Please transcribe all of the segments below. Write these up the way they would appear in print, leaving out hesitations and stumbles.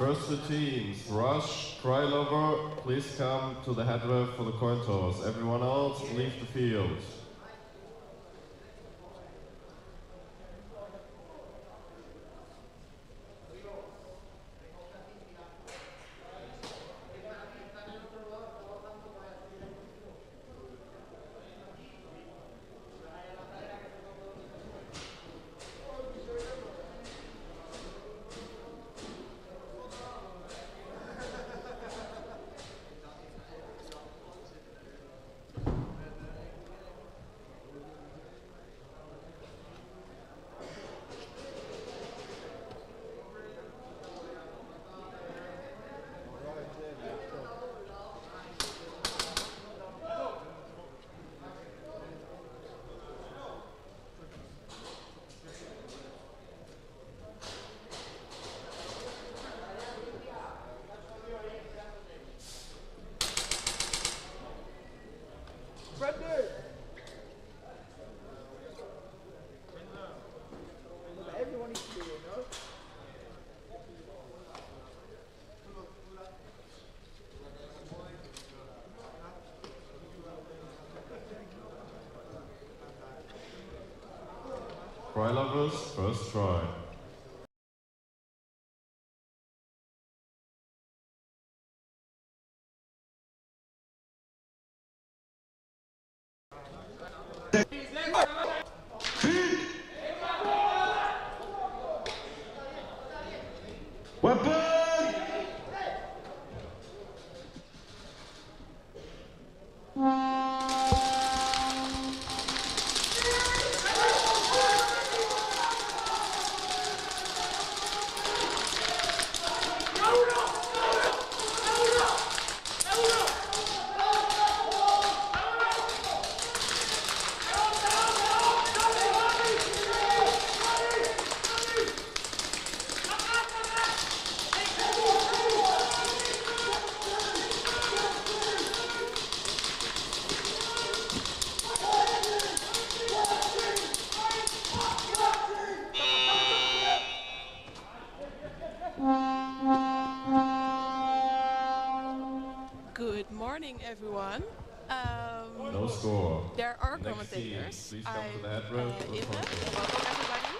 First two teams, Rush, Crylover, please come to the headway for the coin toss. Everyone else, leave the field. Crylovers, first try. Weapon! Good morning, everyone. No score. There are Next commentators. team, please come to the headway for the Ilse. coin toss. Welcome, everybody.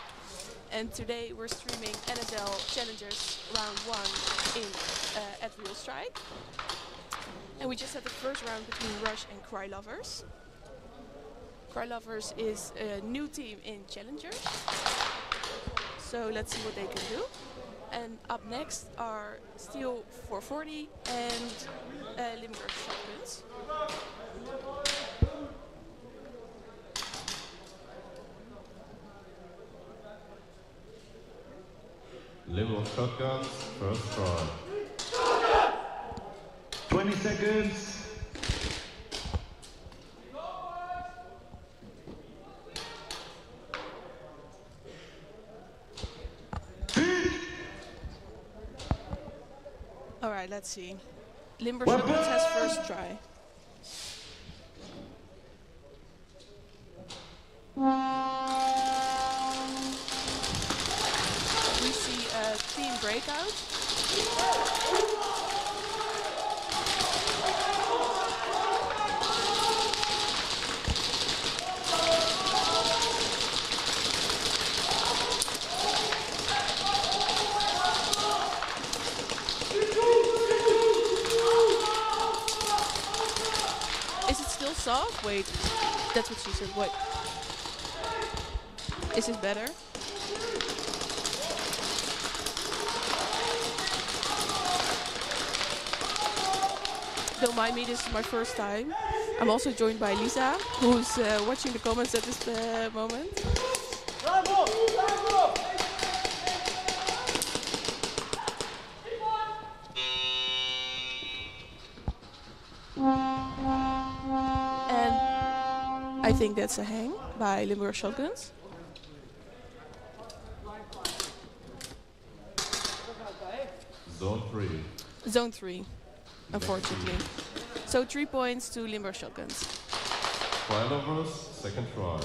And today we're streaming NSL Challengers Round 1 at Realstrike. And we just had the first round between Rush and Crylovers. Crylovers is a new team in Challengers. So let's see what they can do. And up next are Steel 440 and Limburg Shotguns. Limburg Shotguns, first try. 20 seconds. Alright, let's see. Limburg Shotguns has first try. We see a team breakout. Is it still soft? Wait, that's what she said. Wait. Is it better? Don't mind me, this is my first time. I'm also joined by Lisa, who's watching the comments at this moment. Bravo! Bravo! And I think that's a hang by Limburg Shotguns. Zone 3. Zone 3, unfortunately. So 3 points to Limburg Shotguns. Crylovers, second try.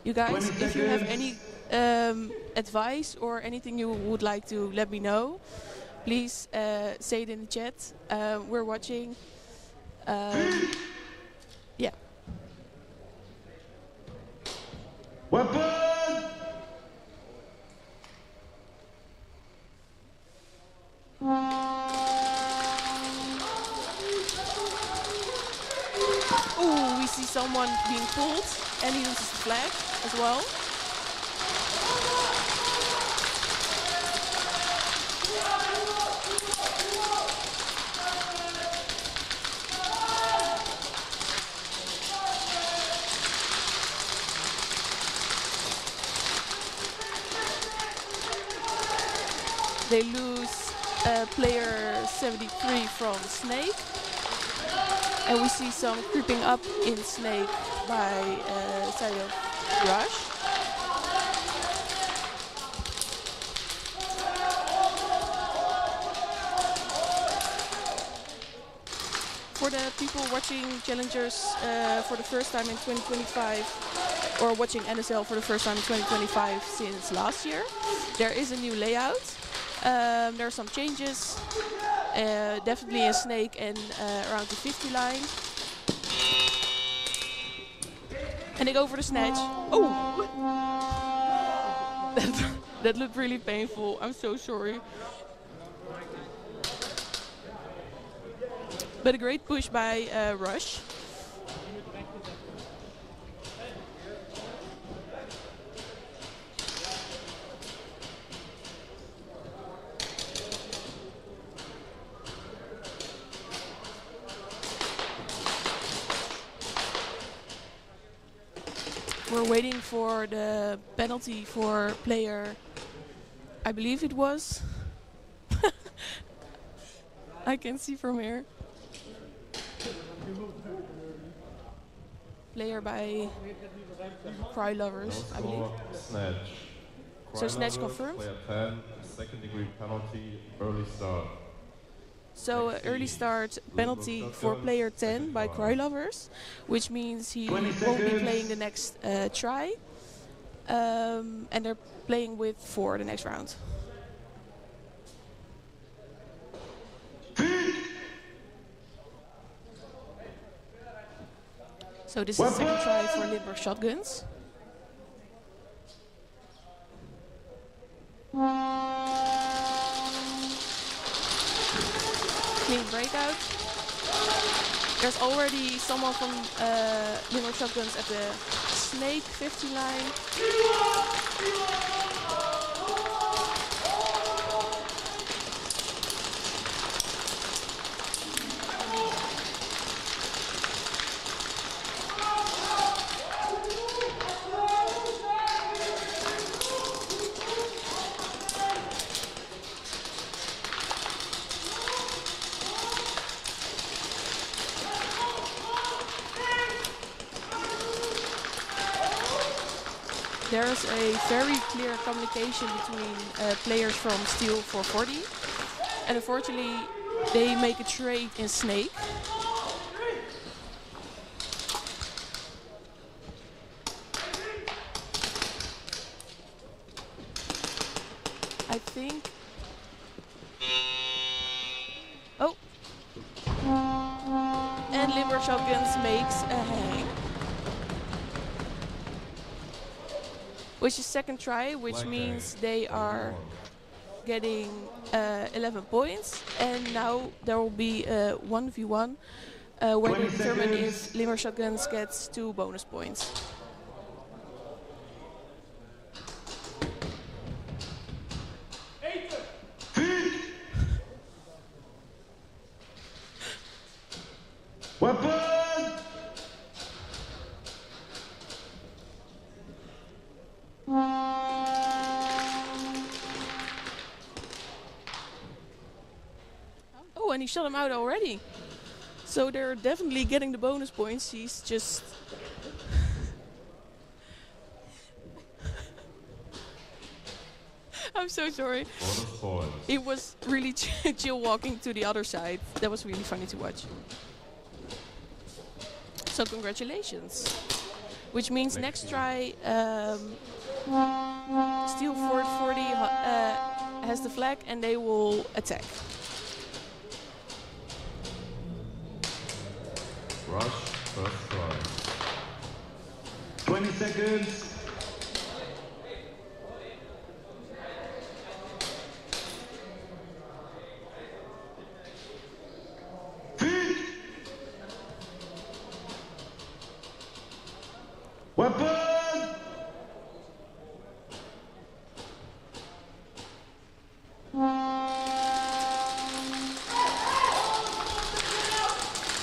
You guys, 20 if you have seconds. any advice or anything you would like to let me know, please say it in the chat. We're watching. Yeah. Weapon! Ooh, we see someone being pulled, and he uses the flag as well. They lose player 73 from Snake. And we see some creeping up in Snake by side of Rush. For the people watching Challengers for the first time in 2025, or watching NSL for the first time in 2025 since last year, there is a new layout. There are some changes, definitely in Snake and around the 50 line. And they go for the snatch. Oh! That looked really painful. I'm so sorry. But a great push by Rush. We're waiting for the penalty for player, I believe it was. I can see from here. Player by Cry Lovers, I believe. Snatch. So snatch Lovers, confirmed. Player 10, second degree penalty, early start. So early start penalty for player 10 by Cry Lovers, which means he 20 won't be seconds. playing the next try. And they're playing with 4 the next round. So this is the second try for Limburg Shotguns. Clean breakout. There's already someone from Limburg Shotguns at the Snake 50 line. There's a very clear communication between players from Steel 440. And unfortunately, they make a trade in Snake. I think... Oh! And Limburg Shotguns makes a hang. Which is second try, which means they are getting 11 points. And now there will be a 1v1 where they determine if Limburg Shotguns gets 2 bonus points. Weapon! Oh, and he shut him out already. So they're definitely getting the bonus points. He's just... I'm so sorry. Bonus points. He was really chill walking to the other side. That was really funny to watch. So congratulations. which means next try Steel 440 has the flag and they will attack. Rush, first try. 20 seconds. Weapon!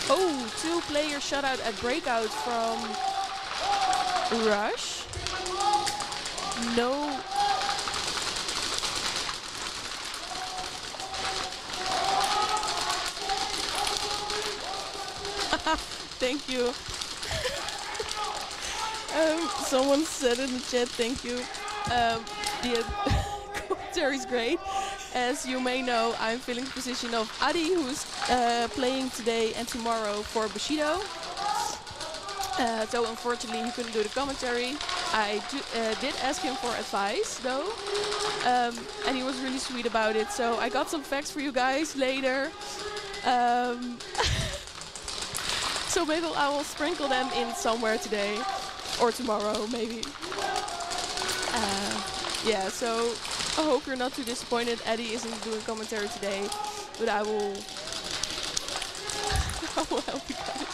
Oh, 2-player shutout at breakout from Rush. No. Thank you. Someone said in the chat, thank you. The commentary is great. As you may know, I'm filling the position of Adi, who's playing today and tomorrow for Bushido. So unfortunately, he couldn't do the commentary. I did ask him for advice, though, and he was really sweet about it. So I got some facts for you guys later. So maybe I will sprinkle them in somewhere today. Or tomorrow, maybe. Yeah, so I hope you're not too disappointed. Eddie isn't doing commentary today, but I will help you guys.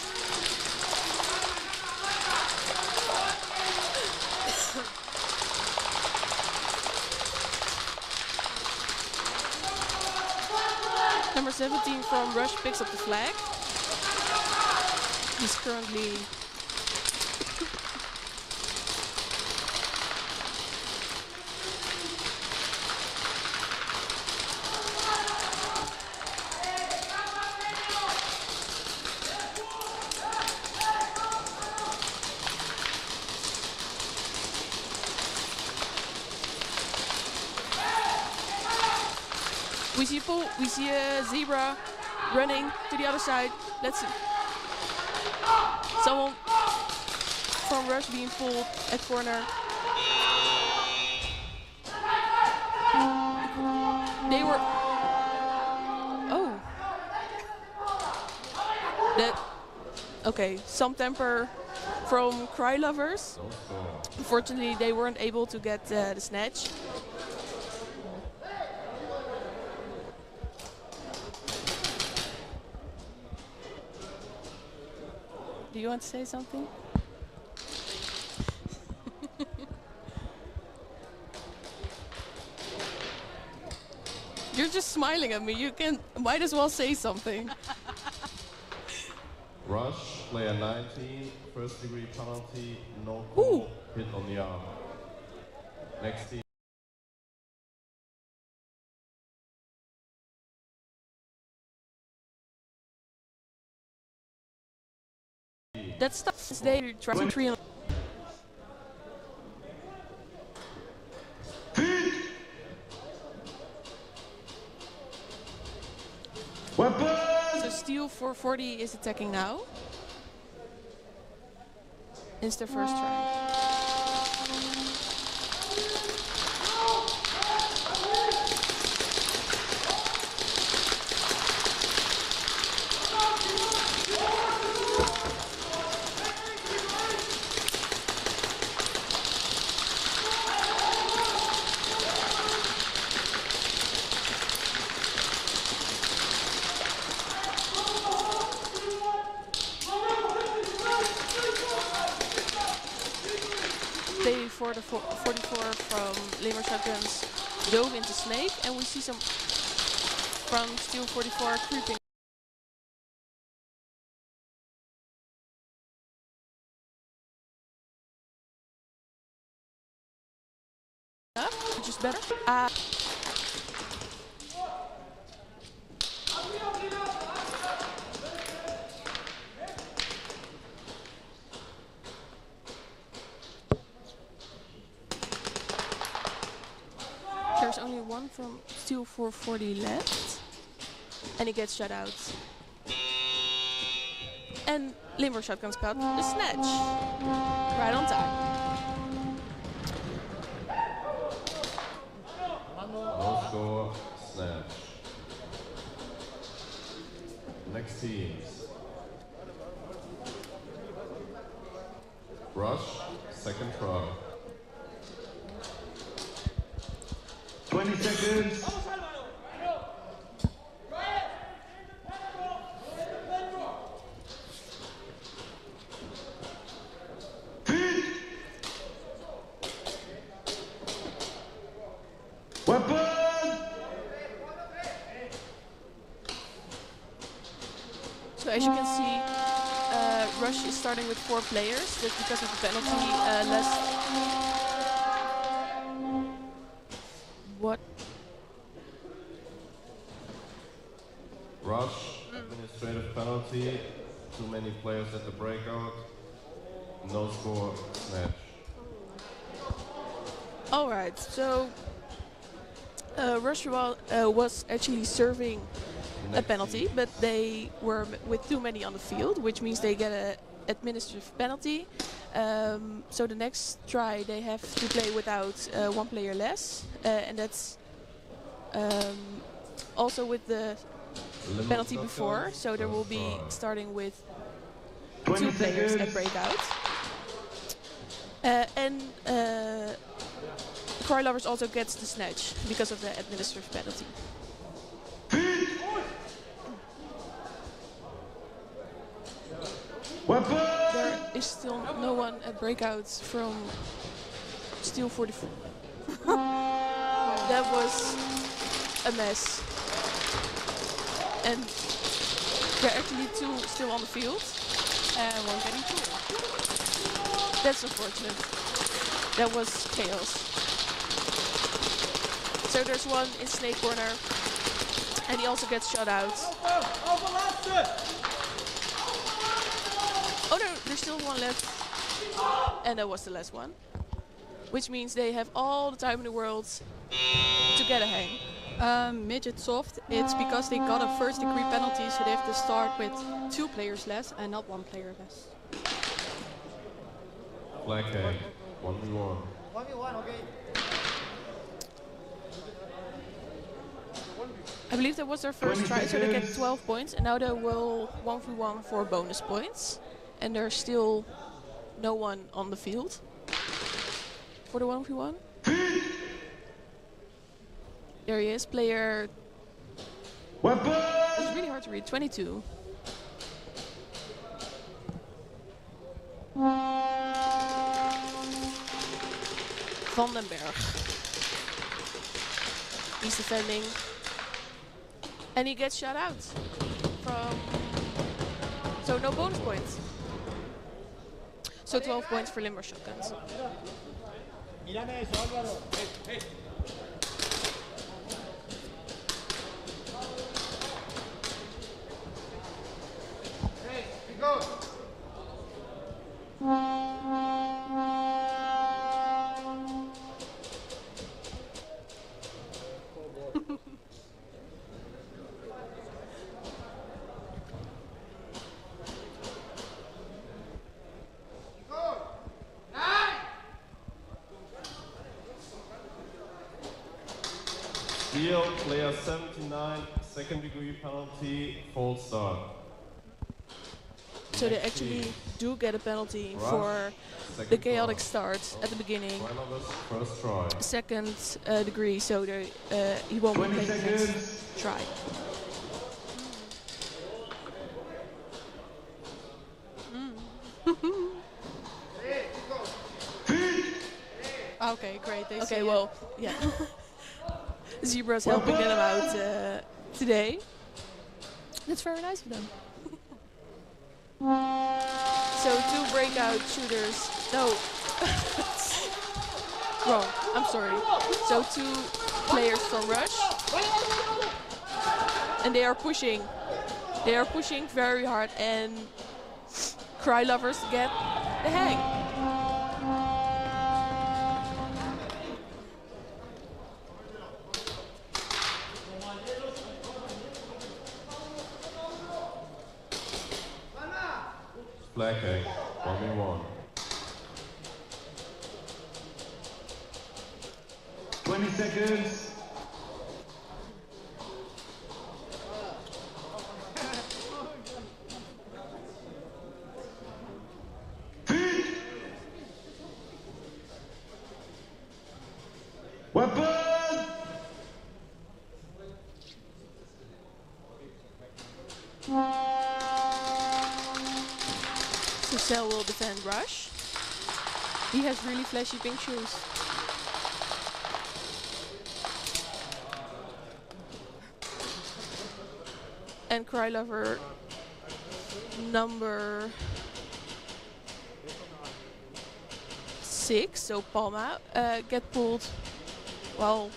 Number 17 from Rush picks up the flag. He's currently we see a zebra running to the other side. Let's see. Someone from Rush being pulled at corner. They were... Oh. That... Okay, some temper from Cry Lovers. Unfortunately, they weren't able to get the snatch. Do you want to say something? You're just smiling at me. You might as well say something. Rush, player 19, first degree penalty, no call, hit on the arm. Next team. That's tough. They try to three. So Steel 440 is attacking now. It's their first try. For the 44 from Limber Shotguns dove into Snake, and we see some from Steel 44 creeping up, which is better. There's only one from Steel 440 left, and he gets shut out. And Limburg Shotguns got the snatch. Right on time. No score, snatch. Next teams. Rush, second try. 20 seconds. Weapon! So as you can see, Rush is starting with 4 players. That's because of the penalty last... What? Rush, administrative penalty, too many players at the breakout, no score, snatch. Alright, so Rush was actually serving a penalty, but they were with too many on the field, which means they get an administrative penalty. So the next try they have to play without 1 player less, and that's also with the penalty before, so there will be starting with 2 players at breakout. And Cry Lovers also gets the snatch because of the administrative penalty. There is still no one at breakouts from Steel 44. That was a mess. And there are actually 2 still on the field and 1 getting through. That's unfortunate. That was chaos. So there's 1 in Snake Corner and he also gets shot out. Oh no, there's still 1 left. And that was the last one. Which means they have all the time in the world to get a hang. Midget soft, it's because they got a first degree penalty, so they have to start with 2 players less and not 1 player less. Flag hang, 1v1. 1v1, okay. I believe that was their first try, so they get 12 points, and now they will 1v1 for bonus points. And there's still no one on the field for the 1v1. There he is, player... It's really hard to read, 22. Van den Berg. He's defending. And he gets shot out from... So no bonus points. So 12 points for Limburg Shotguns. Mírame eso, Álvaro. Hey. Hey, go. Steel, player 79, second degree penalty, false start. So they actually do get a penalty for the chaotic start at the beginning. First try. Second degree, so he won't be playing the next try. Okay, great. They Okay, well, yeah. Zebra's helping them out today. That's very nice of them. So 2 breakout shooters. No. Wrong. I'm sorry. So 2 players from Rush. And they are pushing. They are pushing very hard, and Cry Lovers get the hang. Flanking, 1v1. 20 seconds. Feet. Weapon. So Cell will defend Rush. He has really flashy pink shoes. And Cry Lover number 6, so Palma, get pulled while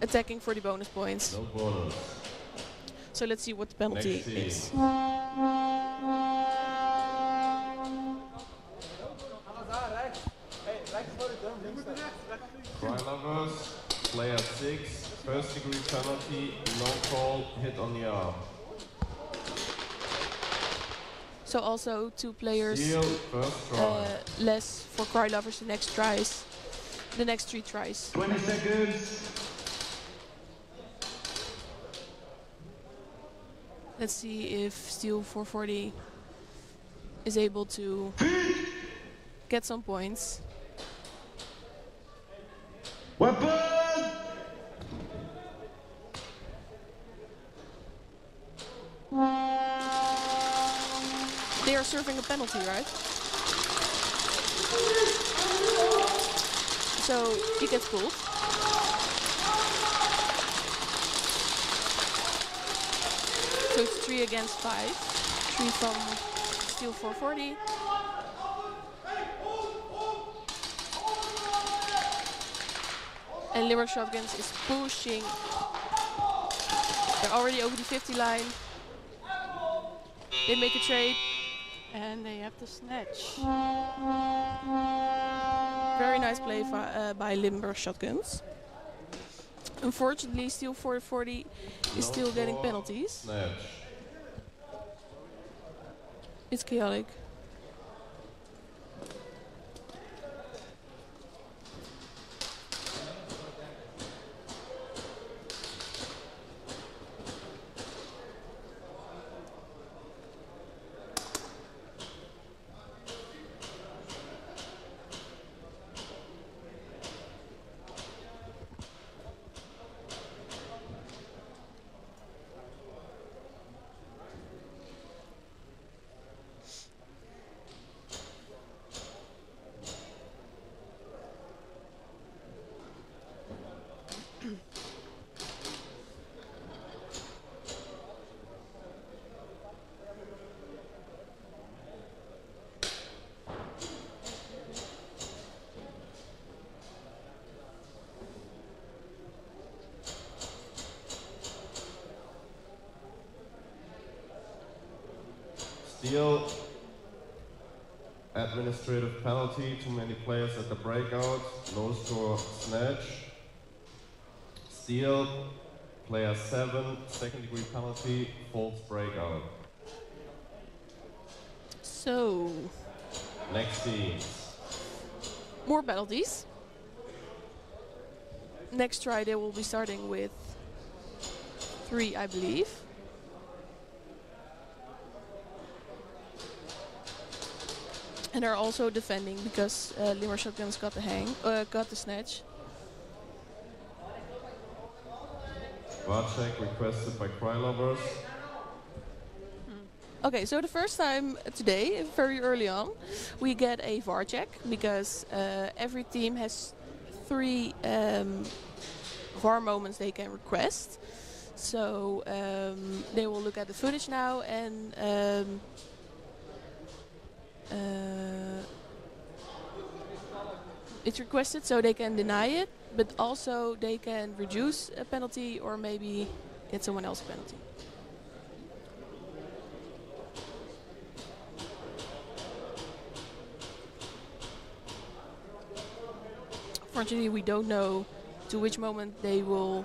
attacking for the bonus points. No bonus. So let's see what the penalty Next scene. is. Cry Lovers, player 6, first degree penalty, no call, hit on the arm. So also 2 players Steal, first try. less for Cry Lovers the next 3 tries. 20 seconds. Let's see if Steel 440 is able to get some points. Weapon. They are serving a penalty, right? So he gets pulled. So it's 3 against 5. 3 from Steel 440. And Limerick Shotguns is pushing. They're already over the 50 line. They make a trade. And they have the snatch. Very nice play by Limburg Shotguns. Unfortunately, Steel 440 is still getting penalties. Snatch. It's chaotic. Steal, administrative penalty, too many players at the breakout, no score, snatch. Steal, player 7, second degree penalty, false breakout. So, Next team. more penalties. Next try they will be starting with 3, I believe. And they're also defending because Limerick Shotguns got the snatch. VAR check requested by Cry Lovers. Okay, so the first time today, very early on, we get a VAR check because every team has 3 VAR moments they can request. So they will look at the footage now and it's requested so they can deny it, but also they can reduce a penalty or maybe get someone else a penalty. Fortunately, we don't know to which moment they will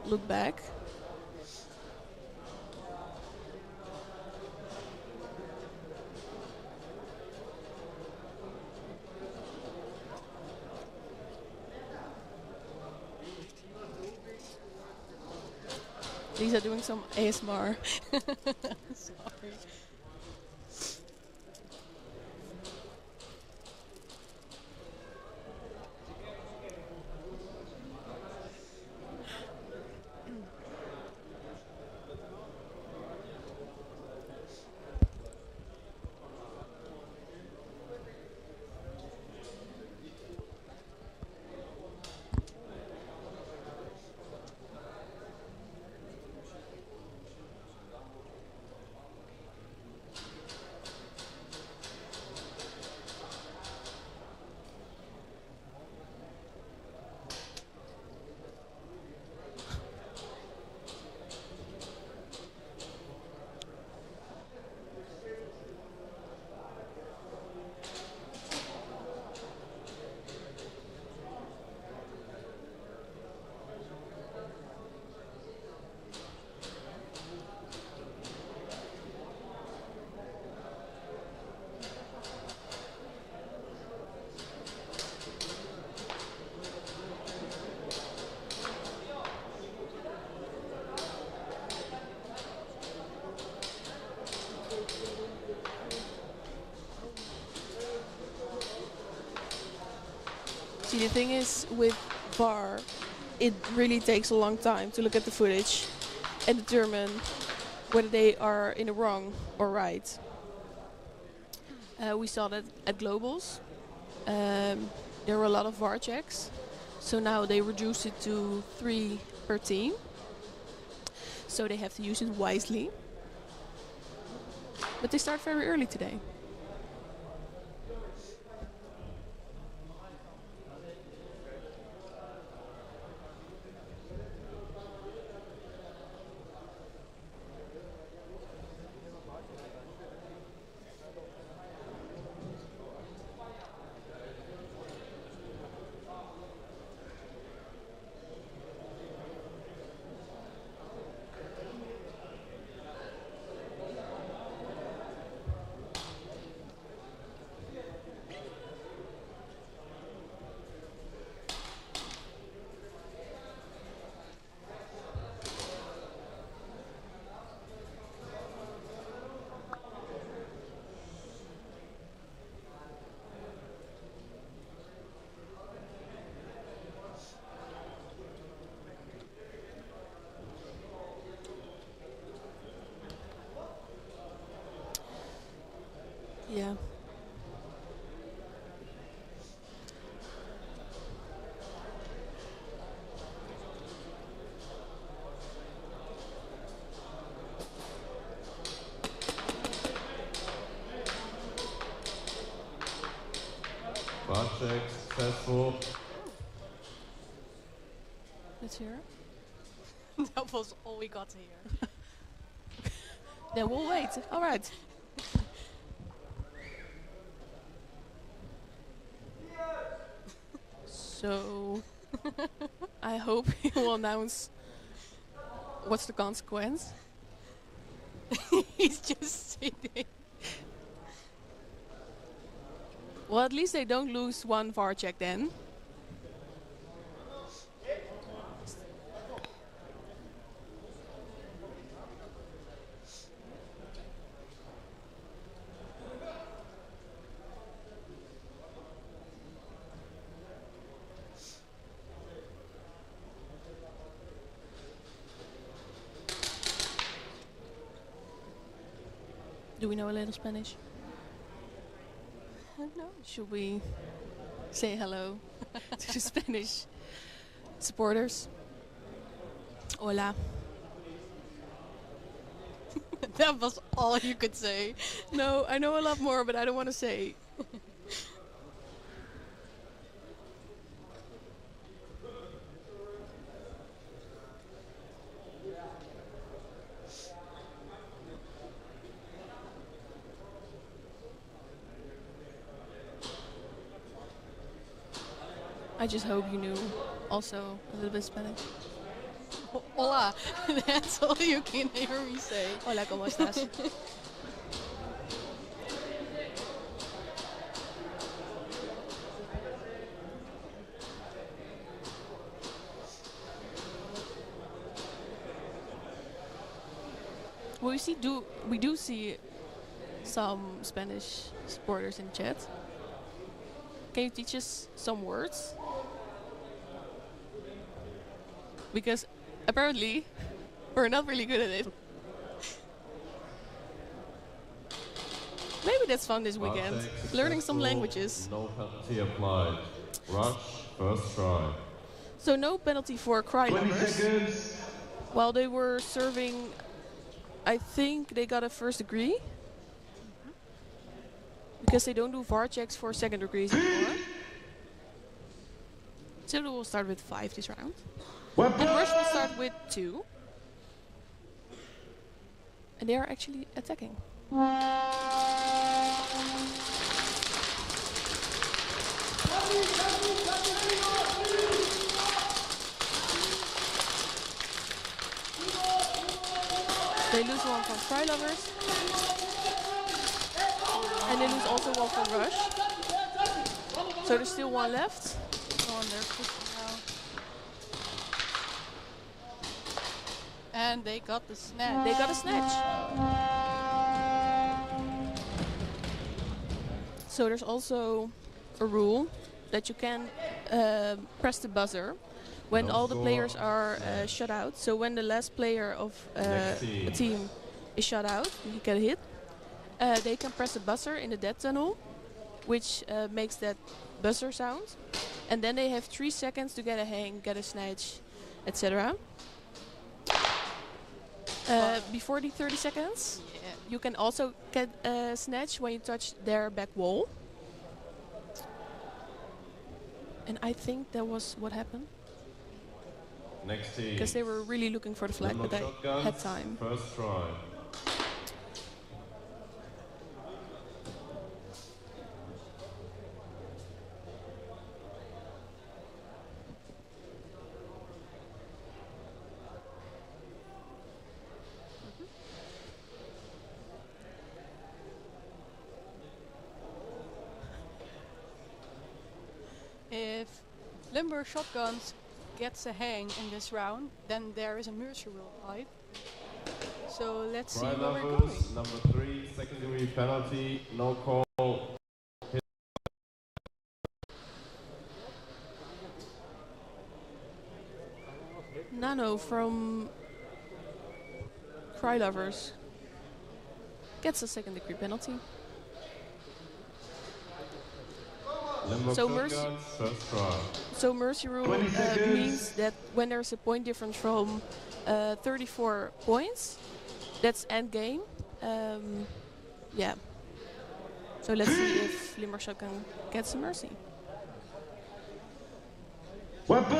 look back. Lisa doing some ASMR. Sorry. See, the thing is with VAR, it really takes a long time to look at the footage and determine whether they are in the wrong or right. We saw that at Globals. There were a lot of VAR checks, so now they reduced it to 3 per team. So they have to use it wisely. But they start very early today. Yeah. VAR check successful. Let's hear it. That was all we got to hear. Then we'll wait. All right. So, I hope he will announce what's the consequence. He's just sitting. Well, at least they don't lose one VAR check then. Do we know a little Spanish? I don't know. Should we say hello to the Spanish supporters? Hola. That was all you could say. No, I know a lot more, but I don't want to say. I just hope you knew also a little bit Spanish. Hola. That's all you can hear me say. Hola, ¿cómo estás? We do see some Spanish supporters in chat. Can you teach us some words? Because apparently we're not really good at it. Maybe that's fun this weekend. Learning some languages. No penalty applied. Rush, first try. So no penalty for cry 20 lovers. seconds. While they were serving, I think they got a first degree. Because they don't do VAR checks for second degrees anymore. So we'll start with 5 this round. And Rush will start with 2. And they are actually attacking. They lose one from Cry Lovers. And they lose also one from Rush. So there's still one left. On their pushing now. And they got the snatch. They got a snatch. So there's also a rule that you can press the buzzer when all the players are shut out. So when the last player of a team is shut out, you get a hit. They can press the buzzer in the dead tunnel, which makes that buzzer sound. And then they have 3 seconds to get a hang, get a snatch, etc. Before the 30 seconds, you can also get a snatch when you touch their back wall. And I think that was what happened. Next team. Because they were really looking for the flag, but they had time. First try. If Limber Shotguns gets a hang in this round, then there is a mercy rule applied. So let's see Cry where we're lovers, going. number 3, second degree penalty, no call. Nano from Cry Lovers gets a second degree penalty. Limbo So shotguns, first try. So mercy rule 20 seconds. means that when there's a point difference from 34 points, that's end game. Yeah. So let's see if Limber Shotgun gets a mercy. Weapon!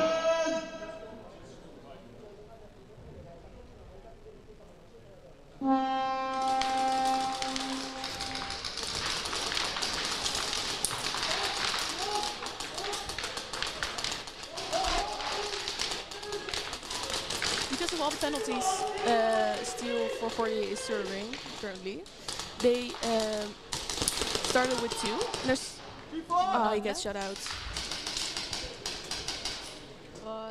Because of all the penalties Steel 440 is serving currently, they started with 2. And there's he gets shut out.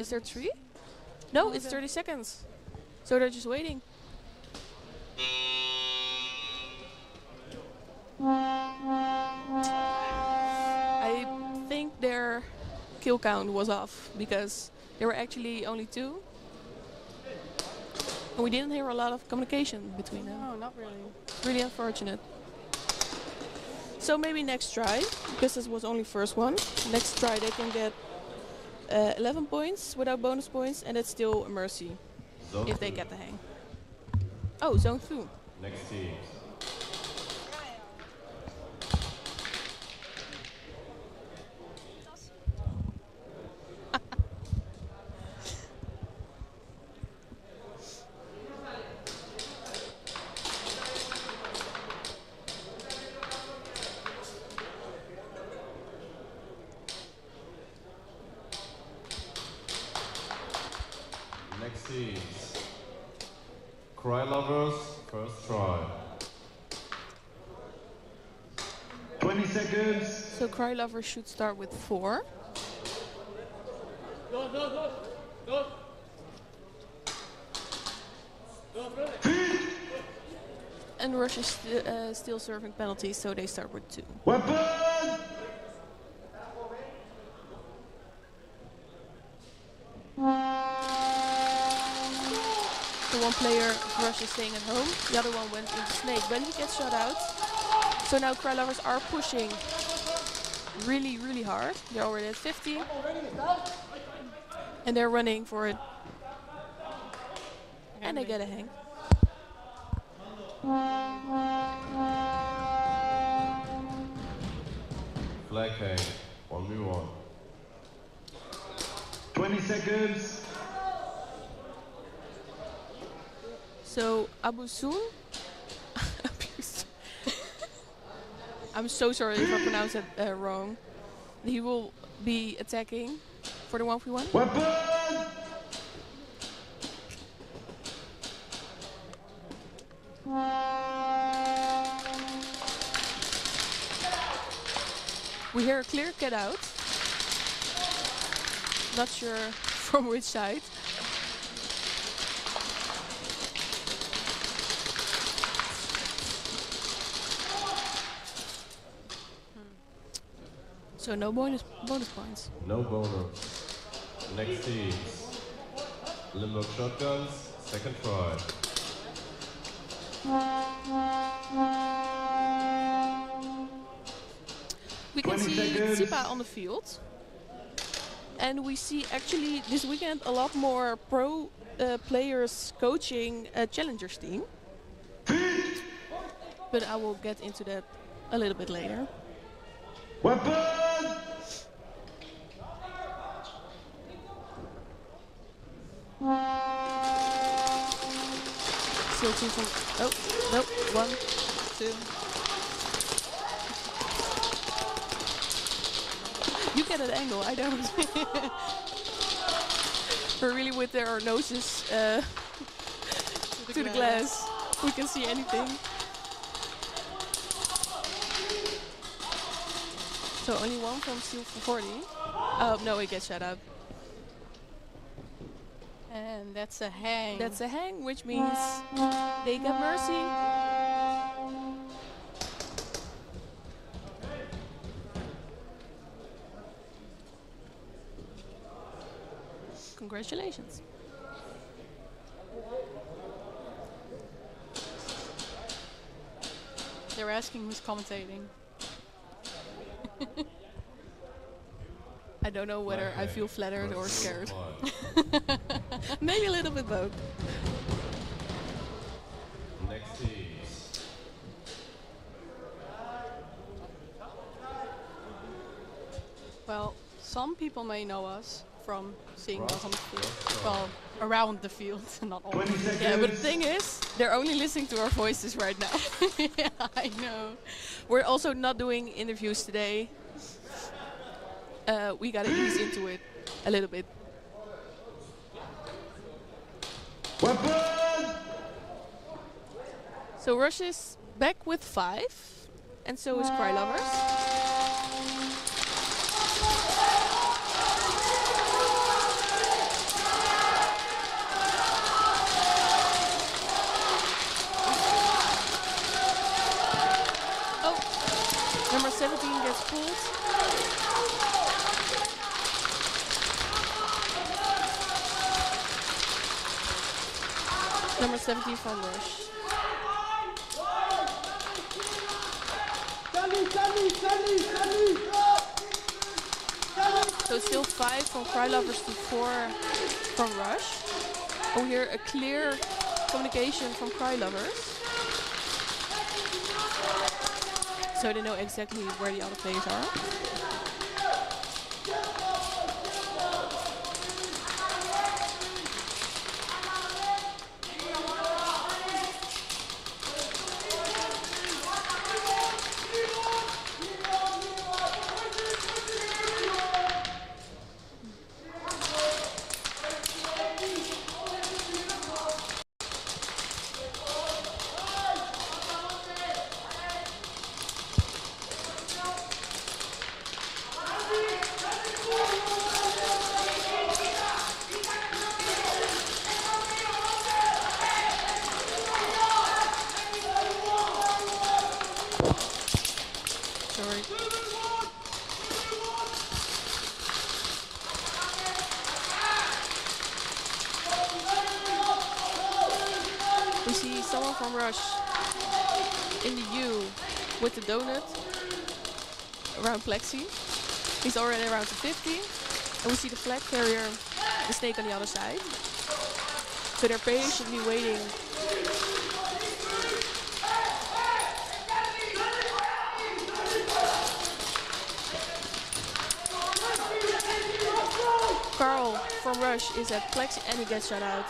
Is there 3? No, it's 30 seconds. So they're just waiting. I think their kill count was off because there were actually only 2. And we didn't hear a lot of communication between them. No, not really. Really unfortunate. So maybe next try, because this was only first one. Next try they can get 11 points without bonus points, and it's still a mercy Zone if they 2. get the hang. Oh, zone 2. Next team. Next teams. Cry lovers, first try. 20 seconds. So Cry Lover should start with 4. and Rush is still serving penalties, so they start with 2. Weapon! The one player of Rush is staying at home, the other one went into Snake when he gets shot out. So now Cry Lovers are pushing really, really hard. They're already at 50. And they're running for it. And they get a hang. Flag hang, 1v1. 20 seconds. So Abu Soon, I'm so sorry if I pronounced it wrong. He will be attacking for the 1v1. Weapon! We hear a clear get out. Not sure from which side. So no bonus points. No bonus. Next teams. Limburg Shotguns, second try. We can 20 see seconds. Tsipa on the field. And we see actually this weekend a lot more pro players coaching a Challengers team. But I will get into that a little bit later. Weapon! Still 2 from... Oh, no, 1, 2. You get an angle, I don't. We're really with our noses to the glass. We can see anything. So only 1 from Steel for 40. Oh, no, he gets shut up. And that's a hang. That's a hang, which means they get mercy. Congratulations. They're asking who's commentating. I don't know whether I feel flattered or scared. Maybe a little bit both. Next teams. Well, some people may know us from seeing us on the field. Well, around the field, not all. 20 seconds. Yeah, but the thing is, they're only listening to our voices right now. Yeah, I know. We're also not doing interviews today. We gotta ease into it a little bit. Weapon! So Rush is back with 5, and so is Cry Lovers. Oh, number 17 gets pulled. Number 17 from Rush. So still 5 from Cry Lovers to 4 from Rush. Oh, here a clear communication from Cry Lovers. So they know exactly where the other players are. We see someone from Rush in the U with the donut around Plexi. He's already around the 50. And we see the flag carrier, the snake on the other side. So they're patiently waiting. Carl from Rush is at Plexi and he gets shut out.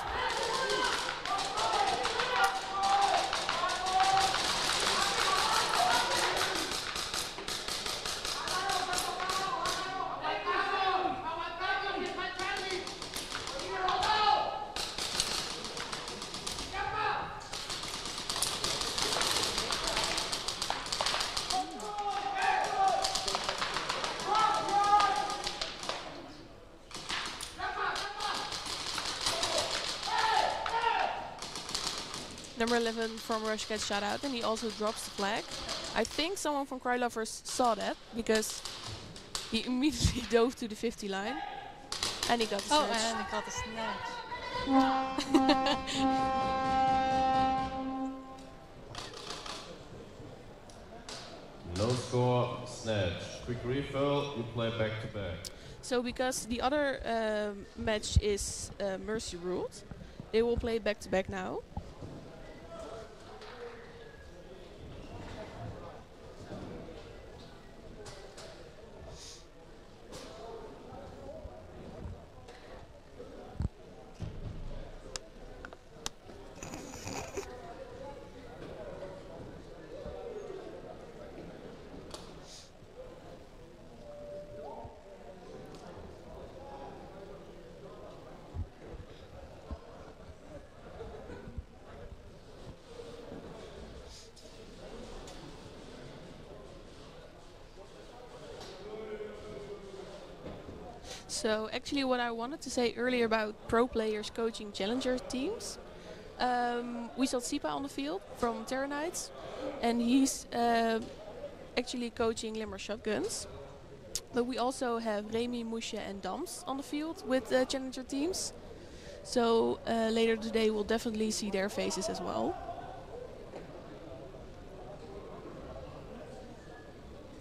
Number 11 from Rush gets shot out and he also drops the flag. I think someone from Cry Lovers saw that because he immediately dove to the 50 line and he got the snatch. Oh, and he got the snatch. No score, snatch. Quick refill, you play back to back. So because the other match is Mercy ruled, they will play back to back now. So actually what I wanted to say earlier about pro players coaching challenger teams, we saw Sipa on the field from Terra Knights and he's actually coaching Limber Shotguns. But we also have Remy, Musha and Dams on the field with challenger teams. So later today we'll definitely see their faces as well.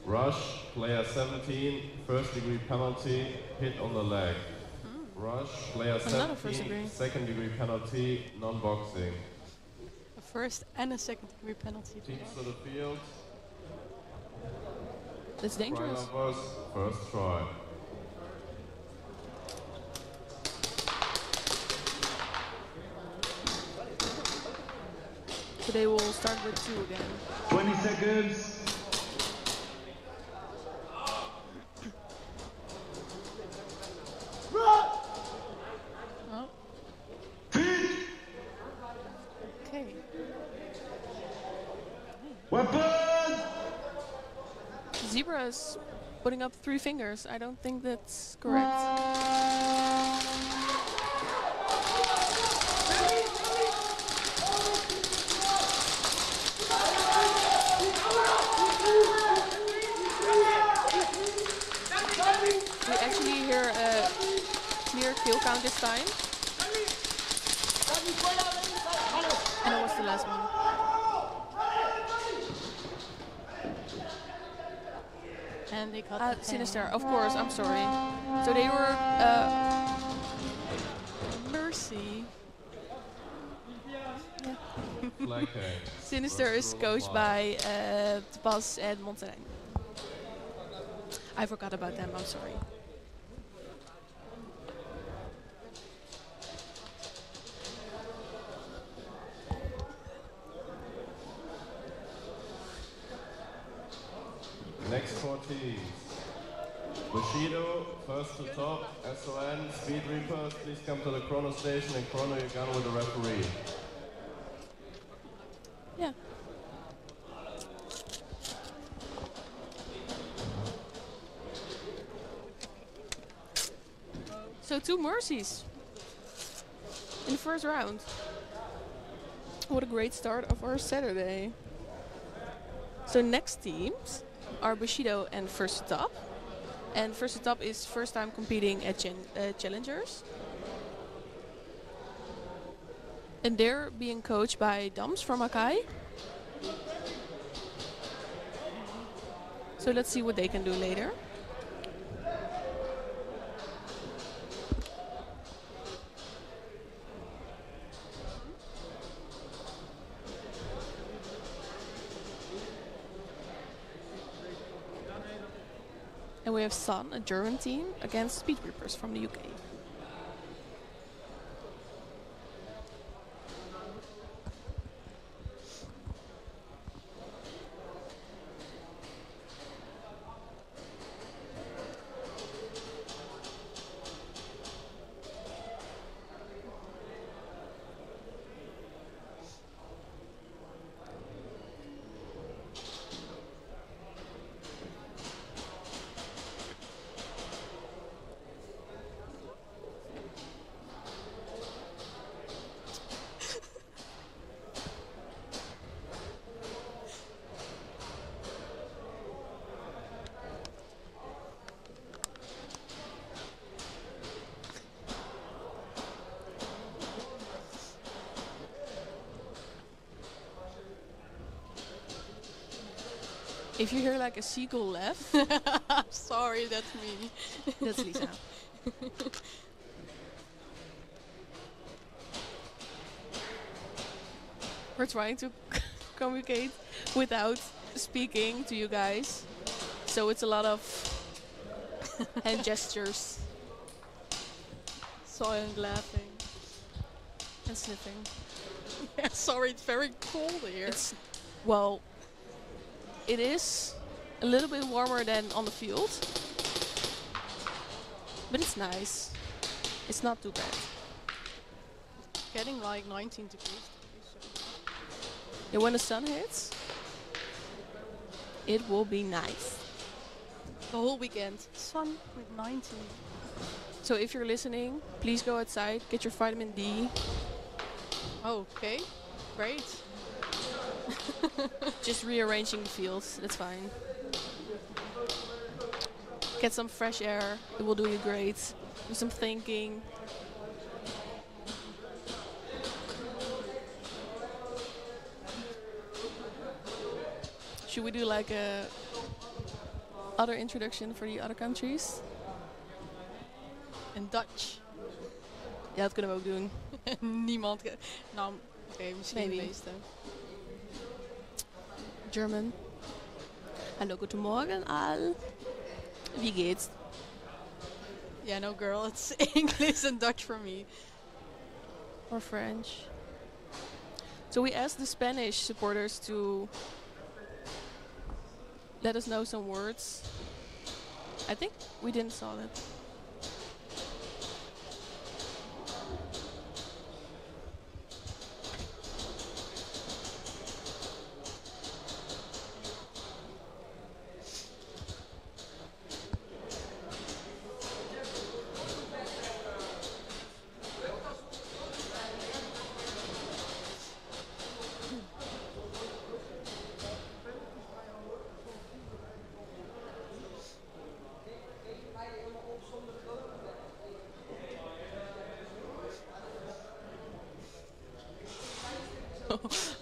Rush, player 17, first degree penalty, hit on the leg. Rush, player Another first 17, degree. second degree penalty, non-boxing. A first and a second degree penalty. Teams to the field. That's Cry dangerous. Lovers, first try. So they will start with 2 again. 20 seconds. Oh, okay. Weapon! Zebra is putting up 3 fingers. I don't think that's correct. We actually hear a clear kill count this time. And that was the last one. And they got the Sinister, hang. of course, I'm sorry. So they were Mercy. Flag hang. Sinister is coached by Tabas and Monterrey. I forgot about them, I'm sorry. Next 4 teams. Bushido, first to top, SON, Speed Reapers, please come to the chrono station and chrono your gun with the referee. Yeah. So 2 mercies in the first round. What a great start of our Saturday. So next teams are Bushido and First to Top. And First to Top is first time competing at Challengers. And they're being coached by Dams from Akai. So let's see what they can do later. And we have Sun, a German team, against Speed Reapers from the UK. If you hear like a seagull laugh, Sorry, that's me. that's Lisa. We're trying to communicate without speaking to you guys. So it's a lot of hand gestures Silent laughing. and sniffing. Yeah, sorry, it's very cold here. It's, well, it is a little bit warmer than on the field, but it's nice. It's not too bad. Getting like 19 degrees today, so. Yeah, when the sun hits, it will be nice. The whole weekend. Sun with 19. So if you're listening, please go outside, get your vitamin D. Okay, great. Just rearranging the fields, that's fine. Get some fresh air, it will do you great. Do some thinking. Should we do like a other introduction for the other countries? In Dutch. Ja, dat kunnen we ook doen. Niemand. Nou, oké, misschien Maybe. de meeste. German. Hallo, guten Morgen al. Wie geht's? Yeah, no girl, it's English and Dutch for me. Or French. So we asked the Spanish supporters to let us know some words. I think we didn't saw that.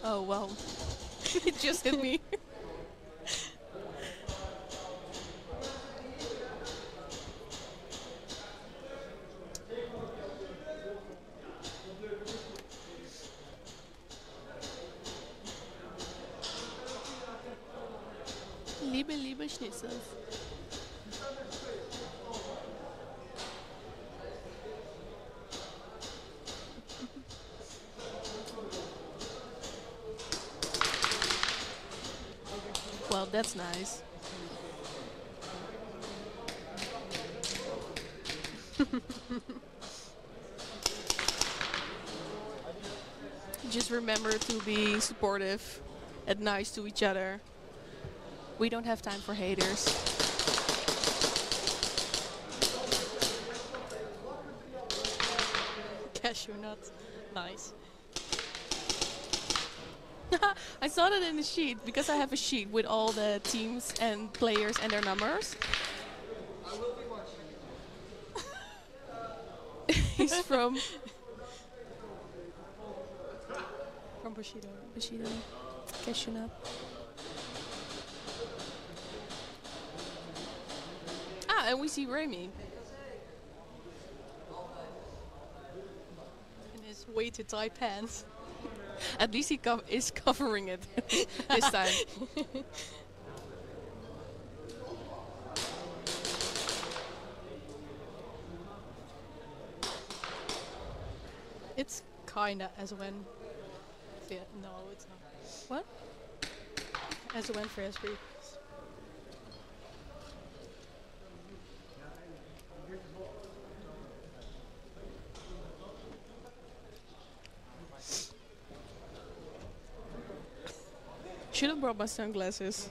Oh well, it just hit me. Liebe Schnitzels. Well, that's nice. Just remember to be supportive and nice to each other. We don't have time for haters. Cashew nut. Nice. I saw that in the sheet because I have a sheet with all the teams and players and their numbers. He's from from Bushido. Bushido. Catching up. Ah, and we see Remy. In his way to tie pants. At least he is covering it this time. It's kinda as when. Yeah, no, it's not. What? As when for S3. Should have brought my sunglasses.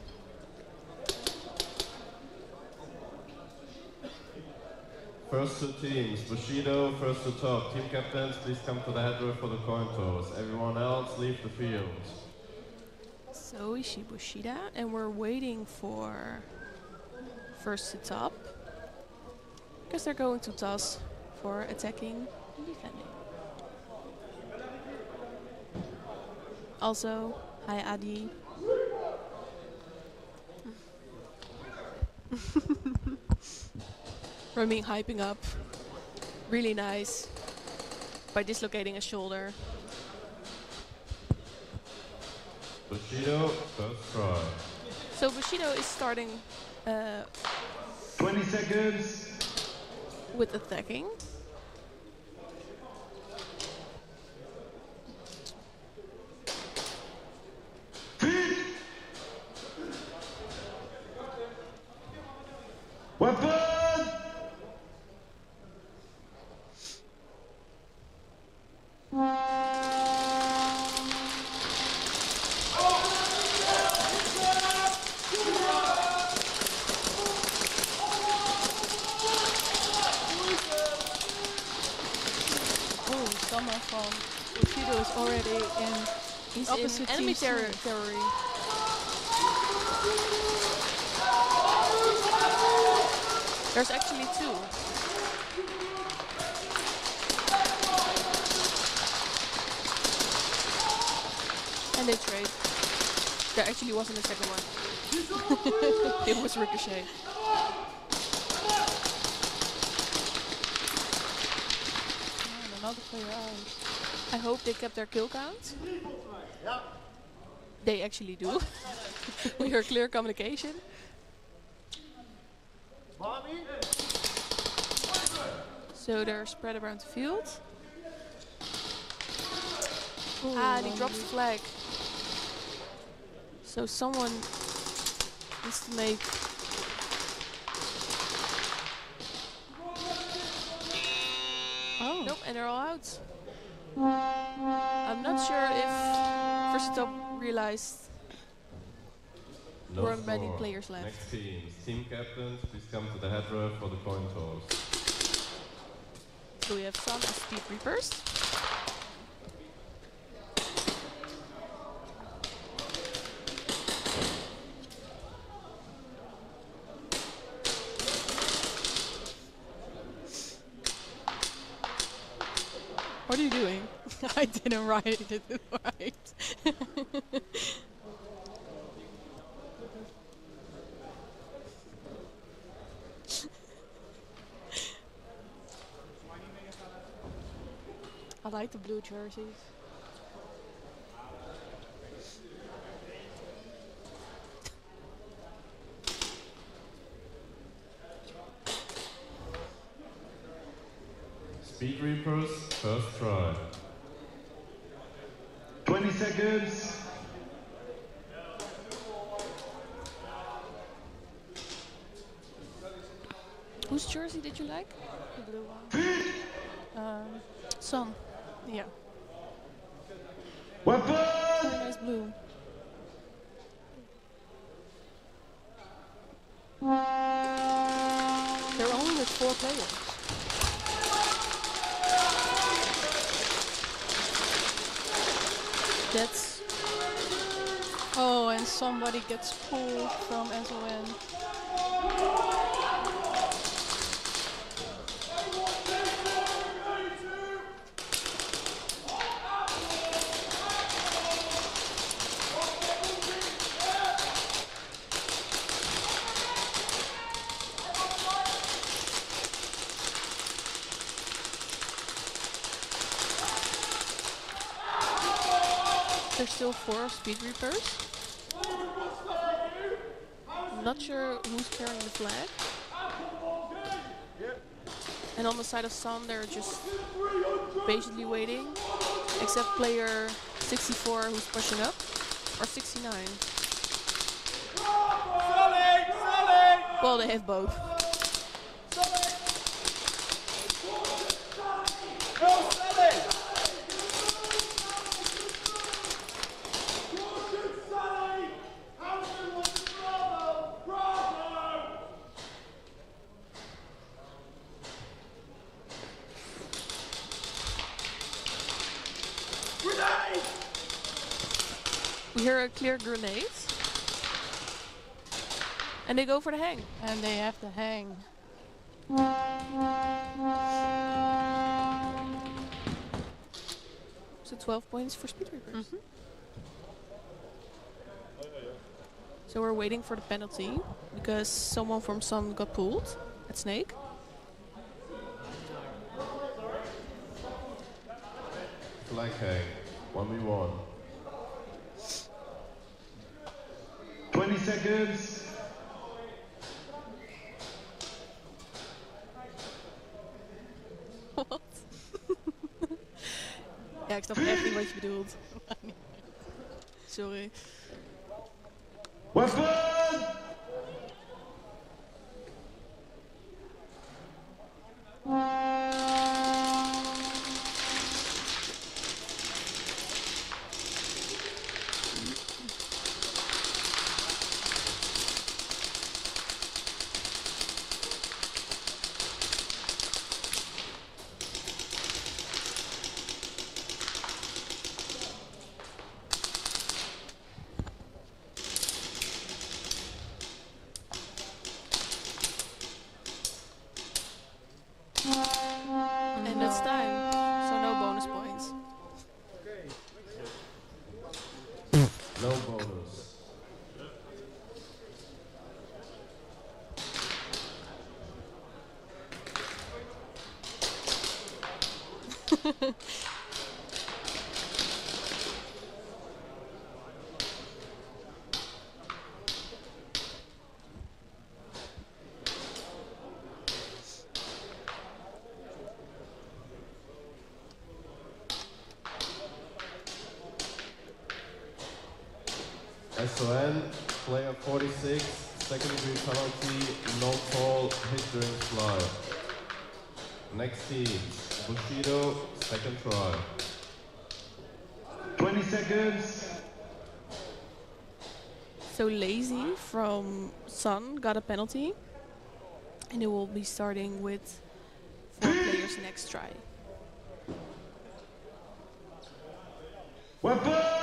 First two teams, Bushido, first to top. Team captains, please come to the headway for the coin toss. Everyone else, leave the field. So we see Bushido, and we're waiting for first to top. Because they're going to toss for attacking and defending. Also, hi Adi. Remy hyping up. Really nice. By dislocating a shoulder. Bushido, first try. So Bushido is starting 20 seconds. with attacking. Weapon! Oh, someone from Bushido is already in He's opposite in enemy team's territory. There's actually two. And they trade. There actually wasn't a second one. It was Ricochet. And another player out. I hope they kept their kill count. They actually do. We heard clear communication. So they're spread around the field. And he drops the flag. So someone needs to make... Oh. Nope, and they're all out. I'm not sure if First Top realized No weren't many score. players left. Next teams, team captains, please come to the headway for the coin toss. So we have Sun and Speed Reapers. What are you doing? I didn't write it right. I like the blue jerseys. Speed Reapers, first try. 20 seconds. Whose jersey did you like? The blue one. Sun. Yeah. Weapon! Very nice blue. They're only with 4 players. That's... Oh, and somebody gets pulled from SON. there's still 4 speed reapers. I'm not sure who's carrying the flag. And on the side of Sun, they're just patiently waiting, except player 64 who's pushing up, or 69. Well, they have both. We hear a clear grenade. And they go for the hang. And they have the hang. So 12 points for Speed Reapers. So we're waiting for the penalty because someone from Sun got pulled at Snake. Flag hang. 1v1. 20 seconds. Wat? Ja, ik snap echt niet wat je bedoelt. Sorry. Weapon! And that's time. So no bonus points. No bonus. SON, player 46, second degree penalty, no call, hit during fly. Next team, Bushido, second try. 20 seconds. So Lazy from Sun got a penalty. And it will be starting with 4 players next try. Weapon!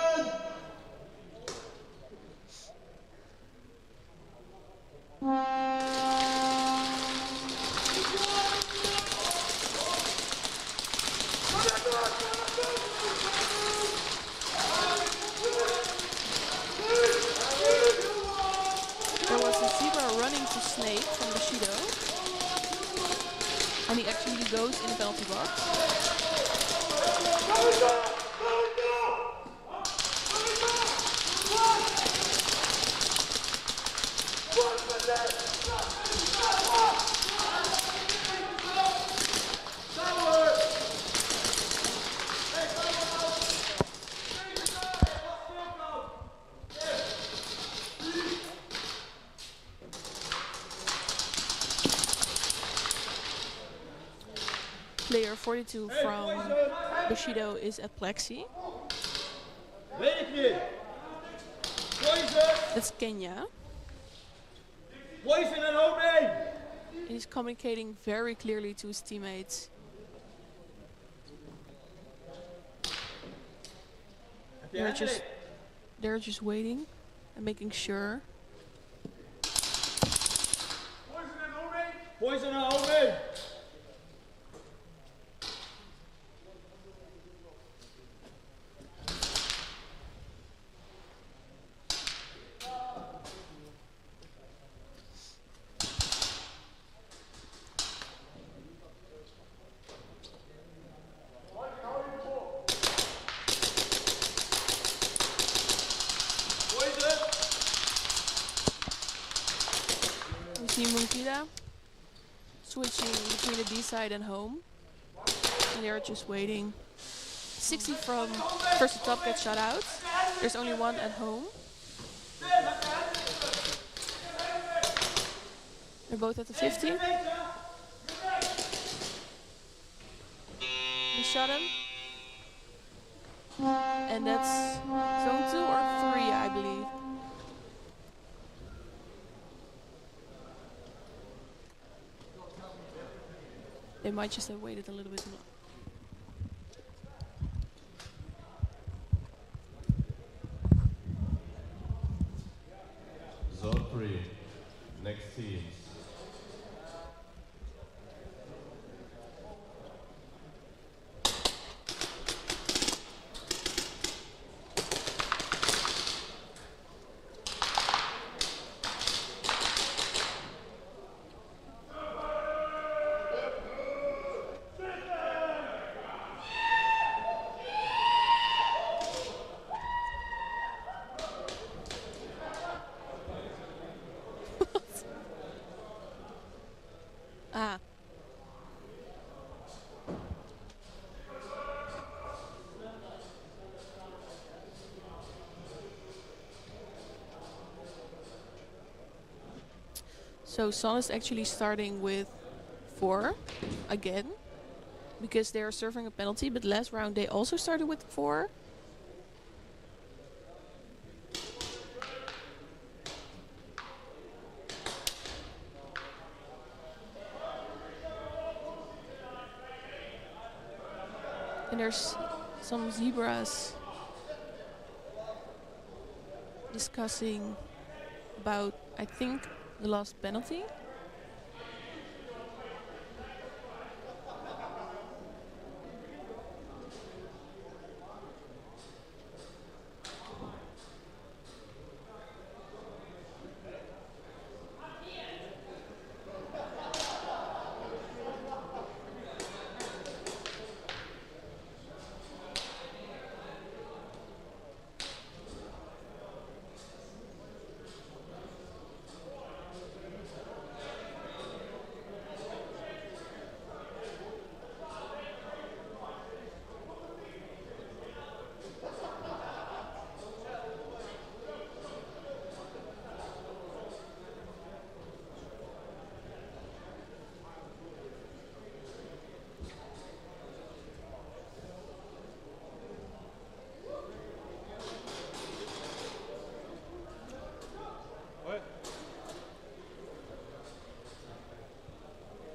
There was a zebra running to Snake from Bushido. And he actually goes in the penalty box. Player 42 from Bushido is at Plexi. That's Kenya. Poison and open! And he's communicating very clearly to his teammates. They're just waiting and making sure. Poison and open! Bushida, switching between the D side and home. And they're just waiting. 60 from first to top gets shut out. There's only one at home. They're both at the 50. He shot him. And that's zone 2 or 3, I believe. They might just have waited a little bit more. Zone 3, next teams. Ah. So Son is actually starting with 4 again because they are serving a penalty, but last round they also started with 4. And there's some zebras discussing about, I think, the last penalty.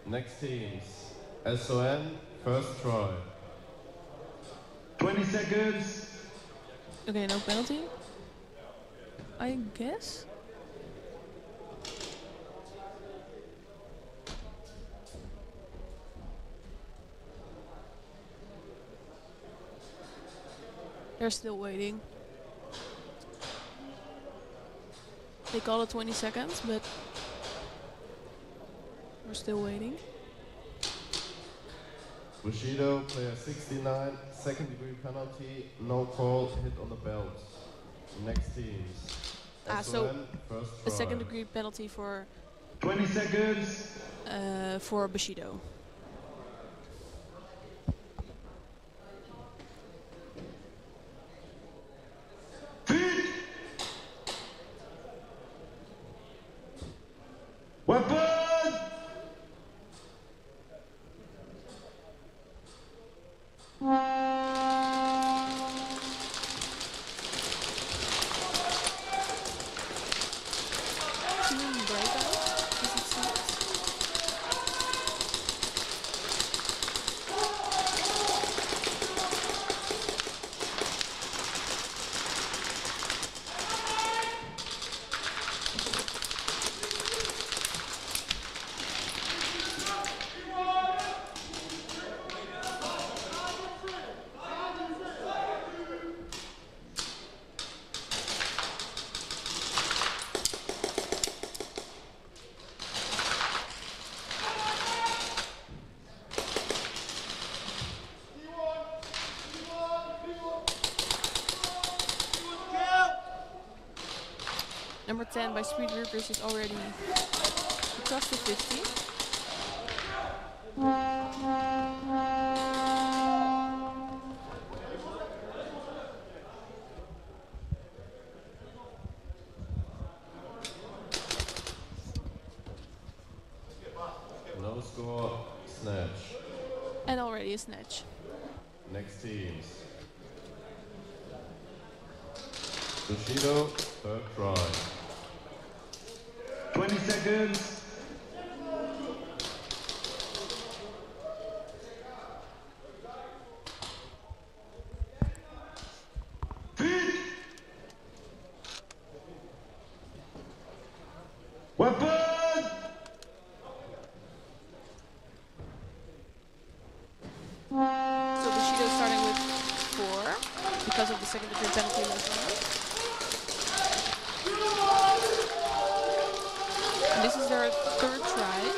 Next teams. SON, first try. 20 seconds. Okay, no penalty, I guess. They're still waiting. They call it 20 seconds, but we're still waiting. Bushido, player 69, second degree penalty, no call, hit on the belt. Next teams. So SON, first a try. second degree penalty for 20 seconds. Bushido. Feet. Weapon. Team breakout, as it seems. Number 10 by Street Workers is already across the 50. No score, snatch. And already a snatch. Next teams. Bushido, third try. 20 seconds. Feet. Weapon. So Bushido starting with 4 because of the second degree penalty last round. And this is their third try.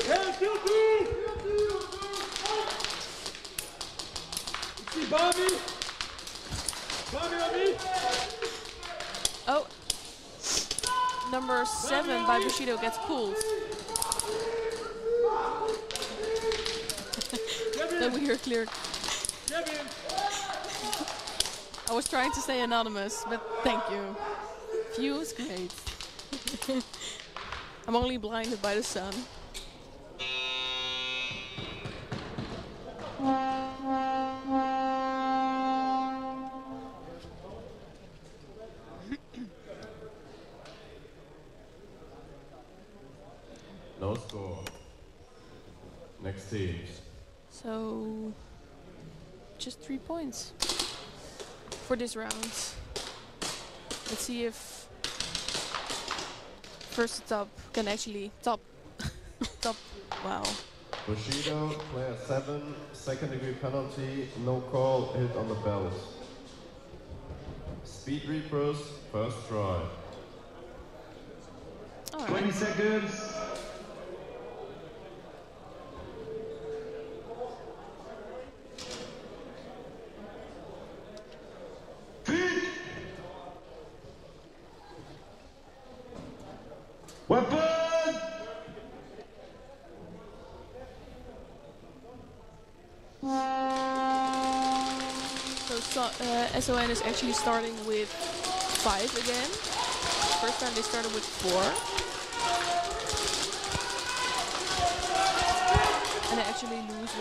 Hey, still two! See Bobby? Bobby on me? Oh, number 7 by Bushido gets pulled. Then we hear clear. Kevin! I was trying to stay anonymous, but thank you. View is great. I'm only blinded by the sun. No score. Next teams. So, just 3 points for this round. Let's see if first top can actually top. Wow. Bushido, player 7, second degree penalty, no call, hit on the belt. Speed Reapers, first try. All 20 right. seconds. Feet. Weapon. So SON is actually starting with 5 again. First time they started with 4. And they actually lose 1.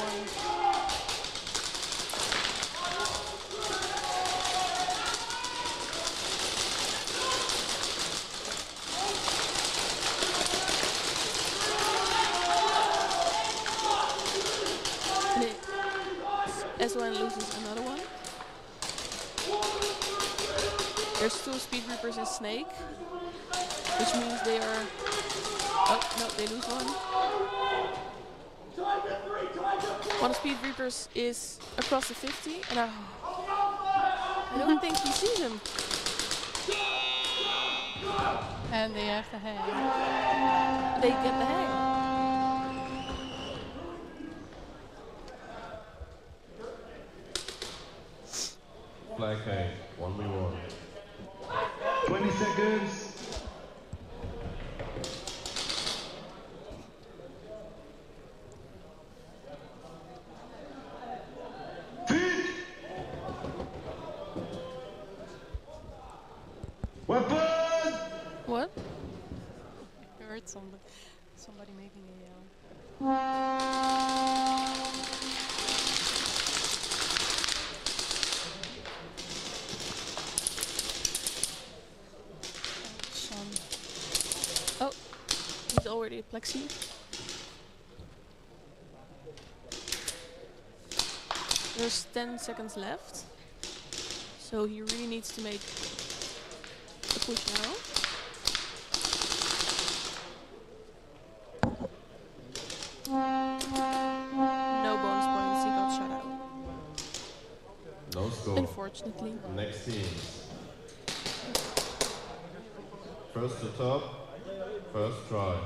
SON loses another one. There's 2 Speed Reapers and Snake, which means they are... Oh, no, they lose 1. One of Speed Reapers is across the 50, and I don't think he sees him. And they have to hang. They get the hang. Flag hang, 1v1. 20 seconds. Feet. Weapon. What? I heard somebody making a yell. Oh, he's already a plexi. There's 10 seconds left. So he really needs to make a push now. No bonus points, he got shut out. No score. Unfortunately. Next team. First to top, first try.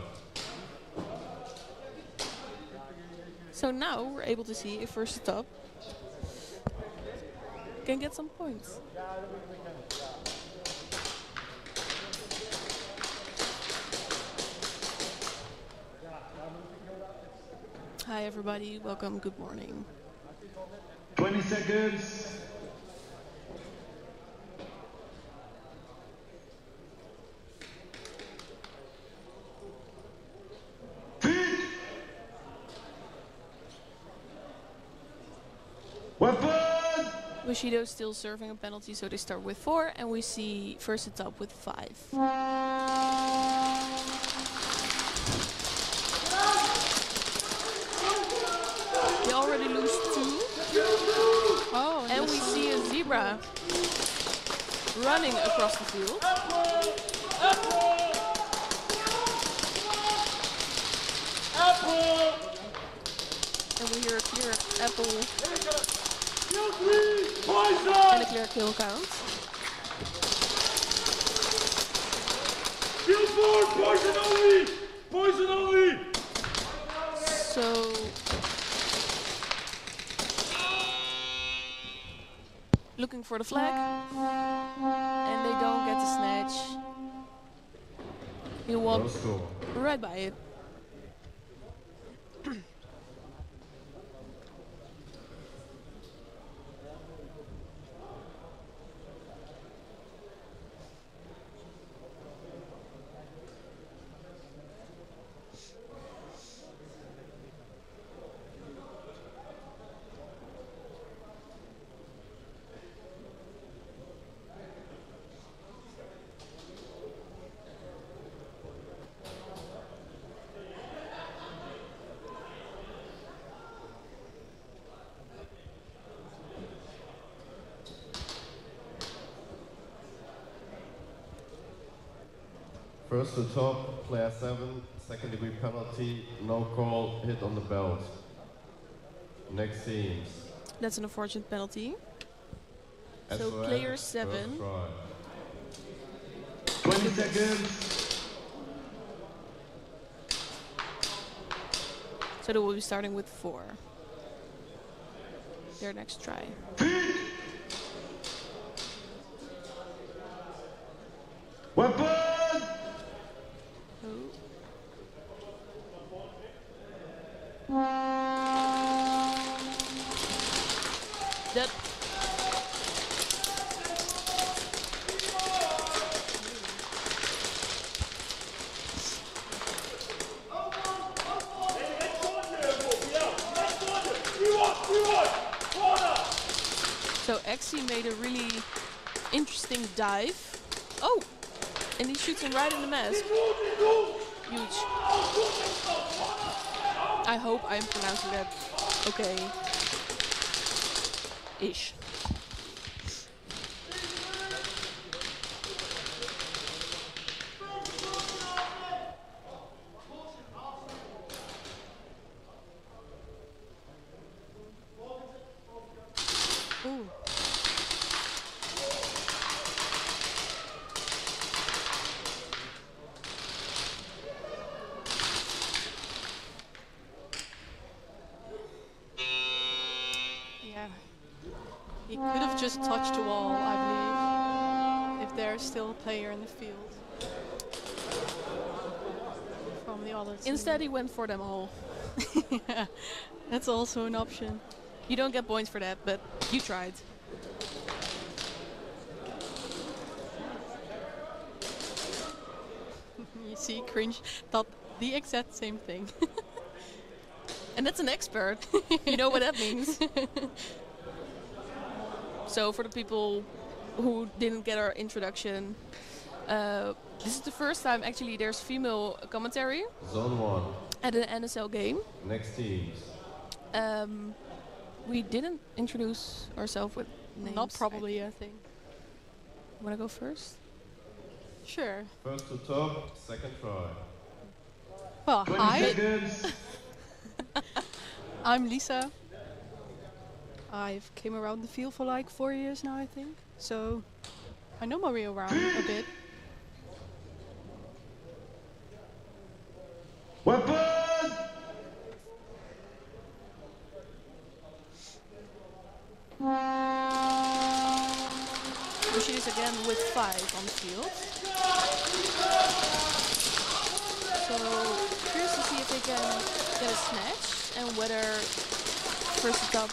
So now we're able to see if first top can get some points. Hi everybody, welcome, good morning. 20 seconds. Feet. Weapon. Bushido still serving a penalty, so they start with 4, and we see first at top with 5. They already lose 2. Oh, And we see a zebra running across the field. And we hear a clear apple and a clear kill count. Kill 4, poison only! Poison only! So looking for the flag, and they don't get the snatch. He No walked score. right by it. First to top, player 7, second degree penalty, no call, hit on the belt. Next teams. That's an unfortunate penalty. So SOS, player first 7. try. 20 seconds. So they will be starting with 4. Their next try. Feet. Weapon. That so Exi made a really interesting dive. Oh! And he shoots him right in the mask. Huge. I hope I'm pronouncing that okay. Ish. Ooh. Yeah. He could have just touched the wall, I believe, if there's still a player in the field. From the other team. Instead he went for them all. Yeah, that's also an option. You don't get points for that, but you tried. You see, Cringe thought the exact same thing. And that's an expert. You know what that means. So for the people who didn't get our introduction, this is the first time actually there's female commentary Zone 1. at an NSL game. Next teams. We didn't introduce ourselves with names. Not probably, I think. Wanna go first? Sure. First to top, second try. Well, 20 hi. seconds. I'm Lisa. I've came around the field for like 4 years now, I think. So I know Mario around a bit. Weapon! Bushido's again with 5 on the field. So curious to see if they can get a snatch and whether first up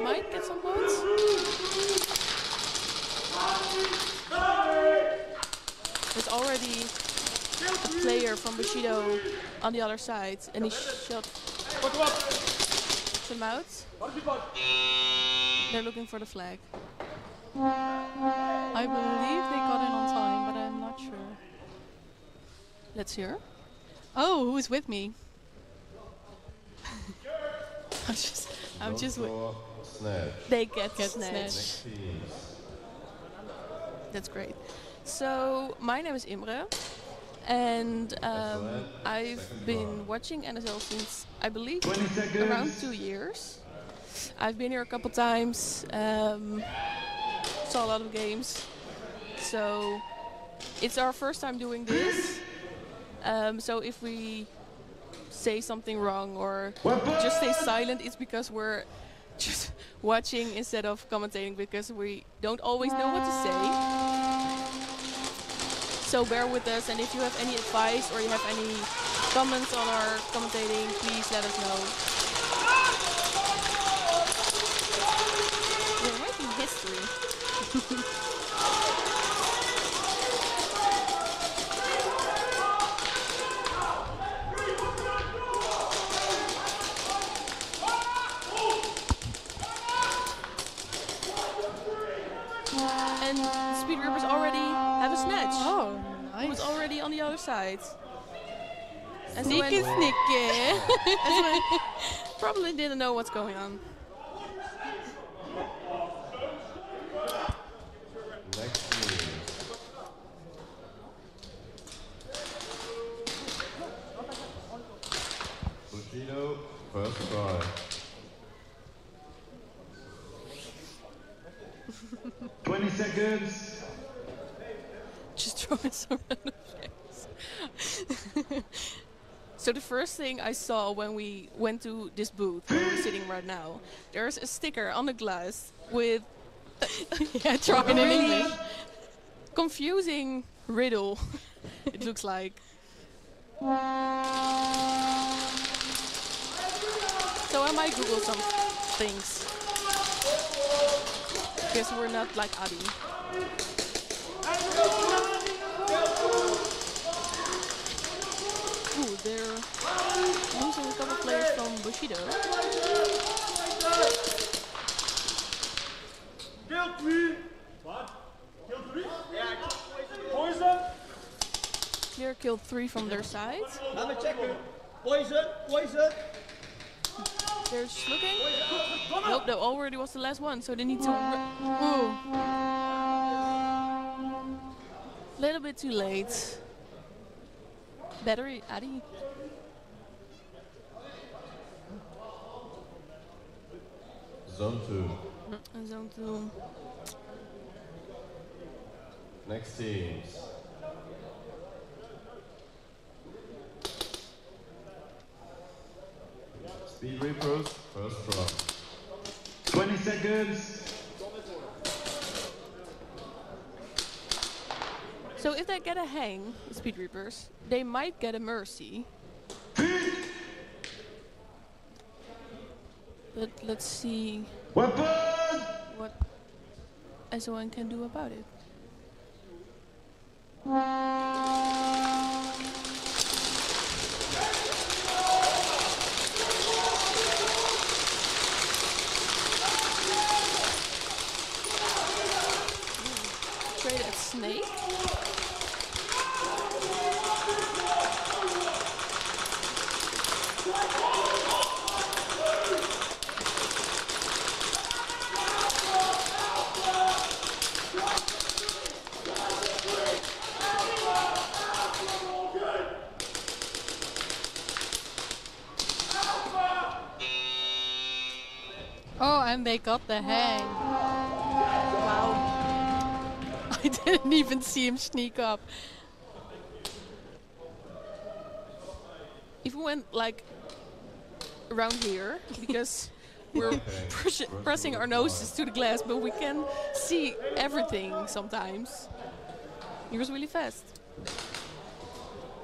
might get some points. There's already a player from Bushido on the other side and he shot him out. They're looking for the flag. I believe they got in on time, but I'm not sure. Let's hear. Oh, who's with me? I'm just with. Draw, snatch. They get Get snatch. Next teams. That's great. So my name is Imre, and Excellent. I've Second been round. watching NSL since I believe 20 seconds. around 2 years. I've been here a couple times, saw a lot of games, so it's our first time doing this. So if we say something wrong or just stay silent, it's because we're just watching instead of commentating because we don't always know what to say. So bear with us, and if you have any advice or you have any comments on our commentating, please let us know. We're making history. And Speed Rippers already have a snatch. Oh, He was nice. already on the other side. And so Sneaky, when- sneaky. probably didn't know what's going on. Next teams. Bushido, first try. Twenty seconds. Just throwing some random things. So the first thing I saw when we went to this booth where we're sitting right now, there's a sticker on the glass with Yeah, talking in really English. confusing riddle. It looks like. So I might Google some things. Because we're not like Adi. Ooh, they're losing a couple players from Bushido. Kill 3. What? Kill 3? Poison. Clear killed 3 from their side. Let me check it. Poison. Poison. They're just looking. Nope, that already was the last one, so they need to. Ooh. Little bit too late. Battery, Adi. Zone 2. And zone 2. Next teams. Speed Reapers, first try. 20 seconds. So if they get a hang, the Speed Reapers, they might get a mercy. But let's see Weapon! what SON can do about it. Trade at Snake. And they got the hang. Wow. I didn't even see him sneak up. If we went like around here, because we're Okay. pressing our noses to the glass, but we can see everything sometimes. He was really fast.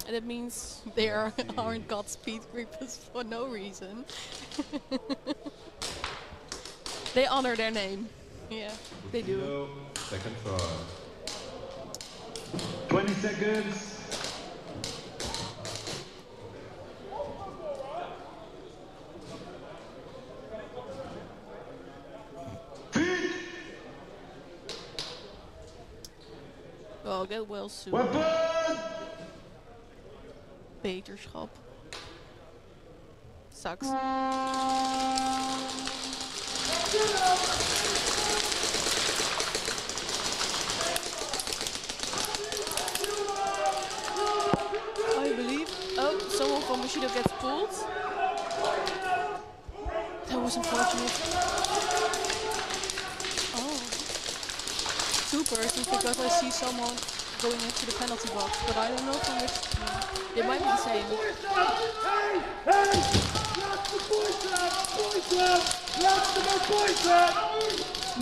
And that means They aren't got speed creepers for no reason. they honor their name. Yeah. They do. Bushido, second try. 20 seconds. Well, get well soon. Weapon! Beterschap. Sucks. I believe. Oh, someone from Bushido gets pulled. That was unfortunate. Oh. Two persons because I see someone going into the penalty box, but I don't know from which team. It might be the same.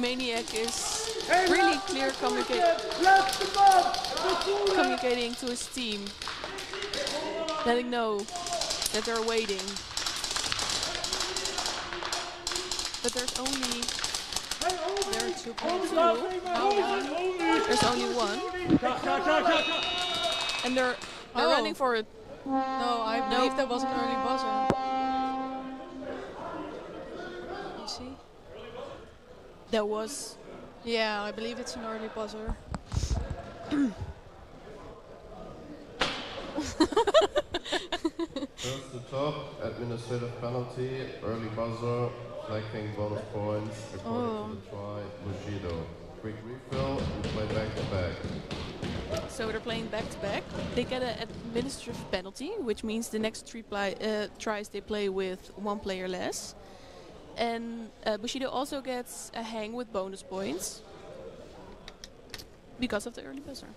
Maniac is really clear communicating to his team, letting know that they're waiting. But there's only There are two players. there's only one, and they're Oh. running for it. No, I believe there was an early buzzer. You see? There was. Yeah, I believe it's an early buzzer. First to top, administrative penalty, early buzzer, flanking bonus points according to the try, Bushido. Quick refill and play back to back. So they're playing back to back. They get an administrative penalty, which means the next three tries they play with one player less. And Bushido also gets a hang with bonus points because of the early buzzer.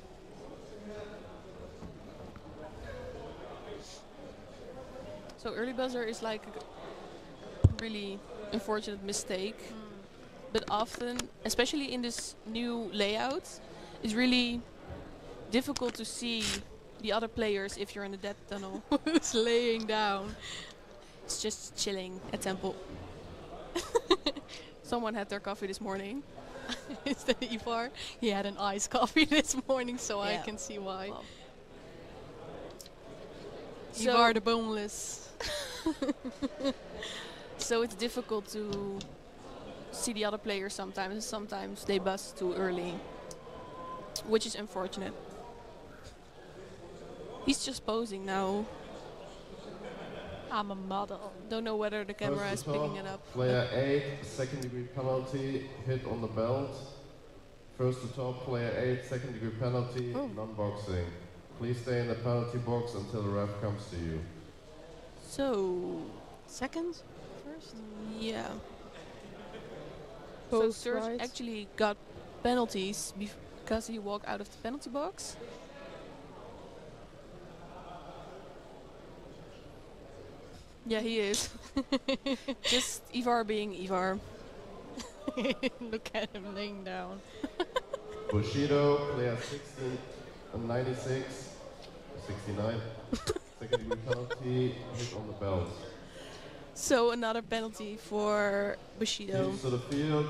So early buzzer is like a really unfortunate mistake. But often, especially in this new layout, it's really difficult to see the other players if you're in the death tunnel. Who's laying down? It's just chilling at Temple. Someone had their coffee this morning. Is that Ivar? He had an iced coffee this morning, so I Yeah. can see why. Well. Ivar the boneless. So it's difficult to see the other players sometimes, and sometimes they bust too early, which is unfortunate. He's just posing now. I'm a model. Don't know whether the camera is First to picking top, it up. Player 8, second degree penalty, hit on the belt. First to top, player 8, second degree penalty, non-boxing. Please stay in the penalty box until the ref comes to you. So, Second? First? yeah. Both So Serge right. actually got penalties because he walked out of the penalty box. Yeah, he is. Just Ivar being Ivar. Look at him laying down. Bushido, player 16 and 96, 69. Second degree penalty, hit on the belt. So another penalty for Bushido. Teams to the field.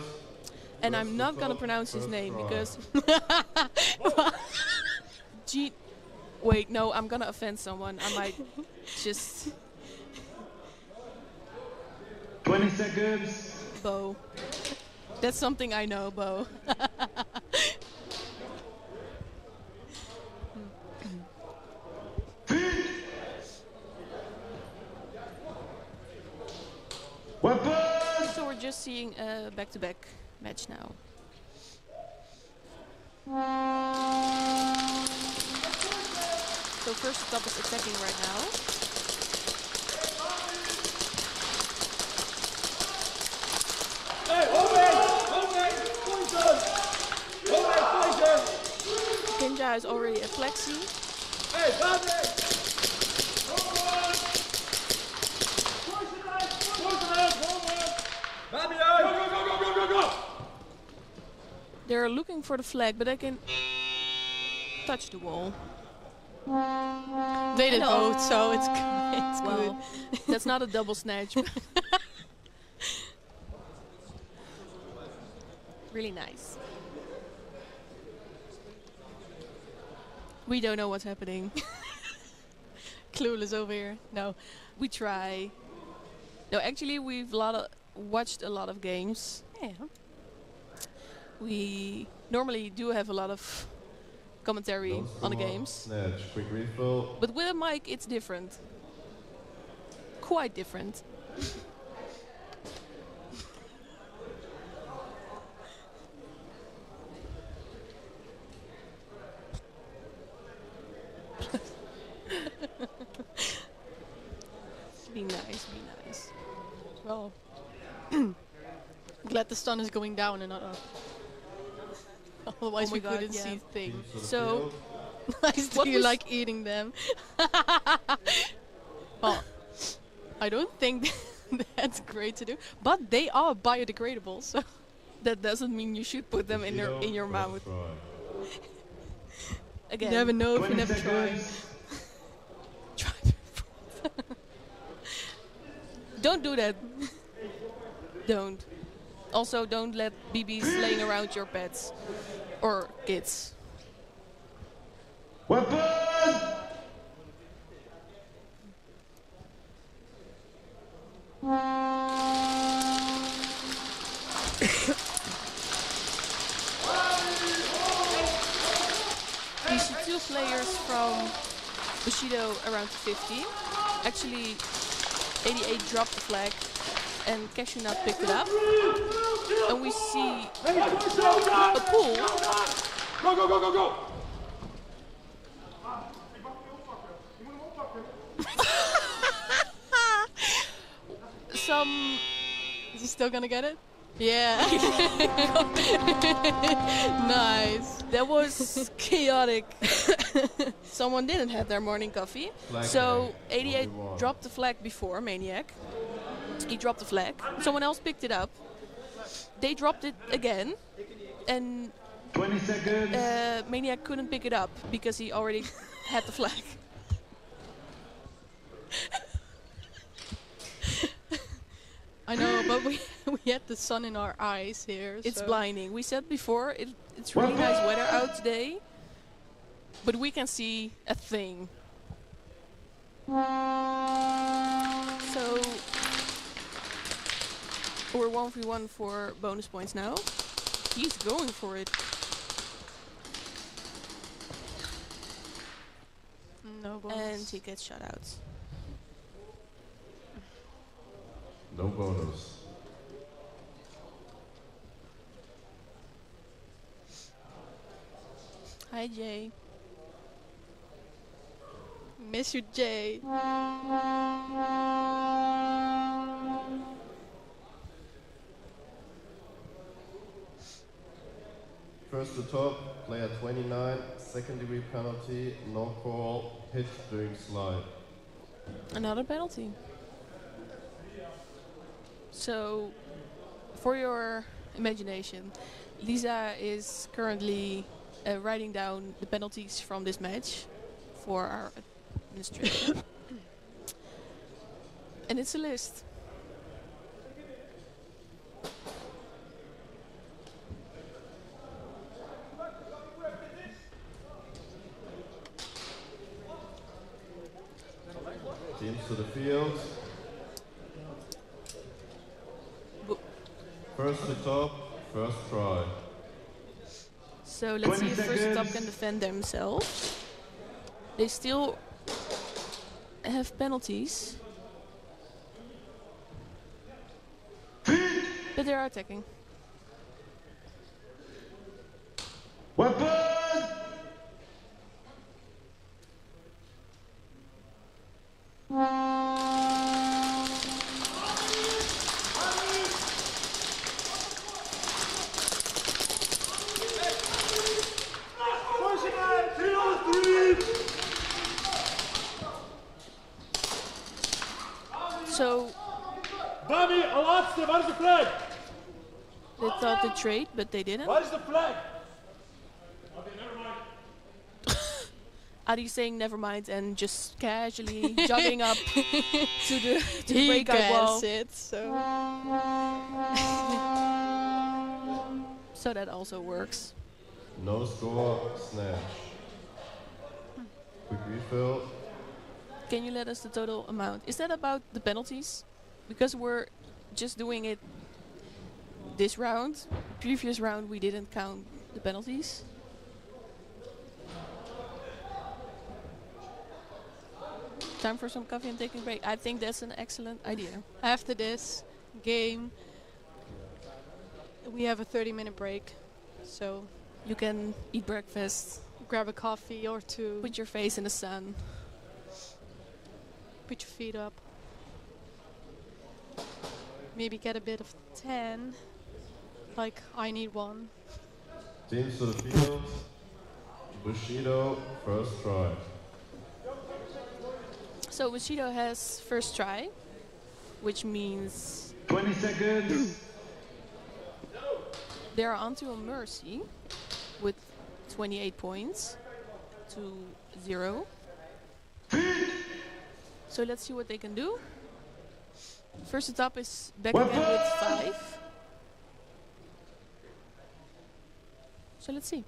And First I'm to not gonna top, pronounce his first name try. because wait, no, I'm gonna offend someone. I might just 20 seconds. Bo. That's something I know, Bo. Weapon! So we're just seeing a back-to-back match now. So first stop is attacking right now. Hey, Lisa is already at Plexi. Hey, Bobby! Bobby, go! They're looking for the flag, but they can touch the wall. They did Hello. both, so it's it's Well, that's not a double snatch. Really nice. We don't know what's happening. Clueless over here. No. We try. No, actually, we've watched a lot of games. Yeah. We normally do have a lot of commentary Don't on the come games. Snatch, quick refill. But with a mic, it's different. Quite different. Be nice, be nice. Well, glad the sun is going down and not up. Otherwise Oh my we God, couldn't yeah. see things. Teams to the So- field. I What still was- like eating them. Well, I don't think that's great to do, but they are biodegradable, so That doesn't mean you should put them in your First mouth. try. Again. you never know if you 20 never try. seconds. Try. Don't do that. Don't. Also, don't let BBs laying around your pets or kids. Weapon! We see two players from Bushido around 50. Actually, 88 dropped the flag and Cashew Nut picked it up. And we see a pool. Go! Some Is he still gonna get it? Yeah. Nice. that was chaotic. Someone didn't have their morning coffee. Flag So hang. 88 Only one. dropped the flag before Maniac. He dropped the flag. Someone else picked it up. They dropped it again. And 20 seconds. Maniac couldn't pick it up because he already had the flag. I know, but we we had the sun in our eyes here. It's so blinding. We said before, it's really nice weather out today. But we can see a thing. So we're 1v1 for bonus points now. He's going for it. No bonus. And he gets shutouts. No bonus. Hi Jay. Miss you, Jay. First to top, player 29, second degree penalty, no call, hit during slide. Another penalty. So, for your imagination, Lisa is currently writing down the penalties from this match for our administrator. And it's a list. Teams to the field. Bo- First to top, first try. So let's see 20 if first top seconds. can defend themselves. They still have penalties. But they are attacking. Weapon! So Bobby, laatste, waar is de flag? they thought to trade, but they didn't. Waar is de flag? Okay, never mind. Adi saying never mind and just casually jogging up to the He breakout wall. gets it, so. So that also works. No score, snatch. Quick refill. Can you let us the total amount? Is that about the penalties? Because we're just doing it this round. Previous round we didn't count the penalties. Time for some coffee and taking a break. I think that's an excellent idea. After this game, we have a 30-minute break. So You can eat breakfast, grab a coffee or two, put your face in the sun. put your feet up. Maybe get a bit of tan, like I need one. Teams to the field. Bushido, first try. So Bushido has first try, which means 20 seconds. they are onto a mercy with 28 points to 0. So let's see what they can do. First atop is back again with 5. So let's see.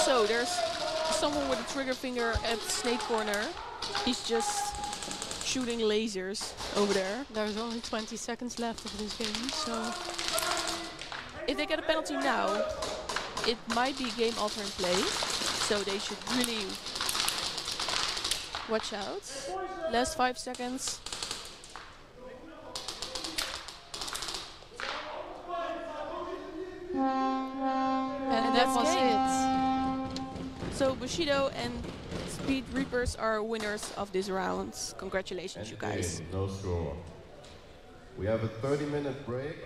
So there's someone with a trigger finger at Snake Corner. He's just shooting lasers over there. There's only 20 seconds left of this game, so If they get a penalty now, it might be game altering play. So they should really watch out. Last 5 seconds. and that was game. it. So Bushido and Speed Reapers are winners of this round. Congratulations, you guys. No score. We have a 30-minute break.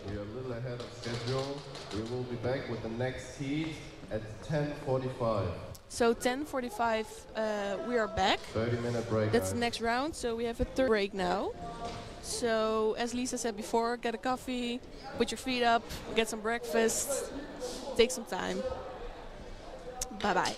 We are a little ahead of schedule. We will be back with the next heat at 10:45. So 10:45, we are back. 30-minute break. That's the guys. next round. So we have a third break now. So as Lisa said before, get a coffee, put your feet up, get some breakfast, take some time. Bye bye.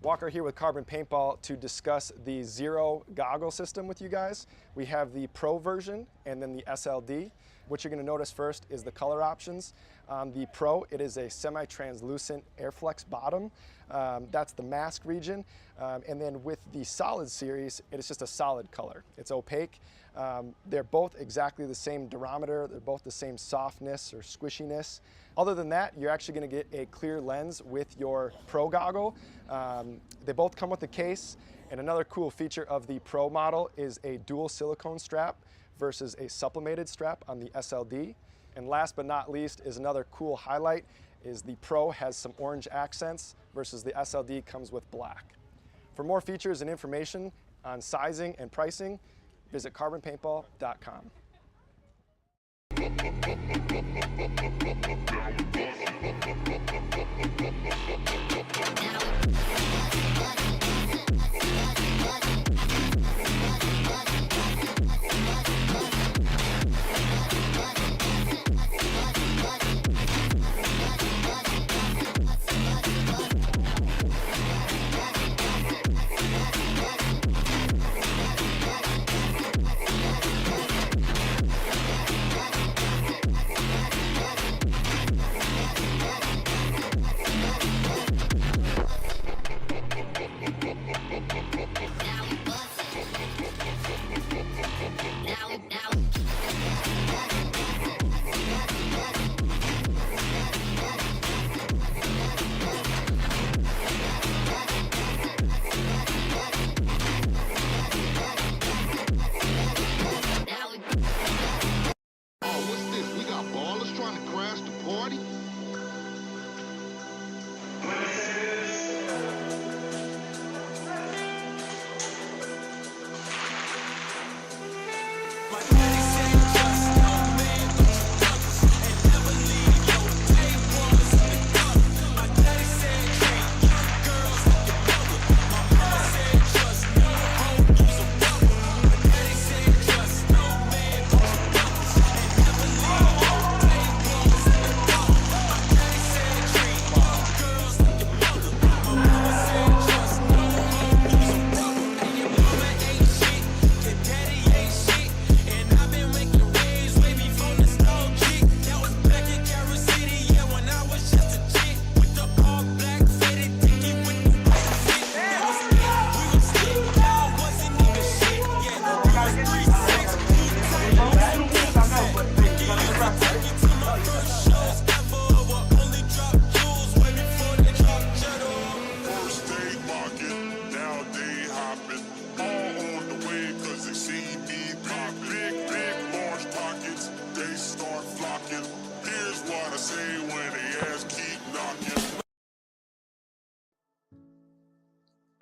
Walker here with Carbon Paintball to discuss the Zero goggle system with you guys. We have the Pro version and then the SLD. What you're going to notice first is the color options. On the Pro, it is a semi-translucent Airflex bottom. That's the mask region. And then with the Solid series, it is just a solid color. It's opaque. They're both exactly the same durometer. They're both the same softness or squishiness. Other than that, you're actually going to get a clear lens with your Pro goggle. They both come with a case. And another cool feature of the Pro model is a dual silicone strap versus a sublimated strap on the SLD. And last but not least is another cool highlight is the Pro has some orange accents versus the SLD comes with black. For more features and information on sizing and pricing, visit carbonpaintball.com.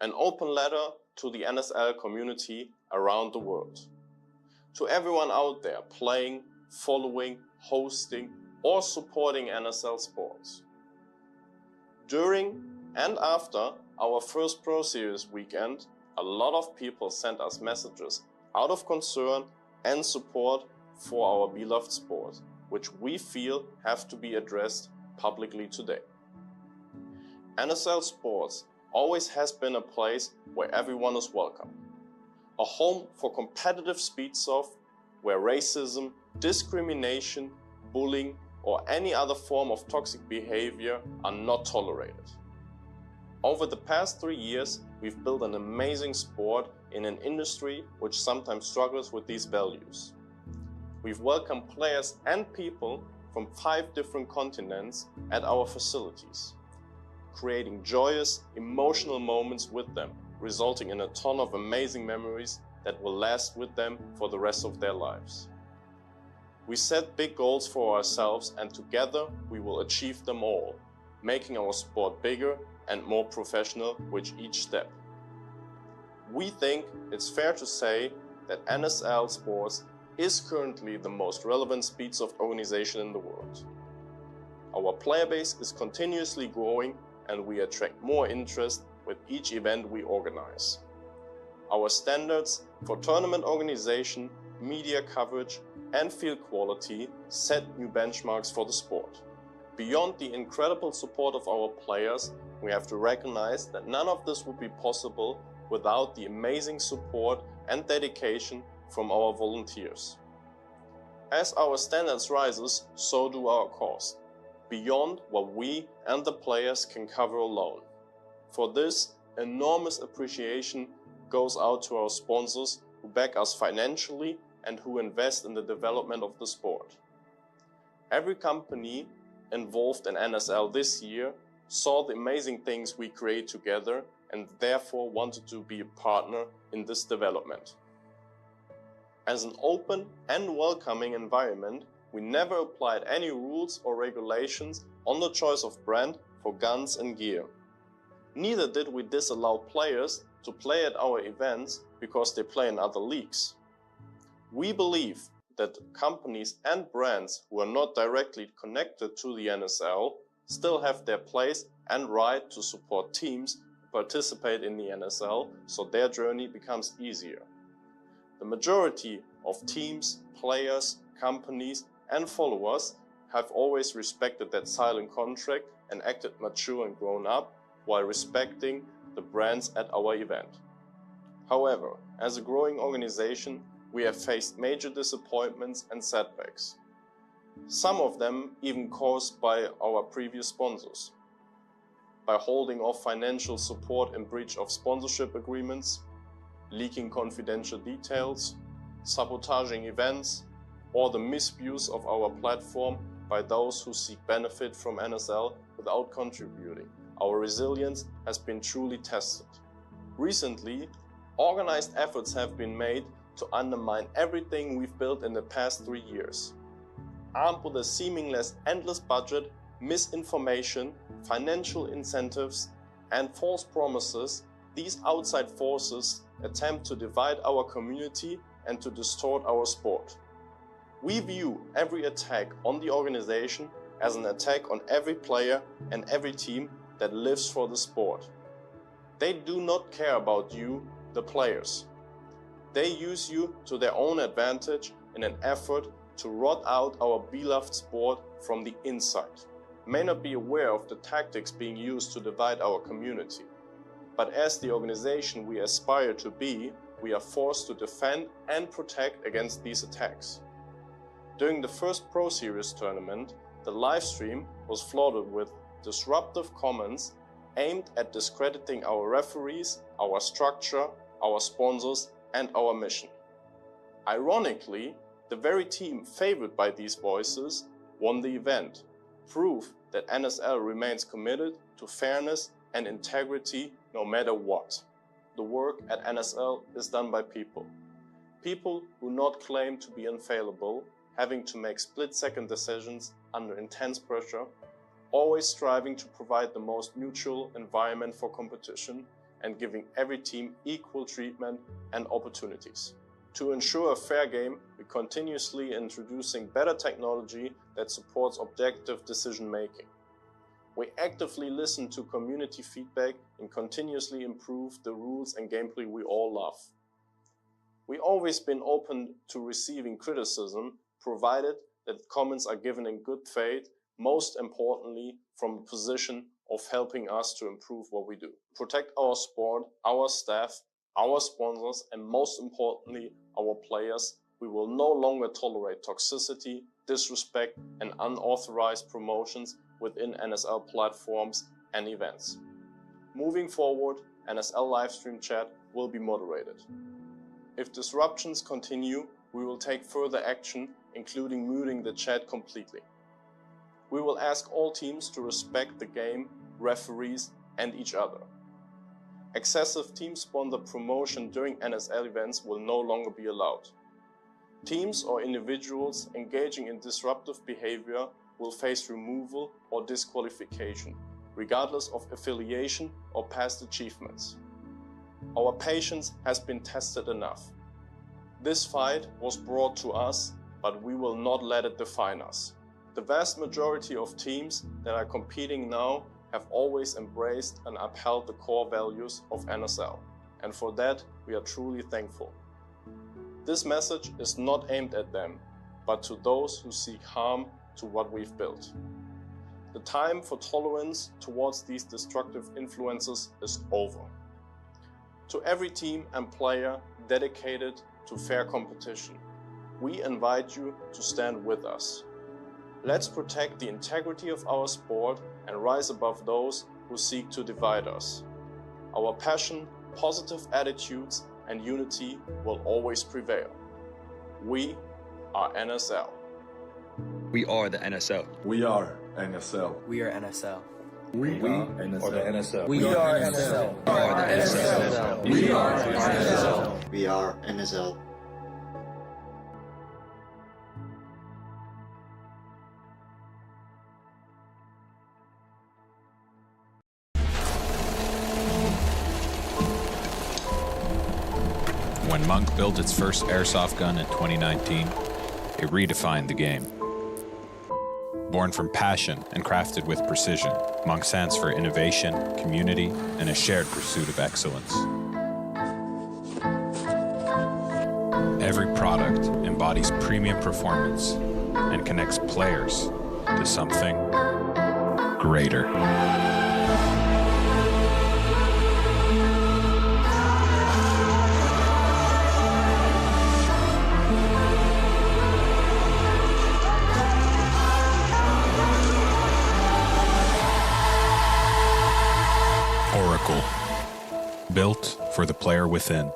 An open letter to the NSL community around the world. To everyone out there playing, following, hosting, or supporting NSL sports. During and after our first Pro Series weekend, a lot of people sent us messages out of concern and support for our beloved sport, which we feel have to be addressed publicly today. NSL Sports always has been a place where everyone is welcome. A home for competitive speedsoft where racism, discrimination, bullying, or any other form of toxic behavior are not tolerated. Over the past 3 years, we've built an amazing sport in an industry which sometimes struggles with these values. We've welcomed players and people from 5 different continents at our facilities, creating joyous, emotional moments with them, resulting in a ton of amazing memories that will last with them for the rest of their lives. We set big goals for ourselves and together we will achieve them all, making our sport bigger and more professional with each step. We think it's fair to say that NSL Sports is currently the most relevant speedsoft organization in the world. Our player base is continuously growing and we attract more interest with each event we organize. Our standards for tournament organization, media coverage, and field quality set new benchmarks for the sport. Beyond the incredible support of our players, we have to recognize that none of this would be possible without the amazing support and dedication from our volunteers. As our standards rises, so do our costs, beyond what we and the players can cover alone. For this, enormous appreciation goes out to our sponsors who back us financially and who invest in the development of the sport. Every company involved in NSL this year saw the amazing things we create together and therefore wanted to be a partner in this development. As an open and welcoming environment, we never applied any rules or regulations on the choice of brand for guns and gear. Neither did we disallow players to play at our events because they play in other leagues. We believe that companies and brands who are not directly connected to the NSL still have their place and right to support teams who participate in the NSL so their journey becomes easier. The majority of teams, players, companies and followers have always respected that silent contract and acted mature and grown up while respecting the brands at our event. However, as a growing organization, we have faced major disappointments and setbacks. Some of them even caused by our previous sponsors. By holding off financial support in breach of sponsorship agreements, leaking confidential details, sabotaging events, or the misuse of our platform by those who seek benefit from NSL without contributing. Our resilience has been truly tested. Recently, organized efforts have been made to undermine everything we've built in the past 3 years. Armed with a seemingly endless budget, misinformation, financial incentives, and false promises, these outside forces attempt to divide our community and to distort our sport. We view every attack on the organization as an attack on every player and every team that lives for the sport. They do not care about you, the players. They use you to their own advantage in an effort to rot out our beloved sport from the inside. May not be aware of the tactics being used to divide our community, but as the organization we aspire to be, we are forced to defend and protect against these attacks. During the first Pro Series tournament, the live stream was flooded with disruptive comments aimed at discrediting our referees, our structure, our sponsors, and our mission. Ironically, the very team favored by these voices won the event, proof that NSL remains committed to fairness and integrity no matter what. The work at NSL is done by people. People who not claim to be infallible, having to make split-second decisions under intense pressure, always striving to provide the most mutual environment for competition and giving every team equal treatment and opportunities. To ensure a fair game, we're continuously introducing better technology that supports objective decision-making. We actively listen to community feedback and continuously improve the rules and gameplay we all love. We've always been open to receiving criticism, provided that comments are given in good faith, most importantly from a position of helping us to improve what we do. Protect our sport, our staff, our sponsors, and most importantly, our players. We will no longer tolerate toxicity, disrespect, and unauthorized promotions within NSL platforms and events. Moving forward, NSL livestream chat will be moderated. If disruptions continue, we will take further action, including muting the chat completely. We will ask all teams to respect the game, referees, and each other. Excessive team sponsor promotion during NSL events will no longer be allowed. Teams or individuals engaging in disruptive behavior will face removal or disqualification, regardless of affiliation or past achievements. Our patience has been tested enough. This fight was brought to us, but we will not let it define us. The vast majority of teams that are competing now have always embraced and upheld the core values of NSL, and for that we are truly thankful. This message is not aimed at them, but to those who seek harm to what we've built. The time for tolerance towards these destructive influences is over. To every team and player dedicated to fair competition, we invite you to stand with us. Let's protect the integrity of our sport and rise above those who seek to divide us. Our passion, positive attitudes, and unity will always prevail. We are NSL. We are the NSL. We are NSL. We are NSL. We are NSL. We are NSL. We are NSL. We are NSL. When Monk built its first airsoft gun in 2019, it redefined the game. Born from passion and crafted with precision, Monk stands for innovation, community, and a shared pursuit of excellence. Every product embodies premium performance and connects players to something greater. Oracle, built for the player within.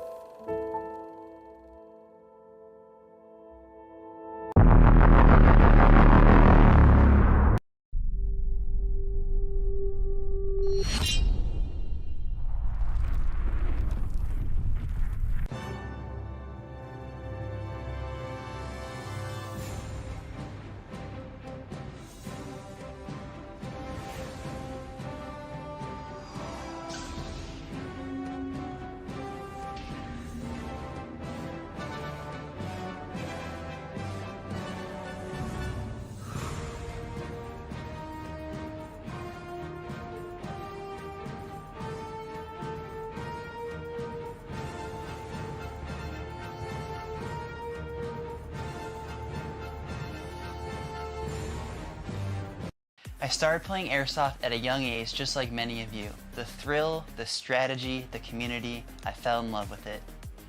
I started playing airsoft at a young age, just like many of you. The thrill, the strategy, the community, I fell in love with it.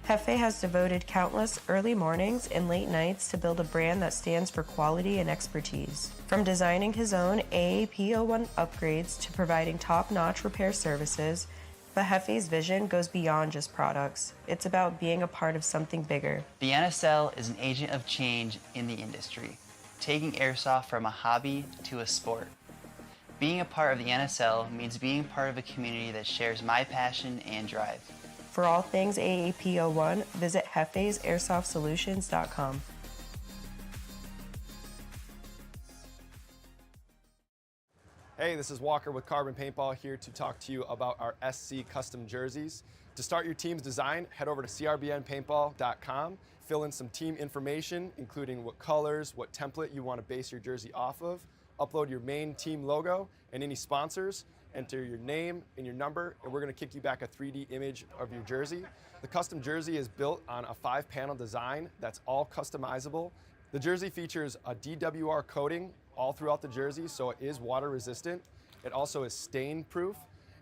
Hefe has devoted countless early mornings and late nights to build a brand that stands for quality and expertise. From designing his own AAP01 upgrades to providing top-notch repair services, but Hefe's vision goes beyond just products. It's about being a part of something bigger. The NSL is an agent of change in the industry, taking airsoft from a hobby to a sport. Being a part of the NSL means being part of a community that shares my passion and drive. For all things AAP01, visit hefesairsoft.solutions.com. Hey, this is Walker with Carbon Paintball here to talk to you about our SC custom jerseys. To start your team's design, head over to crbnpaintball.com, fill in some team information, including what colors, what template you want to base your jersey off of, upload your main team logo and any sponsors, enter your name and your number, and we're going to kick you back a 3D image of your jersey. The custom jersey is built on a 5-panel design that's all customizable. The jersey features a DWR coating all throughout the jersey, so it is water resistant. It also is stain proof,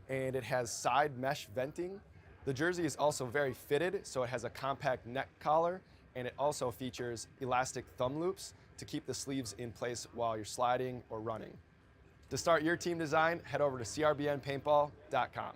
and it has side mesh venting. The jersey is also very fitted, so it has a compact neck collar, and it also features elastic thumb loops to keep the sleeves in place while you're sliding or running. To start your team design, head over to crbnpaintball.com.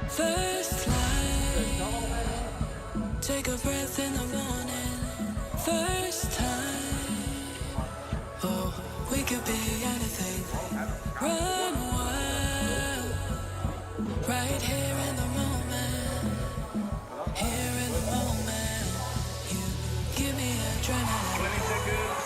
First light, take a breath in the morning. First time, oh, we could be anything. Run wild, right here in the moment. Here in the moment, you give me adrenaline. 20 seconds.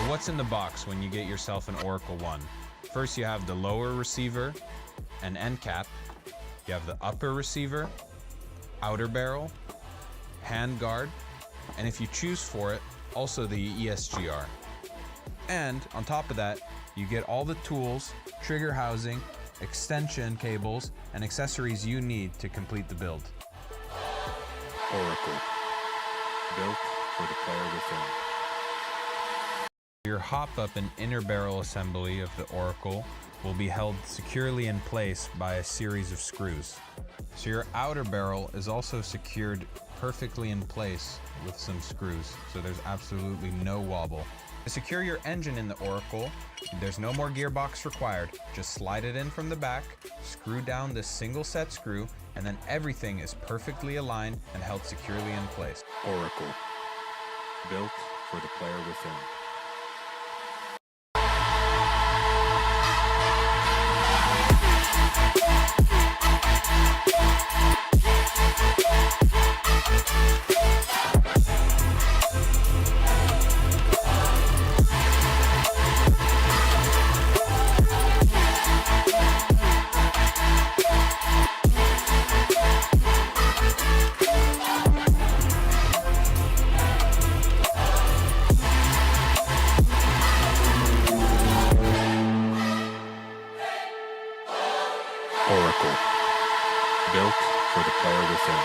What's in the box when you get yourself an Oracle One? First, you have the lower receiver and end cap. You have the upper receiver, outer barrel, hand guard, and if you choose for it, also the ESGR. And on top of that, you get all the tools, trigger housing, extension cables, and accessories you need to complete the build. Oracle, built for the player within. Your hop-up and inner barrel assembly of the Oracle will be held securely in place by a series of screws. So your outer barrel is also secured perfectly in place with some screws, so there's absolutely no wobble. To secure your engine in the Oracle, there's no more gearbox required. Just slide it in from the back, screw down this single set screw, and then everything is perfectly aligned and held securely in place. Oracle, built for the player within. Oracle, built for the player within.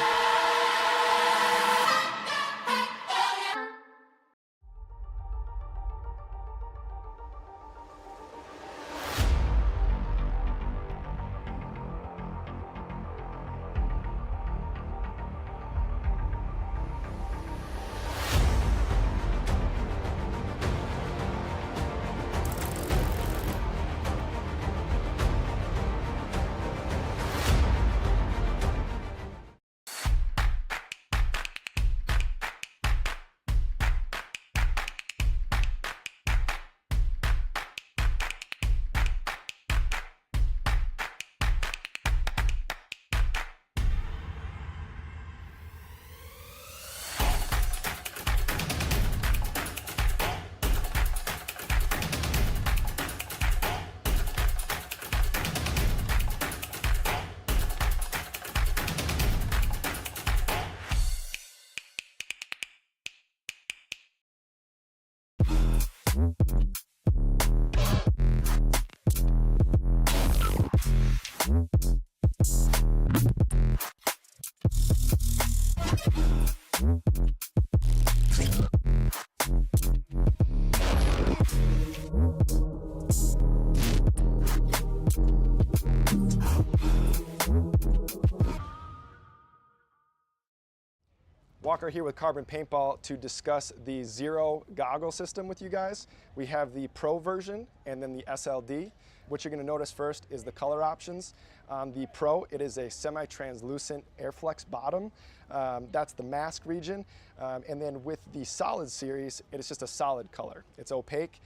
Walker here with Carbon Paintball to discuss the Zero goggle system with you guys. We have the Pro version and then the SLD. What you're going to notice first is the color options. The Pro, it is a semi-translucent Airflex bottom. That's the mask region. And then with the Solid series, it is just a solid color. It's opaque.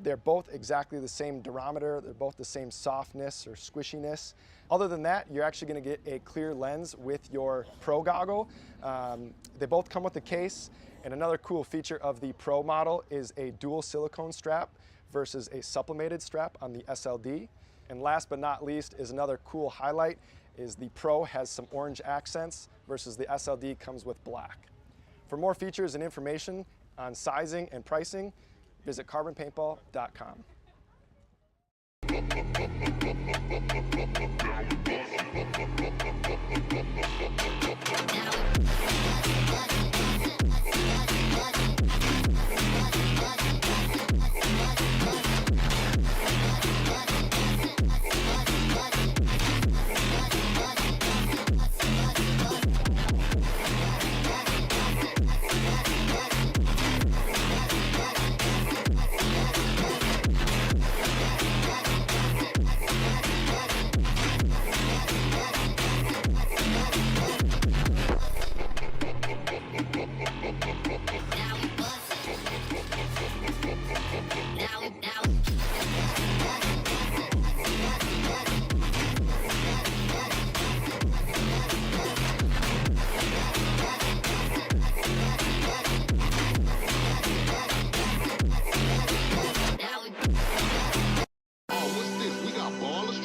They're both exactly the same durometer. They're both the same softness or squishiness. Other than that, you're actually going to get a clear lens with your Pro goggle. They both come with a case. And another cool feature of the Pro model is a dual silicone strap versus a sublimated strap on the SLD. And last but not least is another cool highlight is the Pro has some orange accents versus the SLD comes with black. For more features and information on sizing and pricing, visit carbonpaintball.com.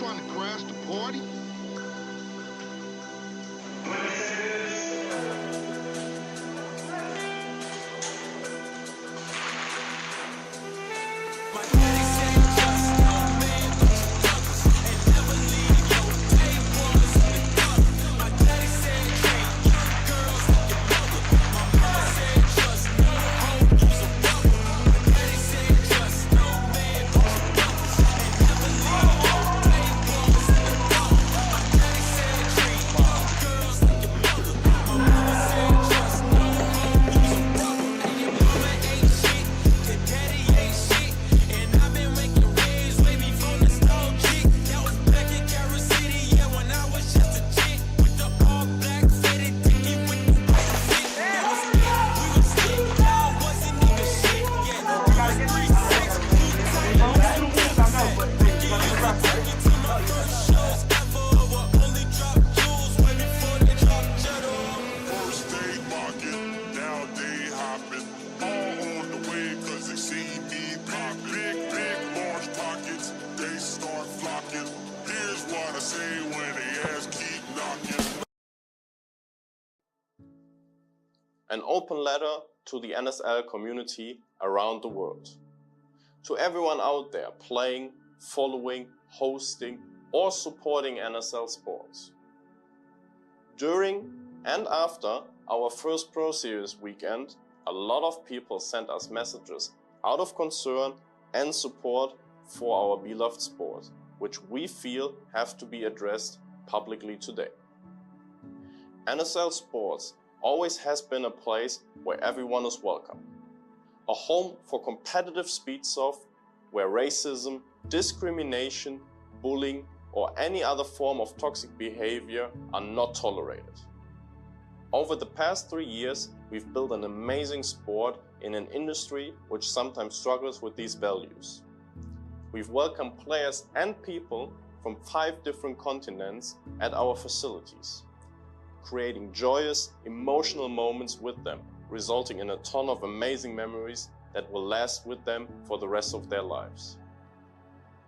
trying to crash the party? An open letter to the NSL community around the world. To everyone out there playing, following, hosting, or supporting NSL sports. During and after our first Pro Series weekend, a lot of people sent us messages out of concern and support for our beloved sport, which we feel have to be addressed publicly today. NSL Sports always has been a place where everyone is welcome. A home for competitive speedsoft where racism, discrimination, bullying, or any other form of toxic behavior are not tolerated. Over the past 3 years, we've built an amazing sport in an industry which sometimes struggles with these values. We've welcomed players and people from 5 different continents at our facilities, creating joyous, emotional moments with them, resulting in a ton of amazing memories that will last with them for the rest of their lives.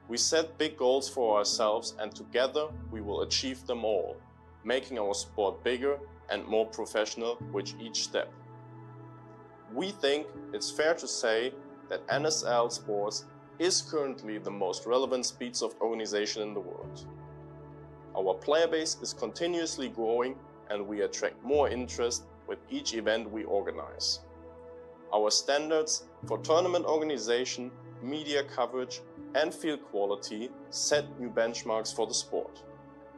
We set big goals for ourselves and together we will achieve them all, making our sport bigger and more professional with each step. We think it's fair to say that NSL Sports is currently the most relevant speedsoft organization in the world. Our player base is continuously growing and we attract more interest with each event we organize. Our standards for tournament organization, media coverage, and field quality set new benchmarks for the sport.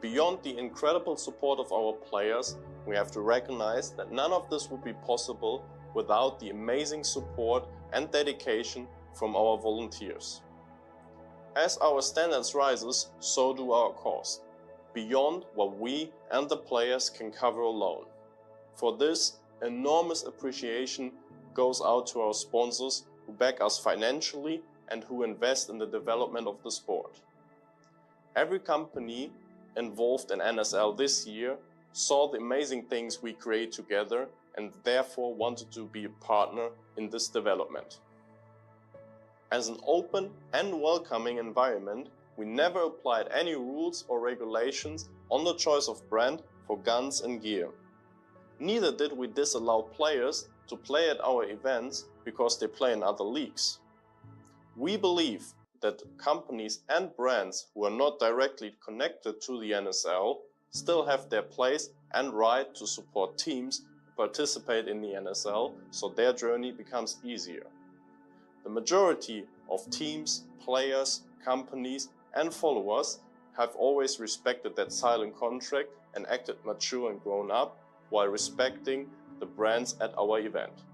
Beyond the incredible support of our players, we have to recognize that none of this would be possible without the amazing support and dedication from our volunteers. As our standards rises, so do our costs, beyond what we and the players can cover alone. For this, enormous appreciation goes out to our sponsors who back us financially and who invest in the development of the sport. Every company involved in NSL this year saw the amazing things we create together and therefore wanted to be a partner in this development. As an open and welcoming environment, we never applied any rules or regulations on the choice of brand for guns and gear. Neither did we disallow players to play at our events because they play in other leagues. We believe that companies and brands who are not directly connected to the NSL still have their place and right to support teams who participate in the NSL so their journey becomes easier. The majority of teams, players, companies and followers have always respected that silent contract and acted mature and grown up while respecting the brands at our event.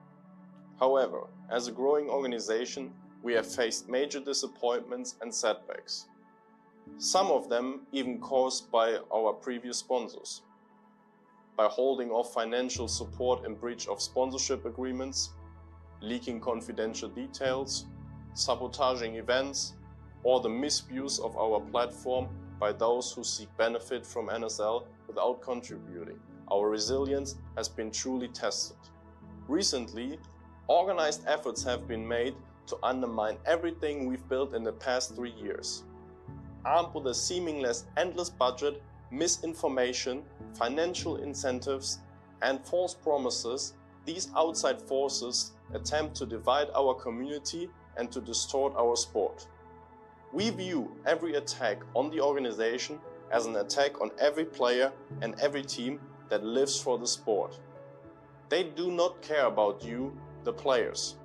However, as a growing organization, we have faced major disappointments and setbacks. Some of them even caused by our previous sponsors. By holding off financial support in breach of sponsorship agreements, leaking confidential details, sabotaging events, or the misuse of our platform by those who seek benefit from NSL without contributing. Our resilience has been truly tested. Recently, organized efforts have been made to undermine everything we've built in the past 3 years. armed with a seemingly endless budget, misinformation, financial incentives, and false promises, these outside forces attempt to divide our community and to distort our sport. We view every attack on the organization as an attack on every player and every team that lives for the sport. They do not care about you, the players.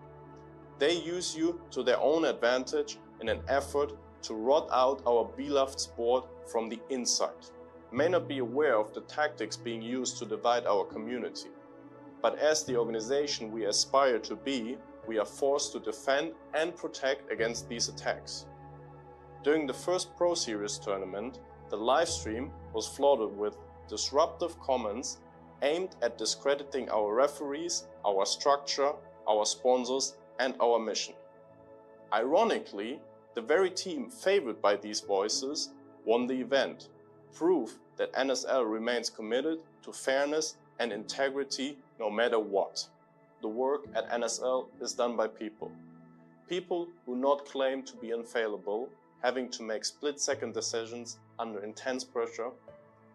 They use you to their own advantage in an effort to rot out our beloved sport from the inside. May not be aware of the tactics being used to divide our community, but as the organization we aspire to be, we are forced to defend and protect against these attacks. During the first Pro Series tournament, the live stream was flooded with disruptive comments aimed at discrediting our referees, our structure, our sponsors, and our mission. Ironically, the very team favored by these voices won the event, proof that NSL remains committed to fairness and integrity no matter what. The work at NSL is done by people. People who not claim to be infallible, having to make split-second decisions under intense pressure,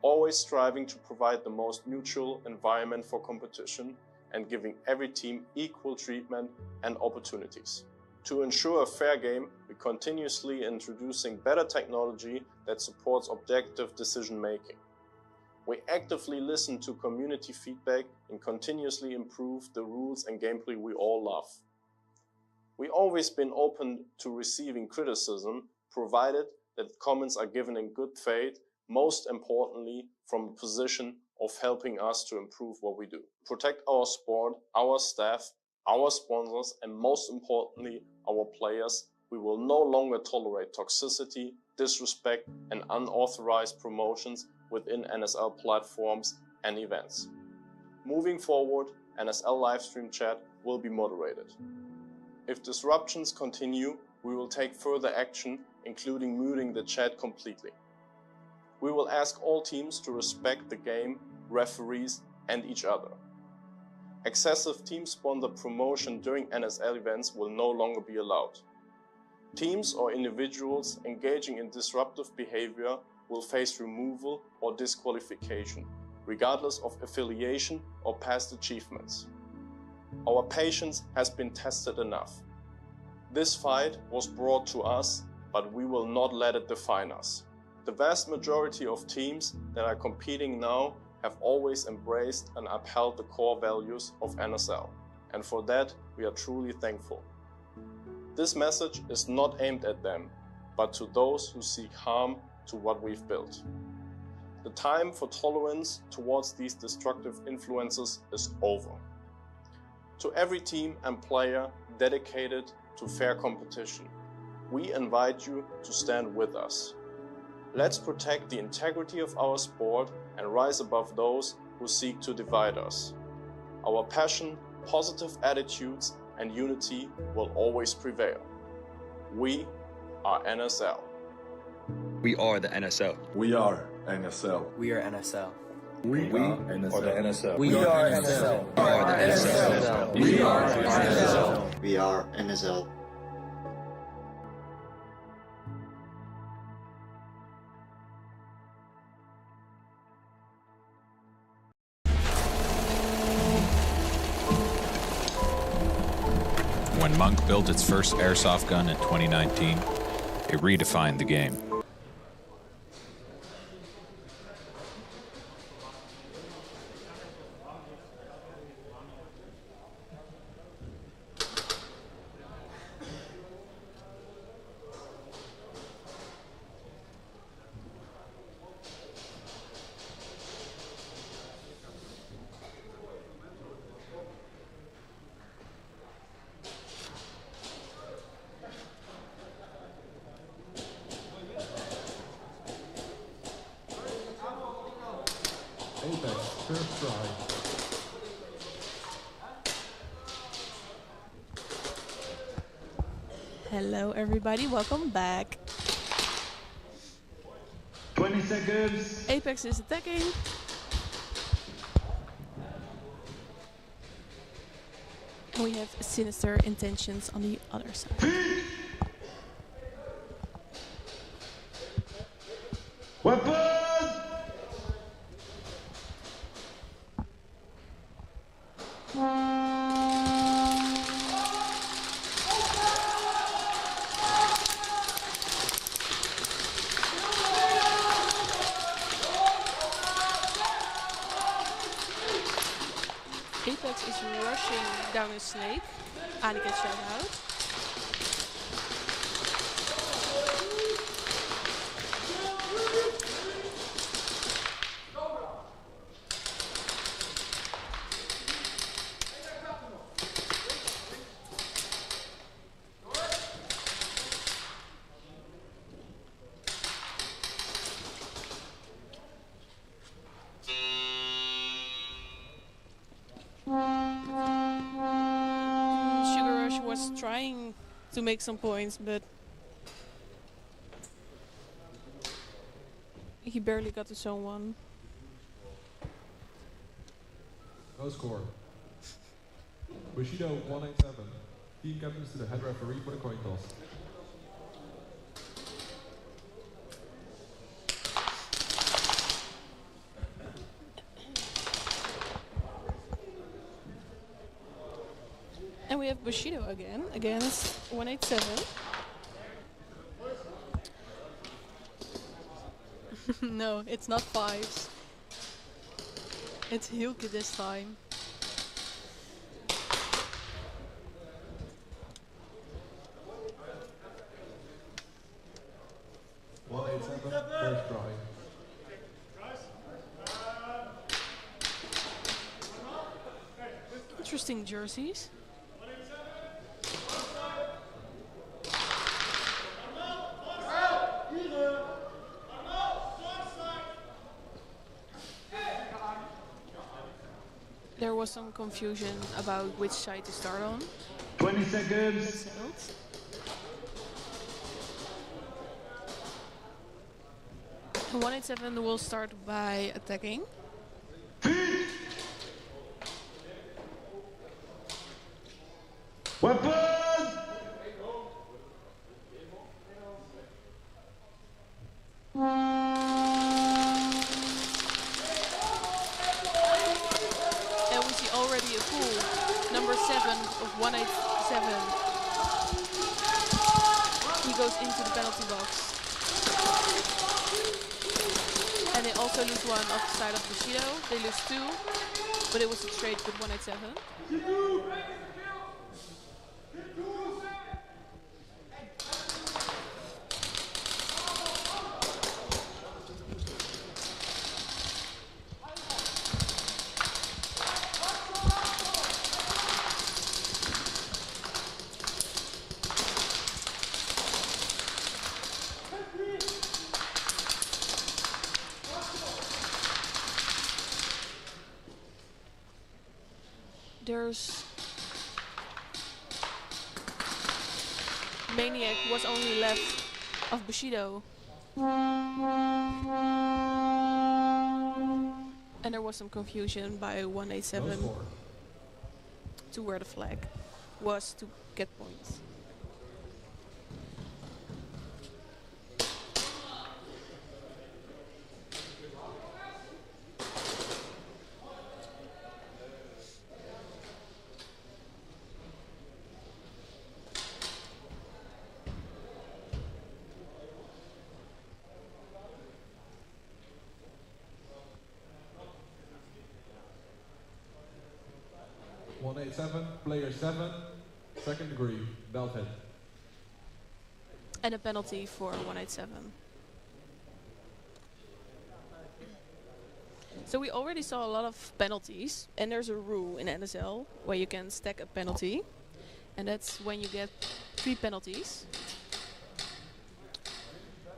always striving to provide the most neutral environment for competition and giving every team equal treatment and opportunities. To ensure a fair game, we're continuously introducing better technology that supports objective decision-making. We actively listen to community feedback and continuously improve the rules and gameplay we all love. We've always been open to receiving criticism, provided that comments are given in good faith, most importantly from a position of helping us to improve what we do. Protect our sport, our staff, our sponsors, and most importantly, our players. We will no longer tolerate toxicity, disrespect, and unauthorized promotions within NSL platforms and events. Moving forward, NSL livestream chat will be moderated. If disruptions continue, we will take further action, including muting the chat completely. We will ask all teams to respect the game, referees, and each other. Excessive team-sponsor promotion during NSL events will no longer be allowed. Teams or individuals engaging in disruptive behavior will face removal or disqualification, regardless of affiliation or past achievements. Our patience has been tested enough. This fight was brought to us, but we will not let it define us. The vast majority of teams that are competing now have always embraced and upheld the core values of NSL, and for that we are truly thankful. This message is not aimed at them, but to those who seek harm to what we've built. The time for tolerance towards these destructive influences is over. To every team and player dedicated to fair competition, we invite you to stand with us. Let's protect the integrity of our sport and rise above those who seek to divide us. Our passion, positive attitudes, and unity will always prevail. We are NSL. We are the NSL. We are NSL. We are NSL. We are the NSL. We are NSL. We are the NSL. We are NSL. We are NSL. When Monk built its first airsoft gun in 2019, it redefined the game. Hello everybody, welcome back. 20 seconds. Apex is attacking. And we have sinister intentions on the other side. Weapon! Apex is rushing down a snake and he gets shot out. Was trying to make some points, but he barely got to zone 1. No score. Bushido 187. Team captains to the head referee for the coin toss. And we have Bushido again, against 187. No, it's not 5s. It's Hilke this time. First try. Interesting jerseys. There was some confusion about which side to start on. 20 seconds. 187 will start by attacking. Weapon! And we see already a pool. Number 7 of 187. He goes into the penalty box. And they also lose 1 off the side of Bushido. They lose 2, but it was a trade with 187. There's Maniac was only left of Bushido. And there was some confusion by 187 to where the flag was to get points. Player 7, second degree, belt hit. And a penalty for 187. So we already saw a lot of penalties, and there's a rule in NSL where you can stack a penalty, and that's when you get 3 penalties.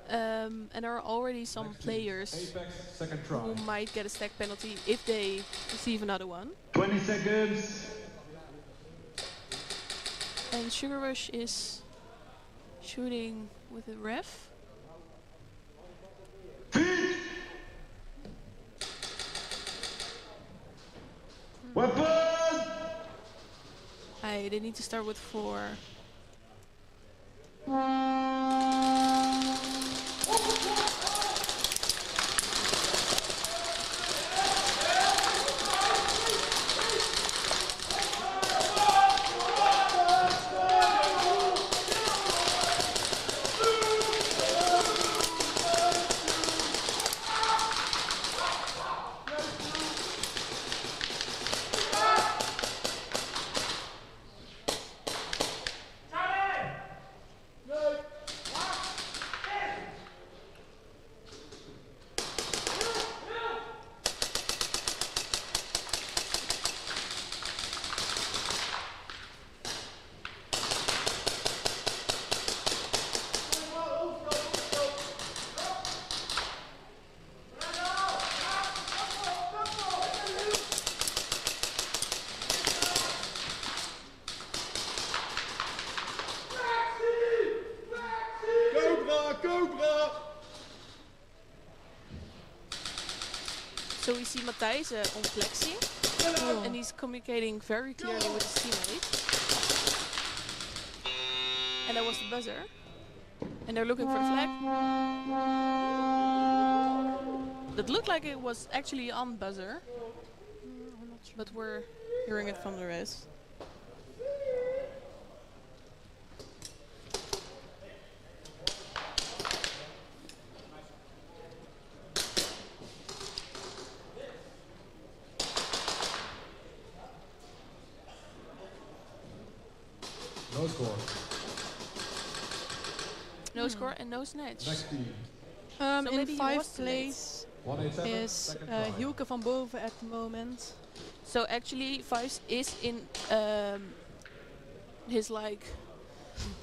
And there are already some players who might get a stack penalty if they receive another one. 20 seconds. And Sugar Rush is shooting with a ref. Weapon! They need to start with 4. So we see Matthijs on Flexi, and he's communicating very clearly with his teammate. And that was the buzzer. And they're looking for the flag. That looked like it was actually on buzzer, but we're hearing it from the rest. No score. No score and no snatch. Next team. So in maybe he 5th was too late. place 187, is second try. Hielke van Boven at the moment. So actually, Vijs is in his like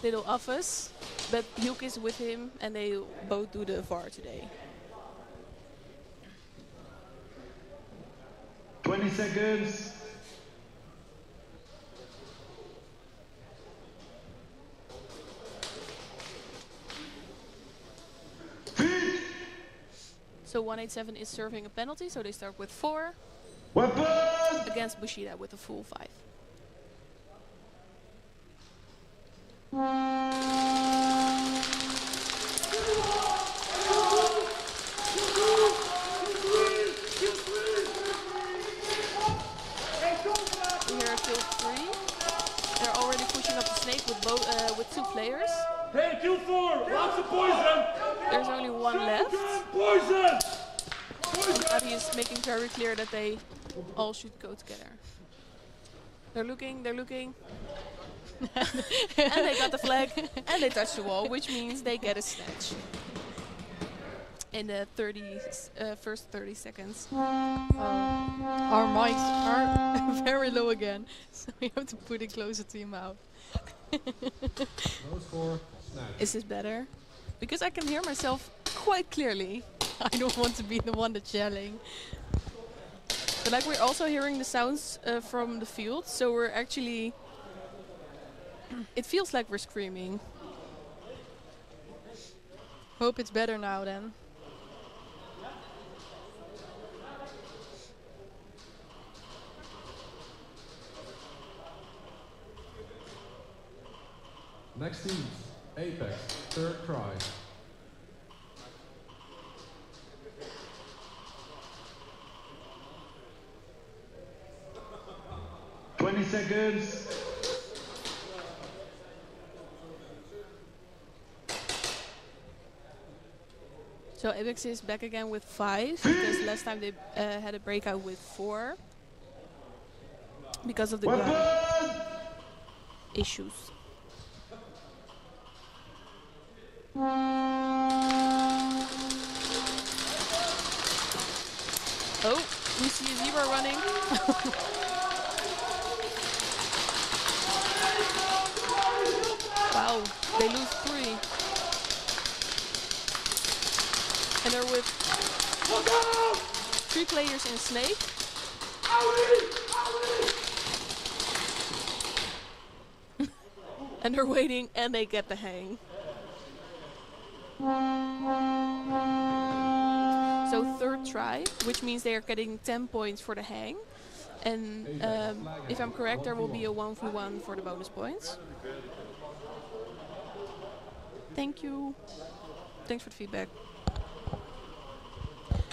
little office, but Hielke is with him, and they both do the VAR today. 20 seconds. So 187 is serving a penalty, so they start with 4 Weapon! against Bushido with a full 5. We hear kill 3. They're already pushing up the snake with 2 players. Hey, kill 4! Lots of poison! There's only 1 left. Poison! Abby is making very clear that they all should go together. They're looking. And they got the flag, and they touch the wall, which means they get a snatch. In the first 30 seconds. Our mics are very low again, so we have to put it closer to your mouth. No score, snatch. Is this better? Because I can hear myself quite clearly. I don't want to be the one that's yelling. But like we're also hearing the sounds from the field, so we're actually... it feels like we're screaming. Hope it's better now then. Next team, Apex, third try. Seconds. So Apex is back again with 5, because last time they had a breakout with 4. Because of the ground issues. Oh, we see a zebra running. Wow, they lose 3. And they're with 3 players in Snake. And they're waiting, and they get the hang. So third try, which means they are getting 10 points for the hang. And if I'm correct, there will be a 1v1 for the bonus points. Thank you. Thanks for the feedback.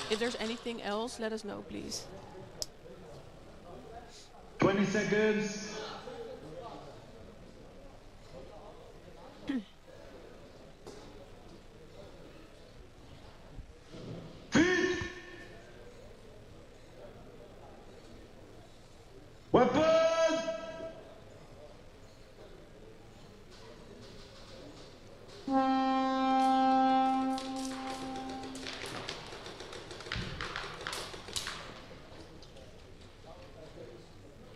If there's anything else, let us know, please. 20 seconds. Weapon!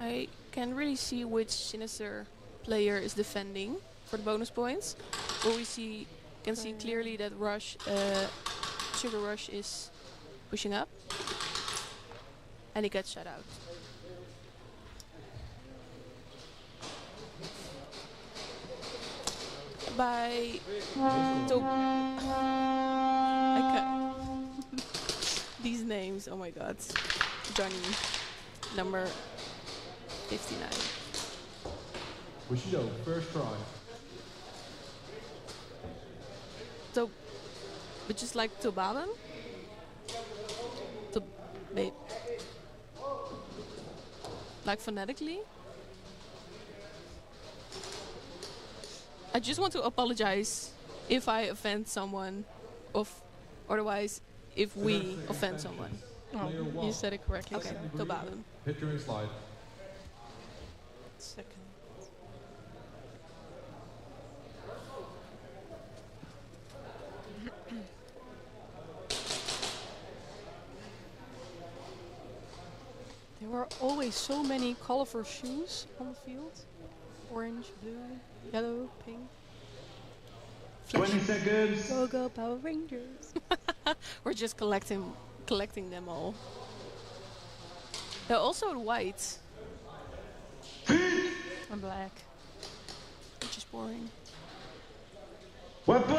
I can really see which Sinister player is defending for the bonus points. But we can see clearly that Sugar Rush is pushing up. And he gets shut out. These names, oh my god. Johnny, number 59. Bushido, first try. So, but just like Tobaben? Wait. Like phonetically? I just want to apologize if I offend someone, otherwise if we offend someone. Oh, you said it correctly. Okay, Tobaben. Hit your slide. Second. There were always so many colorful shoes on the field. Orange, blue, yellow, pink. 20 seconds. Go go Power Rangers. We're just collecting them all. They're also white. And black. Which is boring. Weapon!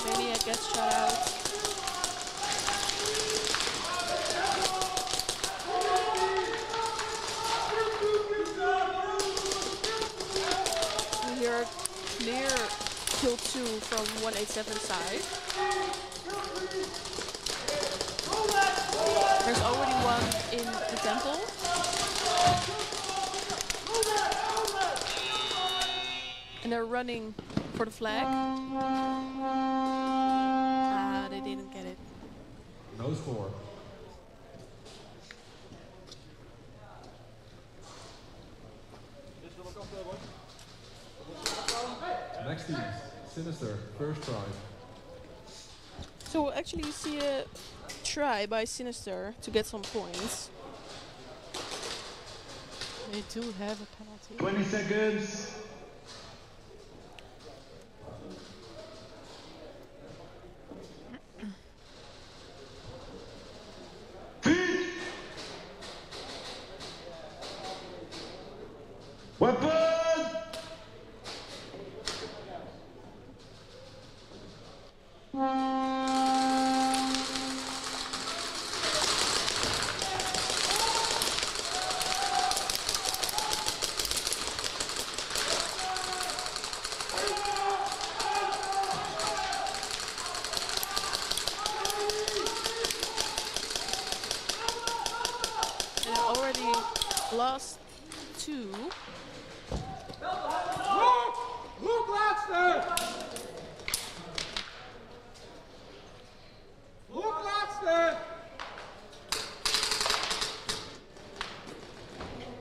Maniac gets shut out. We hear clear kill 2 from 187 side. There's already one in the temple. And they're running for the flag. Ah, they didn't get it. No score. Next team, Sinister, first try. So actually you see a try by Sinister to get some points. They do have a penalty. 20 seconds. Weapon! And I already lost 2. Look, laatste! Look, laatste!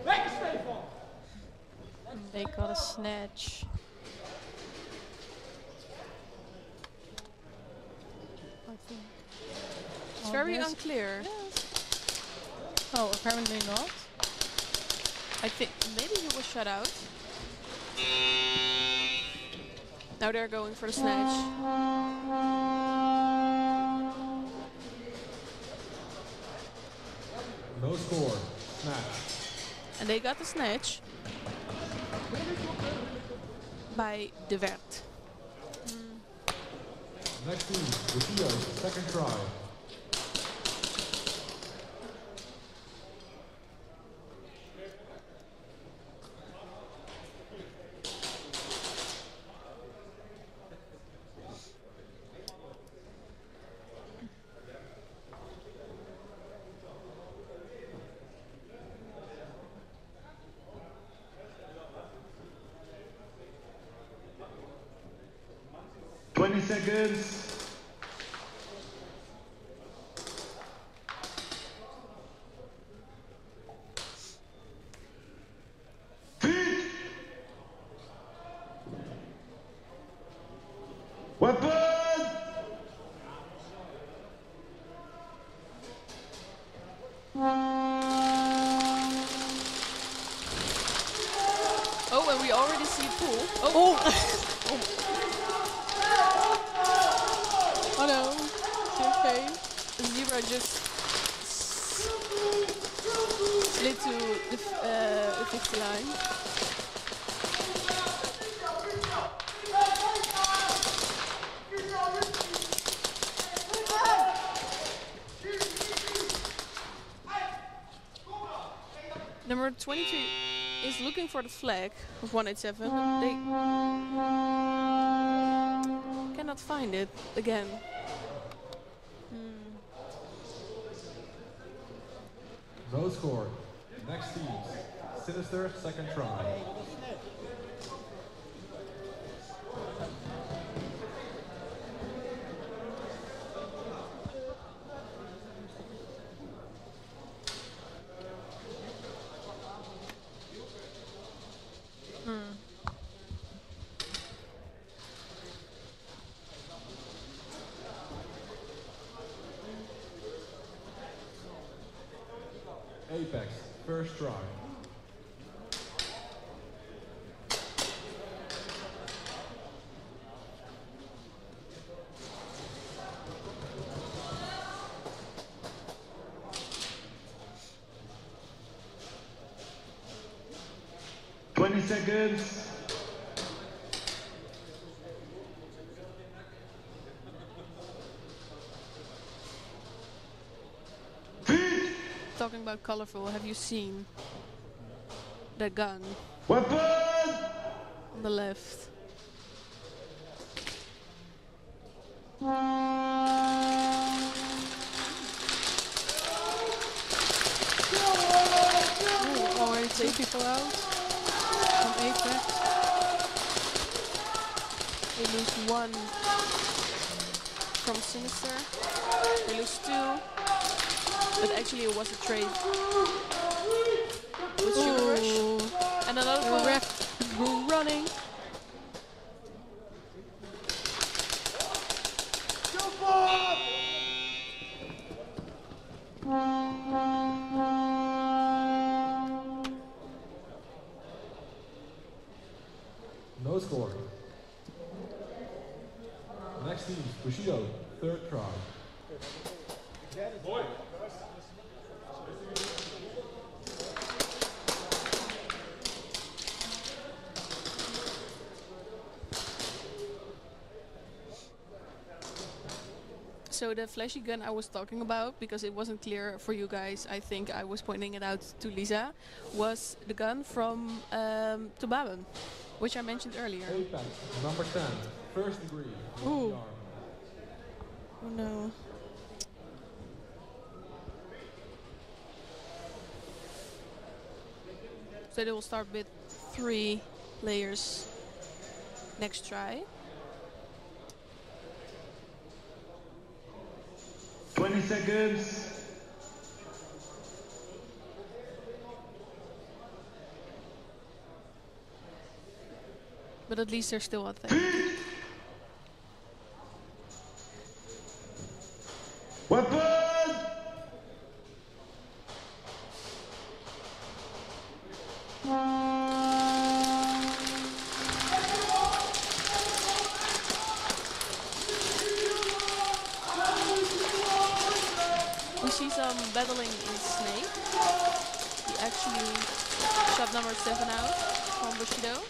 Lekker, Stefan! They got a snatch. I think. It's very unclear. Oh, apparently not. I think maybe he was shut out. Now they're going for the snatch. No score. Snatch. And they got the snatch by De Wert. Next team, Bushido, second try. Seconds. Weapon! Oh, and we already see Pool. Oh! just slid to the 50 line. Number 22 is looking for the flag of 187, but they cannot find it again. No score. Next teams. Sinister, second try. Apex, first try. Seconds. Talking about colorful, have you seen the gun? Weapon! On the left. Already take people out from Apex. They lose 1 from Sinister. They lose 2. But actually it was a trade with Sugar Rush. And another one. Ref running. No score. Next team, Bushido, third try. Boy. So the flashy gun I was talking about, because it wasn't clear for you guys, I think I was pointing it out to Lisa, was the gun from Tobaben, which I mentioned earlier. Apex, number 10, first degree. Ooh. Oh no. So they will start with 3 layers next try. 20 seconds. But at least they're still at there. Weapon! We see some battling in Snake. He actually shot number 7 out from Bushido.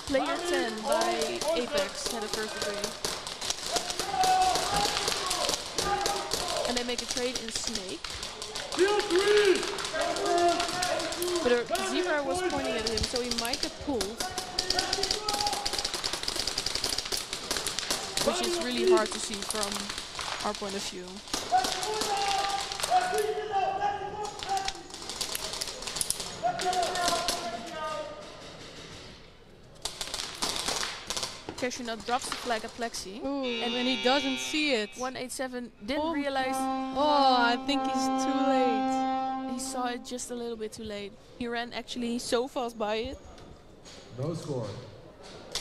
Player 10 by Apex had a first degree. And they make a trade in Snake. But Zebra was pointing at him, so he might get pulled. Which is really hard to see from our point of view. Shootout drops the flag at Plexi. Ooh, and when he doesn't see it. 187 didn't realize. Oh, I think he's too late. He saw it just a little bit too late. He ran actually so fast by it. No score.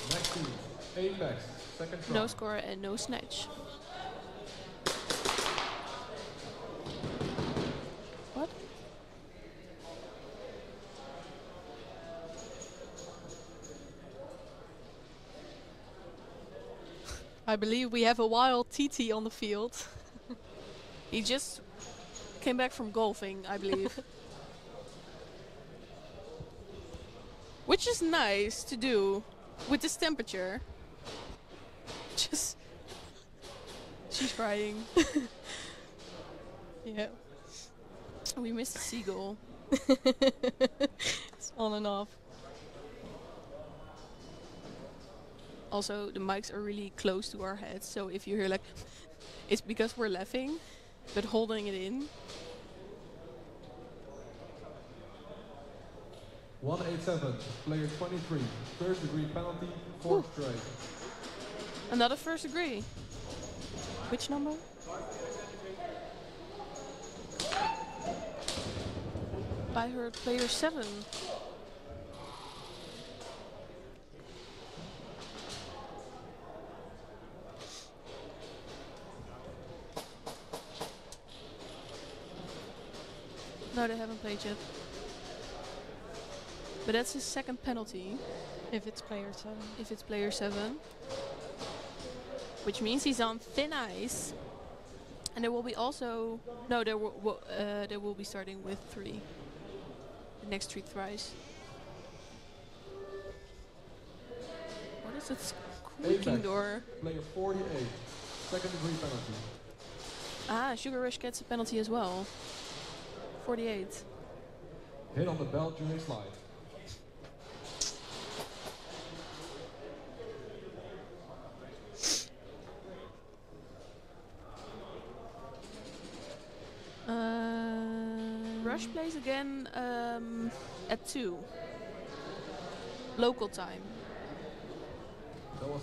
Next team, Apex, Second no score and no snatch. What? I believe we have a wild TT on the field. He just came back from golfing, I believe. Which is nice to do with this temperature. Just... She's crying. Yeah. We missed a seagull. It's on and off. Also, the mics are really close to our heads, so if you hear like... It's because we're laughing, but holding it in. 187, player 23, first degree penalty, fourth strike. Another first degree. Which number? I heard player 7. No, they haven't played yet. But that's his second penalty. If it's player 7. If it's player 7. Which means he's on thin ice. And there will be also... No, there will be starting with 3. The next 3 tries. What is it squeaking door? Player 48, second degree penalty. Ah, Sugar Rush gets a penalty as well. 48. Hit on the belt during slide. Rush plays again at 2. Local time. That was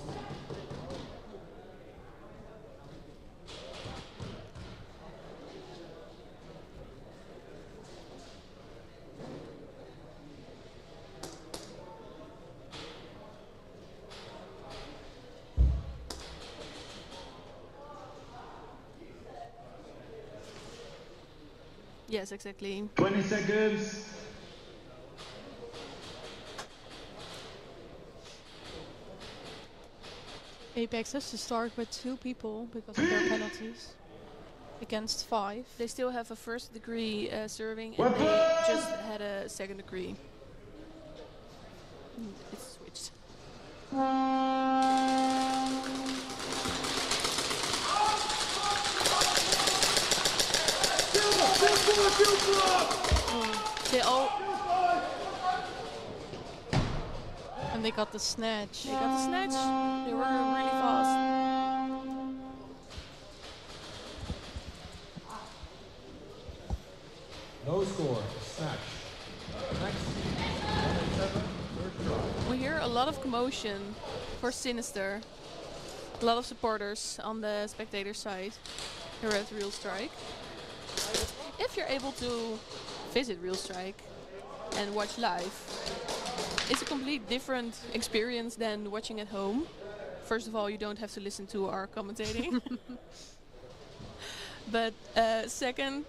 Yes, exactly. 20 seconds. Apex has to start with 2 people because of their penalties. Against 5. They still have a first degree serving and they just had a second degree. It's switched. They all... And they got the snatch. They got the snatch. They were really fast. no score, snatch. Next, 187, third try. We hear a lot of commotion for Sinister. A lot of supporters on the spectator side here at Realstrike. If you're able to visit Realstrike and watch live, it's a complete different experience than watching at home. First of all, you don't have to listen to our commentating. But second,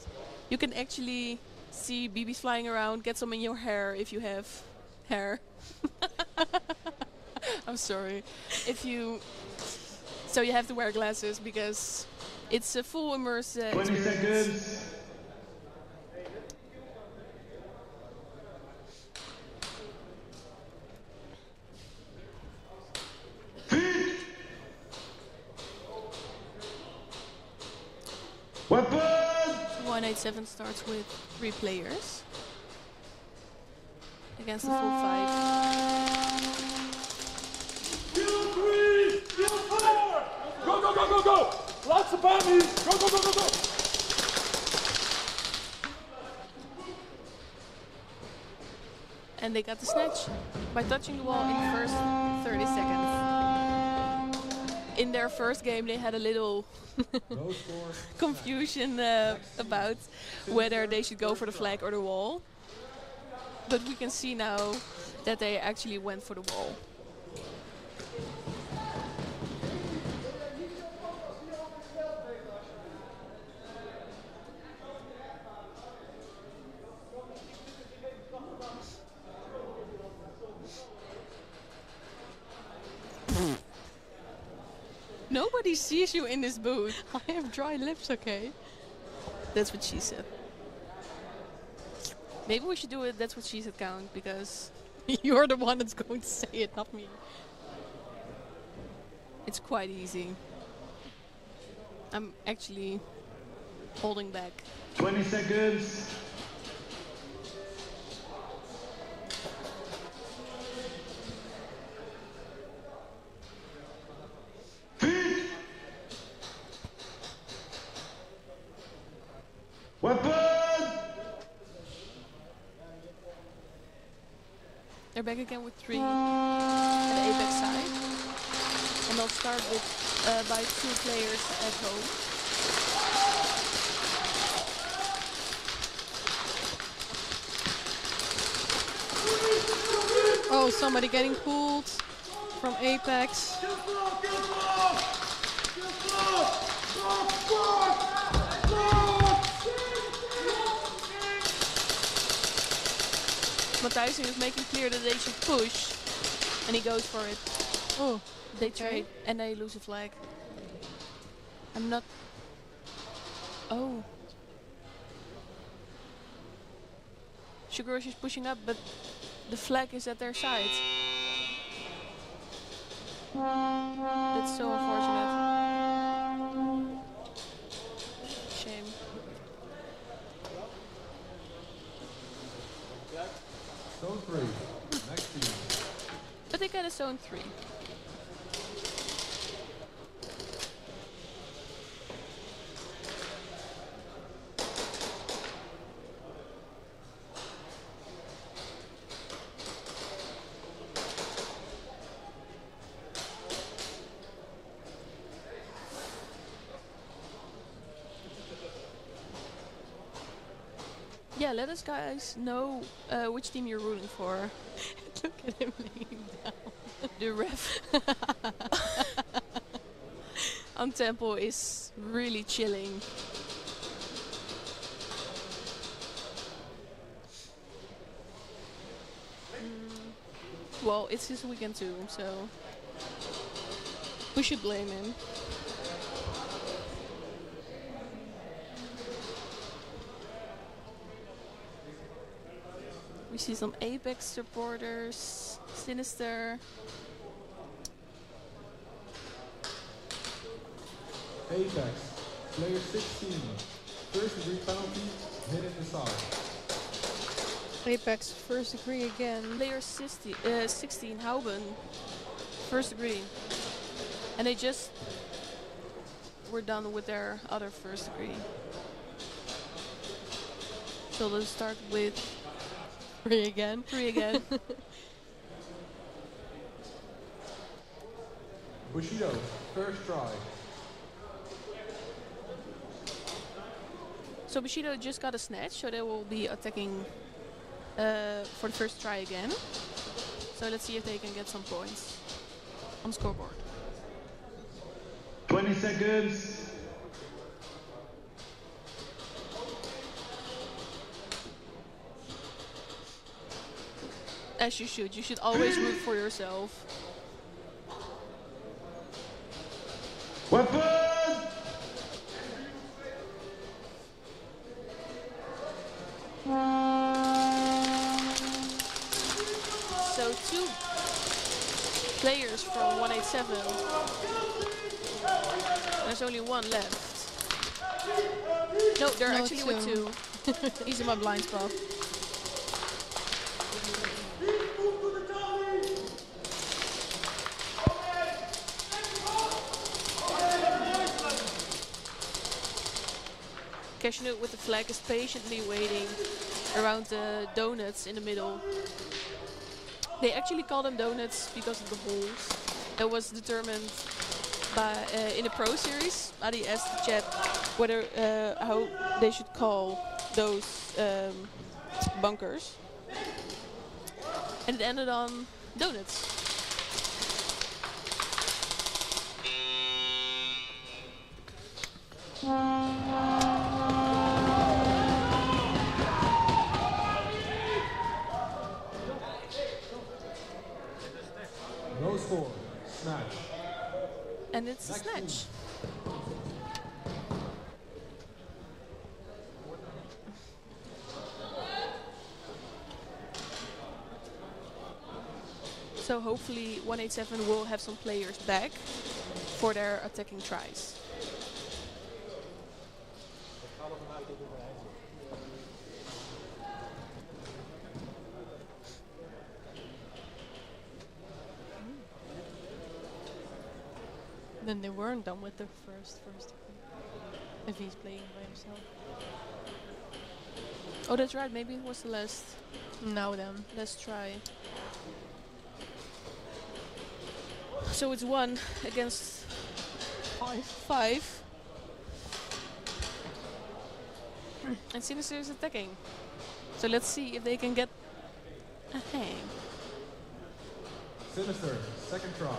you can actually see BBs flying around, get some in your hair if you have hair. I'm sorry. So you have to wear glasses because it's a full immersive 20 experience. seconds. Weapon! 187 starts with 3 players against the full 5. Kill 3! Kill 4! Go, go, go, go, go! Lots of bodies! Go, go, go, go, go! And they got the snatch by touching the wall in the first 30 seconds. In their first game they had a little confusion about whether they should go for the flag or the wall. But we can see now that they actually went for the wall. Nobody sees you in this booth. I have dry lips, okay? That's what she said. Maybe we should do it. That's what she said count, because you're the one that's going to say it, not me. It's quite easy. I'm actually holding back. 20 seconds. Weapon! They're back again with 3 at the apex side. And they'll start with by 2 players at home. Oh, somebody getting pulled from apex. Matthijsen is making clear that they should push, and he goes for it. Oh, they trade, and they lose a flag. I'm not... Oh. Sugar Rush is pushing up, but the flag is at their side. That's so unfortunate. Shame. Zone 3, next team. But they got a zone 3. Yeah, let us guys know which team you're rooting for. Look at him laying down. The ref on tempo is really chilling. Well, it's his weekend too, so we should blame him. We see some Apex supporters, Sinister. Apex, player 16, first degree penalty, hit in the side. Apex, first degree again. Player 16, Hauben, first degree. And they just were done with their other first degree. So let's start with 3 again. 3 again. Bushido, first try. So Bushido just got a snatch, so they will be attacking for the first try again. So let's see if they can get some points on scoreboard. 20 seconds. As you should. You should always root for yourself. Weapon! So 2 players from 187. There's only 1 left. No, they're actually with 2. These are my blind spot. Cashnut with the flag is patiently waiting around the donuts in the middle. They actually call them donuts because of the holes. That was determined by in the Pro Series. Adi asked the chat whether how they should call those bunkers, and it ended on donuts. No score, snatch. And it's a snatch. So hopefully 187 will have some players back for their attacking tries. Then they weren't done with the first if he's playing by himself. Oh, that's right. Maybe it was the last. Now then. Let's try. So it's 1 against 5. And Sinister is attacking. So let's see if they can get a hang. Sinister, second try.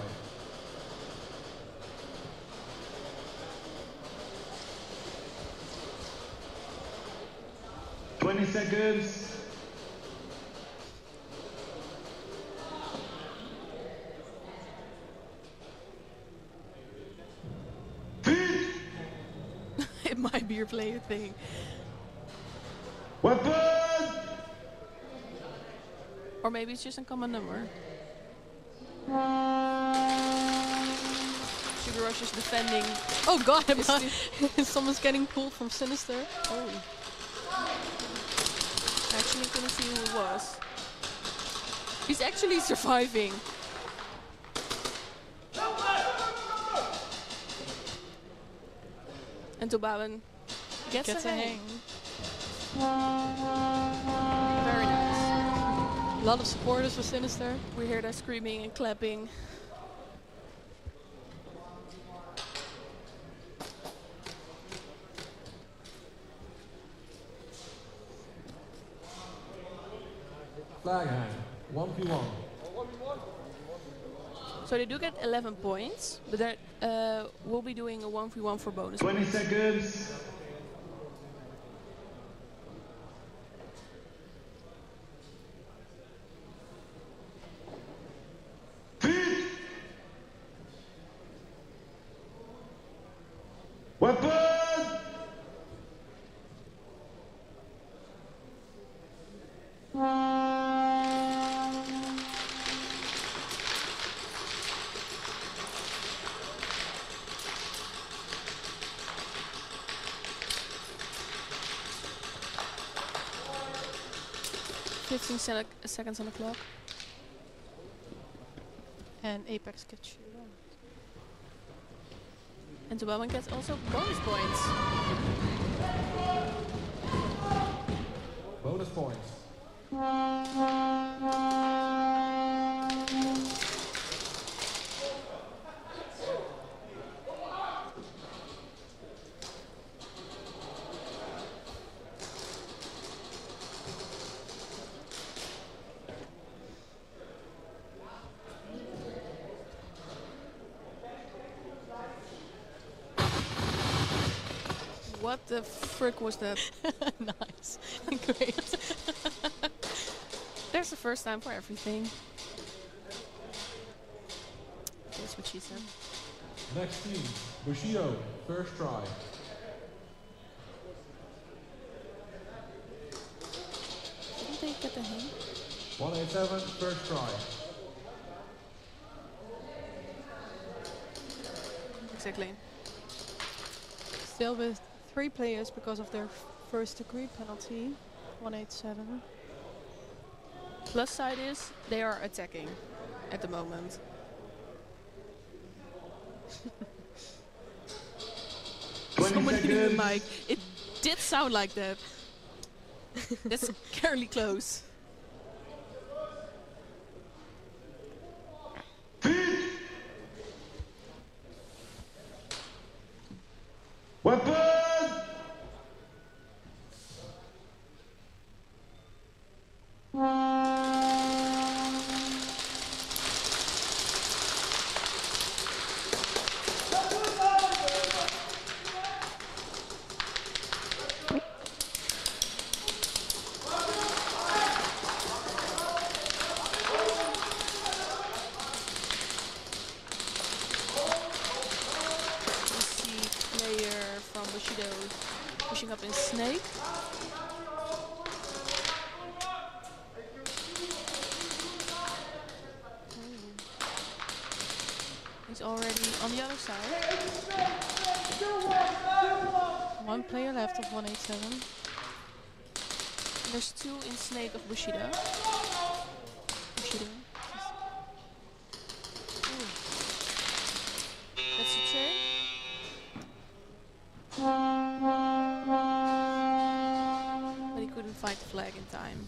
Seconds. It might be your player thing. Weapon! Or maybe it's just a common number. Sugar Rush is defending. Oh god, someone's getting pulled from Sinister. Oh. Actually couldn't see who it was. He's actually surviving. And Tobawen gets a hang. Very nice. A lot of supporters for Sinister. We hear that screaming and clapping. Flag hang, 1v1. So they do get 11 points, but we'll be doing a 1v1 for bonus 20 points. seconds. Weapon! Seconds on the clock. And Apex gets you. And Tobawen gets also bonus points. Bonus points. What the frick was that? Nice. Great. There's the first time for everything. That's what she said. Next team, Bushido, first try. Didn't they get the hang? 187, first try. Exactly. Still with 3 players because of their first degree penalty. 187. Plus side is they are attacking at the moment. Someone hitting the mic. It did sound like that. That's fairly close. Weapon! Bushido pushing up in Snake. He's already on the other side. One player left of 187. And there's 2 in Snake of Bushido. Bushido. That's the turn. But he couldn't find the flag in time.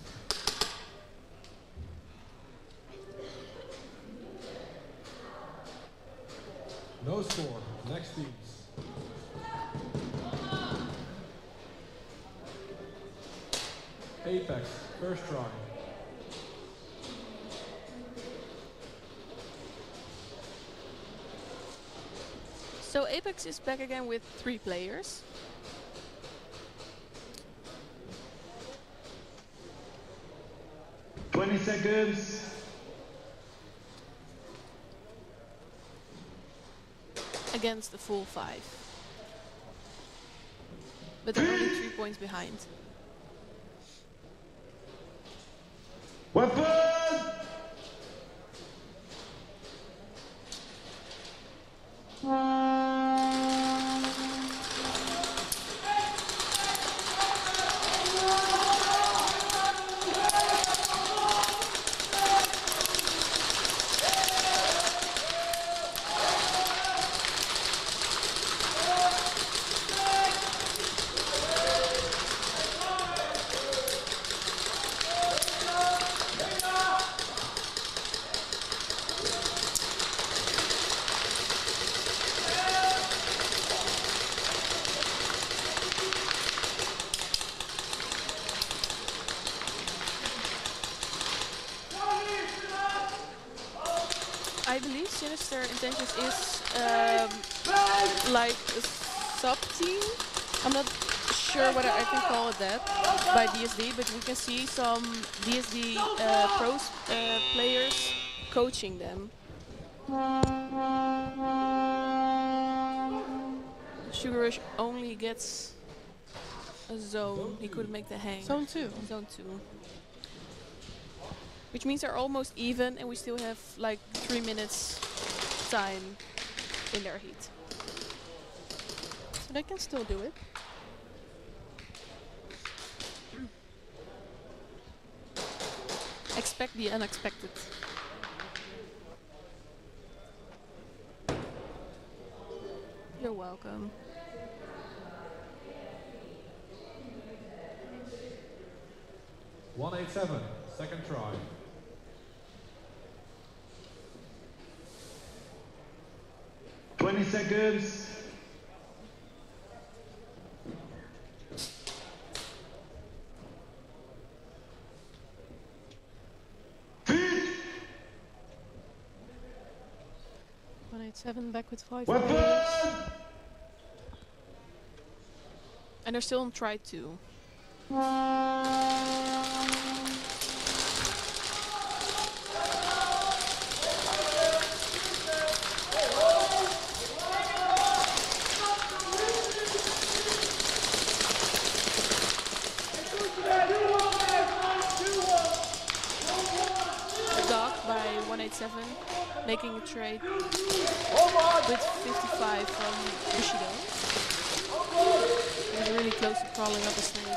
No score. Next teams. Apex, first try. So Apex is back again with 3 players. Twenty seconds. Against the full 5. But they're only 3 points behind. Weapon! I believe Sinister Intentions is like a sub-team. I'm not sure whether I can call it that by DSD, but we can see some DSD pros players coaching them. Sugar Rush only gets a zone. He couldn't make the hang. Zone 2. Zone 2. Which means they're almost even, and we still have like 3 minutes time in their heat. So they can still do it. Expect the unexpected. You're welcome. (187), second try. Twenty seconds. Seven back with 5 Weapon! players. And they're still on try 2. Docked by 187, making a trade with 55 from Bushido. He was really close to crawling up a snake.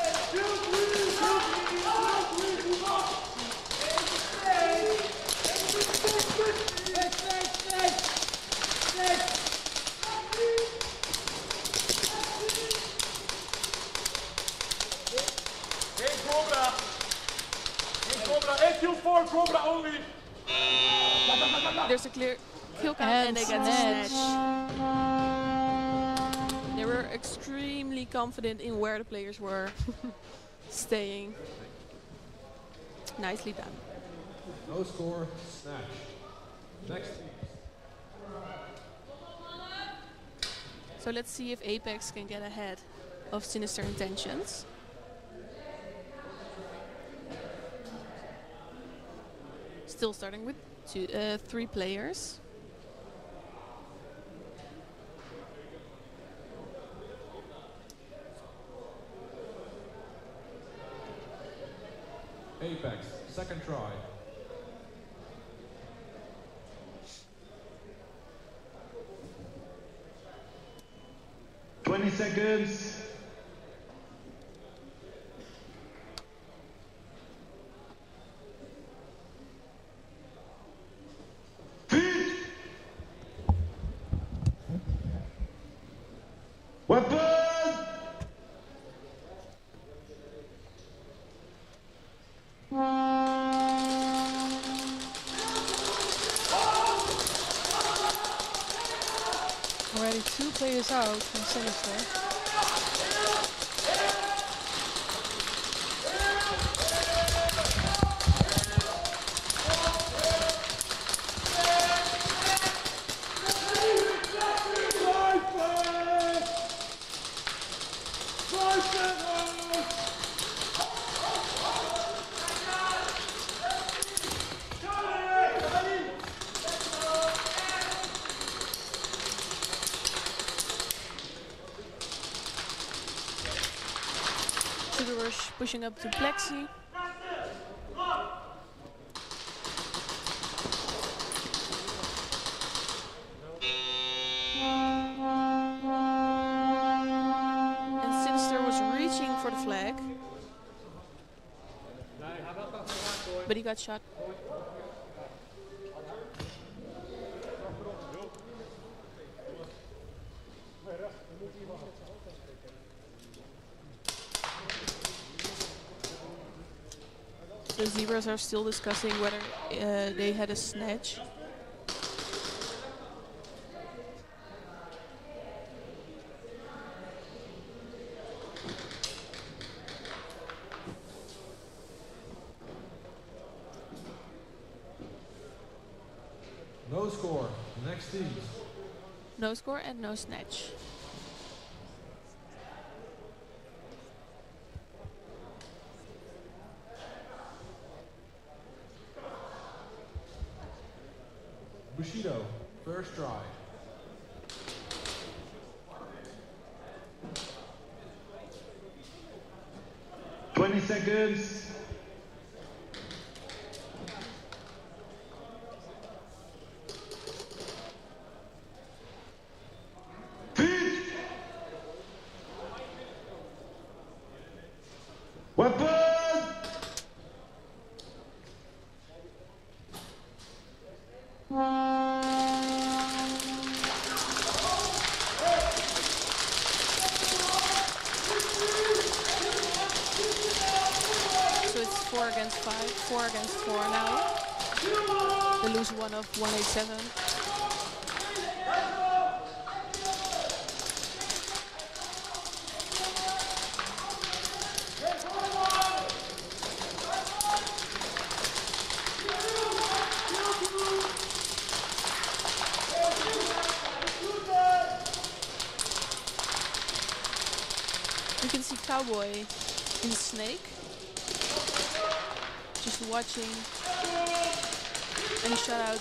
Cobra! Cobra! 8 kills for Cobra only! There's a clear kill count and they get the snatch. They were extremely confident in where the players were staying. Nicely done. No score, snatch. Next team. So let's see if Apex can get ahead of Sinister Intentions. Still starting with 3 players. Apex, second try. Twenty seconds. Weapon! Already 2 players out from Sinister. Rush pushing up to Plexi. And Sinister was reaching for the flag, but he got shot. The Zebras are still discussing whether they had a snatch. No score. Next teams. No score and no snatch. Bushido, first try. Twenty seconds. Weapon! So it's 4 against 5, 4 against 4 now. They lose one of 187. You can see Cowboy in Snake, just watching, and he shot out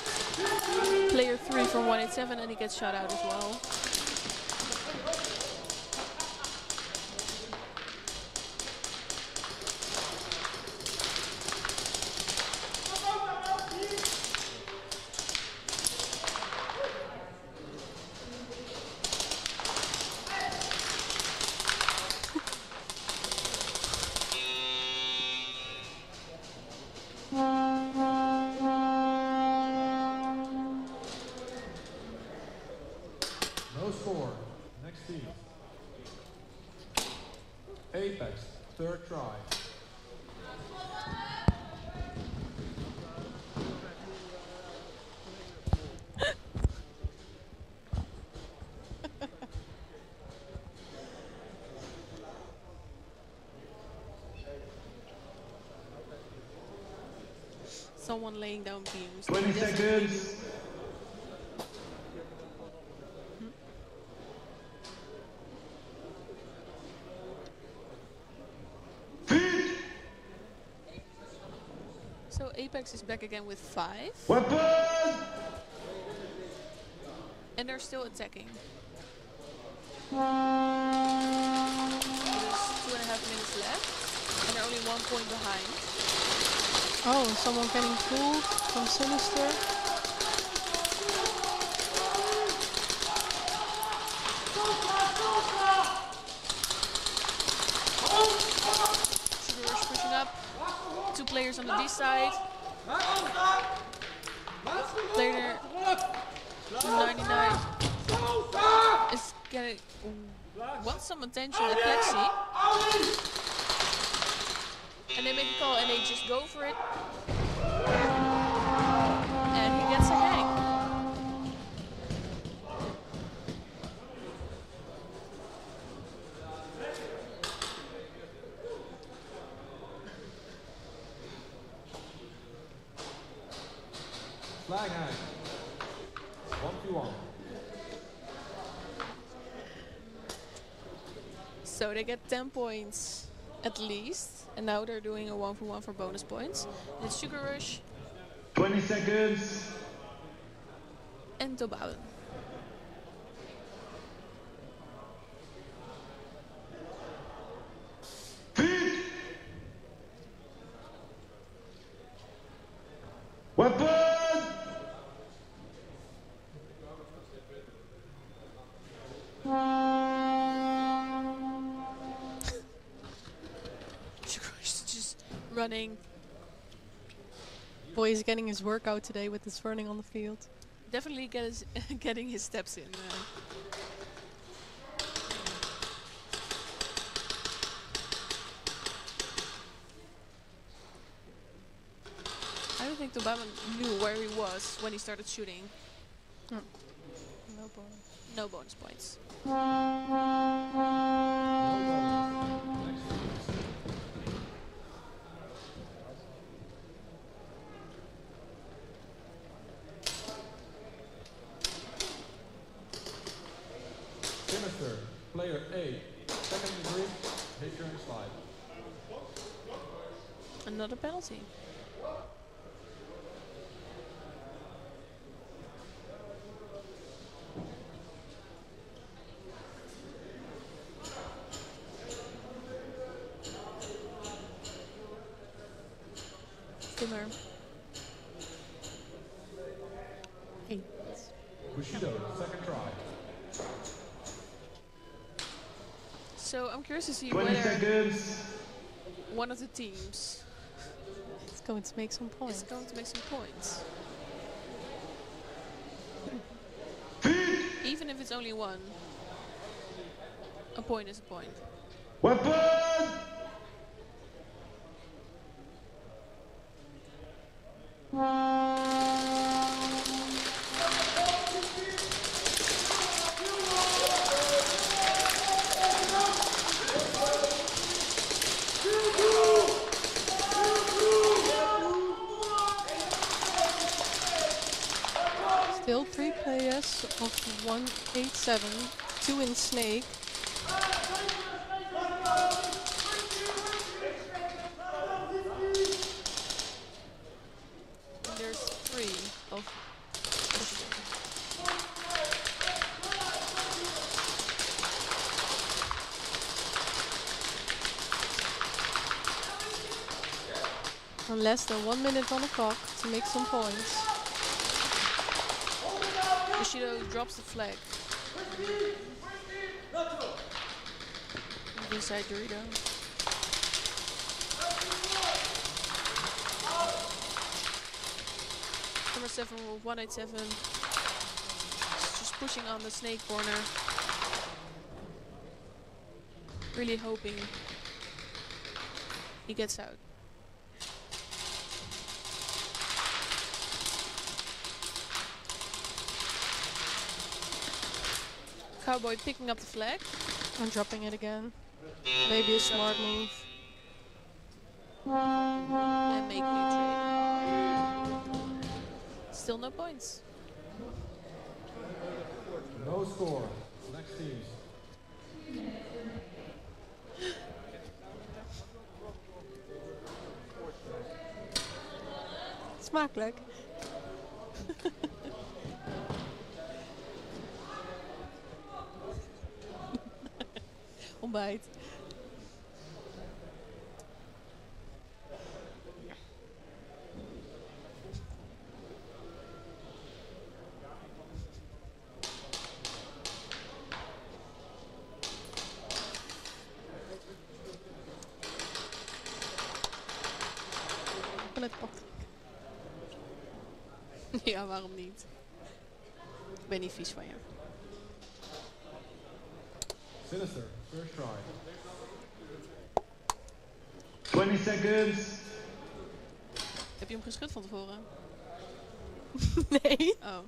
player 3 from 187, and he gets shot out as well. No score. Next team. Apex, third try. Someone laying down beams. 20 seconds. So Apex is back again with 5. Weapon! And they're still attacking. There's 2.5 minutes left, and they're only 1 point behind. Oh, someone getting pulled from Sinister. Sugar Rush pushing up. 2 players on the B side. Player 99 is getting wants some attention at Plexi. And they make a call and they just go for it. And he gets a hang. Flag hang. 1v1. So they get 10 points at least. And now they're doing a 1-for-1 for bonus points. And it's Sugar Rush 20 seconds. and Tobalen. Weapon! Sugar Rush is just running. Boy, he's getting his workout today with his running on the field. Definitely getting his steps in. I don't think Tobalen knew where he was when he started shooting. No bonus. No bonus points. Sinister, player 8, second degree, hit your slide. Another penalty. Timmer. Hey. Bushido, second try. So I'm curious to see 20 whether seconds. one of the teams It's going to make some points. is going to make some points. Even if it's only one, a point is a point. Weapon! Still 3 players of 187, 2 in Snake. And there's 3 of And less than 1 minute on the clock to make some points. Bushido drops the flag. Inside Dorito. Number 7 with 187. Just pushing on the snake corner. Really hoping he gets out. Cowboy picking up the flag. And dropping it again. Maybe a smart move. And making a trade. Still no points. No score. Next teams. Smakelijk. Ontbijt. Ja, waarom niet? Ik ben niet vies van je. Sinister, first try. 20 seconds. Heb je hem geschud van tevoren? Nee. Oh.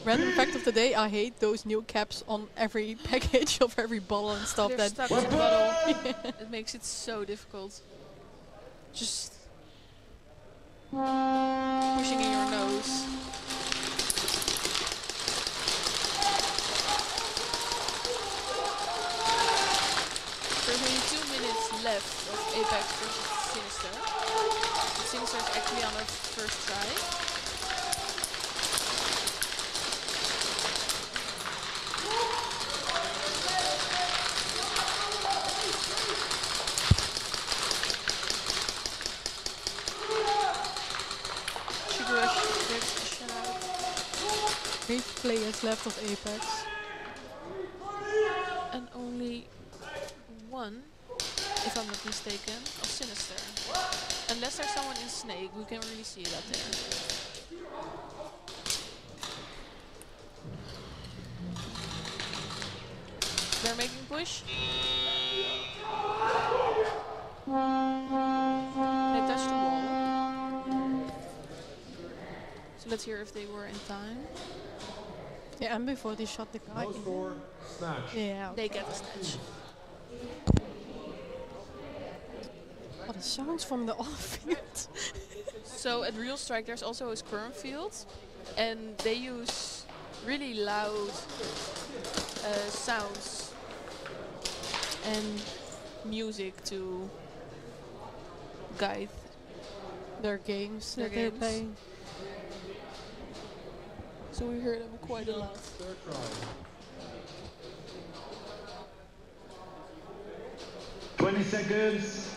Random fact of the day, I hate those new caps on every package of every bottle and stuff. They're That stuck to the bottle. It makes it so difficult. Just pushing in your nose. There's only 2 minutes left of Apex versus Sinister. Sinister is actually on her first try. Sugar Rush gets a shutout. 8 players left of Apex. And only 1, if I'm not mistaken, of Sinister. Unless there's someone in Snake, we can really see it up there. They're making push. They touched the wall. So let's hear if they were in time. Yeah, and before they shot the guy. No score, snatch. Yeah. They get the snatch. Oh, the sounds from the off-field. So at Realstrike there's also a scrum field, and they use really loud sounds and music to guide their games their that they're games. playing. So we heard them quite a lot. Third try. 20 seconds.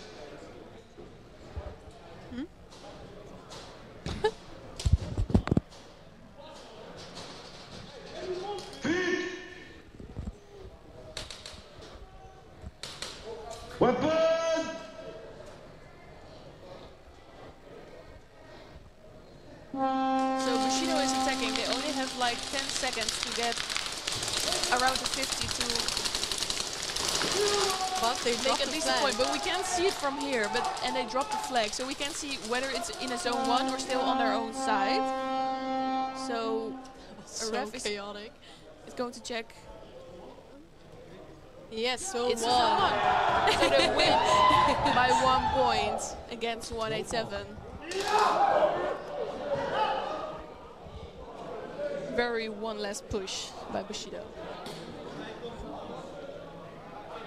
Weapon! So Bushido is attacking. They only have like 10 seconds to get around the 50 to But they make at least a point. But we can't see it from here. And they drop the flag, so we can't see whether it's in a zone 1 or still on their own side. So a ref is chaotic. Is going to check. Yes, so It's a zone 1. So they win by 1 point against 187. Very one last push by Bushido.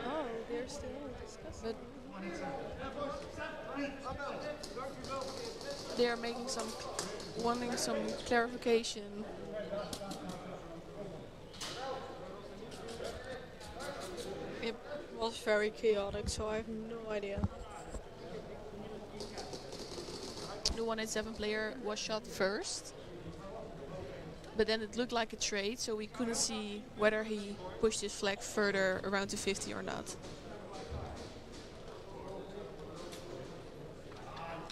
Oh, they're still discussing. But they are making wanting some clarification. It was very chaotic, so I have no idea. The 187 player was shot first, but then it looked like a trade, so we couldn't see whether he pushed his flag further around to 50 or not.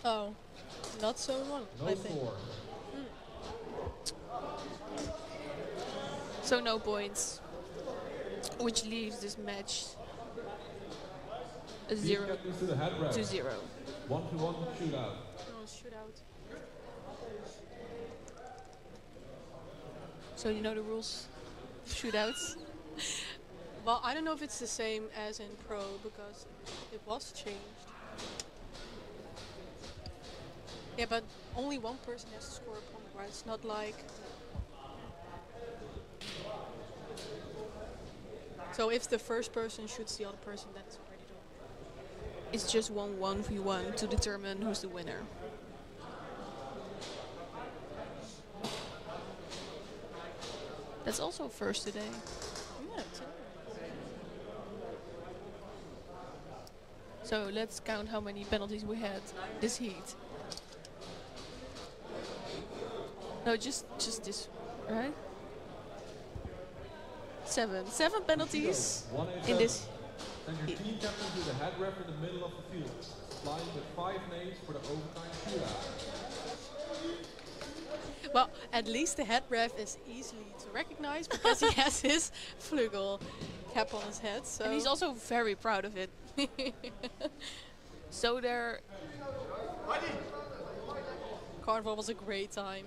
Oh, not so one, I think. score. So no points, which leaves this match a 0 captains to the head ref. to 0. 1-1 shootout. Oh, shootout. So you know the rules of shootouts? Well, I don't know if it's the same as in Pro because it was changed. Yeah, but only one person has to score a point, right? It's not like... So if the first person shoots the other person, that's already done. It's just 1-1v1 to determine who's the winner. That's also first today. Yeah, it's So let's count how many penalties we had this heat. No, just this, right? 7 penalties in this. Send your team captain to the head ref in the middle of the field, flying with 5 names for the overtime shootout. Well, at least the head ref is easily to recognize because he has his flugel cap on his head. So And he's also very proud of it. So there. Carnival was a great time.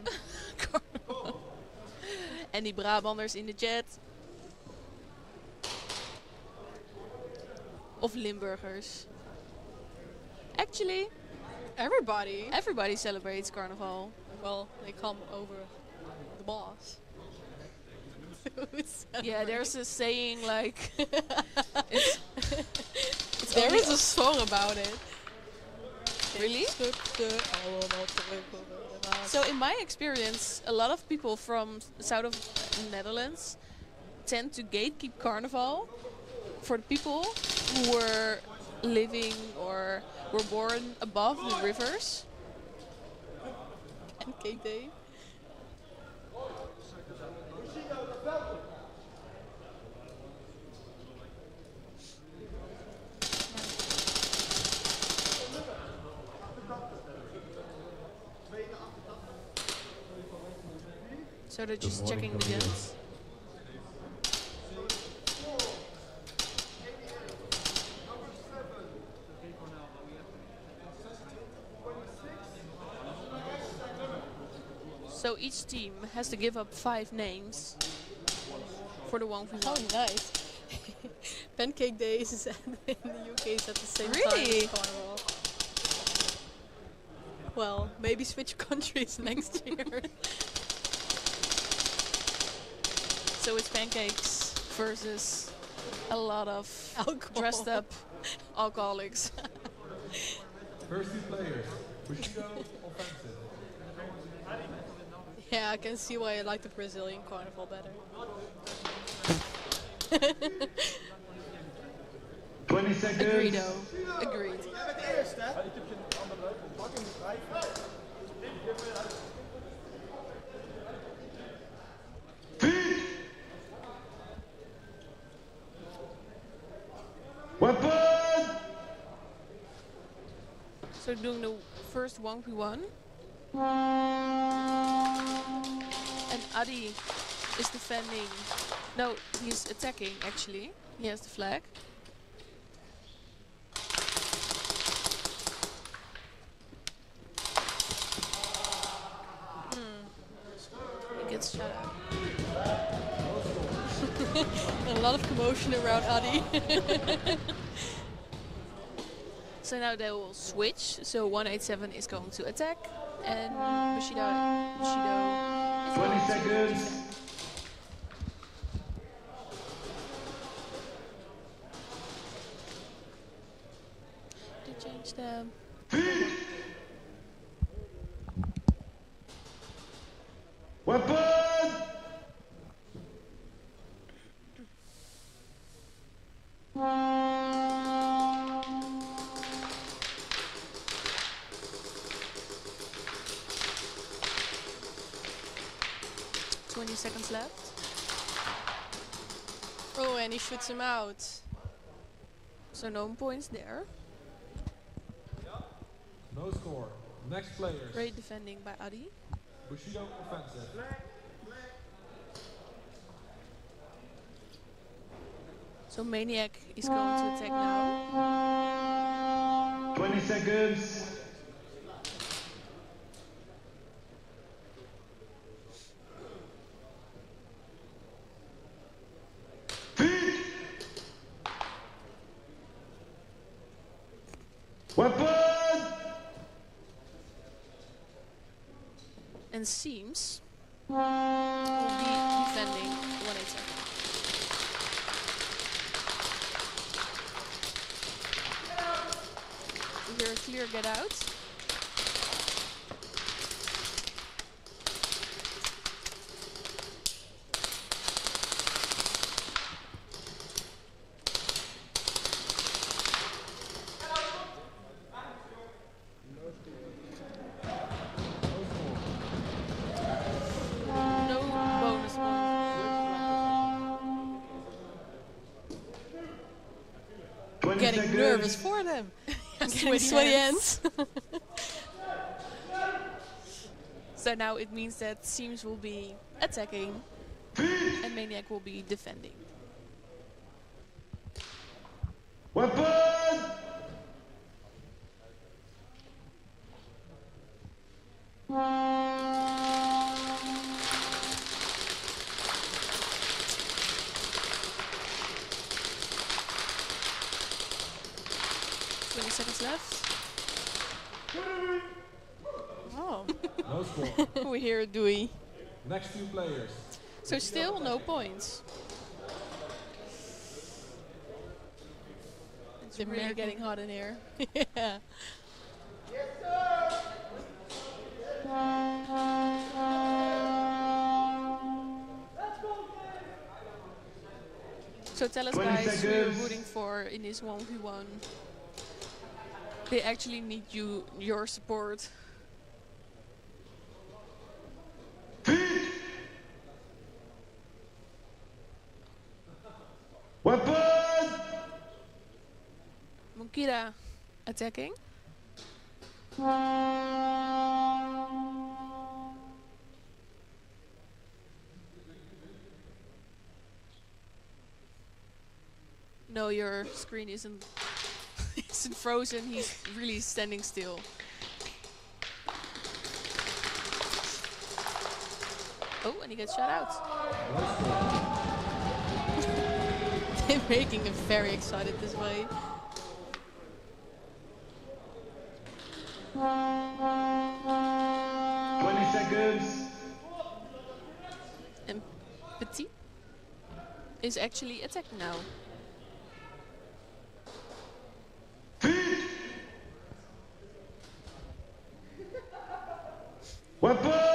En die Brabanders in de jet. Of Limburgers. Actually, everybody celebrates Carnival. Well, they come over the boss. Yeah, there's a saying like there is a song about it. Really? So in my experience, a lot of people from the south of the Netherlands tend to gatekeep Carnival for the people who were living or were born above the rivers. And Cape Day. So they're just checking the guns. So each team has to give up 5 names for the 1v1. Oh, nice. Pancake Days is in the UK is at the same time Really? as Carnival. Well, maybe switch countries next year. So it's pancakes versus a lot of dressed up alcoholics. First 2 players, Bushido, offensive. Yeah, I can see why I like the Brazilian Carnival better. 20 seconds. Agreedo. Agreed. Weapon! So doing the first 1v1. And Adi is defending. No, he's attacking actually. He has the flag. He gets shut out. A lot of commotion around Adi. So now they will switch. So 187 is going to attack, and Bushido is 20 going to seconds. to change them. Weapon! Seconds left. Oh, and he shoots him out. So no points there. No score. Next players. Great defending by Adi. Bushido, offensive. So Maniac is going to attack now. 20 seconds. Weapon! And Seams will be defending 187. We hear a clear get out. getting seconds. nervous for them. Getting sweaty hands. So now it means that Seams will be attacking and Maniac will be defending. Weapon! Seconds left. Oh. No score. We hear Dewey. Next two players. So still no points. It's really American- getting hot in here. Yeah. So tell us 20 guys who you're seconds. rooting for in this 1v1. They actually need your support. Weapon! Mukira attacking. No, your screen isn't isn't frozen. He's really standing still. Oh, and he gets shot out. They're making him very excited this way. Seconds. And Petit is actually attacking now. Weapon!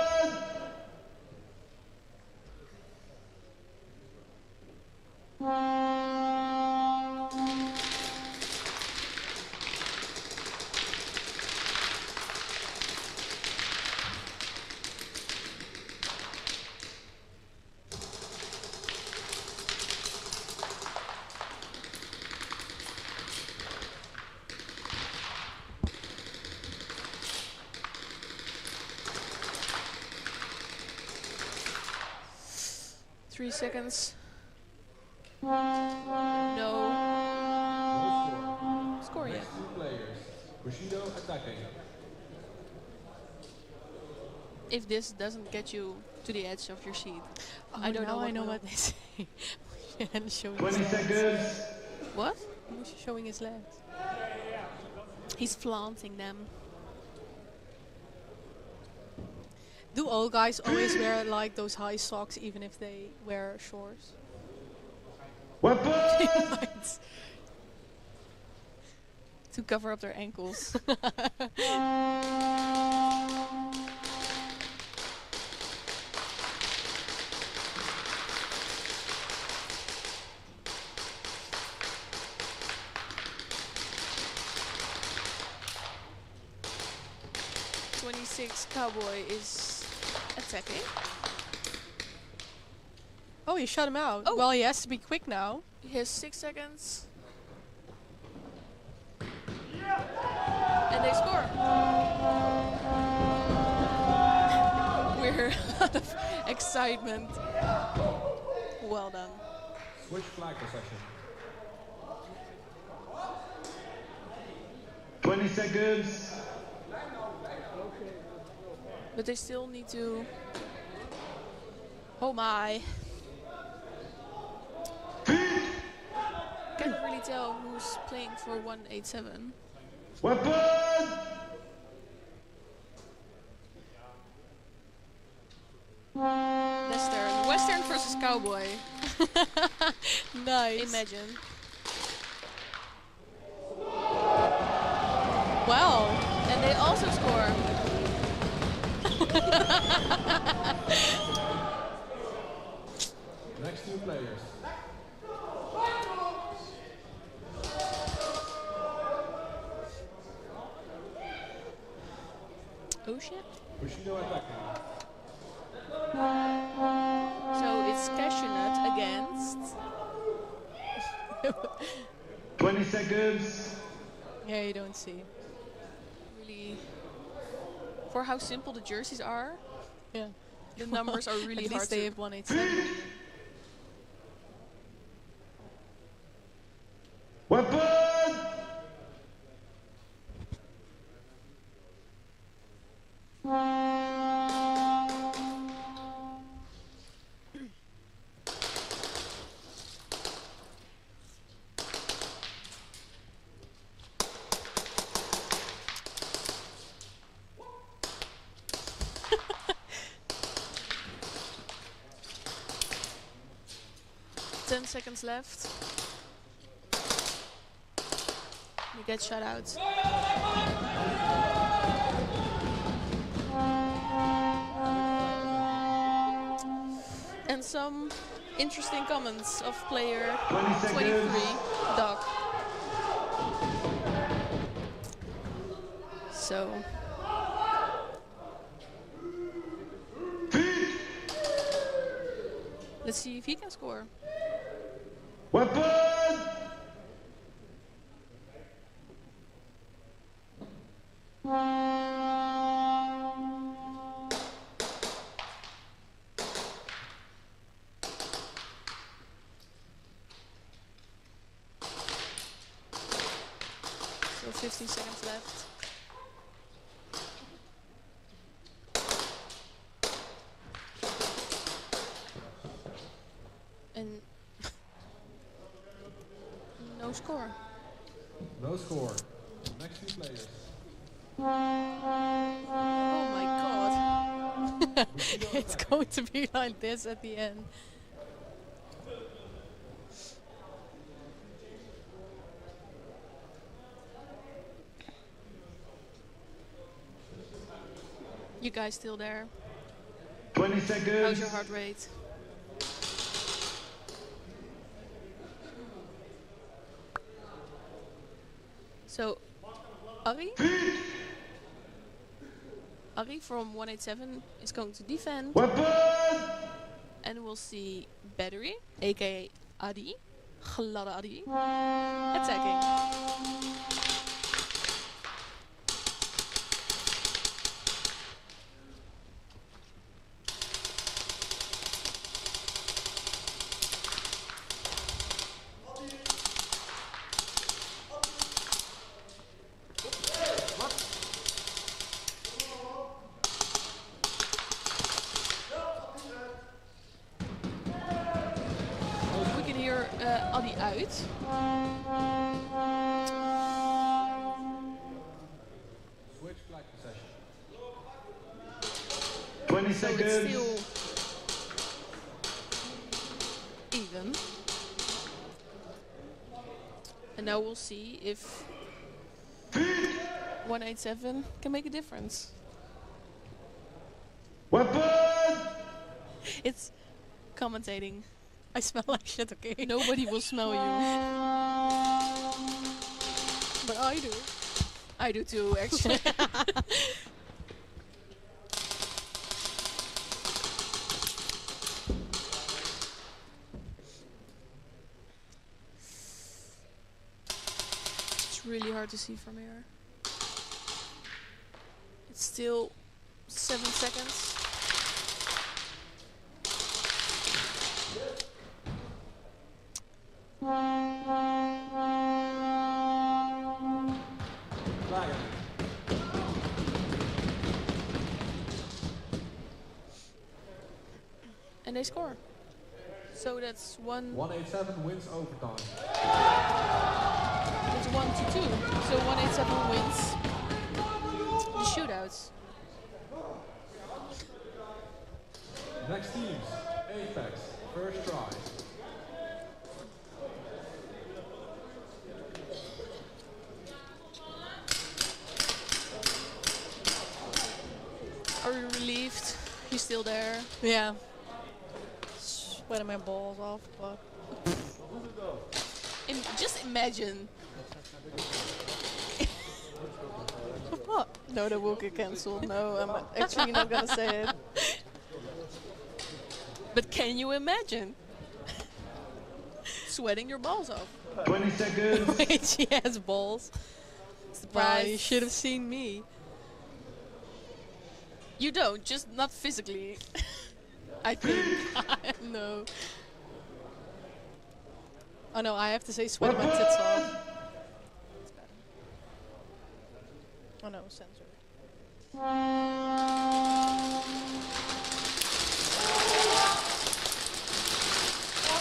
Three seconds. No. No score. Score yet. Next two players. Bushido attacking. If this doesn't get you to the edge of your seat, Oh, I don't know. I know will. what they say. And showing 20 his legs. seconds. What? He was showing his legs. He's flaunting them. Do all guys always wear like those high socks even if they wear shorts? Weapon! To cover up their ankles. Cowboy is attacking. Oh, you shut him out. Oh. Well, he has to be quick now. He has 6 seconds. And they score. We're out of excitement. Well done. Switch flag possession. 20 seconds. But they still need to... Oh my. Can't really tell who's playing for 187. Weapon! Western. Western versus Cowboy. Nice. Imagine. Wow. And they also score. Next two players. Oh shit. Bushido attacking. So it's Cashewnut against... 20 20 seconds. Yeah, you don't see. Really, for how simple the jerseys are, Yeah. the numbers are really At hard least they to. have 187. Weapon! Ten seconds left. You get shut out. And some interesting comments of player 23, Doc. So. Let's see if he can score. Weapon! So 15 seconds left. And no score. No score. Next two players. Oh my god. It's going to be like this at the end. You guys still there? 20 seconds. How's your heart rate? So, Ari from 187 is going to defend. Weapon! And we'll see Battery, aka Adi, gladde Adi, attacking. We can hear Adi uit. Switch flag possession. 20 So it's seconds. still even. And now we'll see if 187 can make a difference. Weapon! It's commentating. I smell like shit, okay? Nobody will smell you. But I do. I do too, actually. It's really hard to see from here. It's still 7 seconds. Flag. And they score. So that's 187 wins overtime. It's 1-2. So 187 wins the shootouts. Next teams. Apex. First try. Are you relieved? He's still there. Yeah. Sweating my balls off, but Just imagine. what? No, that will get cancelled. No, I'm actually not gonna say it. But can you imagine? sweating your balls off. 20 seconds. Wait, she has balls. Well, you should have seen me. You don't, just not physically. I think. No. Oh no, I have to say sweat my tits off. Oh no, censored.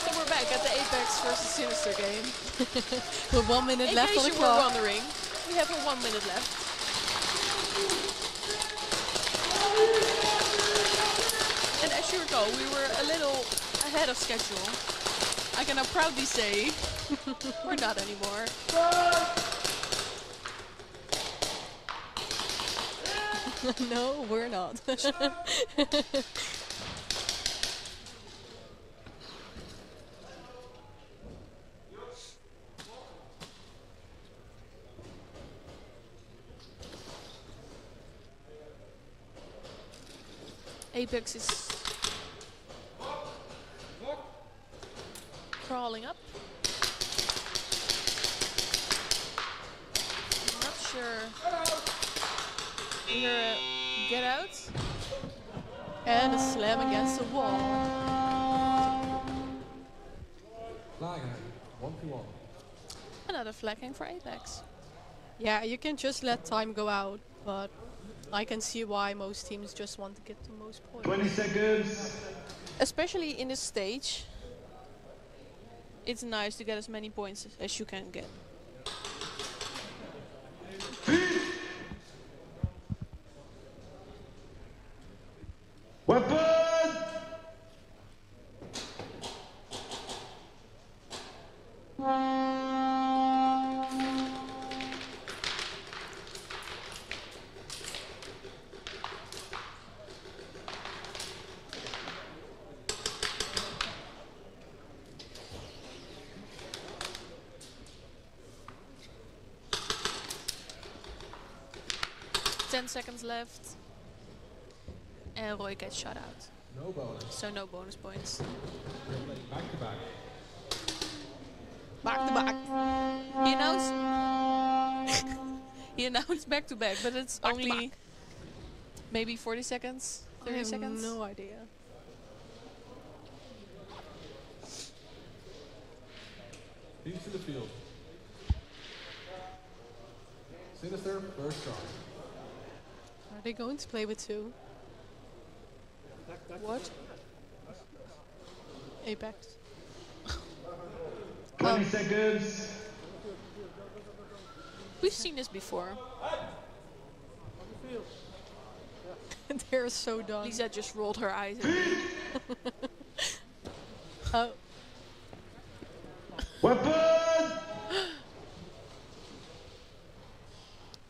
So we're back at the Apex versus Sinister game. With 1 minute In left case on the you clock. were wondering, we have 1 minute left. And as you recall, we were a little ahead of schedule. I can now proudly say, we're not anymore. No, we're not. Apex is crawling up. I'm not sure. Here, get out. And a slam against the wall. Flagging. 1v1. Another flagging for Apex. Yeah, you can just let time go out, but I can see why most teams just want to get the most points. 20 seconds. Especially in this stage, it's nice to get as many points as you can get. Weapon! Seconds left. And Roy gets shot out. No bonus. So no bonus points. We're playing back to back. Back to back. He announced he announced back to back, but it's only maybe 40 seconds, 30 seconds. No idea. Teams to the field. Sinister, first try. Are they going to play with two? What? Apex. 20 seconds. We've seen this before. They're so done. Lisa just rolled her eyes at me. Oh. Weapon!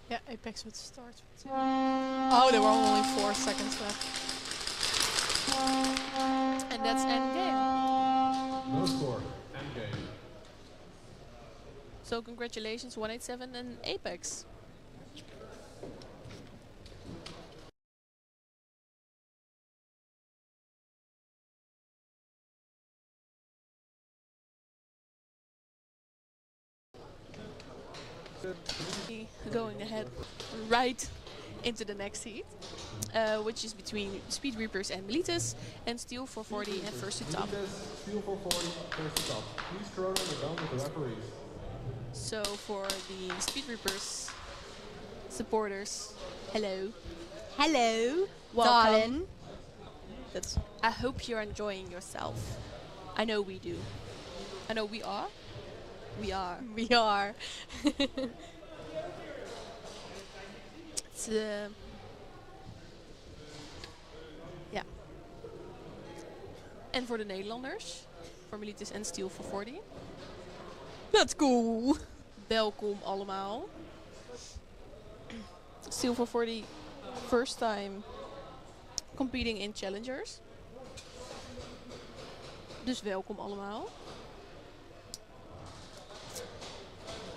Yeah, Apex would start with two. Oh, there were only 4 seconds left. And that's end game. No score. End game. So congratulations 187 and Apex. Going ahead right into the next heat, which is between Speed Reapers and Milites, and Steel 440 and First to Top. Steel 440, first to top. Please throw on the ground with the referees. So for the Speed Reapers supporters, hello. Hello, Welcome. darling. I hope you're enjoying yourself. I know we do. I know we are. We are. We are. It's ja. En voor de Nederlanders, voor Milites en Steel 440. Let's go. Welkom allemaal. Steel 440, first time competing in challengers. Dus welkom allemaal.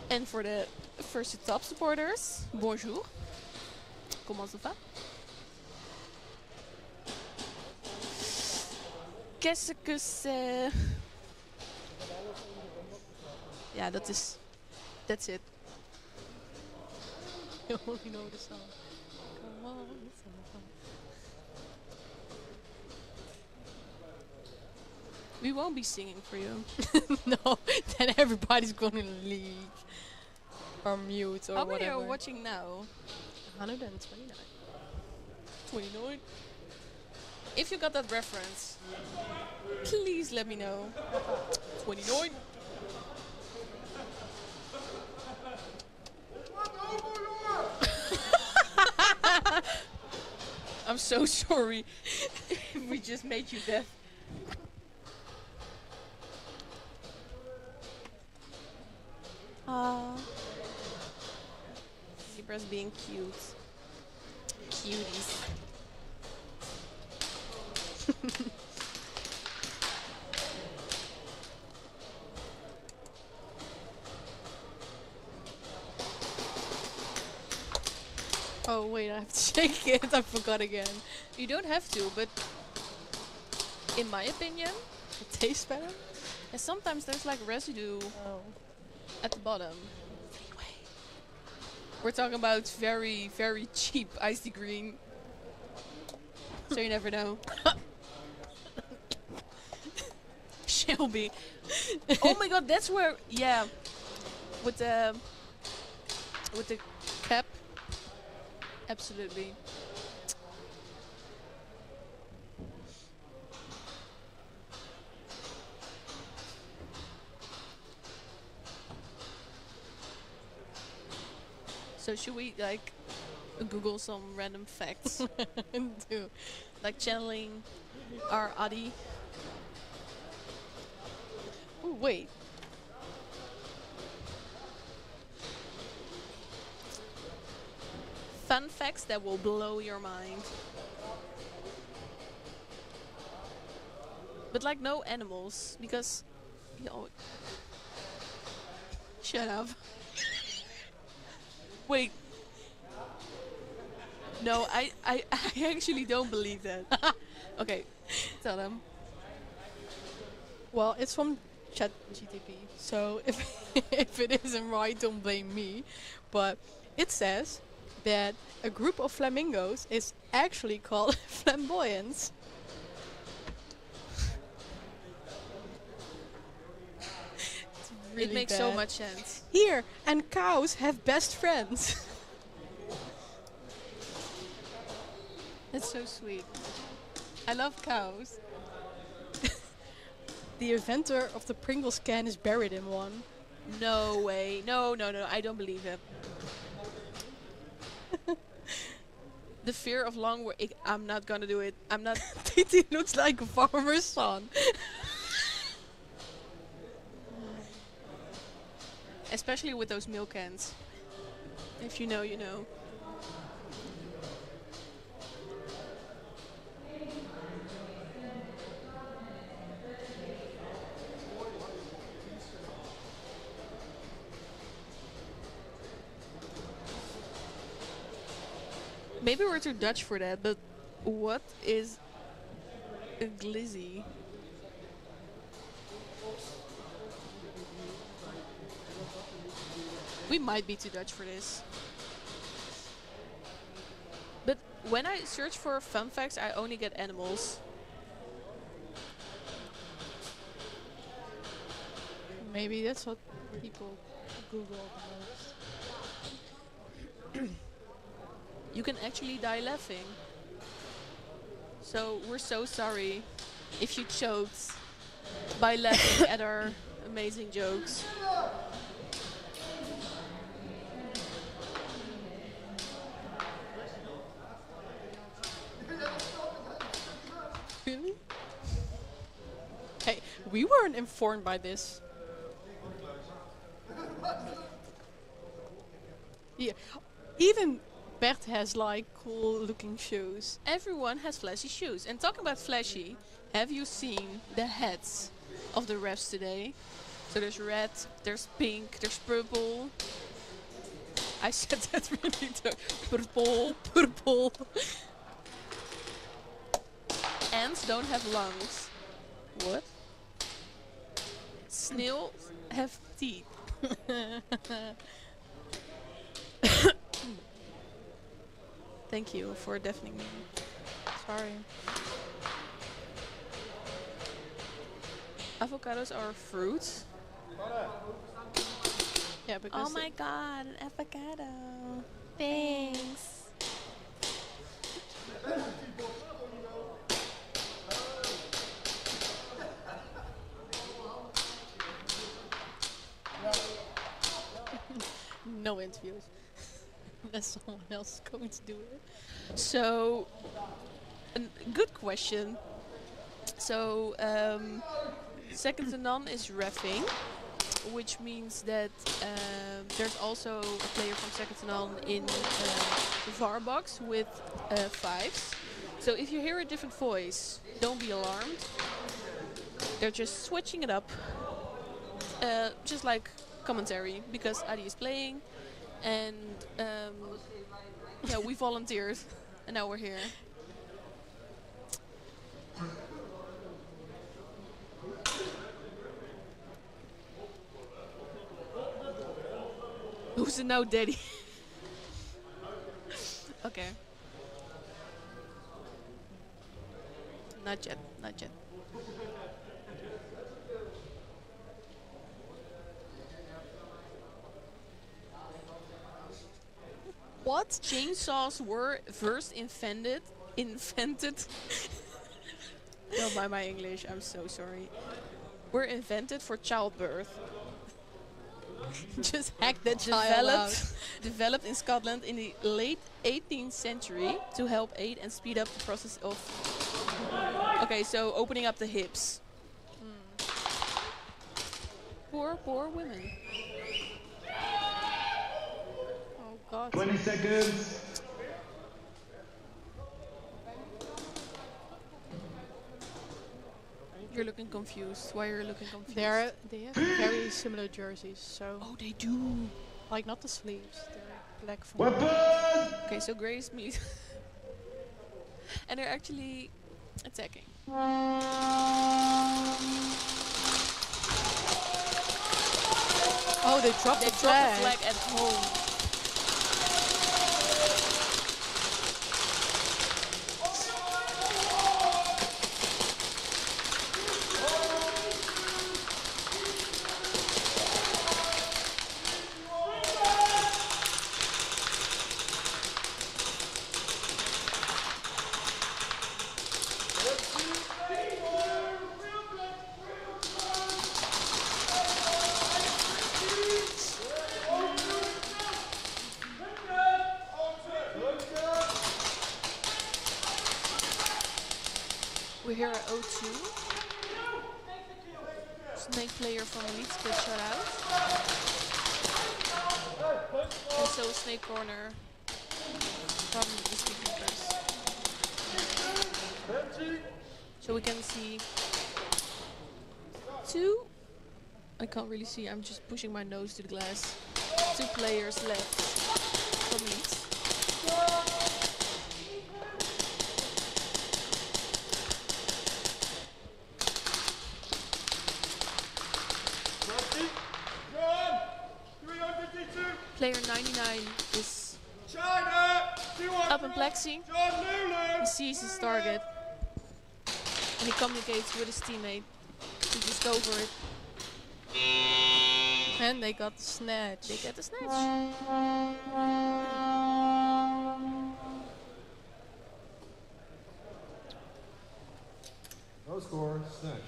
En voor de First to Top supporters, bonjour. Comment ça va? Qu'est-ce que c'est? Yeah, that's it. You only know the song. Come on, it's so fun. We won't be singing for you. No, then everybody's gonna leave. Or mute or How many whatever. are watching now? 129. 29. If you got that reference, please let me know. 29. I'm so sorry. We just made you deaf. Zebras being cute. Cuties. Oh wait, I have to shake it. I forgot again. You don't have to, but in my opinion, it tastes better. And sometimes there's like residue at the bottom. Anyway, we're talking about very, very cheap icy green. So you never know. Shelby. Oh my god, that's where, yeah. With the cap. Absolutely. So should we like Google some random facts? Do. Like channeling our Adi. Oh wait. Fun facts that will blow your mind. But like no animals, because you know. Shut up. Wait. No, I actually don't believe that. Okay, tell them. Well, it's from ChatGTP, so if it isn't right, don't blame me. But it says that a group of flamingos is actually called flamboyants. It makes so much sense. Here, and cows have best friends. That's so sweet. I love cows. The inventor of the Pringles can is buried in one. No way. No, I don't believe it. The fear of long work. I'm not gonna do it. I'm not. Titi looks like a farmer's son. Especially with those milk cans. If you know, you know. Maybe we're too Dutch for that, but what is a glizzy? We might be too Dutch for this. But when I search for fun facts, I only get animals. Maybe that's what people Google the most. You can actually die laughing. So we're so sorry if you choked by laughing at our amazing jokes. Really? Hey, we weren't informed by this. Yeah, even Bert has like cool looking shoes. Everyone has flashy shoes. And talking about flashy, have you seen the hats of the refs today? So there's red, there's pink, there's purple. I said that really purple, purple. Ants don't have lungs. What? Snails have teeth. Thank you for deafening me. Sorry. Avocados are fruits. Yeah, because Oh my god, an avocado. Thanks. no interviews. Unless someone else is going to do it. So, a good question. So, second to none is reffing, which means that there's also a player from second to none in the VAR box with fives. So if you hear a different voice, don't be alarmed. They're just switching it up, just like commentary, because Adi is playing, and yeah, we volunteered, and now we're here. Who's the now daddy? Okay. Not yet, not yet. What? Chainsaws were first invented. Don't mind my English, I'm so sorry. Were invented for childbirth. Just hack that child out. Developed in Scotland in the late 18th century to help aid and speed up the process of... Okay, so opening up the hips. Poor women. Oh god. 20 seconds. You're looking confused. Why are you looking confused? They have very similar jerseys, so... Oh, they do. Like, not the sleeves. They're black from... Weapon! Okay, so grey is meat. And they're actually attacking. Oh, they dropped the flag. Dropped the flag at home. We're here at 0-2. Snake player from Leeds gets shut out. Also a snake corner from the speakeepers. So we can see two. I can't really see, I'm just pushing my nose to the glass. Two players left from Leeds. Player 99 is up and plexing. He sees his target and he communicates with his teammate to just go for it. And they got the snatch. They get the snatch. No score, snatch.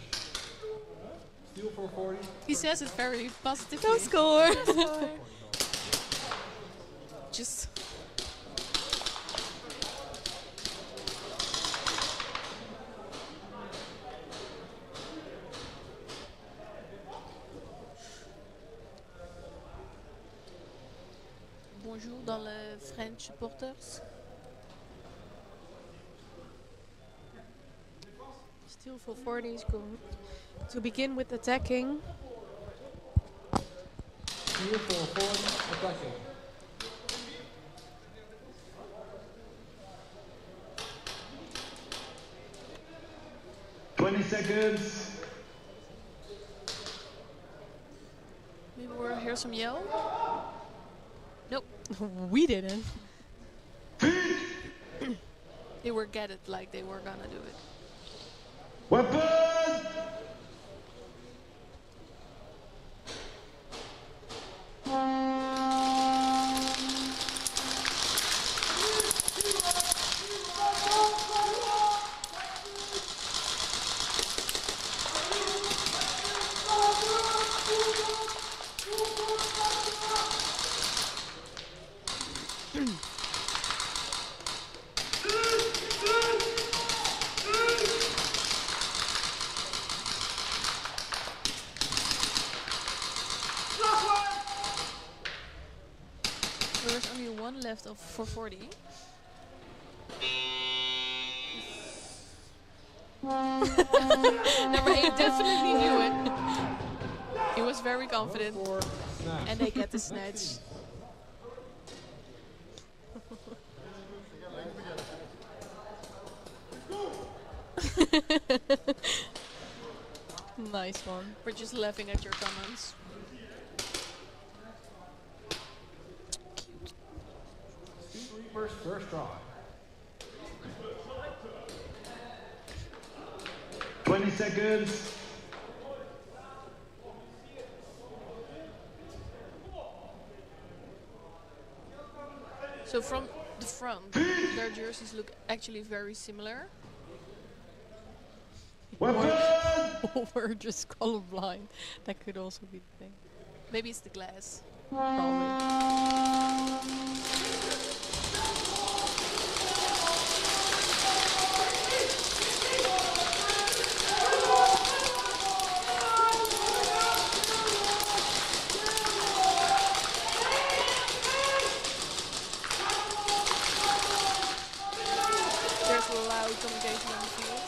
Steal for 40. He says it very positively. No score. Just... Bonjour dans le French supporters. Steal for 40 is good. To begin with attacking. Steal for 40, attacking. Seconds. hear some yell? Nope. We didn't. They were get it like they were gonna do it. Weapon! There's only one left of 440. Number 8 definitely knew it. He was very confident. And they get the snatch. Nice one. We're just laughing at your comments. Reaper's first try. 20 seconds. So from the front, their jerseys look actually very similar. Or we're just colorblind. That could also be the thing. Maybe it's the glass. There's a loud communication on the field.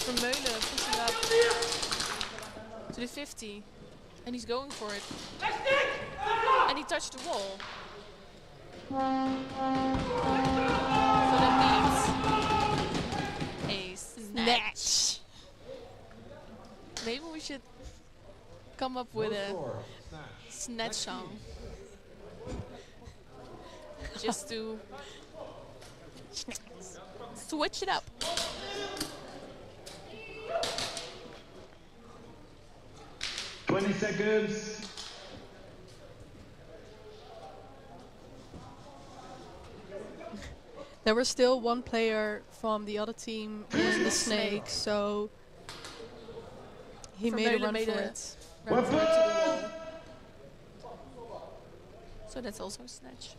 Vermeulen pushing up to the 50. And he's going for it. And he touched the wall. So that means a snatch. Maybe we should come up with a snatch song. Just to switch it up. Twenty seconds. There was still one player from the other team in the snake, so he made a run for it. Run for it to the wall. So that's also a snatch.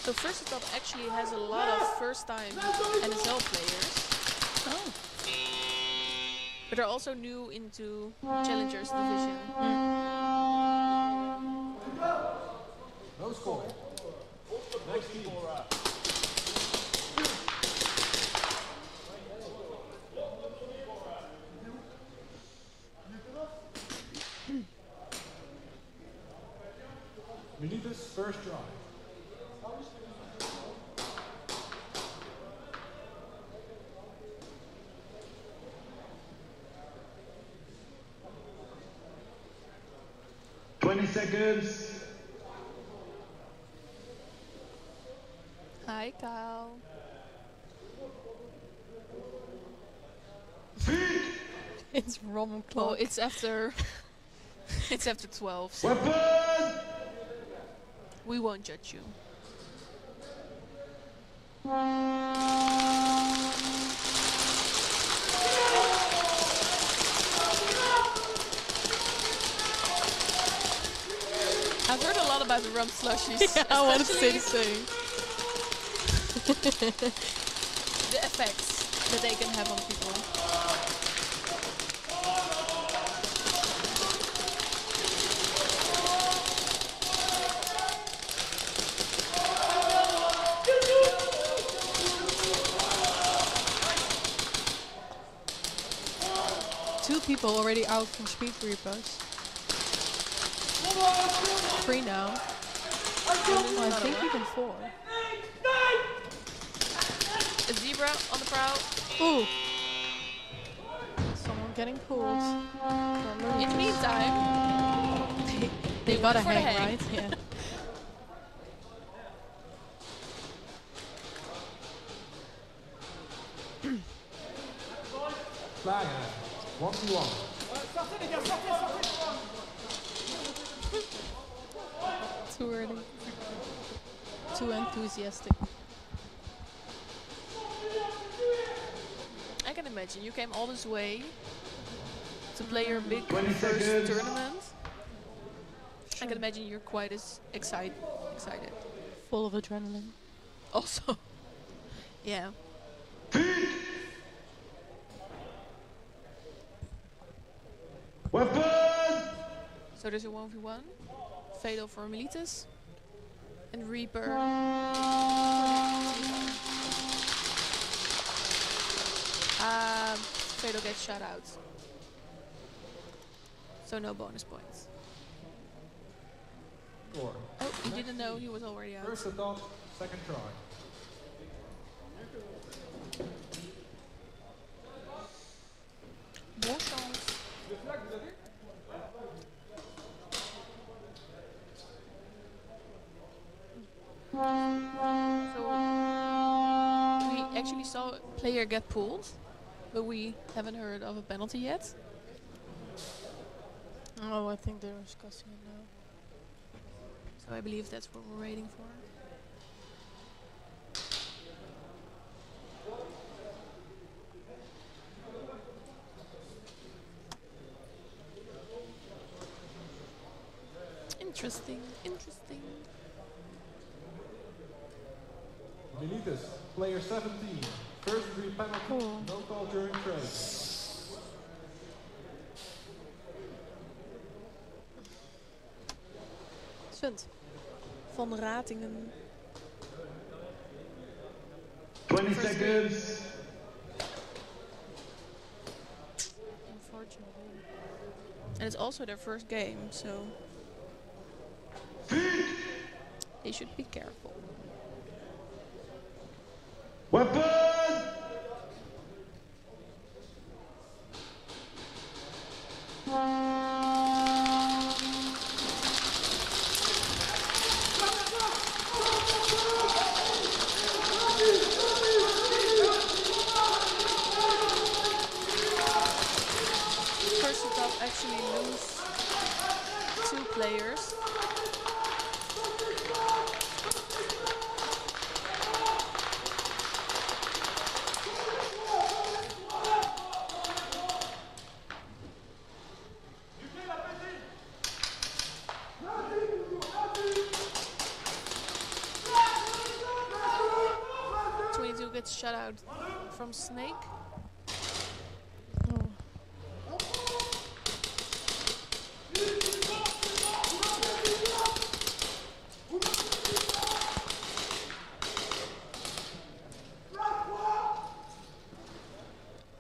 So First Stop actually has a lot of first-time NSL players. Oh. But they're also new into Challengers division. No score. Next team. Melita's first drive. Seconds. Hi, Kyle. It's Roman Oh, clock. it's after. It's after 12. So Weapon! we won't judge you. I've heard a lot about the rum slushies. Yeah, I want to say the especially same. the effects that they can have on people. Two people already out from Speed Reapers. 3 now. Oh, I think even 4. A zebra on the prow. Ooh. Someone getting pulled. In the meantime, They gotta went for the hang, hang. right? Yeah. Flag hand. 1v1. Too early. Too enthusiastic. I can imagine you came all this way to play your big 20 first seconds. tournament. I can imagine you're quite as excited. Full of adrenaline. Also, yeah. Weapon! So there's a 1v1. Fatal for Militus. And Reaper. Fatal gets shot out. So no bonus points. Score. Oh, he didn't know he was already out. First attempt, second try. Bon chance. So we actually saw a player get pulled, but we haven't heard of a penalty yet. Oh, I think they're discussing it now. So I believe that's what we're waiting for. Interesting, interesting. Militus, player 17. First degree penalty, no call during trade. Sunt. Van Ratingen. 20 seconds. Unfortunately. And it's also their first game, so they should be careful. Weapon! First atop actually lose 2 players. Gets shut out from Snake.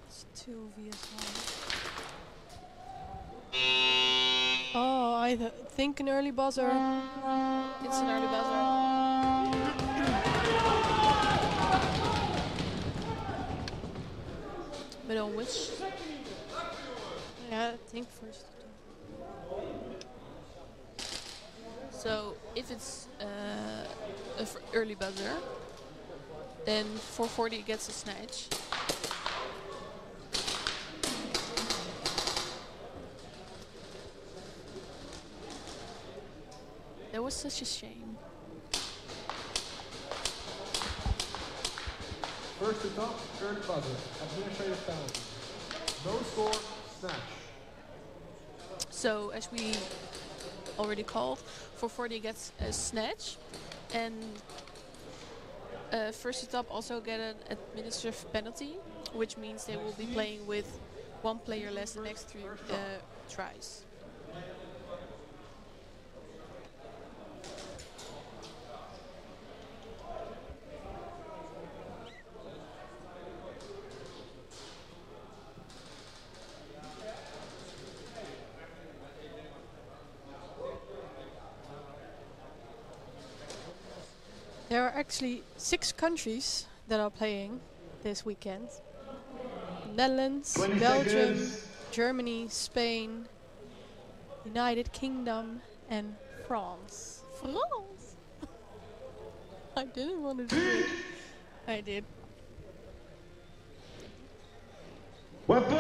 It's 2 vs1. Oh, I think an early buzzer. It's an early buzzer. But on which? Yeah, I think first. So if it's early buzzer, then 440 gets a snatch. That was such a shame. First to top, early buzzer, administrative penalty. No score, snatch. So as we already called, 440 gets a snatch, and first to top also get an administrative penalty, which means they will be playing with one player less the next 3 tries. There are actually 6 countries that are playing this weekend. Netherlands, 20 Belgium, seconds. Germany, Spain, United Kingdom, and France. France! I didn't want to do it. I did. Weapon!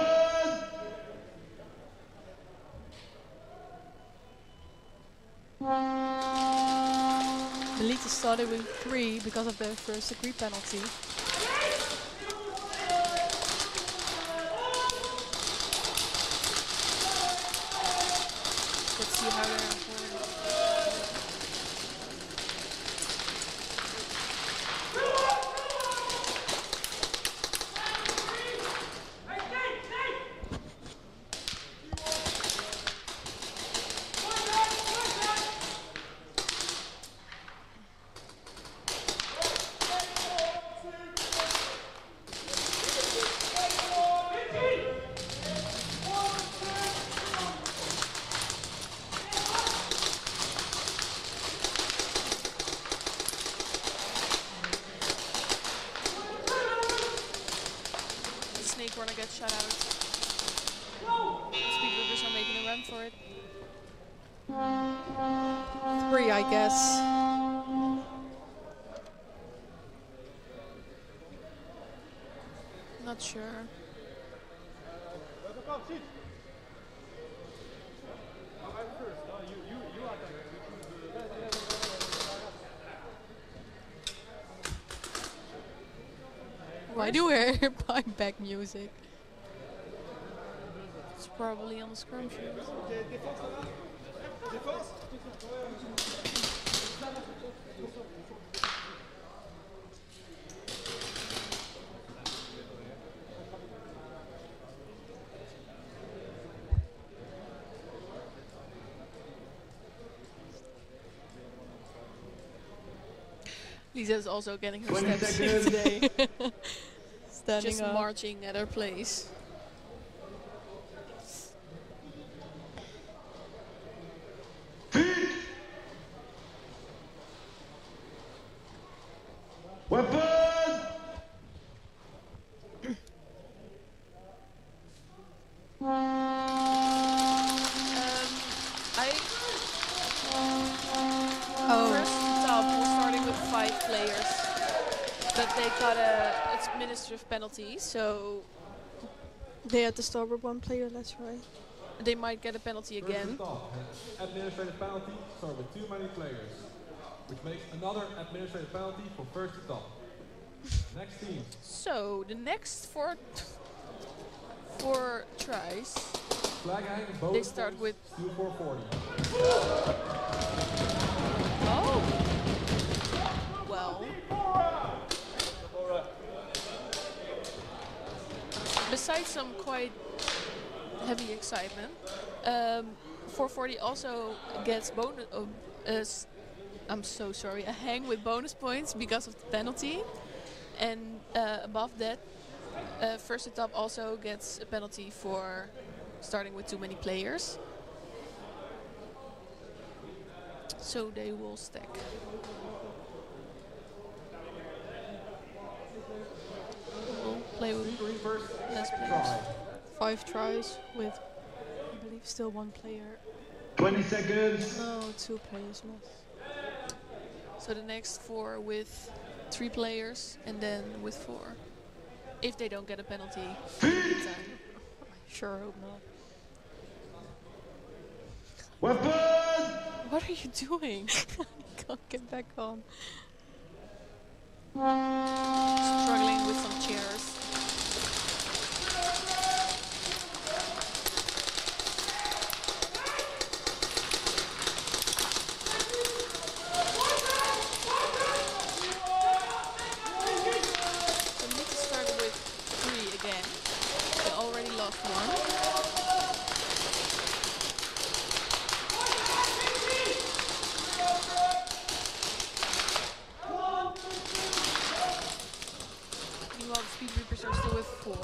The lead started with 3 because of the first degree penalty. Let's see how they're performing. Corner gets shut out. Speedrunners are making a run for it. 3, I guess. Not sure. Why do we hear back music? It's probably on the scrum sheet. Lisa's also getting her 20 steps seconds. today. Standing Just up. marching at her place. Weapon! First top, we're starting with 5 players, but they got a administrative penalty, so They had to start with 1 player, that's right. they might get a penalty again. First to top, administrative penalty, start with too many players, which makes another administrative penalty for first to top. Next team. So the next 4 tries, Flag hang, they bonus start with. Steel 440. Oh! Well. Besides some quite heavy excitement, 440 also gets bonus. I'm so sorry, a hang with bonus points because of the penalty, and above that, first to top also gets a penalty for starting with too many players. So they will stack. We'll play with less players. 5 tries with, I believe, still 1 player. 20 seconds. No, 2 players left. So the next 4 with 3 players, and then with 4. If they don't get a penalty in the meantime. Sure hope not. Weapon! What are you doing? I can't get back on. Struggling with some chairs. So we need to start with 3 again. We already lost 1. Meanwhile, the Speed Reapers are still with 4.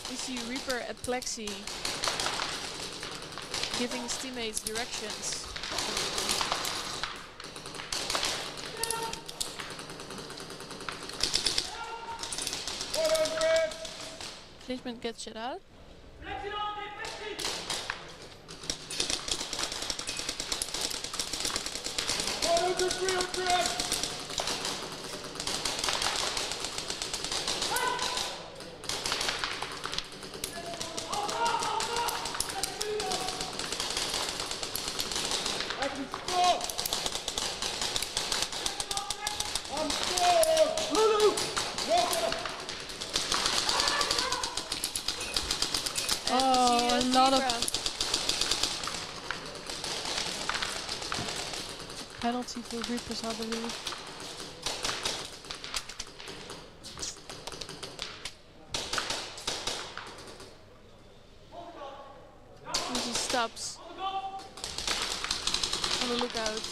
We see Reaper at Plexi giving his teammates directions. Fleischman gets shut out. Oh, a lot of penalty for Reapers, I believe. He stops on the lookout,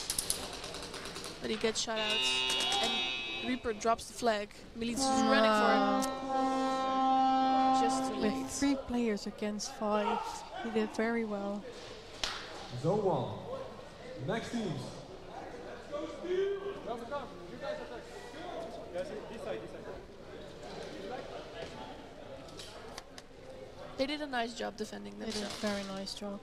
but he gets shot out, and Reaper drops the flag. Militis is running for it. Just too late. With 3 players against 5, he did very well. Zone 1. Next teams. They did a nice job defending They did themselves. a very nice job.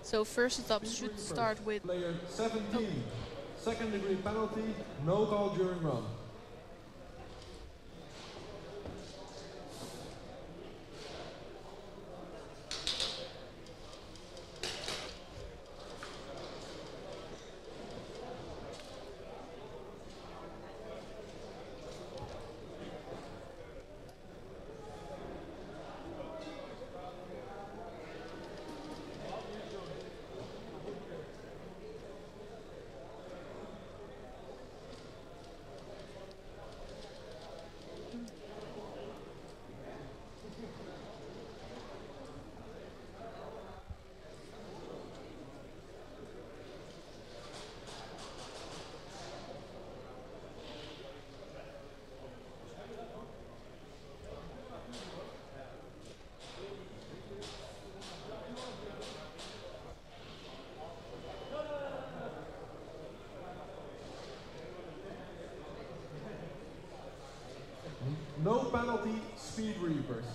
So first setup should start with player 17. Second degree penalty, no call during run. No penalty, Speed Reapers.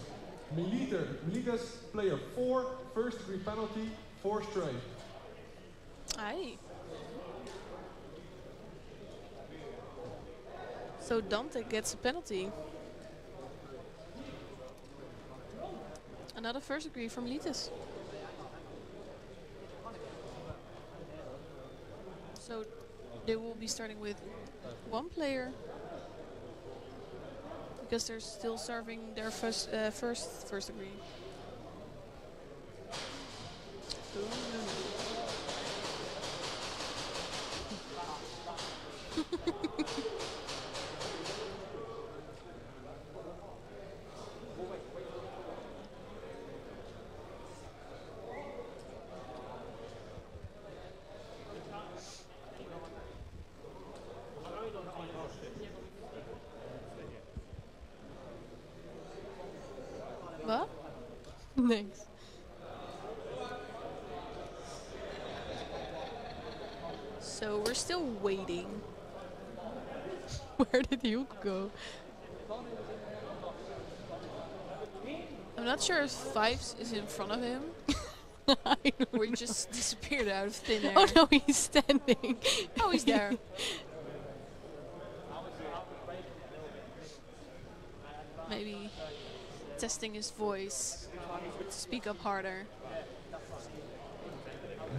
Militas player 4, first degree penalty, 4 straight. Aye. So Dante gets a penalty. Another first degree from Litis. So they will be starting with 1 player, because they're still serving their first degree. Thanks. So we're still waiting. Where did you go? I'm not sure if Fives is in front of him. Or he just disappeared out of thin air. Oh no, he's standing. Oh, he's there. Maybe testing his voice to speak up harder.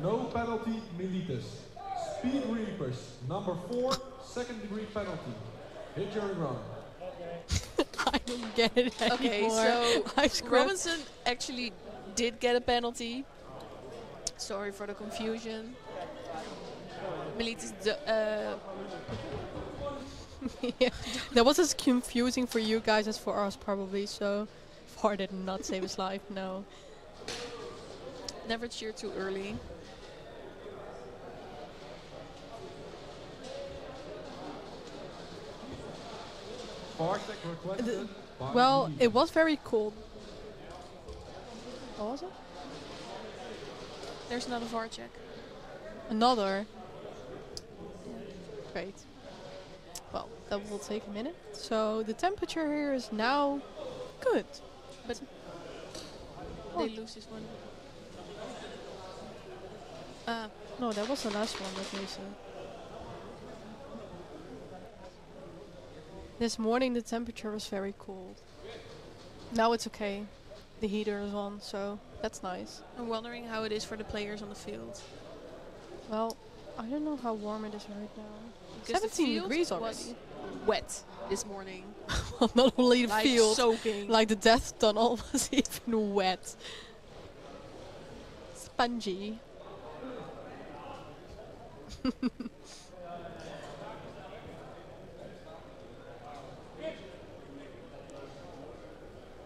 No penalty, Milites. Speed Reapers, number 4, second degree penalty. Hit your run. I don't get it anymore. Okay, so I scrapped- Robinson actually did get a penalty. Sorry for the confusion. Milites Yeah, that was as confusing for you guys as for us probably, so VAR did not save his life, no. never cheer too early. Well, it was very cold. What was it? There's another VAR check. Another? Great. Well, that will take a minute. So the temperature here is now good. But they lose this one. No, that was the last one that they said. This morning the temperature was very cold. Now it's okay. The heater is on, so that's nice. I'm wondering how it is for the players on the field. Well, I don't know how warm it is right now. Because 17 degrees was already. wet this morning. Not only the Like field, soaking. like the death tunnel was even wet. Spongy.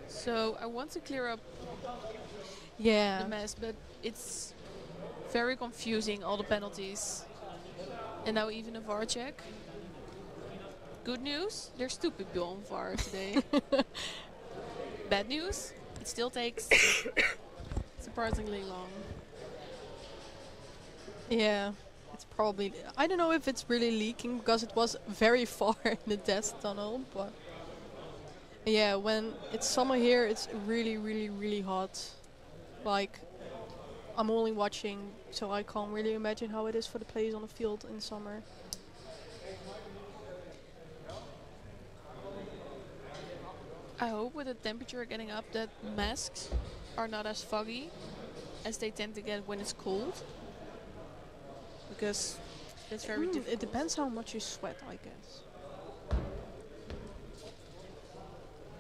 So I want to clear up Yeah. the mess, but it's very confusing, all the penalties. And now even a VAR check. Good news, there's 2 people on VAR today. Bad news, it still takes surprisingly long. Yeah, it's probably. I don't know if it's really leaking because it was very far in the death tunnel, but yeah, when it's summer here, it's really, really, really hot. Like, I'm only watching, so I can't really imagine how it is for the players on the field in summer. I hope with the temperature getting up that masks are not as foggy as they tend to get when it's cold. Because it's very difficult. It depends how much you sweat, I guess.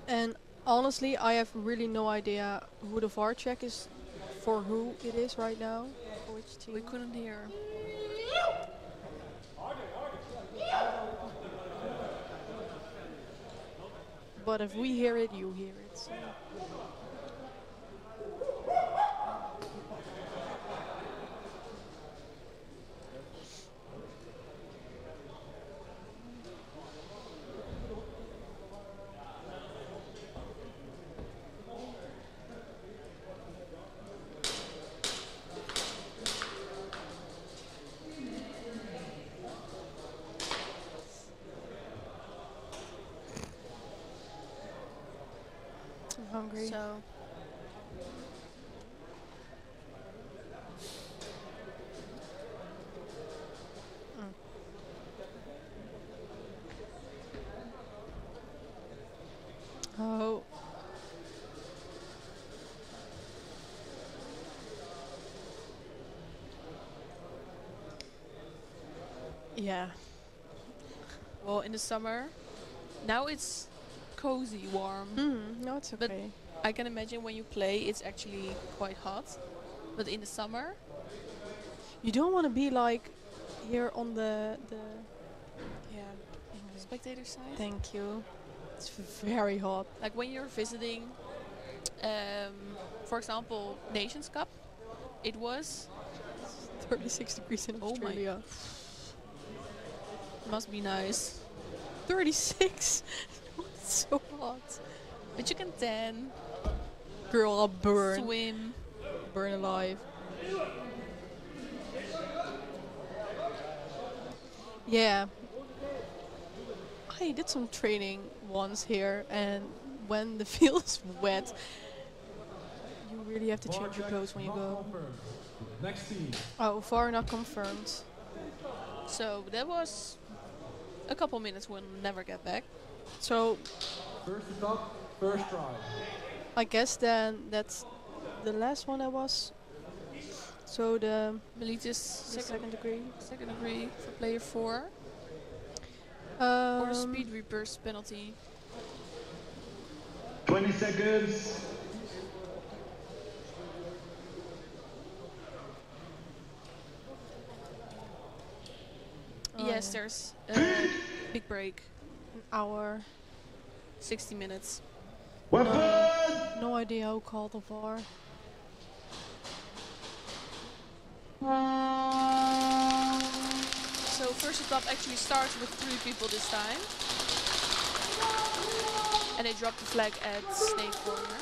And honestly, I have really no idea who the VAR check is for who it is right now. For which team. We couldn't hear. But if we hear it, you hear it. So. I'm hungry. So Oh. Yeah. well, in the summer, now it's cozy, warm. No, it's But okay. I can imagine when you play, it's actually quite hot. But in the summer, You don't want to be like here on the spectator side. Thank you. It's very hot. Like when you're visiting, for example, Nations Cup, it was 36 degrees in Australia. Must be nice. 36? It's so hot. But you can tan. Girl, I'll burn. Swim. Burn alive. Yeah. I did some training once here, and when the field is wet, you really have to change your clothes when you go. Next team. Oh, VAR not confirmed. So that was a couple minutes we'll never get back. So First stop, first try. I guess then that's the last one that was. So the Melita's second degree. Second degree for player 4. Or the speed reverse penalty. 20 seconds. Yes, there's a big break. An hour. 60 minutes. No idea who called the VAR. So first stop actually starts with 3 people this time. And they drop the flag at Snake Corner.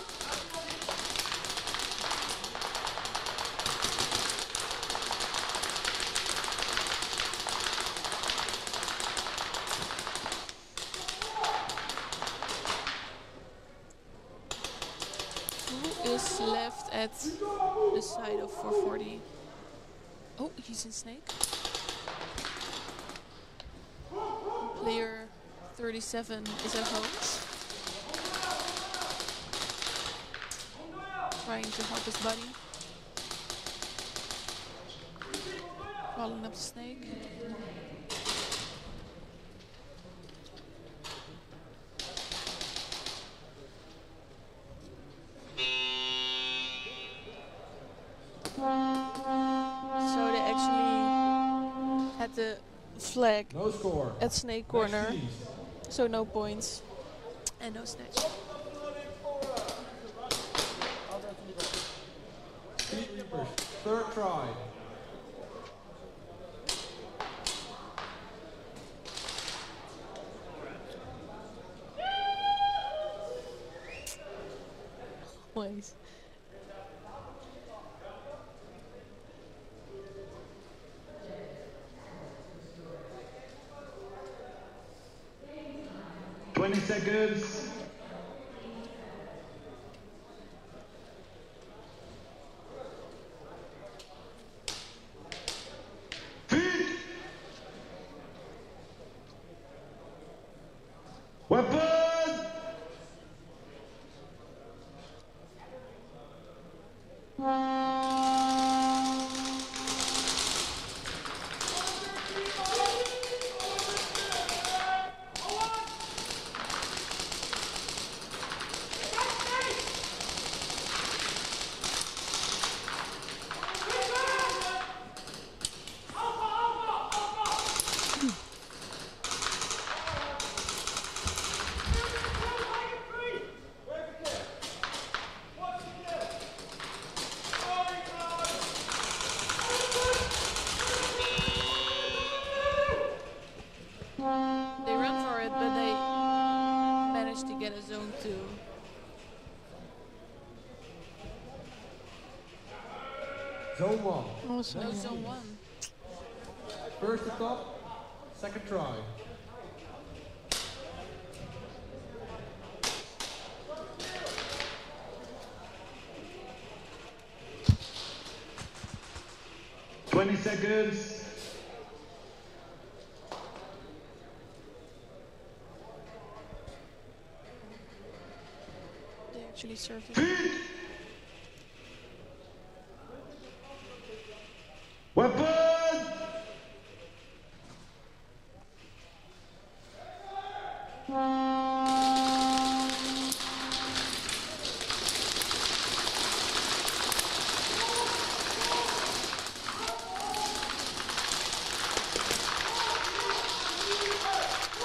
Who is left at the side of 440? Oh, he's in Snake. Player 37 is at home. Trying to help his buddy. Rolling up the Snake. So they actually had the flag No score. at Snake Corner, so no points and no snatch. Speed Reapers, third try. Please. Seconds. Weapon! They ran for it, but they managed to get a zone 2. Zone 1. Oh, No, zone 1. First stop, second try. Seconds. They actually served it. Weapon!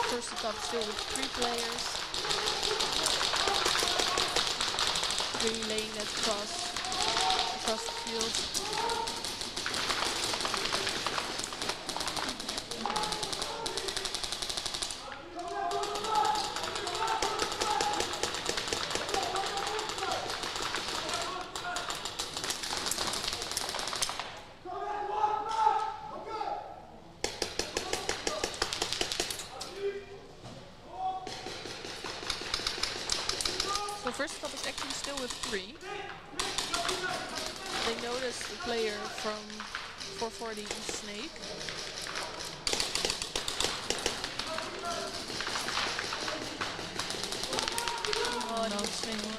First stop still with 3 players. Really laying that across the field. actually still with 3. They noticed the player from 440 Snake. Oh, no, Snake won.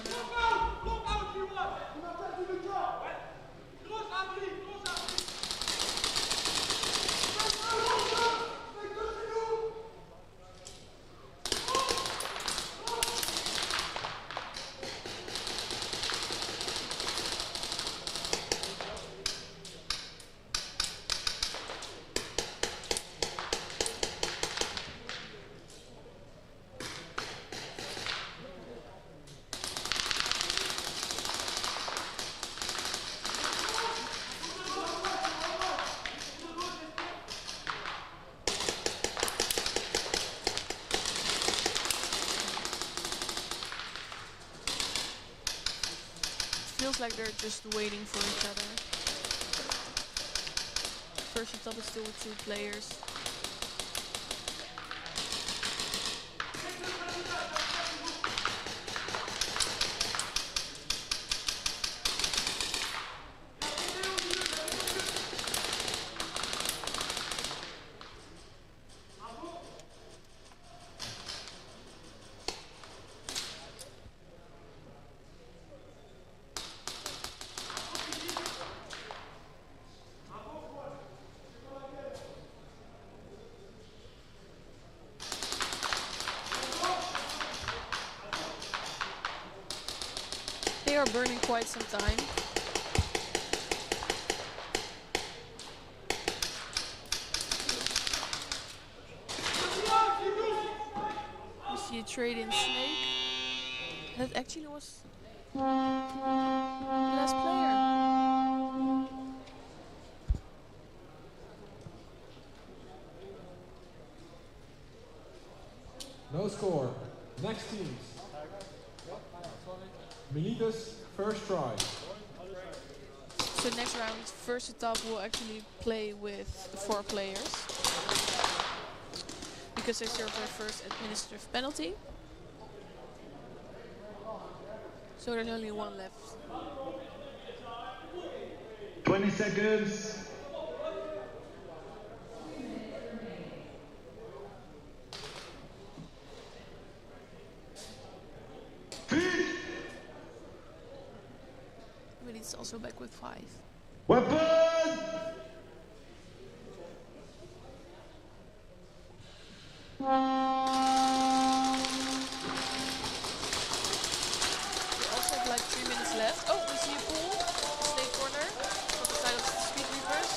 Feels like they're just waiting for each other. First top is still with 2 players. They are burning quite some time. You see a trade in Snake. That actually was the last player. No score. Next teams. Melita's first try. So next round, first top will actually play with 4 players. Because they serve their first administrative penalty. So there's only 1 left. 20 seconds. But he's also back with 5. Weapon! We also have like 3 minutes left. Oh, we see a pool. Snake corner from the side of the Speed Reapers.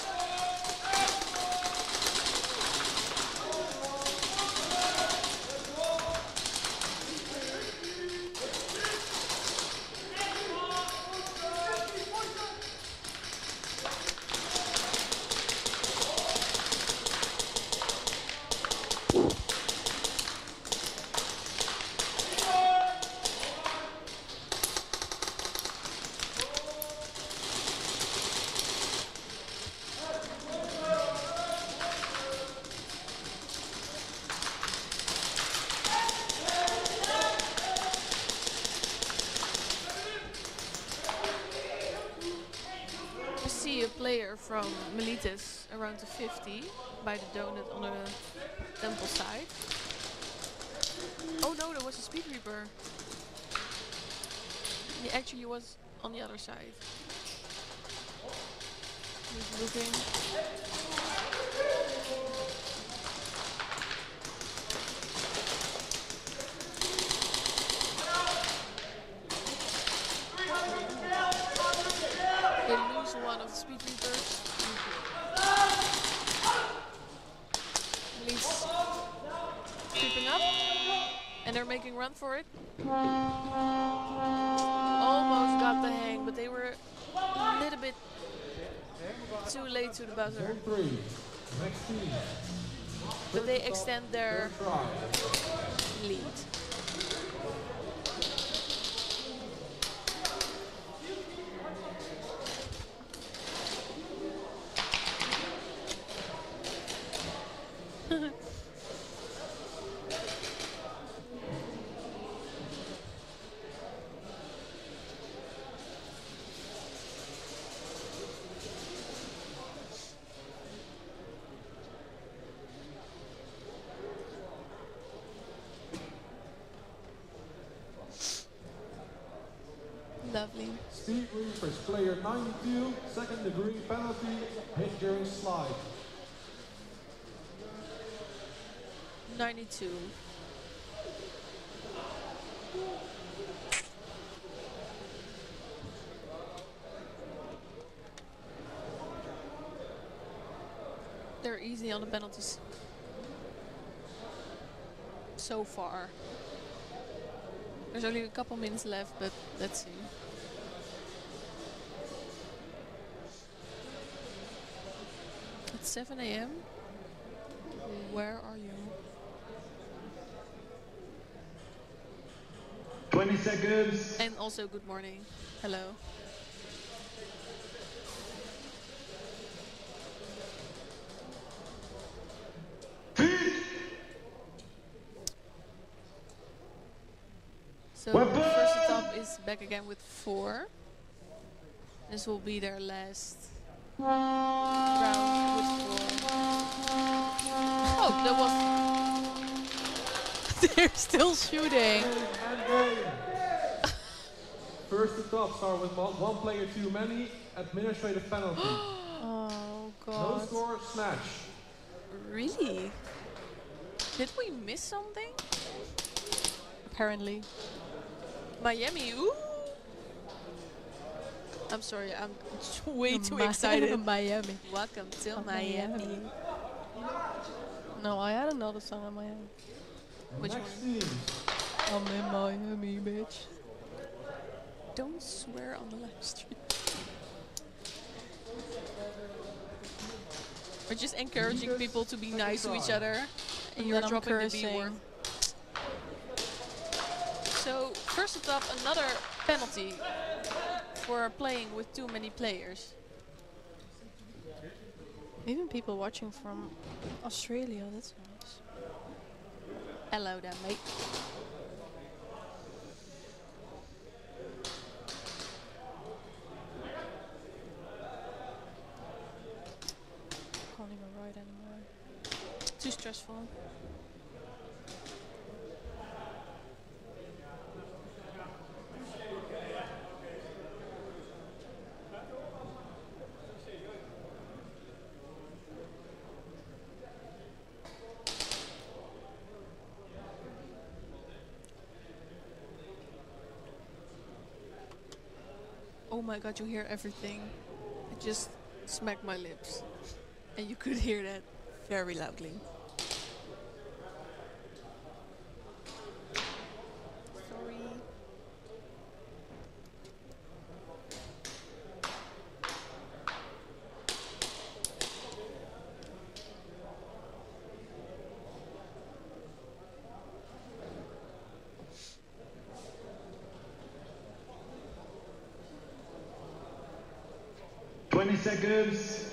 A player from Melitus around the 50 by the donut on the temple side. Oh no, there was a Speed Reaper. He actually was on the other side. He's looking. They lose one of the Speed Reapers. Leads creeping up. And they're making run for it. Almost got the hang, but they were a little bit too late to the buzzer. But they extend their lead. lovely. Speed reefers, player 92, second degree penalty, hit during slide. 92. They're easy on the penalties. So far. There's only a couple minutes left, but let's see. It's 7 a.m. Where are you? 20 seconds. And also good morning. Hello. So first stop is back again with 4. This will be their last round with 4. Oh, that was... They're still shooting. First stop start with one player too many, administrative penalty. Oh god. No score, smash. Really? Did we miss something? Apparently. Miami, ooh! I'm sorry, I'm way too excited. Miami. Welcome to Miami. No, I had another song in my head. Which Next one? team. I'm in Miami, bitch. Don't swear on the live stream. We're just encouraging people to be nice to each other. And you're dropping the B word. So, first up, another penalty for playing with too many players. Even people watching from Australia, that's nice. Hello there, mate. Can't even ride anymore. Too stressful. Oh my god, you hear everything. I just smacked my lips. And you could hear that very loudly. Sorry. Seconds.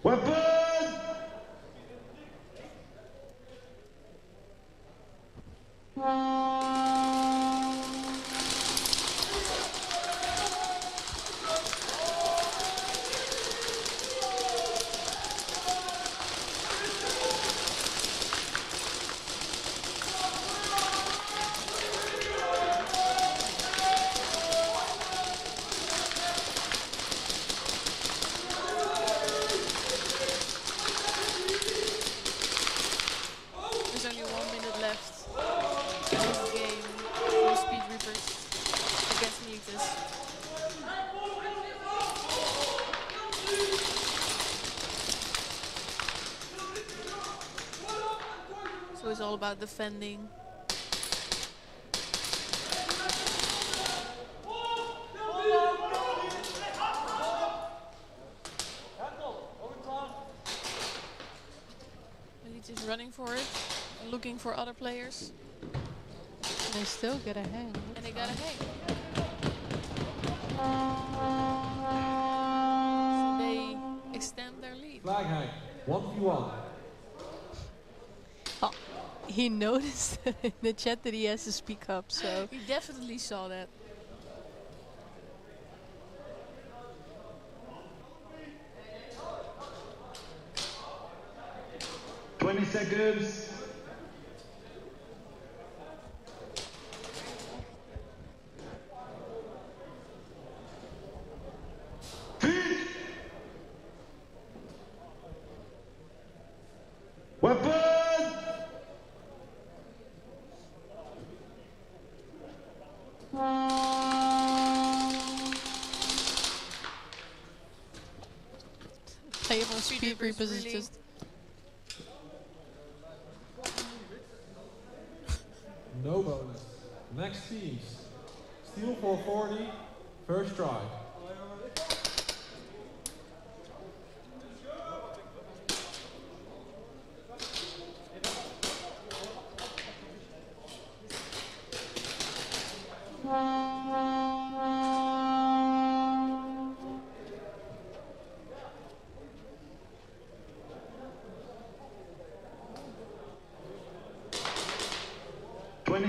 Weapon! It's all about defending. He's just running for it, looking for other players. They still get a hang. And they got a hang. So they extend their lead. Flag hang, 1v1. Oh, he noticed in the chat that he has to speak up, so... He definitely saw that. 20 seconds. Weapon! Player from speed group is really just No bonus. Next teams. Steel 440, first try.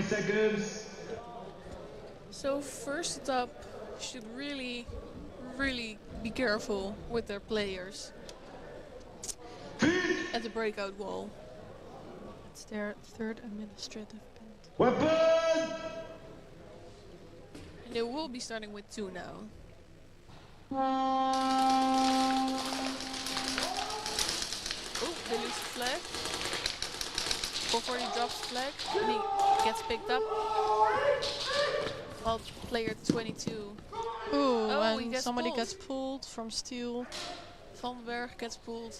Seconds. So first up should really be careful with their players at the breakout wall. it's their third administrative band. Weapon! And they will be starting with 2 now. Oh, they lose the flag. 440 drops the flag and he gets picked up. While player 22. Ooh, Oh, he and gets somebody pulled. gets pulled from steel. Vanberg gets pulled.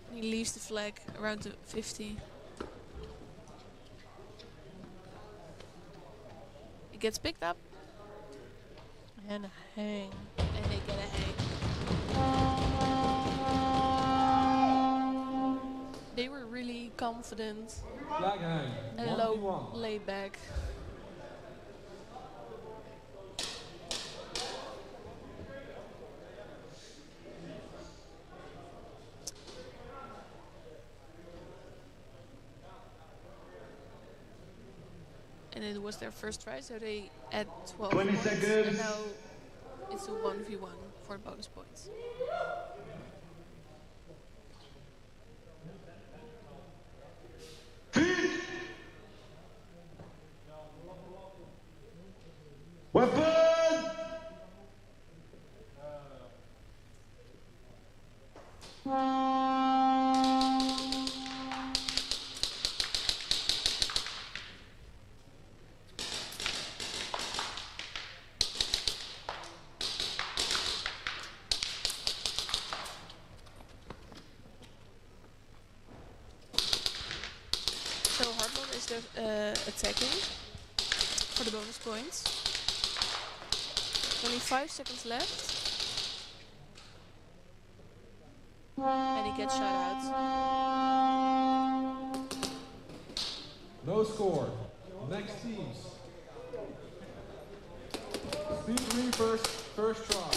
And he leaves the flag around the 50. He gets picked up. And a hang. And they get a hang. They were really confident Flag hang. and 1v1. low laid back. And it was their first try, so they add 12 20 points. seconds. And now it's a 1v1 for bonus points. Weapon! So Hardlord is attacking for the bonus points. Only 5 seconds left. And he gets shot out. No score. Next teams. Speed Reapers, first try.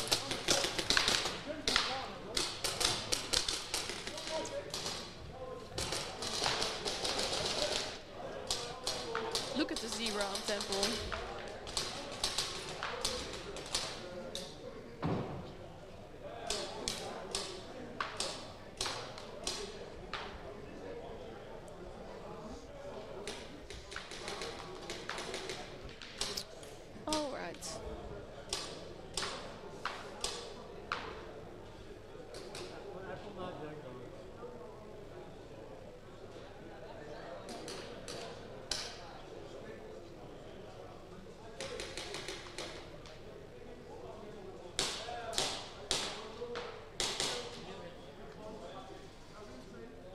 Look at the zebra on Temple. All right.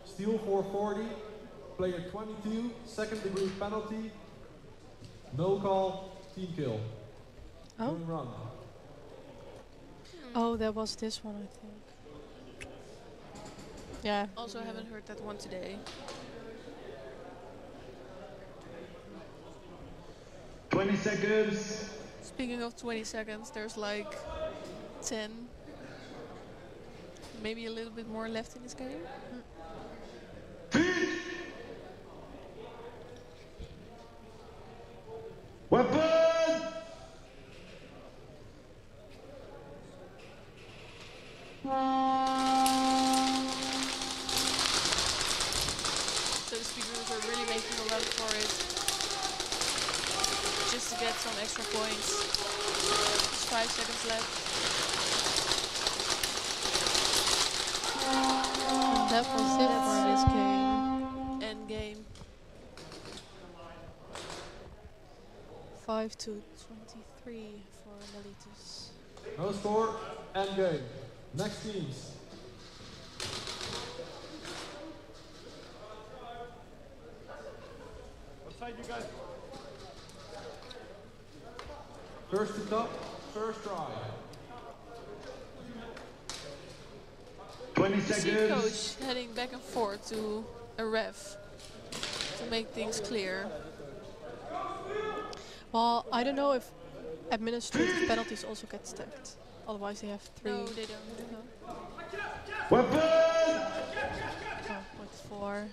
Steel 440, player 22, second degree penalty. No call, team kill. Oh. Going run. Oh, that was this one, I think. Yeah. Also haven't heard that one today. 20 seconds. Speaking of 20 seconds, there's like 10, maybe a little bit more left in this game. Weapon! the speedrunners are really making a run for it. Just to get some extra points. Just 5 seconds left. And that was it for this game. End game. 5 to 23 for Melitus. No score, end game. Next teams. What side you guys? First to top, first try. 20 You see seconds. coach heading back and forth to a ref to make things clear. Well, I don't know if administrative penalties also get stacked. Otherwise they have 3. No, they don't. No. Weapon! Oh, with 4.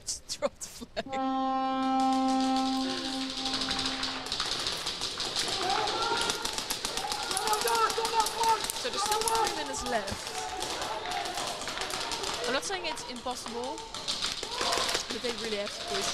Just drop the flag. So there's still 5 minutes left. I'm not saying it's impossible, but they really have to push.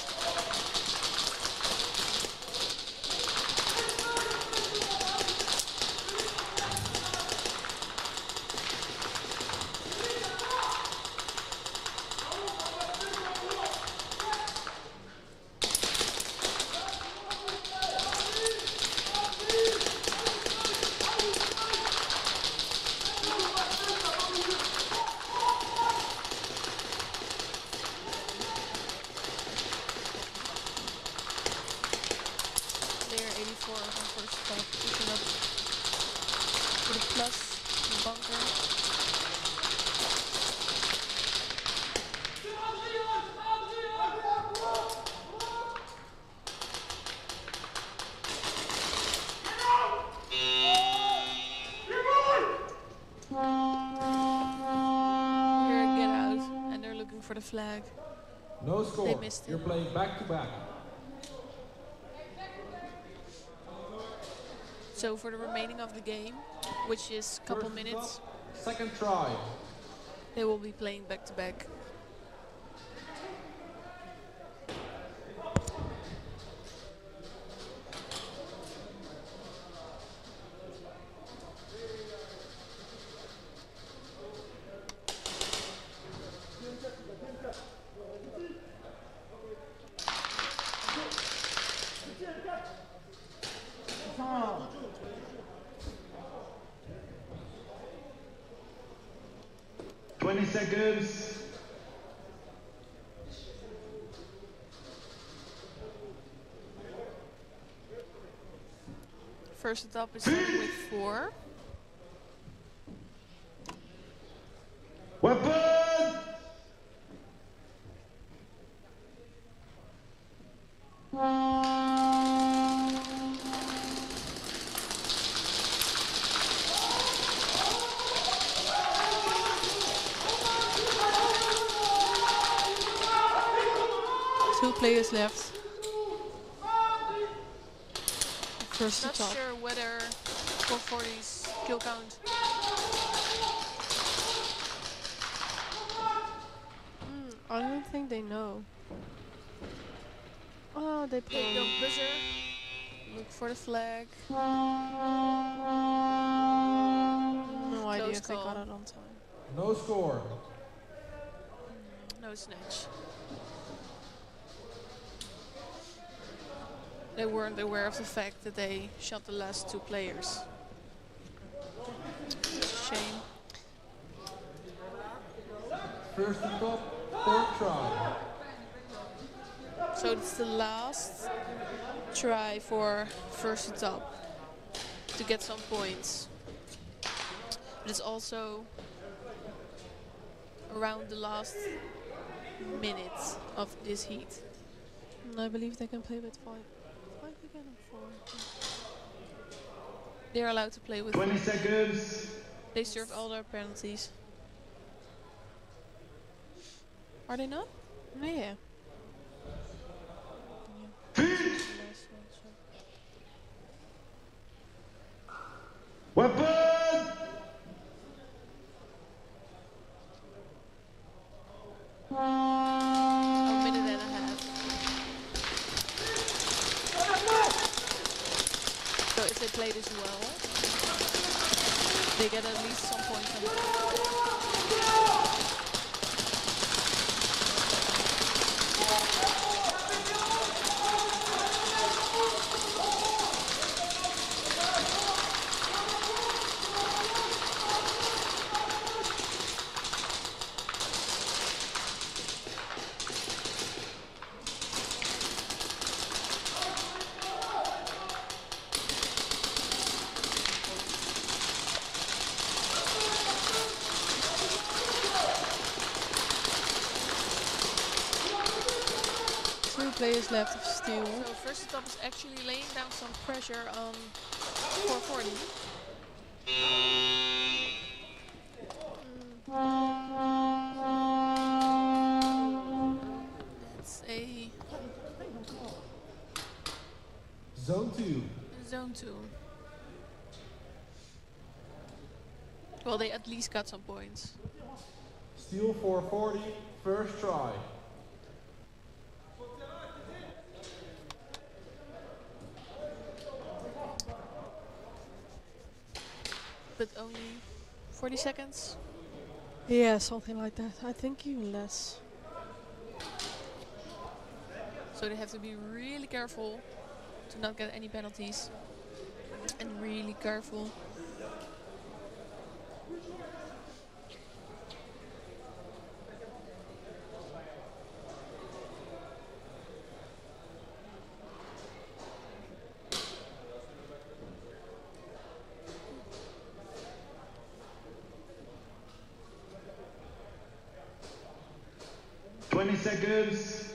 For the flag. No score. They missed it. You're playing back to back. So for the remaining of the game, which is a couple minutes, second try. They will be playing back to back. Seconds. First atop is starting with 4. Weapon! Players left. First Not to top. sure whether 440's kill count. I don't think they know. Oh, they play. Don't buzzer. Look for the flag. No idea if they got it on time. No score. No snatch. They weren't aware of the fact that they shot the last 2 players. It's a shame. First to top, third try. So it's the last try for first to top to get some points. But it's also around the last minute of this heat. And I believe they can play with 5. 5 again or 4? They're allowed to play with 20 seconds. They served all their penalties. Are they not? Yeah. Weapon! they play this well, they get at least some points on it. Players left of Steel. So first stop is actually laying down some pressure on 440. That's a Zone 2. Zone 2. Well, they at least got some points. Steel 440, first try. But only 40 seconds? Yeah, something like that. I think even less. So they have to be really careful to not get any penalties. And really careful. Seconds.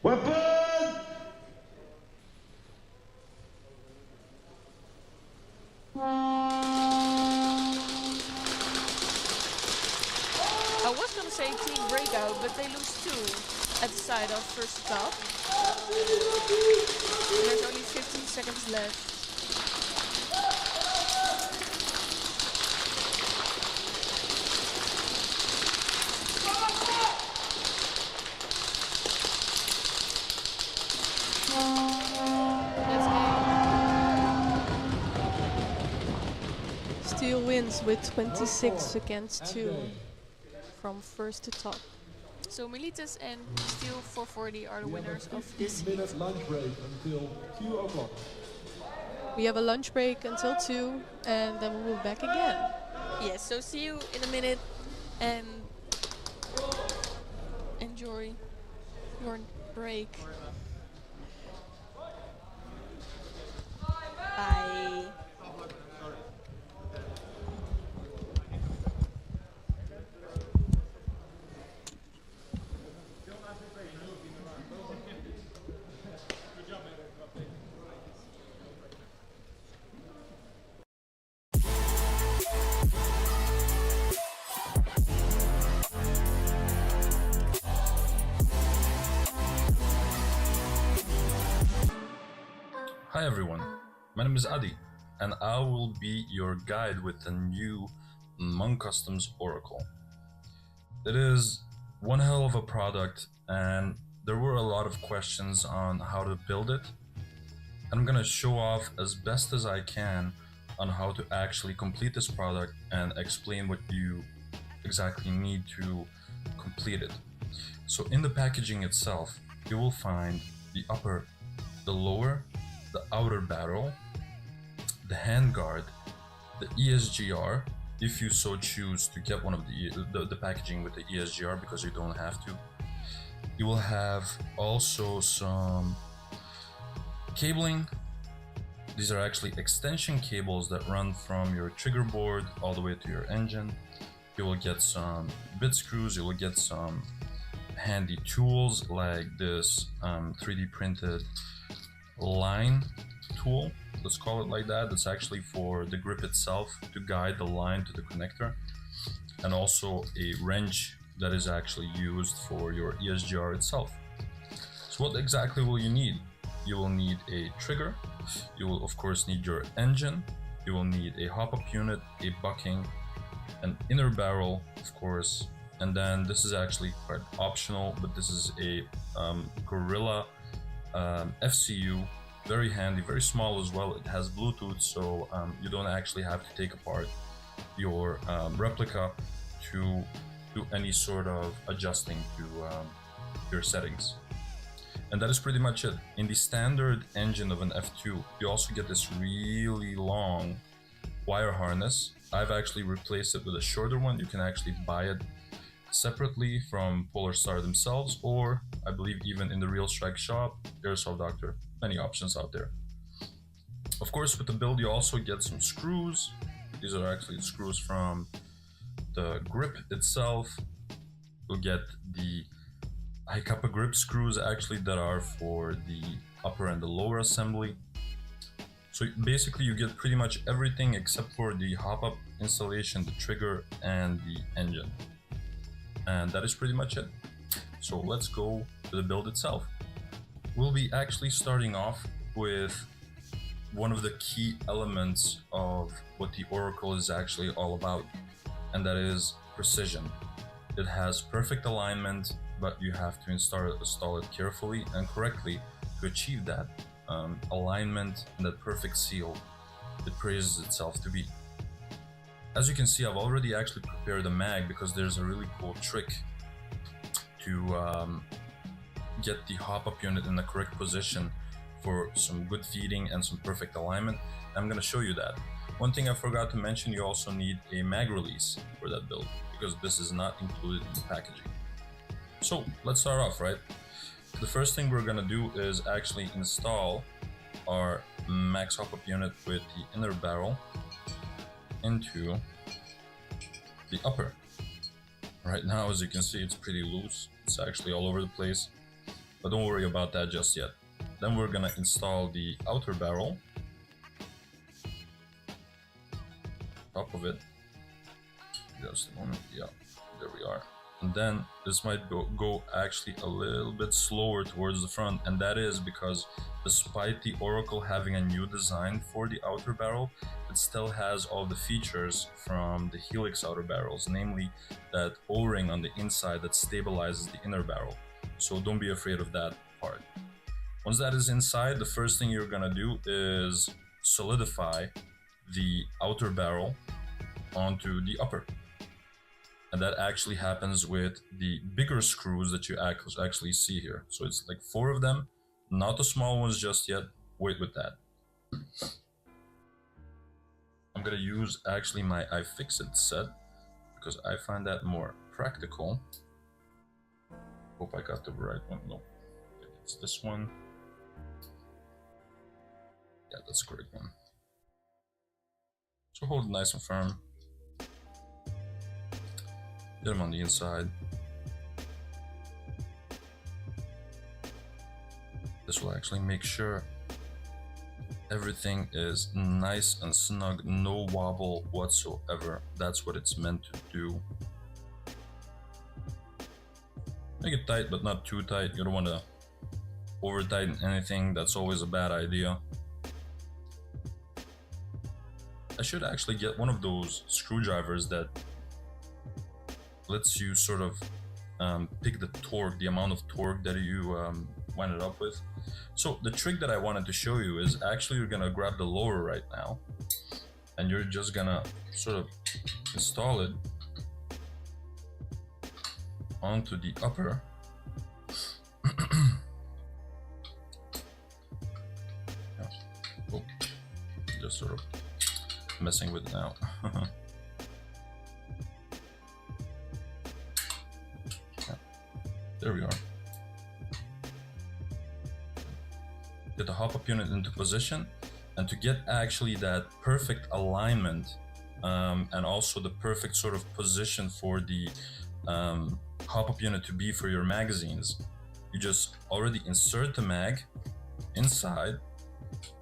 Weapon! I was gonna say team breakout, but they lose 2 at the side of first top. There's only 15 seconds left. Steel wins with 26 against 2 from first to top. So Militis and Steel 440 are the winners of this heat. Minute lunch break until 2 o'clock. We have a lunch break until 2 and then we'll be back again. Yes, so see you in a minute and enjoy your break. Bye. Hi everyone, my name is Adi, and I will be your guide with the new Monk Customs Oracle. It is one hell of a product, and there were a lot of questions on how to build it. I'm gonna show off as best as I can on how to actually complete this product and explain what you exactly need to complete it. So in the packaging itself, you will find the upper, the lower, the outer barrel, the handguard, the ESGR, if you so choose to get one of the packaging with the ESGR, because you don't have to. You will have also some cabling. These are actually extension cables that run from your trigger board all the way to your engine. You will get some bit screws, you will get some handy tools like this 3D printed line tool, let's call it like that. That's actually for the grip itself to guide the line to the connector, and also a wrench that is actually used for your ESGR itself. So what exactly will you need? You will need a trigger, you will of course need your engine, You will need a hop-up unit, a bucking, an inner barrel, of course, and then this is actually quite optional, but this is a Gorilla FCU, very handy, very small as well. It has Bluetooth, so you don't actually have to take apart your replica to do any sort of adjusting to your settings. And that is pretty much it. In the standard engine of an F2, you also get this really long wire harness. I've actually replaced it with a shorter one. You can actually buy it separately from Polar Star themselves, or I believe even in the Realstrike shop, Airsoft Doctor, many options out there. Of course, with the build, you also get some screws. These are actually screws from the grip itself. You'll get the high kappa grip screws actually that are for the upper and the lower assembly. So basically you get pretty much everything except for the hop-up installation, the trigger, and the engine. And that is pretty much it. So let's go to the build itself. We'll be actually starting off with one of the key elements of what the Oracle is actually all about, and that is precision. It has perfect alignment, but you have to install it carefully and correctly to achieve that alignment and that perfect seal it praises itself to be. As you can see, I've already actually prepared a mag because there's a really cool trick to get the hop-up unit in the correct position for some good feeding and some perfect alignment. I'm going to show you that. One thing I forgot to mention, you also need a mag release for that build because this is not included in the packaging. So let's start off, right? The first thing we're gonna do is actually install our max hop-up unit with the inner barrel into the upper. Right now, as you can see, it's pretty loose. It's actually all over the place, but don't worry about that just yet. Then we're gonna install the outer barrel, top of it. Just a moment, yeah, there we are. And then this might go actually a little bit slower towards the front, and that is because despite the Oracle having a new design for the outer barrel, it still has all the features from the Helix outer barrels, namely that O-ring on the inside that stabilizes the inner barrel. So don't be afraid of that part. Once that is inside, the first thing you're gonna do is solidify the outer barrel onto the upper. And that actually happens with the bigger screws that you actually see here. So it's like 4 of them, not the small ones just yet. Wait with that. I'm gonna use actually my iFixit set because I find that more practical. Hope I got the right one. No, it's this one. Yeah, that's the correct one. So hold it nice and firm. Get them on the inside. This will actually make sure everything is nice and snug, no wobble whatsoever. That's what it's meant to do. Make it tight, but not too tight. You don't want to over tighten anything. That's always a bad idea. I should actually get one of those screwdrivers that lets you sort of pick the torque, the amount of torque that you wind it up with. So the trick that I wanted to show you is actually you're gonna grab the lower right now and you're just gonna sort of install it onto the upper. Oh, just sort of messing with it now. There we are. Get the hop-up unit into position, and to get actually that perfect alignment and also the perfect sort of position for the hop-up unit to be for your magazines, you just already insert the mag inside.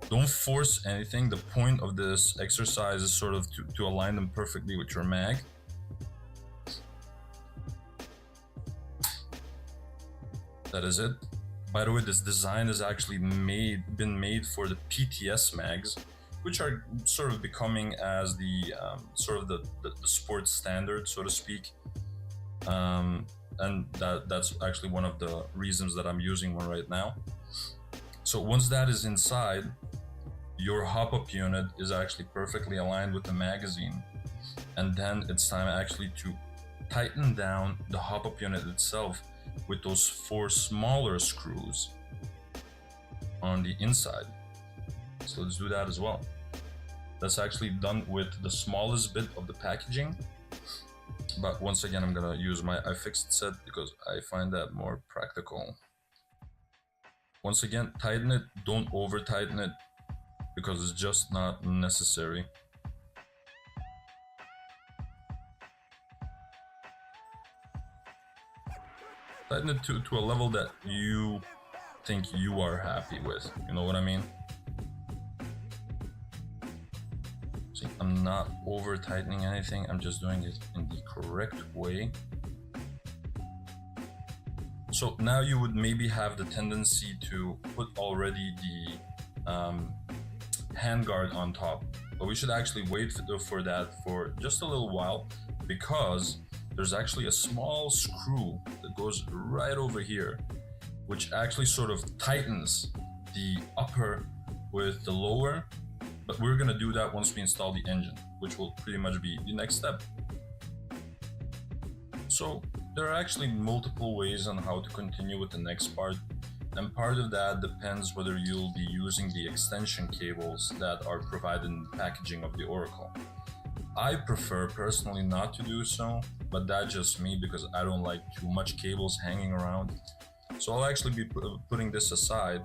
Don't force anything. The point of this exercise is sort of to align them perfectly with your mag. That is it. By the way, this design is actually been made for the PTS mags, which are sort of becoming as the sort of the sports standard, so to speak. And that's actually one of the reasons that I'm using one right now. So once that is inside, your hop-up unit is actually perfectly aligned with the magazine. And then it's time actually to tighten down the hop-up unit itself with those 4 smaller screws on the inside. So let's do that as well. That's actually done with the smallest bit of the packaging. But once again, I'm gonna use my iFixit set because I find that more practical. Once again, tighten it, don't over tighten it because it's just not necessary. Tighten it to a level that you think you are happy with, you know what I mean? See, I'm not over tightening anything, I'm just doing it in the correct way. So now you would maybe have the tendency to put already the handguard on top, but we should actually wait for that for just a little while, because there's actually a small screw that goes right over here, which actually sort of tightens the upper with the lower, but we're gonna do that once we install the engine, which will pretty much be the next step. So there are actually multiple ways on how to continue with the next part, and part of that depends whether you'll be using the extension cables that are provided in the packaging of the Oracle. I prefer personally not to do so, but that's just me because I don't like too much cables hanging around. So I'll actually be putting this aside,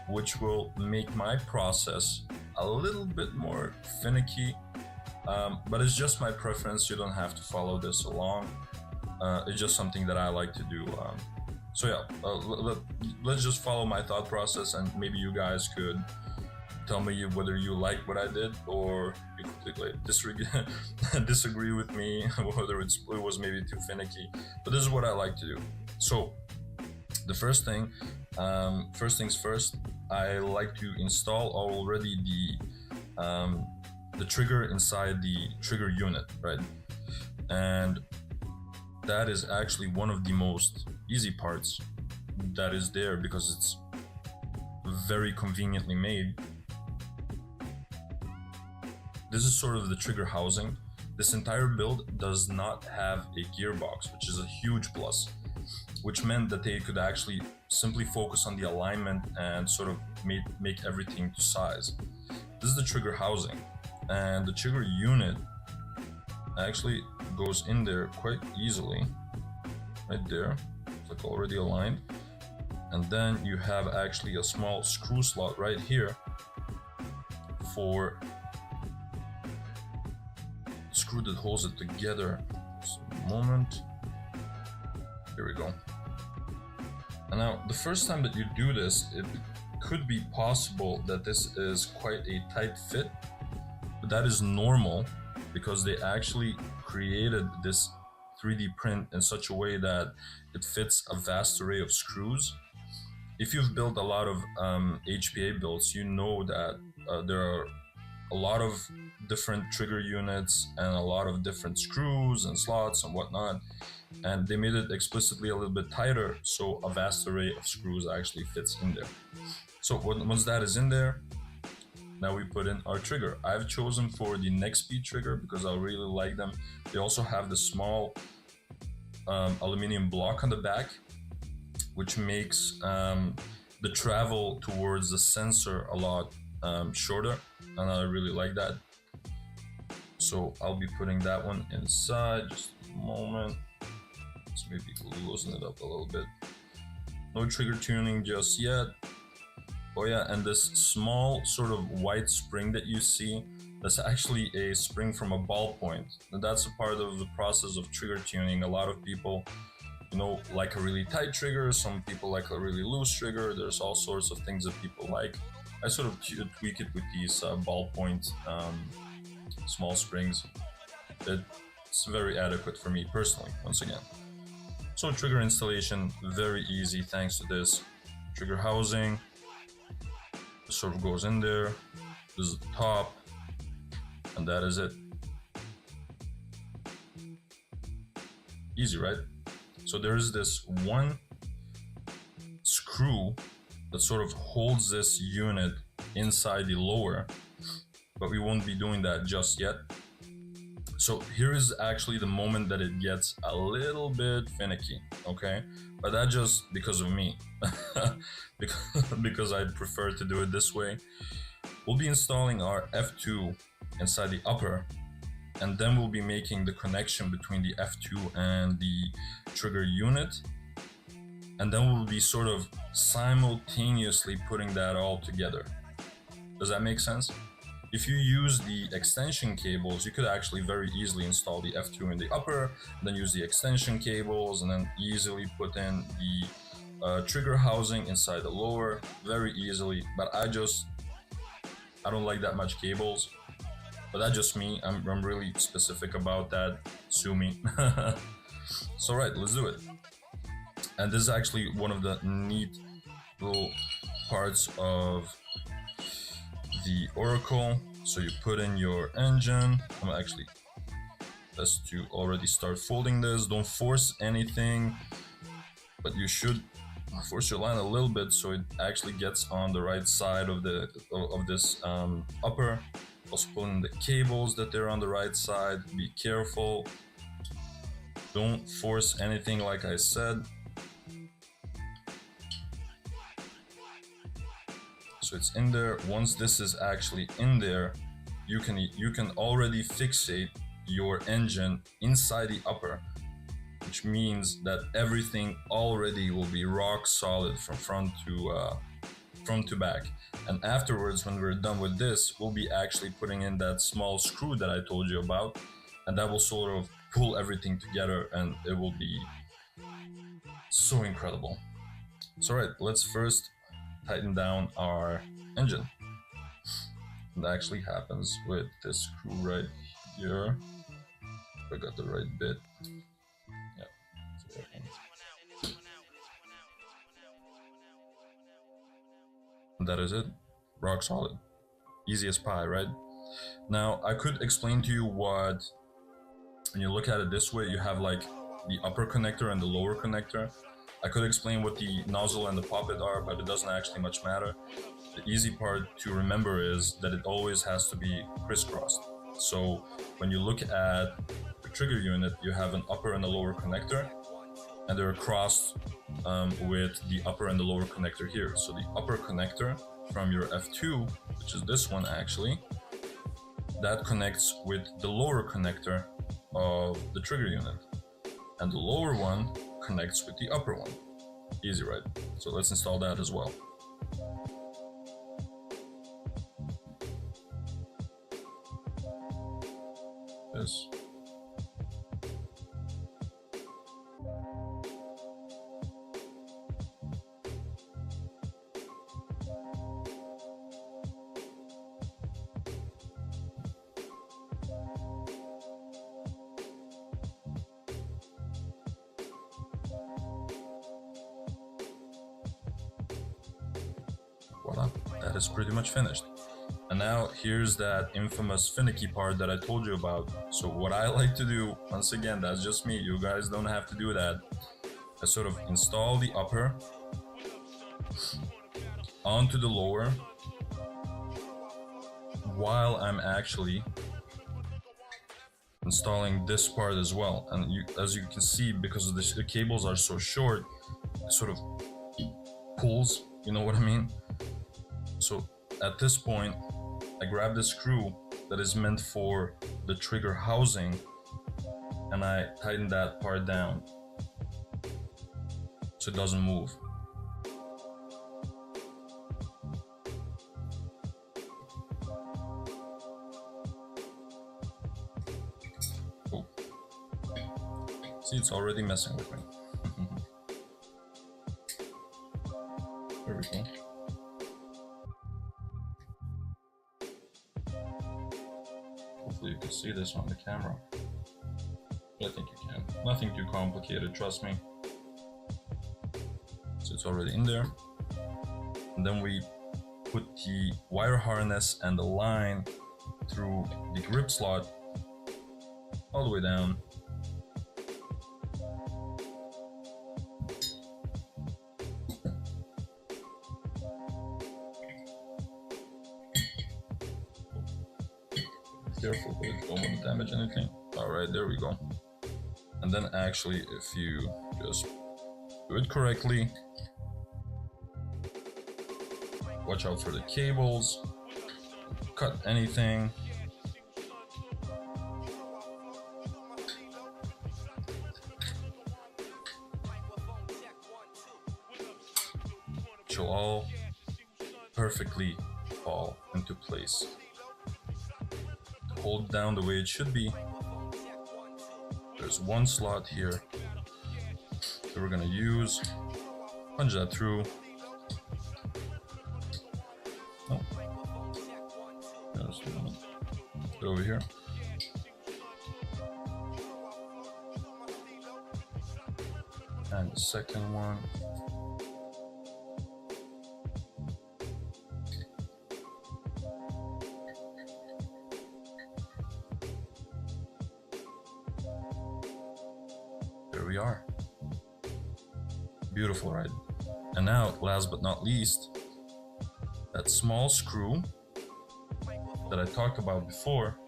which will make my process a little bit more finicky, but it's just my preference. You don't have to follow this along. It's just something that I like to do. So yeah, let's just follow my thought process, and maybe you guys could tell me whether you like what I did, or you completely disagree with me, whether it was maybe too finicky. But this is what I like to do. So the first things first, I like to install already the trigger inside the trigger unit, right? And that is actually one of the most easy parts that is there because it's very conveniently made. This is sort of the trigger housing. This entire build does not have a gearbox, which is a huge plus, which meant that they could actually simply focus on the alignment and sort of make everything to size. This is the trigger housing, and the trigger unit actually goes in there quite easily, right there. It's like already aligned. And then you have actually a small screw slot right here for screw that holds it together. Just a moment. Here we go. And now the first time that you do this, it could be possible that this is quite a tight fit, but that is normal because they actually created this 3D print in such a way that it fits a vast array of screws. If you've built a lot of HPA builds, you know that there are a lot of different trigger units and a lot of different screws and slots and whatnot, and they made it explicitly a little bit tighter so a vast array of screws actually fits in there. So once that is in there, now we put in our trigger. I've chosen for the next speed trigger because I really like them. They also have the small aluminum block on the back, which makes the travel towards the sensor a lot shorter, and I really like that. So I'll be putting that one inside. Just a moment. Let's maybe loosen it up a little bit. No trigger tuning just yet. Oh yeah, and this small sort of white spring that you see, that's actually a spring from a ballpoint. And that's a part of the process of trigger tuning. A lot of people, you know, like a really tight trigger. Some people like a really loose trigger. There's all sorts of things that people like. I sort of tweak it with these ballpoint small springs. It's very adequate for me personally, once again. So trigger installation, very easy thanks to this. Trigger housing sort of goes in there. This is the top. And that is it. Easy, right? So there's this one screw that sort of holds this unit inside the lower, but we won't be doing that just yet. So here is actually the moment that it gets a little bit finicky, okay? But that's just because of me, because I prefer to do it this way. We'll be installing our F2 inside the upper, and then we'll be making the connection between the F2 and the trigger unit. And then we'll be sort of simultaneously putting that all together. Does that make sense? If you use the extension cables, you could actually very easily install the F2 in the upper, then use the extension cables, and then easily put in the trigger housing inside the lower, very easily. But I don't like that much cables. But that's just me. I'm really specific about that. Sue me. So right, let's do it. And this is actually one of the neat little parts of the Oracle. So you put in your engine. I'm actually best to already start folding this. Don't force anything, but you should force your line a little bit so it actually gets on the right side of this upper. Also pull in the cables that they're on the right side. Be careful. Don't force anything, like I said. So it's in there. Once this is actually in there, you can already fixate your engine inside the upper, which means that everything already will be rock solid from front to back. And afterwards, when we're done with this, we'll be actually putting in that small screw that I told you about, and that will sort of pull everything together, and it will be so incredible. So right, let's first tighten down our engine. And that actually happens with this screw right here. If I got the right bit. Yeah. And that is it. Rock solid. Easy as pie, right? Now, I could explain to you what, when you look at it this way, you have like the upper connector and the lower connector. I could explain what the nozzle and the poppet are, but it doesn't actually much matter. The easy part to remember is that it always has to be crisscrossed. So when you look at the trigger unit, you have an upper and a lower connector, and they're crossed with the upper and the lower connector here. So the upper connector from your F2, which is this one actually, that connects with the lower connector of the trigger unit. And the lower one connects with the upper one. Easy, right? So let's install that as well. This. Voila, that is pretty much finished. And now here's that infamous finicky part that I told you about. So what I like to do, once again, that's just me, you guys don't have to do that. I sort of install the upper onto the lower while I'm actually installing this part as well. And as you can see, because the cables are so short, it sort of pulls, you know what I mean? So at this point, I grab the screw that is meant for the trigger housing and I tighten that part down so it doesn't move. Oh. See, it's already messing with me. There we go. Hopefully you can see this on the camera. I think you can. Nothing too complicated, trust me. So it's already in there. And then we put the wire harness and the line through the grip slot all the way down. Careful, but don't want to damage anything. Alright, there we go. And then actually, if you just do it correctly, watch out for the cables, cut anything. She'll all perfectly fall into place. Hold down the way it should be. There's one slot here that we're gonna use. Punch that through. Oh. Get over here. And the second one. There we are. Beautiful, right? And now, last but not least, that small screw that I talked about before,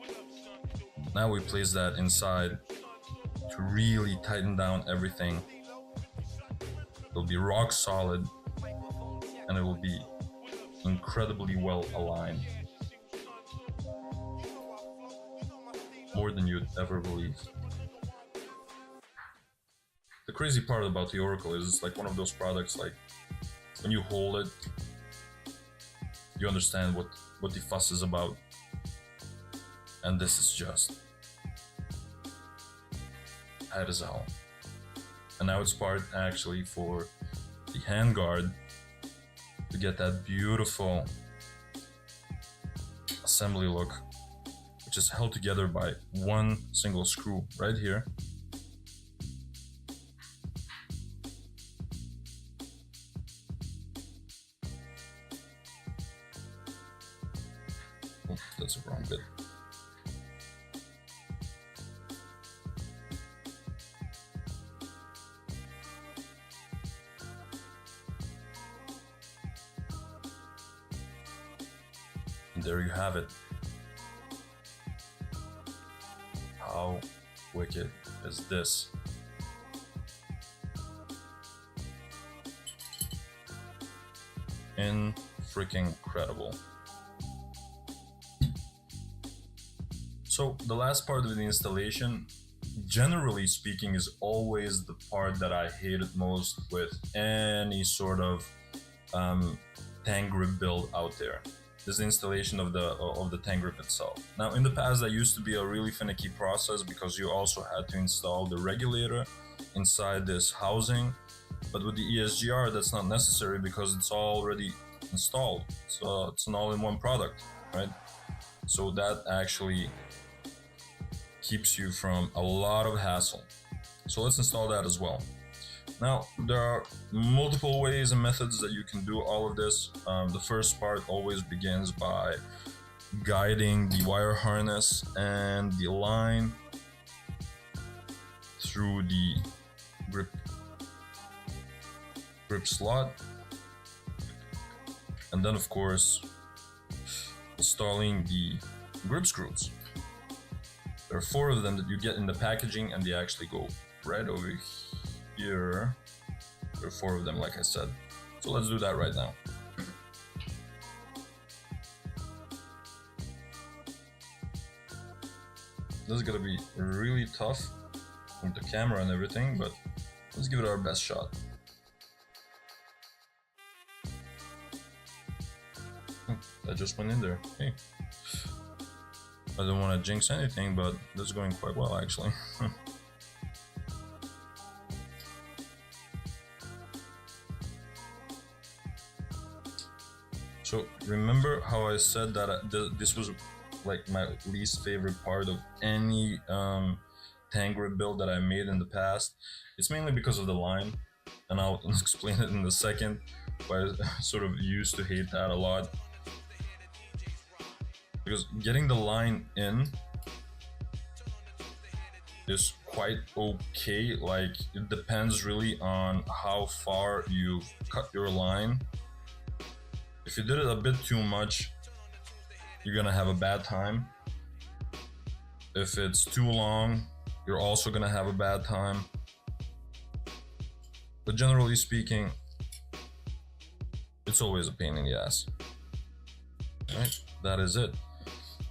now we place that inside to really tighten down everything. It'll be rock solid and it will be incredibly well aligned. More than you'd ever believe. The crazy part about the Oracle is it's like one of those products, like when you hold it, you understand what the fuss is about. And this is just tight as hell. And now it's part actually for the handguard to get that beautiful assembly look, which is held together by one single screw right here. Oh, that's the wrong bit. And there you have it. How wicked is this? Freaking incredible. So the last part of the installation, generally speaking, is always the part that I hated most with any sort of tank grip build out there. This is the installation of the tank grip itself. Now, in the past, that used to be a really finicky process because you also had to install the regulator inside this housing. But with the ESGR, that's not necessary because it's already installed. So it's an all-in-one product, right? So that actually keeps you from a lot of hassle. So let's install that as well. Now, there are multiple ways and methods that you can do all of this. The first part always begins by guiding the wire harness and the line through the grip slot. And then, of course, installing the grip screws. There are 4 of them that you get in the packaging, and they actually go right over here. There are 4 of them, like I said. So let's do that right now. This is gonna be really tough with the camera and everything, but let's give it our best shot. That just went in there. Hey. I don't want to jinx anything, but this is going quite well actually. So remember how I said that this was like my least favorite part of any tank grip build that I made in the past? It's mainly because of the line, and I'll explain it in a second, but I sort of used to hate that a lot. because getting the line in is quite okay. Like, it depends really on how far you've cut your line. If you did it a bit too much, you're gonna have a bad time. If it's too long, you're also gonna have a bad time. But generally speaking, it's always a pain in the ass. Right? That is it.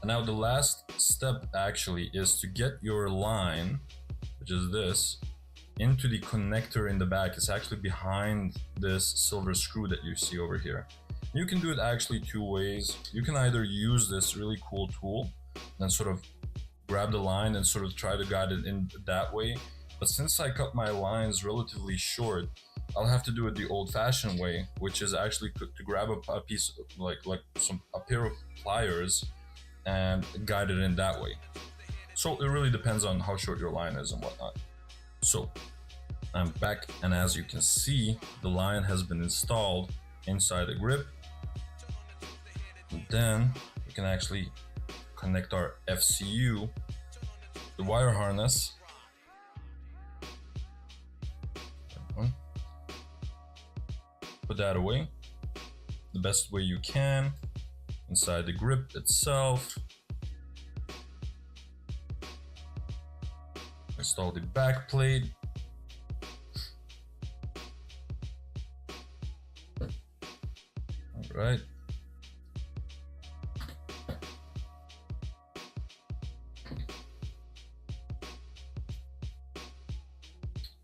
And now the last step actually is to get your line, which is this, into the connector in the back. It's actually behind this silver screw that you see over here. You can do it actually two ways. You can either use this really cool tool and sort of grab the line and sort of try to guide it in that way. But since I cut my lines relatively short, I'll have to do it the old-fashioned way, which is actually to grab a piece of, like a pair of pliers and guide it in that way. So it really depends on how short your line is and whatnot. So I'm back, and as you can see, the line has been installed inside the grip. And then we can actually connect our FCU, the wire harness. Put that away the best way you can inside the grip itself. Install the back plate. All right.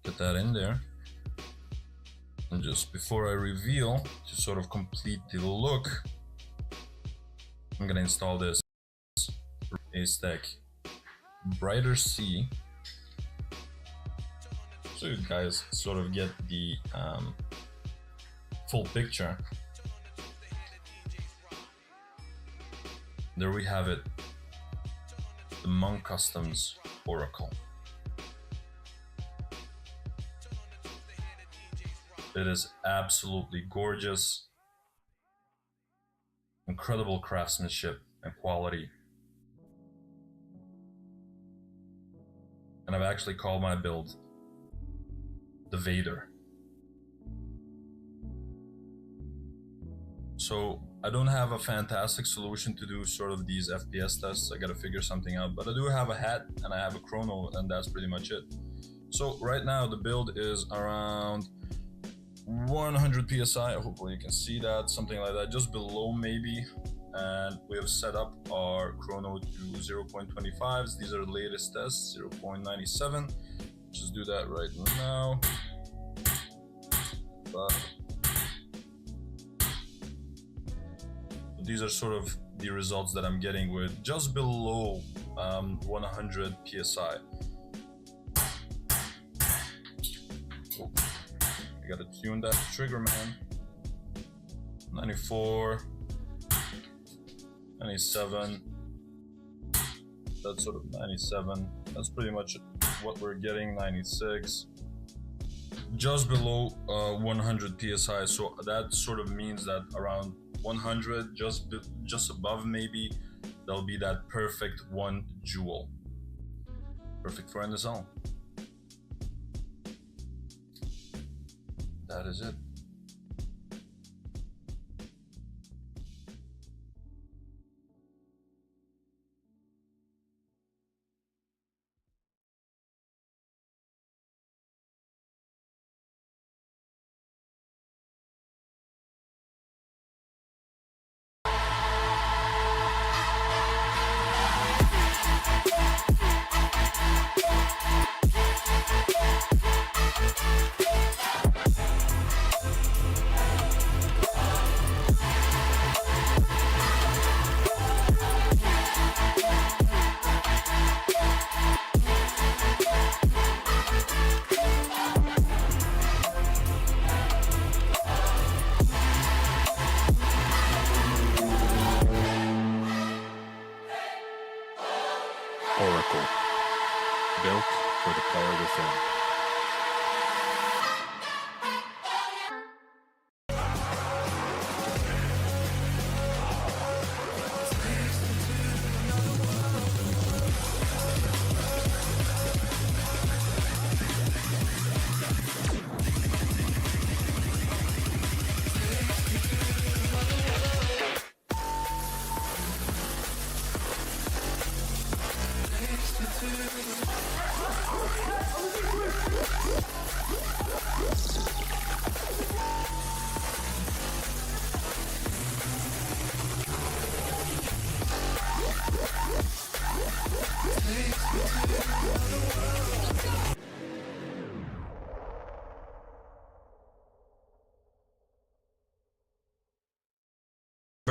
Get that in there. And just before I reveal, to sort of complete the look, I'm gonna install this Realstrike Brighter C, so you guys sort of get the full picture. There we have it, the Monk Customs Oracle. It is absolutely gorgeous. Incredible craftsmanship and quality. And I've actually called my build the Vader. So I don't have a fantastic solution to do sort of these FPS tests. I gotta figure something out, but I do have a hat and I have a chrono, and that's pretty much it. So right now the build is around 100 psi, hopefully you can see that, something like that, just below maybe. And we have set up our chrono to 0.25s. These are the latest tests, 0.97. Just do that right now. These are sort of the results that I'm getting with just below 100 psi. Oh. I gotta tune that trigger, man. 94, 97. That's sort of 97. That's pretty much what we're getting. 96. Just below 100 psi. So that sort of means that around 100, just above maybe, there'll be that perfect 1 joule. Perfect for NSL. That is it. Oracle, built for the player within.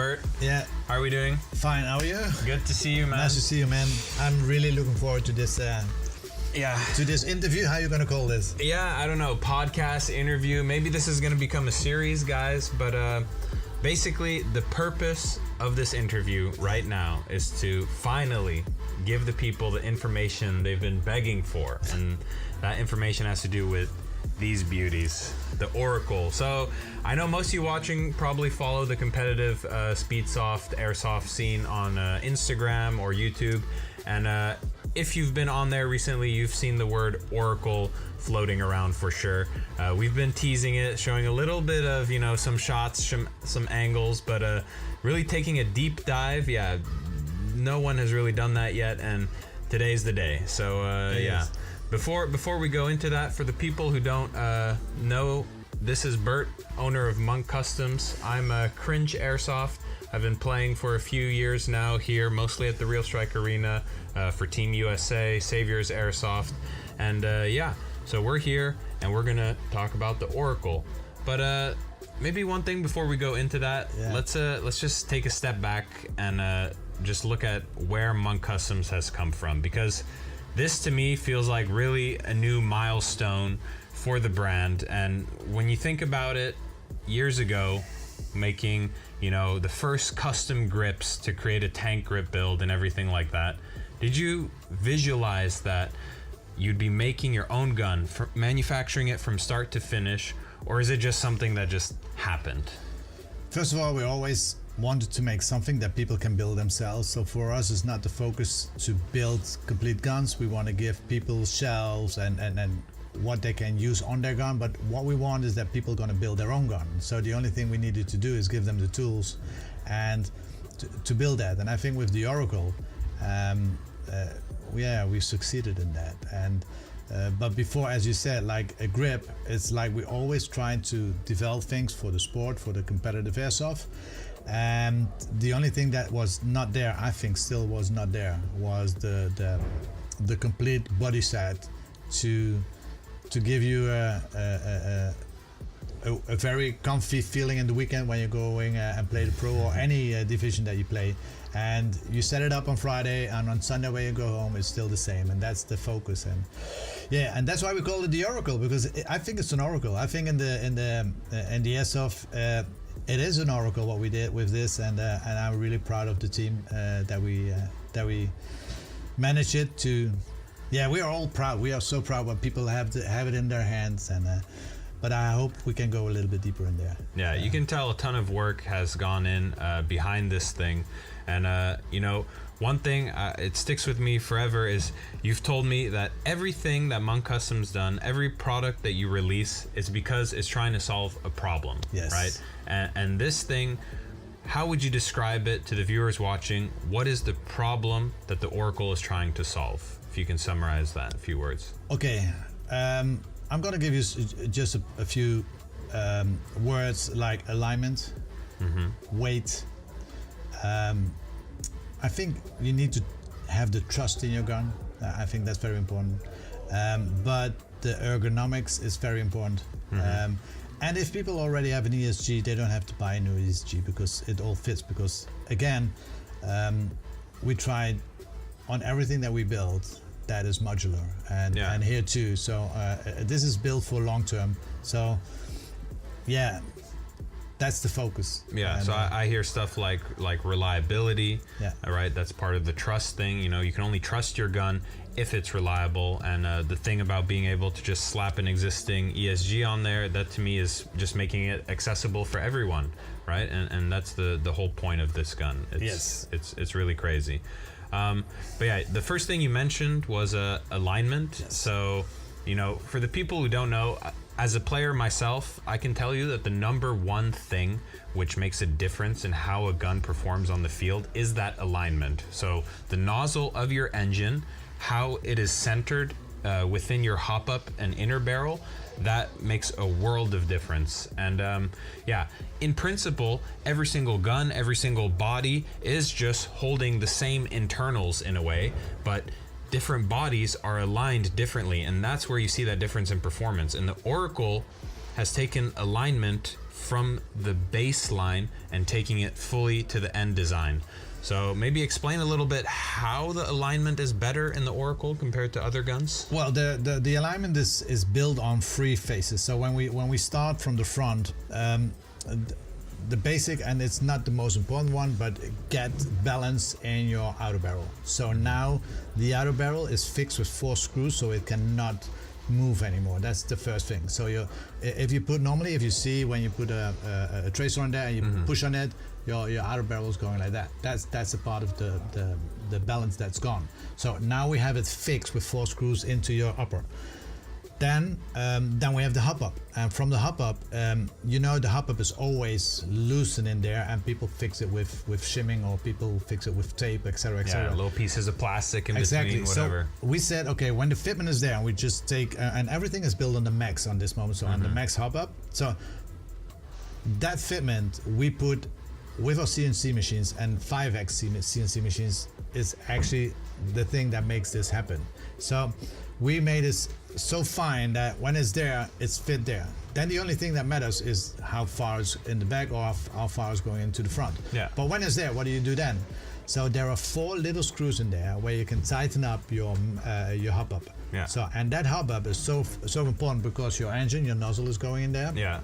Bert. Yeah. How are we doing? Fine, how are you? Good to see you, man. Nice to see you, man. I'm really looking forward to this. To this interview. How are you gonna call this? Yeah, I don't know. Podcast, interview. Maybe this is gonna become a series, guys. But basically, the purpose of this interview right now is to finally give the people the information they've been begging for, and that information has to do with these beauties, the Oracle. So I know most of you watching probably follow the competitive Speedsoft airsoft scene on Instagram or YouTube, and if you've been on there recently, you've seen the word Oracle floating around for sure. We've been teasing it, showing a little bit of, you know, some shots, some angles, but really taking a deep dive. Yeah, no one has really done that yet, and today's the day. So yeah. Before we go into that, for the people who don't know, this is Bert, owner of Monk Customs. I'm a Cringe Airsoft. I've been playing for a few years now here, mostly at the Realstrike Arena for Team USA, Saviors Airsoft. And yeah, so we're here and we're gonna talk about the Oracle. But maybe one thing before we go into that, let's just take a step back and just look at where Monk Customs has come from, because this to me feels like really a new milestone for the brand. And when you think about it, years ago, making, you know, the first custom grips to create a tank grip build and everything like that, did you visualize that you'd be making your own gun, manufacturing it from start to finish, or is it just something that just happened? First of all, we always wanted to make something that people can build themselves. So for us, it's not the focus to build complete guns. We want to give people shells and what they can use on their gun, but what we want is that people are going to build their own gun. So the only thing we needed to do is give them the tools and to build that. And I think with the Oracle, we succeeded in that. And but before, as you said, like a grip, it's like we're always trying to develop things for the sport, for the competitive airsoft. And the only thing that was not there, I think still was not there, was the complete body set to give you a very comfy feeling in the weekend when you're going and play the pro or any division that you play. And you set it up on Friday, and on Sunday when you go home, it's still the same, and that's the focus. And yeah, and that's why we call it the Oracle, because I think it's an Oracle. I think in the airsoft, it is an Oracle what we did with this, and I'm really proud of the team that we managed it to. Yeah, we are all proud. We are so proud when people have it in their hands, and but I hope we can go a little bit deeper in there. Yeah, you can tell a ton of work has gone in behind this thing, and you know, one thing it sticks with me forever is you've told me that everything that Monk Customs done, every product that you release, is because it's trying to solve a problem. Yes. Right. And this thing, how would you describe it to the viewers watching? What is the problem that the Oracle is trying to solve? If you can summarize that in a few words. Okay, I'm gonna give you just a few words like alignment, weight. I think you need to have the trust in your gun. I think that's very important. But the ergonomics is very important. And if people already have an ESG, they don't have to buy a new ESG because it all fits. Because again, we tried on everything that we build that is modular, and here too. So this is built for long term. So yeah, that's the focus. Yeah. And, so I hear stuff like reliability. Yeah. All right. That's part of the trust thing. You know, you can only trust your gun if it's reliable. And the thing about being able to just slap an existing ESG on there, that to me is just making it accessible for everyone, right? And that's the whole point of this gun. It's really crazy. But yeah, the first thing you mentioned was alignment. Yes. So, you know, for the people who don't know, as a player myself, I can tell you that the number one thing which makes a difference in how a gun performs on the field is that alignment. So the nozzle of your engine, how it is centered within your hop up and inner barrel, that makes a world of difference. And yeah, in principle, every single gun, every single body is just holding the same internals in a way, but different bodies are aligned differently, and that's where you see that difference in performance. And the Oracle has taken alignment from the baseline and taking it fully to the end design. So maybe explain a little bit how the alignment is better in the Oracle compared to other guns. Well, the alignment is built on 3 phases. So when we start from the front, the basic, and it's not the most important one, but get balance in your outer barrel. So now the outer barrel is fixed with 4 screws, so it cannot move anymore. That's the first thing. So if you see when you put a tracer on there and you push on it, your outer barrel is going like that. That's a part of the balance that's gone. So now we have it fixed with 4 screws into your upper. Then we have the hop up, and from the hop up, the hop up is always loosened in there, and people fix it with shimming, or people fix it with tape, etc., etc. Yeah, little pieces of plastic in between, whatever. So we said, okay, when the fitment is there, and we just take, and everything is built on the max on this moment, so on the max hop up. So that fitment we put with our CNC machines, and 5X CNC machines is actually the thing that makes this happen. So we made this so fine that when it's there, it's fit there. Then the only thing that matters is how far it's in the back, or how far it's going into the front. Yeah. But when it's there, what do you do then? So there are 4 little screws in there where you can tighten up your hop up. Yeah. So, and that hop up is so important because your engine, your nozzle is going in there. Yeah.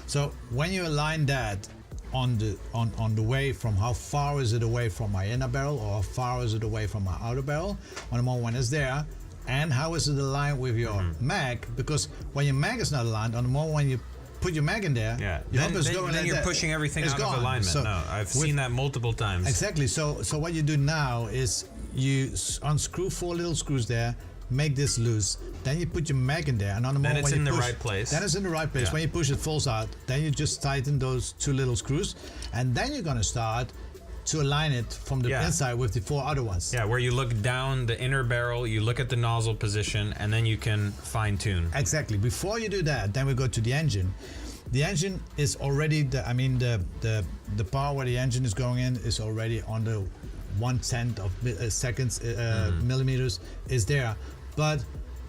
So when you align that on the way from how far is it away from my inner barrel, or how far is it away from my outer barrel, on the moment when it's there, and how is it aligned with your mag, because when your mag is not aligned, on the moment when you put your mag in there, your hop is going then like you're that. pushing everything It's out gone. of alignment. So No, I've seen that multiple times. Exactly. So what you do now is you unscrew 4 little screws there, make this loose, then you put your mag in there, and on the moment when you push, then it's in the right place. Yeah. When you push, it falls out. Then you just tighten those 2 little screws, and then you're gonna start to align it from the inside with the 4 other ones. Yeah, where you look down the inner barrel, you look at the nozzle position, and then you can fine tune. Exactly. Before you do that, then we go to the engine. The engine is already the part where the engine is going in is already on the 1/10 of seconds millimeters is there, but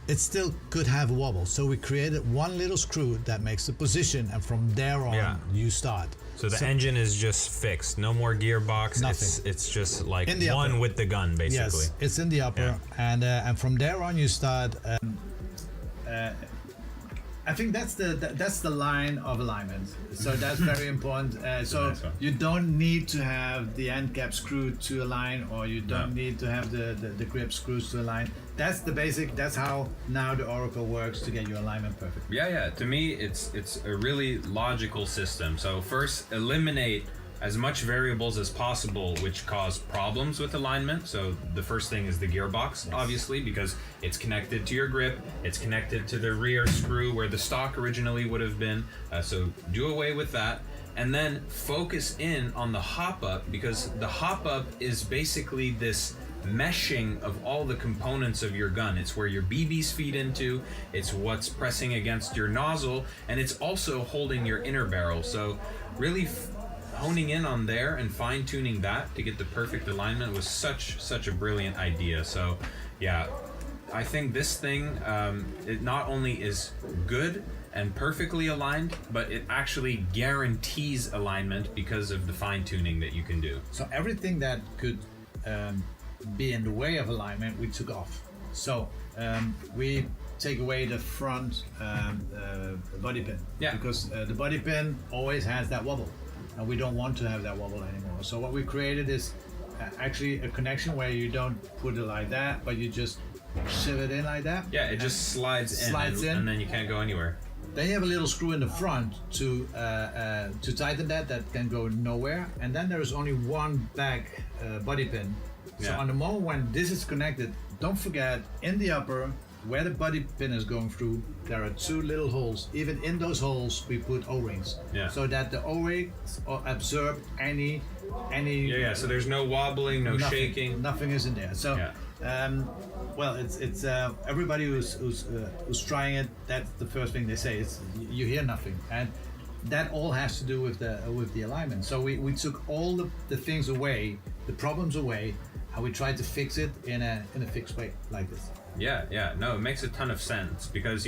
it still could have a wobble. So we created 1 little screw that makes the position, and from there on you start. So the engine is just fixed. No more gearbox. Nothing. It's just like In the one upper. with the gun, basically. Yes, it's in the upper, and from there on you start. I think that's the line of alignment. So that's very important. So you don't need to have the end cap screw to align, or you don't need to have the grip screws to align. That's the basic. That's how now the Oracle works to get your alignment perfect. Yeah. To me, it's a really logical system. So first, eliminate as much variables as possible which cause problems with alignment. So the first thing is the gearbox, obviously, because it's connected to your grip, it's connected to the rear screw where the stock originally would have been. So do away with that. And then focus in on the hop up, because the hop up is basically this meshing of all the components of your gun. It's where your BBs feed into, it's what's pressing against your nozzle, and it's also holding your inner barrel. So really honing in on there and fine-tuning that to get the perfect alignment was such a brilliant idea. So yeah, I think this thing, it not only is good and perfectly aligned, but it actually guarantees alignment because of the fine-tuning that you can do. So everything that could be in the way of alignment, we took off. So we take away the front body pin, because the body pin always has that wobble, and we don't want to have that wobble anymore. So what we created is actually a connection where you don't put it like that, but you just shove it in like that. Yeah, it just slides in, and then you can't go anywhere. Then you have a little screw in the front to tighten that can go nowhere, and then there is only one back body pin. So on the moment when this is connected, don't forget, in the upper, where the body pin is going through, there are 2 little holes. Even in those holes, we put O-rings, so that the O-rings absorb any. So there's no wobbling, no nothing, shaking. Nothing is in there. So, well, it's everybody who's trying it. That's the first thing they say. It's you hear nothing, and that all has to do with the alignment. So we took all the things away, the problems away, and we tried to fix it in a fixed way like this. Yeah. No, it makes a ton of sense because,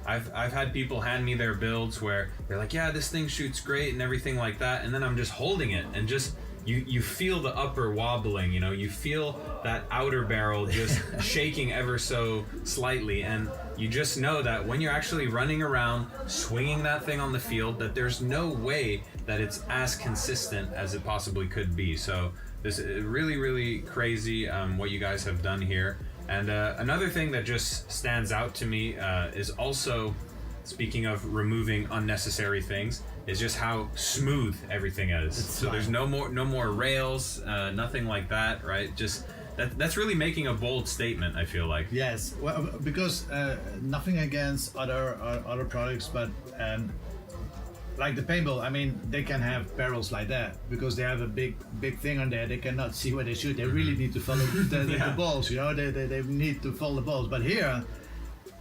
I've had people hand me their builds where they're like, yeah, this thing shoots great and everything like that, and then I'm just holding it and just you feel the upper wobbling, you know, you feel that outer barrel just shaking ever so slightly, and you just know that when you're actually running around swinging that thing on the field, that there's no way that it's as consistent as it possibly could be. So this is really crazy what you guys have done here. And another thing that just stands out to me is also, speaking of removing unnecessary things, is just how smooth everything is. So there's no more rails, nothing like that, right? Just that's really making a bold statement, I feel like. Yes, well, because nothing against other products, but like the paintball, I mean, they can have barrels like that because they have a big thing on there. They cannot see where they shoot. They really need to follow the balls, you know. They need to follow the balls. But here,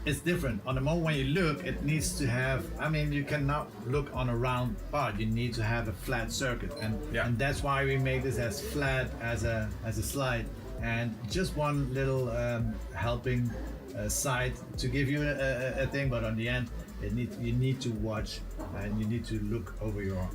it's different. On the moment when you look, it needs to have, I mean, you cannot look on a round part. You need to have a flat circuit, and that's why we make this as flat as a slide. And just one little helping side to give you a thing, but on the end, you need to watch and you need to look over your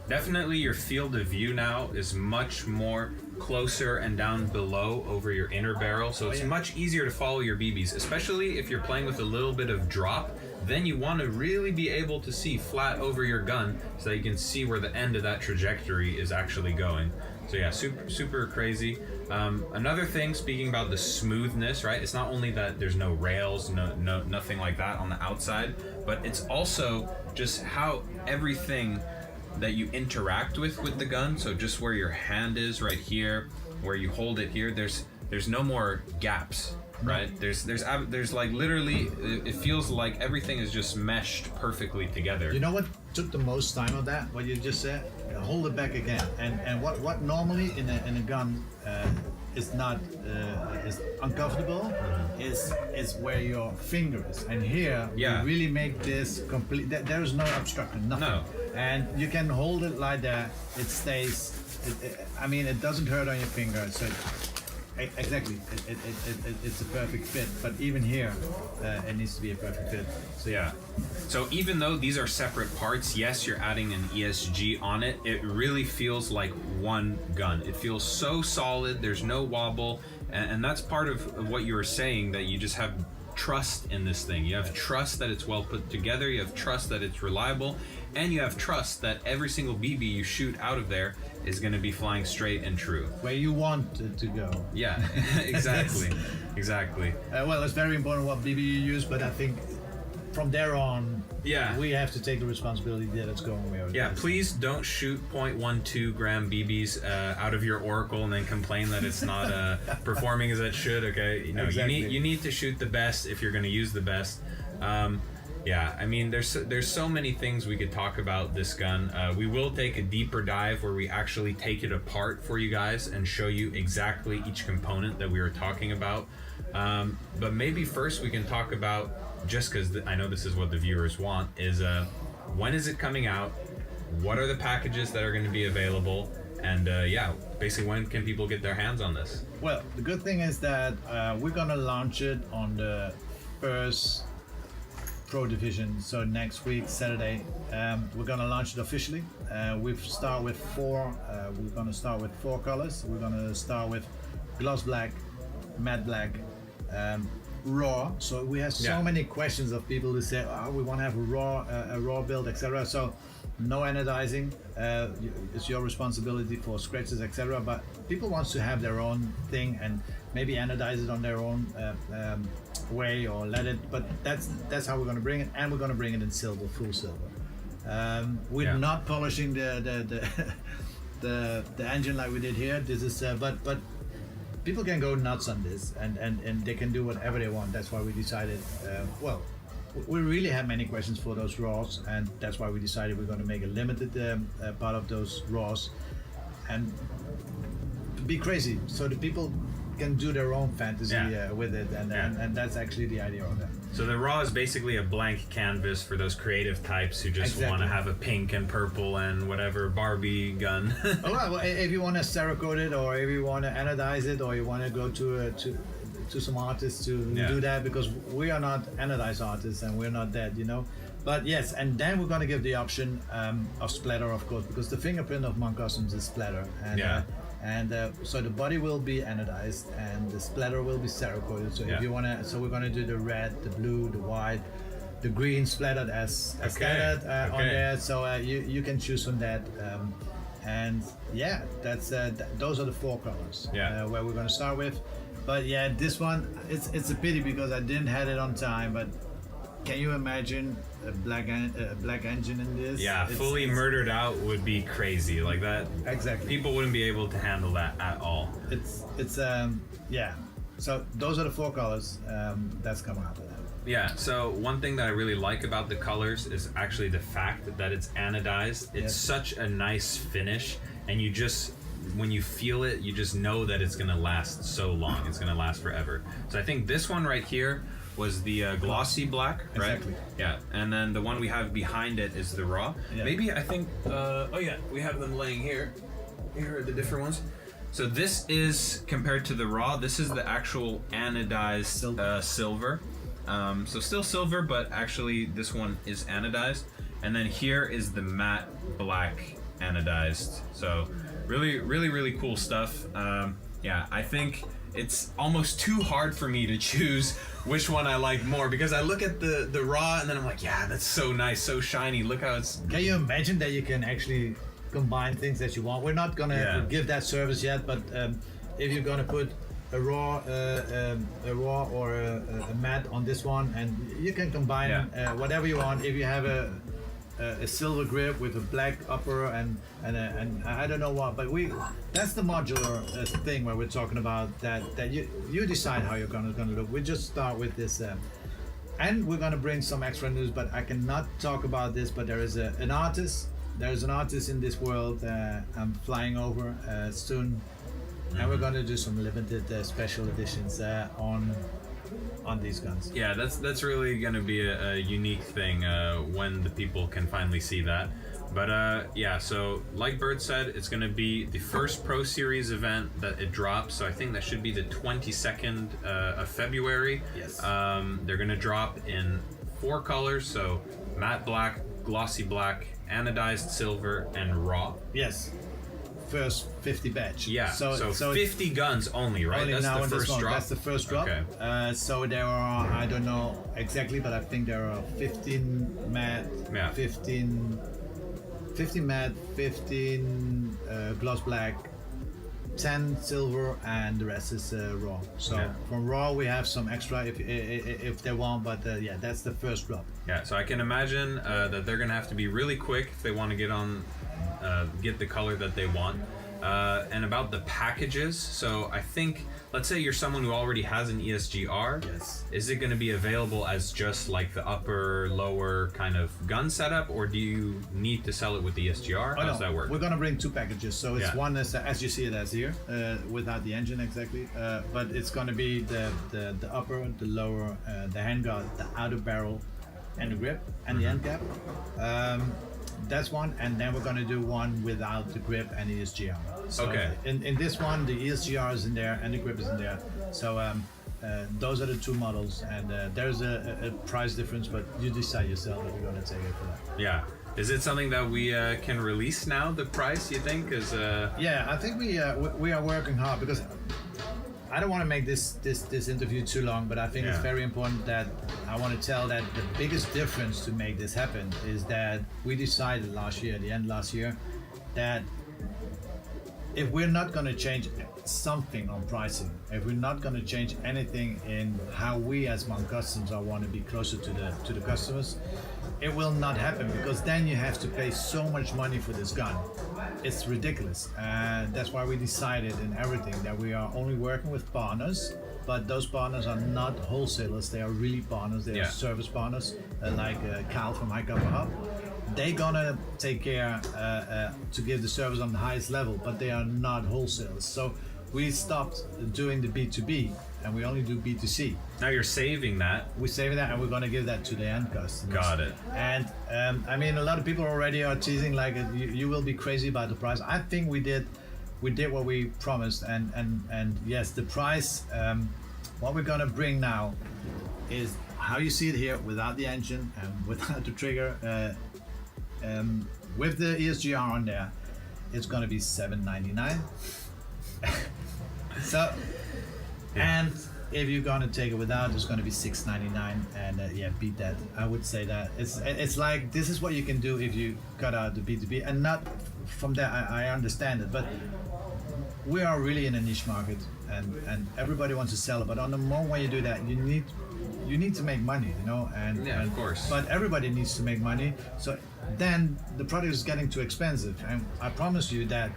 definitely your field of view now is much more closer and down below over your inner barrel, so it's much easier to follow your BBs, especially if you're playing with a little bit of drop. Then you want to really be able to see flat over your gun so that you can see where the end of that trajectory is actually going. So yeah, super crazy. Another thing, speaking about the smoothness, right? It's not only that there's no rails, nothing like that on the outside, but it's also just how everything that you interact with the gun. So just where your hand is right here, where you hold it here, there's no more gaps, right? There's like literally, it feels like everything is just meshed perfectly together. You know what took the most time of that? What you just said? Hold it back again. And what normally in a gun is not is uncomfortable is where your finger is. And here we really make this complete. There is no obstruction, nothing. No. And you can hold it like that. It stays. I mean, it doesn't hurt on your finger. So. Exactly, it's a perfect fit, but even here, it needs to be a perfect fit. So yeah. So even though these are separate parts, yes, you're adding an ESG on it, it really feels like one gun. It feels so solid, there's no wobble, and that's part of what you were saying, that you just have trust in this thing. You have trust that it's well put together, you have trust that it's reliable, and you have trust that every single BB you shoot out of there is going to be flying straight and true. Where you want it to go. Yeah, exactly. Exactly. Well, it's very important what BB you use, but I think from there on, we have to take the responsibility that it's going where it is. Please don't shoot 0.12 gram BBs out of your Oracle and then complain that it's not performing as it should. Okay, you know, exactly. you need to shoot the best if you're going to use the best. Yeah, I mean, there's so many things we could talk about this gun. We will take a deeper dive where we actually take it apart for you guys and show you exactly each component that we were talking about. But maybe first we can talk about, just because I know this is what the viewers want, is when is it coming out? What are the packages that are going to be available? And basically when can people get their hands on this? Well, the good thing is that we're going to launch it on the first Pro Division, so next week, Saturday, we're gonna launch it officially. We've start with four. We're gonna start with 4 colors. We're gonna start with gloss black, matte black, raw. So we have so many questions of people who say, "Oh, we want to have a raw build, etc." So no anodizing. It's your responsibility for scratches, etc. But people want to have their own thing and maybe anodize it on their own way or let it. But that's how we're going to bring it, and we're going to bring it in silver, full silver. We're not polishing the engine like we did here. This is but people can go nuts on this, and they can do whatever they want. That's why we decided. We really have many questions for those raws, and that's why we decided we're going to make a limited part of those raws and be crazy, so the people can do their own fantasy with it, and that's actually the idea of that. So the raw is basically a blank canvas for those creative types who just want to have a pink and purple and whatever Barbie gun. Well, if you want to Cerakote it, or if you want to anodize it, or you want to go to to some artists to do that, because we are not anodized artists and we're not that, you know. But yes, and then we're going to give the option of splatter, of course, because the fingerprint of Monk Customs is splatter. And so the body will be anodized and the splatter will be Cerakoted. So if you want to, so we're going to do the red, the blue, the white, the green splattered as standard on there. So you can choose from that. And yeah, that's those are the 4 colors where we're going to start with. But yeah, this one, it's a pity because I didn't have it on time, but can you imagine a black engine in this? Yeah, fully murdered out would be crazy like that. Exactly. People wouldn't be able to handle that at all. It's yeah. So those are the 4 colors that's coming out of that. Yeah, so one thing that I really like about the colors is actually the fact that it's anodized. It's such a nice finish, and you just, when you feel it, you just know that it's gonna last so long. It's gonna last forever. So I think this one right here was the glossy black, right? Exactly. Yeah, and then the one we have behind it is the raw. Yeah. Maybe I think, oh yeah, we have them laying here. Here are the different ones. So this is, compared to the raw, this is the actual anodized silver. So still silver, but actually this one is anodized. And then here is the matte black anodized. So really, really, really cool stuff. Yeah, I think it's almost too hard for me to choose which one I like more, because I look at the raw and then I'm like, yeah, that's so nice, so shiny. Look how it's... Can you imagine that you can actually combine things that you want? We're not gonna give that service yet, but if you're gonna put a raw or a matte on this one, and you can combine whatever you want. If you have a silver grip with a black upper and I don't know what, but that's the modular thing where we're talking about that you decide how you're gonna look. We just start with this, and we're gonna bring some extra news, but I cannot talk about this. But there is an artist. There's an artist in this world. I'm flying over soon. And we're going to do some limited special editions on these guns. Yeah, that's really going to be a unique thing when the people can finally see that. But yeah, so like Bert said, it's going to be the first Pro Series event that it drops. So I think that should be the 22nd of February. Yes. They're going to drop in 4 colors. So matte black, glossy black, anodized silver, and raw. Yes. First 50 batch. Yeah, so 50 guns only, right? Only that's now the in first this one. drop? That's the first drop. Okay. So there are, I don't know exactly, but I think there are 15 matte, 15 matte, 15 gloss black, 10 silver, and the rest is raw. So from raw we have some extra if they want, but yeah, that's the first drop. Yeah, so I can imagine that they're gonna have to be really quick if they want to get the color that they want. And about the packages, so I think, let's say you're someone who already has an ESGR. Yes. Is it going to be available as just like the upper, lower kind of gun setup, or do you need to sell it with the ESGR? How does that work? We're going to bring 2 packages. So it's one is, as you see it as here, without the engine exactly, but it's going to be the upper, the lower, the handguard, the outer barrel, and the grip, and the end cap. That's one, and then we're going to do one without the grip and ESGR. So in this one, the ESGR is in there and the grip is in there. So those are the 2 models, and there's a price difference, but you decide yourself if you're going to take it for that. Yeah. Is it something that we can release now, the price, you think? Yeah, I think we are working hard, because I don't want to make this interview too long, but I think it's very important that I want to tell that the biggest difference to make this happen is that we decided last year, at the end of last year, that if we're not going to change something on pricing, if we're not going to change anything in how we as Monk Customs want to be closer to the customers, it will not happen, because then you have to pay so much money for this gun. It's ridiculous. And that's why we decided in everything that we are only working with partners, but those partners are not wholesalers. They are really partners. They are service partners, like Cal from High Cover Hub. They're gonna take care to give the service on the highest level, but they are not wholesalers. So we stopped doing the B2B and we only do B2C. Now you're saving that. We're saving that, and we're going to give that to the end customers. Got it. And I mean, a lot of people already are teasing like, you will be crazy about the price. I think we did what we promised, and yes, the price what we're gonna bring now is how you see it here, without the engine and without the trigger, with the ESGR on there. It's gonna be $799. So, and if you're gonna take it without, it's gonna be $699. And yeah, beat that. I would say that it's like, this is what you can do if you cut out the B2B, and not from there. I understand it, but we are really in a niche market, and everybody wants to sell it. But on the moment when you do that, you need to make money, you know. And yeah, of course. But everybody needs to make money. So then the product is getting too expensive, and I promise you that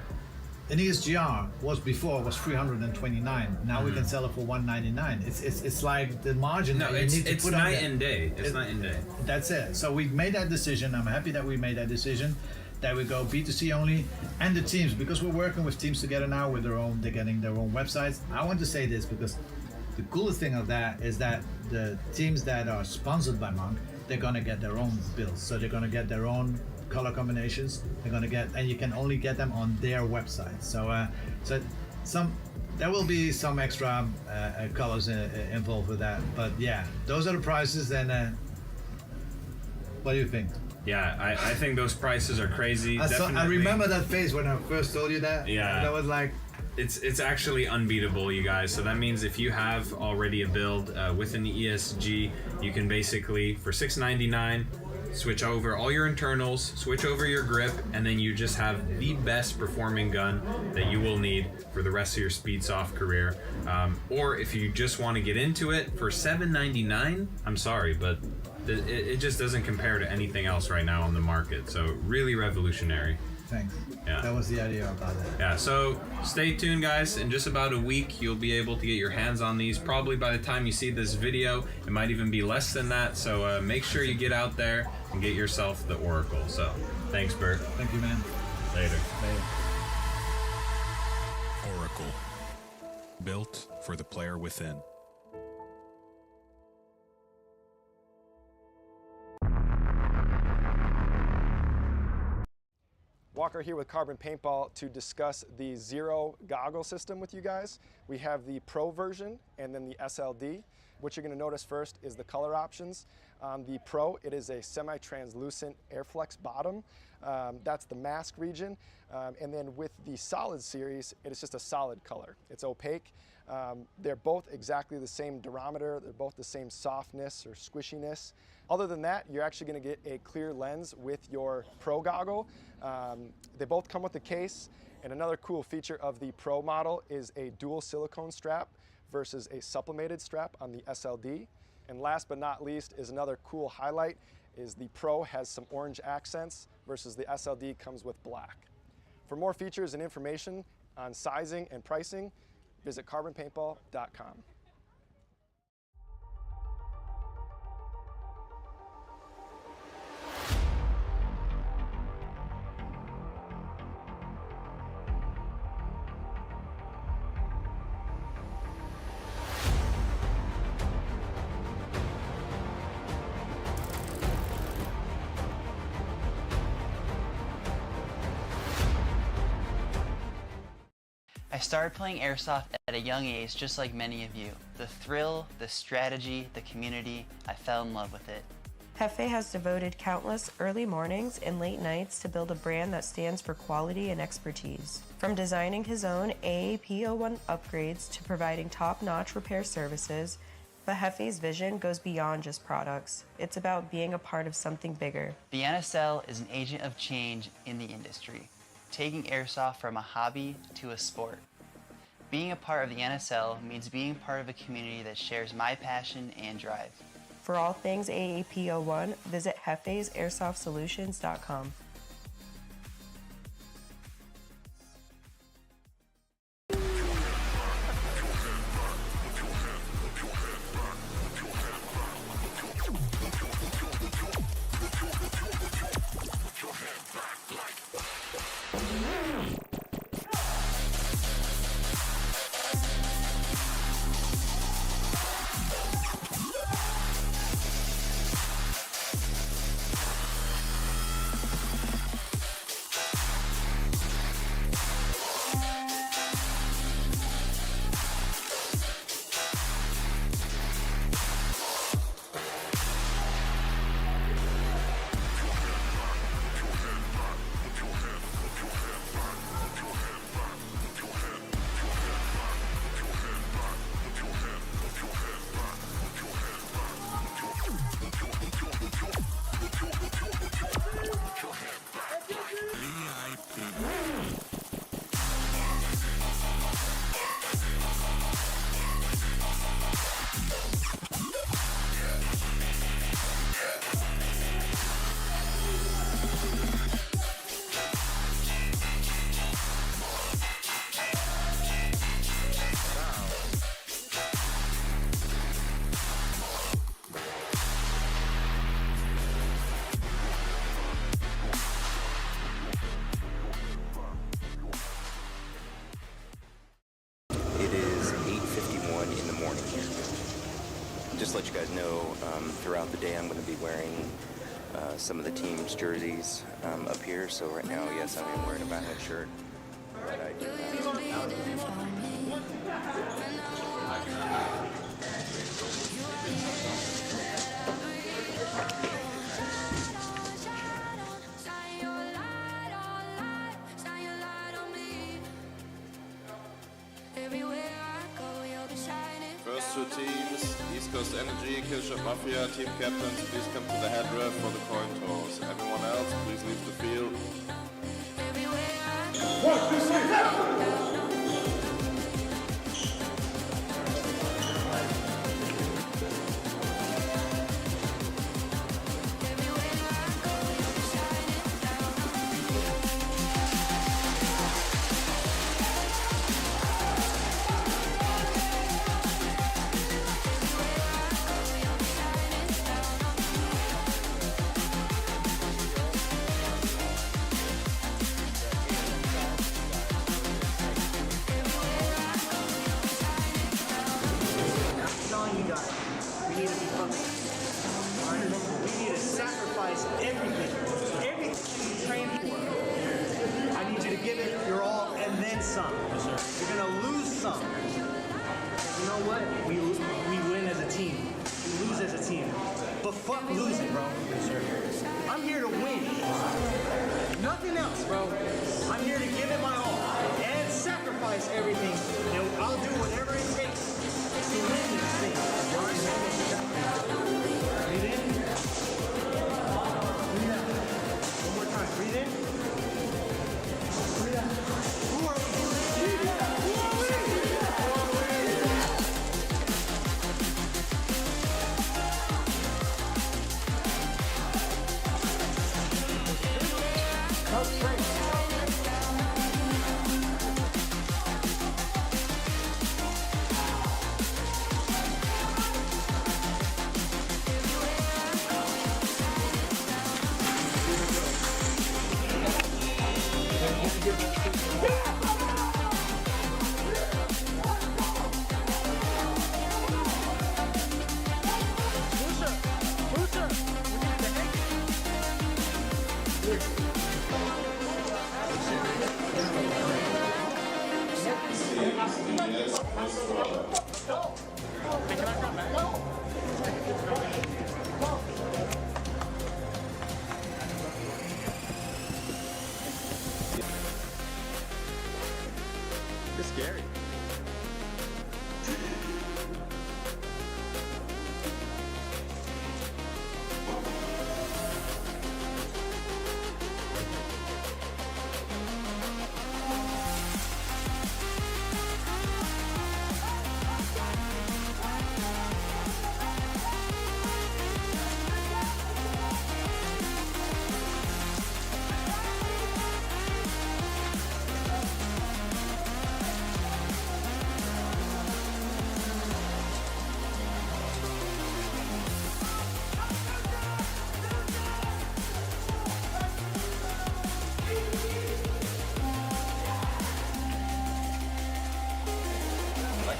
an ESGR was $329. Now we can sell it for $199. It's like the margin. No, that you need to it's put night on and day. It's night and day. That's it. So we made that decision. I'm happy that we made that decision, that we go B2C only, and the teams, because we're working with teams together now with they're getting their own websites. I want to say this because the coolest thing of that is that the teams that are sponsored by Monk, they're gonna get their own builds. So they're gonna get their own color combinations. They're gonna get, and you can only get them on their website. So there will be some extra colors involved with that. But yeah, those are the prices. And what do you think? Yeah, I think those prices are crazy. I remember that face when I first told you that. Yeah, that was like, it's actually unbeatable, you guys. So that means if you have already a build with an ESG, you can basically, for $699, switch over all your internals, switch over your grip, and then you just have the best performing gun that you will need for the rest of your Speedsoft career. Or if you just want to get into it for $799, I'm sorry, but it just doesn't compare to anything else right now on the market. So really revolutionary. Thanks. Yeah. That was the idea about it. Yeah, so stay tuned, guys. In just about a week, you'll be able to get your hands on these. Probably by the time you see this video, it might even be less than that. So make sure you get out there and get yourself the Oracle. So thanks, Bert. Thank you, man. Later. Oracle, built for the player within. Walker here with Carbon Paintball to discuss the Zero goggle system with you guys. We have the Pro version and then the SLD. What you're going to notice first is the color options. The Pro, it is a semi-translucent Airflex bottom. That's the mask region. And then with the Solid series, it is just a solid color. It's opaque. They're both exactly the same durometer. They're both the same softness or squishiness. Other than that, you're actually going to get a clear lens with your Pro goggle. They both come with a case. And another cool feature of the Pro model is a dual silicone strap versus a sublimated strap on the SLD. And last but not least is another cool highlight is the Pro has some orange accents versus the SLD comes with black. For more features and information on sizing and pricing, visit carbonpaintball.com. I started playing Airsoft at a young age, just like many of you. The thrill, the strategy, the community, I fell in love with it. Hefe has devoted countless early mornings and late nights to build a brand that stands for quality and expertise. From designing his own AAP01 upgrades to providing top-notch repair services, but Hefe's vision goes beyond just products. It's about being a part of something bigger. The NSL is an agent of change in the industry, taking Airsoft from a hobby to a sport. Being a part of the NSL means being part of a community that shares my passion and drive. For all things AAP01, visit hefesairsoft.solutions.com. just to let you guys know, throughout the day I'm going to be wearing some of the team's jerseys up here. So right now, yes, I am wearing a Batman shirt, but I do First two teams, East Coast Energy, Killshot Mafia, team captains, please come to the head ref for the coin toss. Everyone else, please leave the field. 1, 2, 3, Fuck losing, bro. I'm here to win. Nothing else, bro. I'm here to give it my all and sacrifice everything. And I'll do whatever it takes to win this thing. Breathe in. Breathe out. One more time. Breathe in. Breathe out. Who are we? It's scary.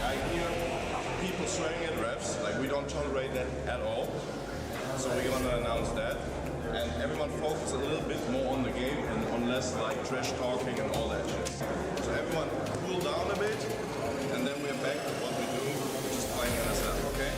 I hear people swearing at refs, like we don't tolerate that at all. So we're gonna announce that. And everyone focus a little bit more on the game and on less like trash talking and all that shit. So everyone cool down a bit, and then we're back to what we do, which is playing NSL, okay?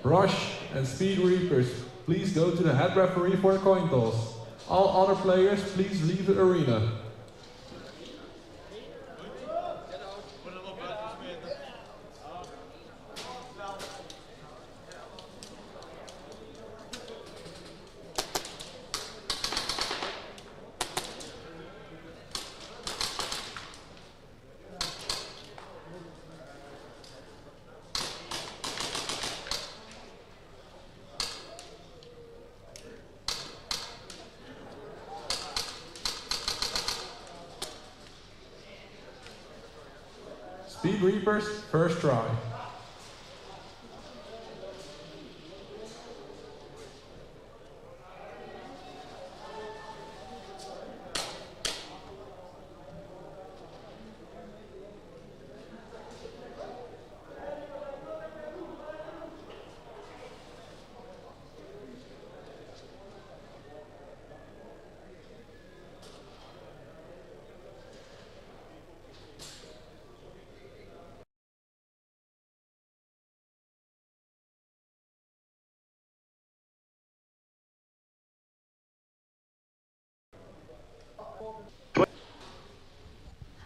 Rush and Speed Reapers, please go to the head referee for the coin toss. All other players, please leave the arena. Speed Reapers, first try.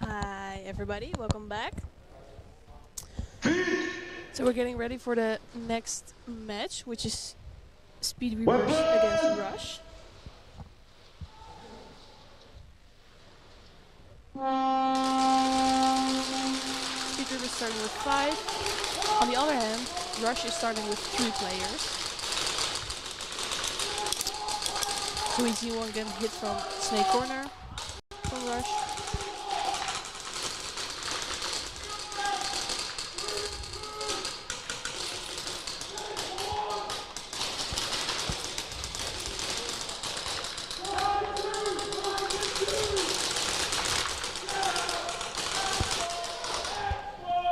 Hi everybody, welcome back. So we're getting ready for the next match, which is Speed Reapers against Rush. Speed Reapers starting with 5. On the other hand, Rush is starting with 3 players. So we see one getting hit from Snake Corner from Rush.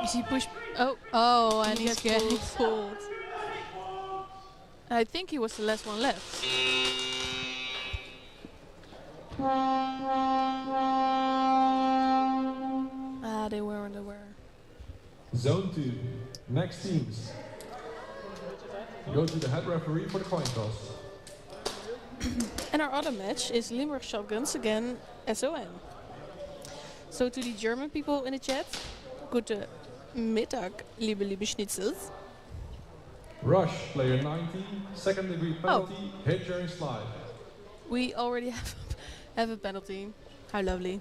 You see push. Oh, and he's getting pulled. I think he was the last one left. Ah, they were. Zone 2, next teams. Go to the head referee for the coin toss. And our other match is Limburg Shotguns against SON. So to the German people in the chat, gute Mittag, liebe Schnitzels. Rush, player 19, second degree penalty, hit during slide. We already have a penalty. How lovely.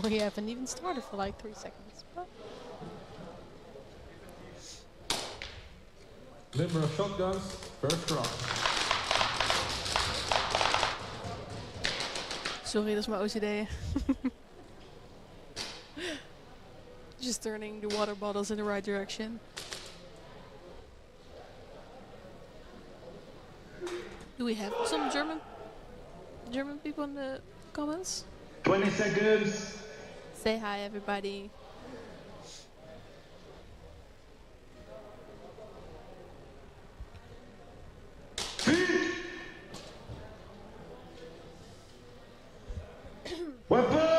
We haven't even started for like 3 seconds. But Limburg Shotguns, first try. Sorry, dat is mijn OCD. Just turning the water bottles in the right direction. Do we have some German people in the comments? 20 seconds. Say hi, everybody. Weapon!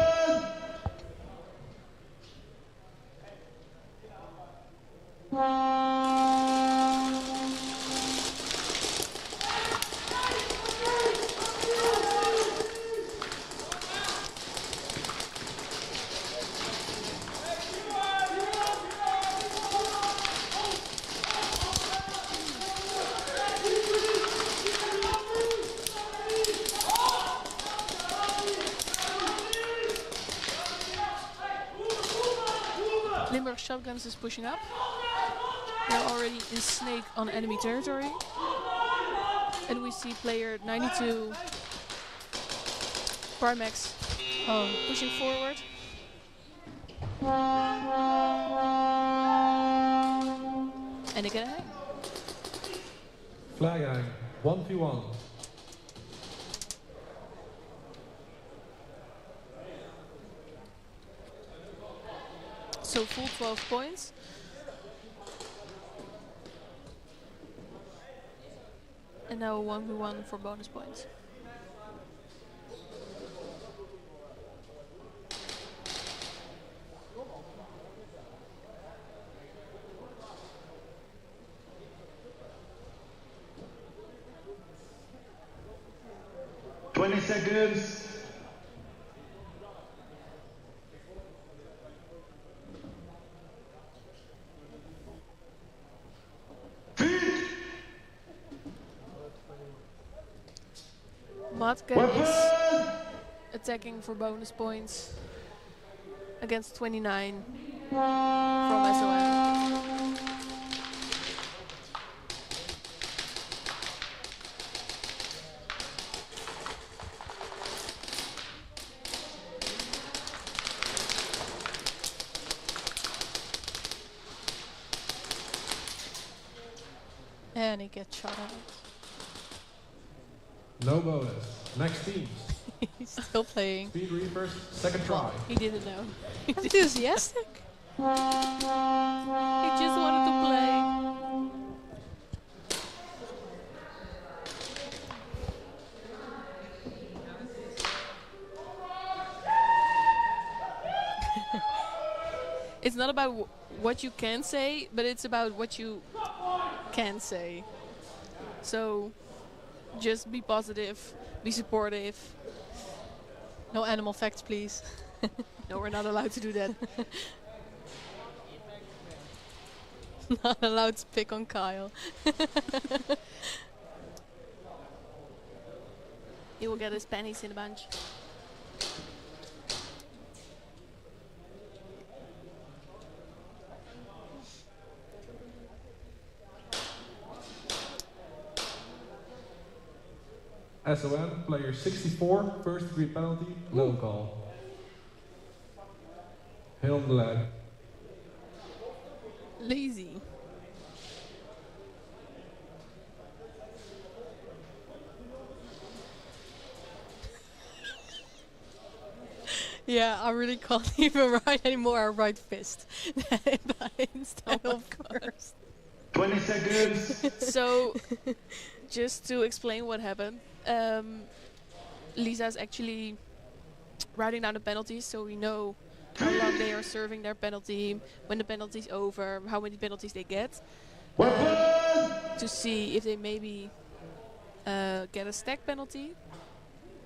Limburg Shotguns is pushing up. They're already in snake on enemy territory. And we see player 92 Primax pushing forward. And they get a hang. Flag hang, 1v1. So full 12 points. And now a 1v1 for bonus points. Seconds. Matka is attacking for bonus points against 29 from SOM. And he gets shot out. No bonus. Next teams. He's still playing. Speed Reapers, second try. He didn't know. Enthusiastic. He just wanted to play. It's not about what you can say, but it's about what you can say. So just be positive, be supportive. No animal facts, please. No, we're not allowed to do that. Not allowed to pick on Kyle. He will get his pennies in a bunch. SOM, player 64, first degree penalty, no call. Hit on the leg. Lazy. Yeah, I really can't even write anymore. I write fist instead of first. 20 seconds. So, just to explain what happened, Lisa's actually writing down the penalties, so we know how long they are serving their penalty, when the penalty's over, how many penalties they get, to see if they maybe get a stack penalty.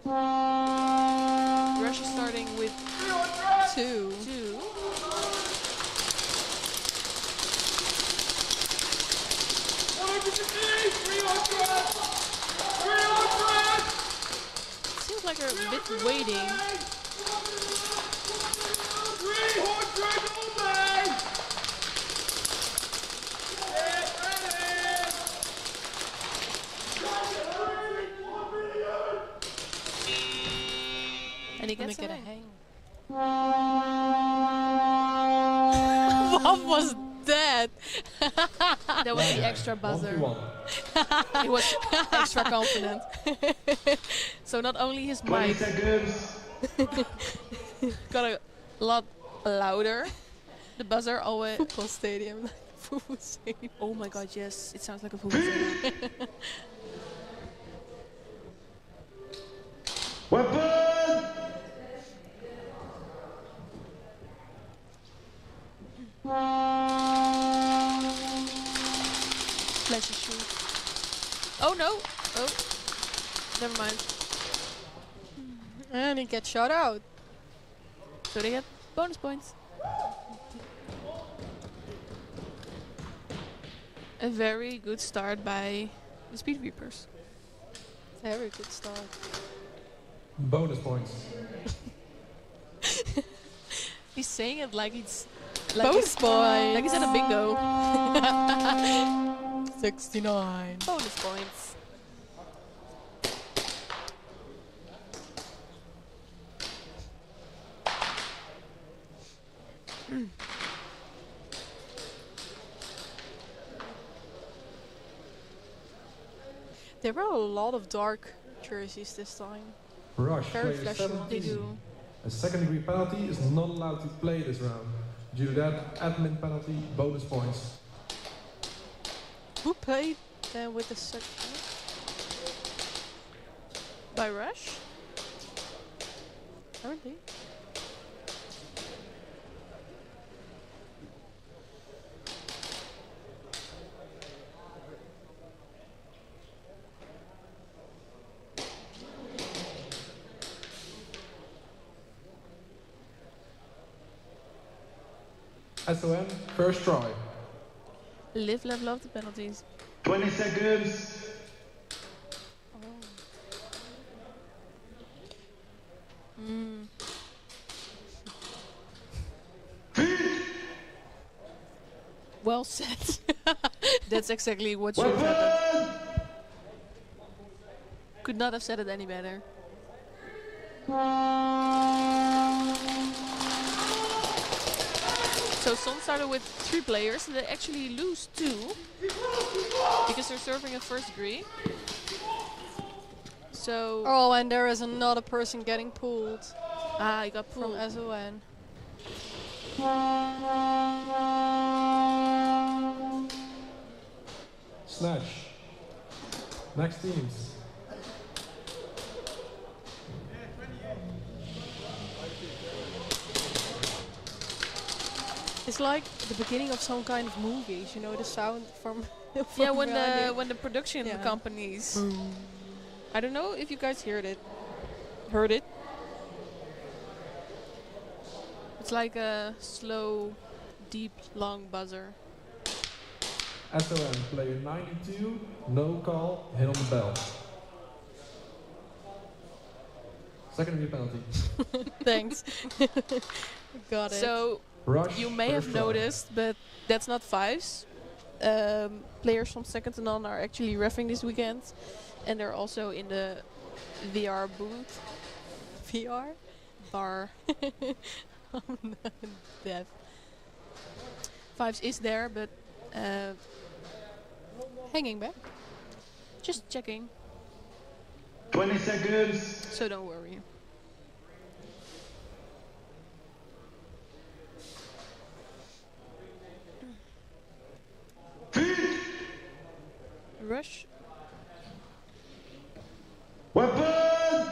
Rush is starting with 2. Seems like they're a bit waiting. And he gets a hang. What was that? That was the extra buzzer. He was extra confident. So not only his mic got a lot louder, the buzzer always... Football stadium. Football stadium. Oh my god, yes. It sounds like a football stadium. Weapon! mind. And he gets shot out. So they get bonus points. A very good start by the Speed Reapers. Very good start. Bonus points. He's saying it like it's Bonus points. like he's at a bingo. 69. Bonus points. There were a lot of dark jerseys this time. Rush, Very player flashy. 17. They do. A second degree penalty is not allowed to play this round. Due to that, admin penalty, bonus points. Who played then with the second? By Rush? Apparently. SON, first try. Live, love, love the penalties. 20 seconds. Well said. That's exactly what should have happened. Could not have said it any better. So Son started with 3 players, and they actually lose 2 because they're serving a first degree. So Oh, and there is another person getting pulled he got from pulled. SON. Snatch. Next teams. It's like the beginning of some kind of movies, you know, the sound from, from Yeah, when behind the it. when the production Yeah. companies. I don't know if you guys heard it. It's like a slow, deep, long buzzer. SON, player 92, no call, hit on the bell. Second degree penalty. Thanks. Got it. So Rush, you may have first try. noticed, but that's not fives. Players from second and on are actually reffing this weekend, and they're also in the VR booth. VR? Bar. I'm not deaf. Fives is there, but Hanging back. just checking. 20 seconds. So don't worry. Rush. Weapon!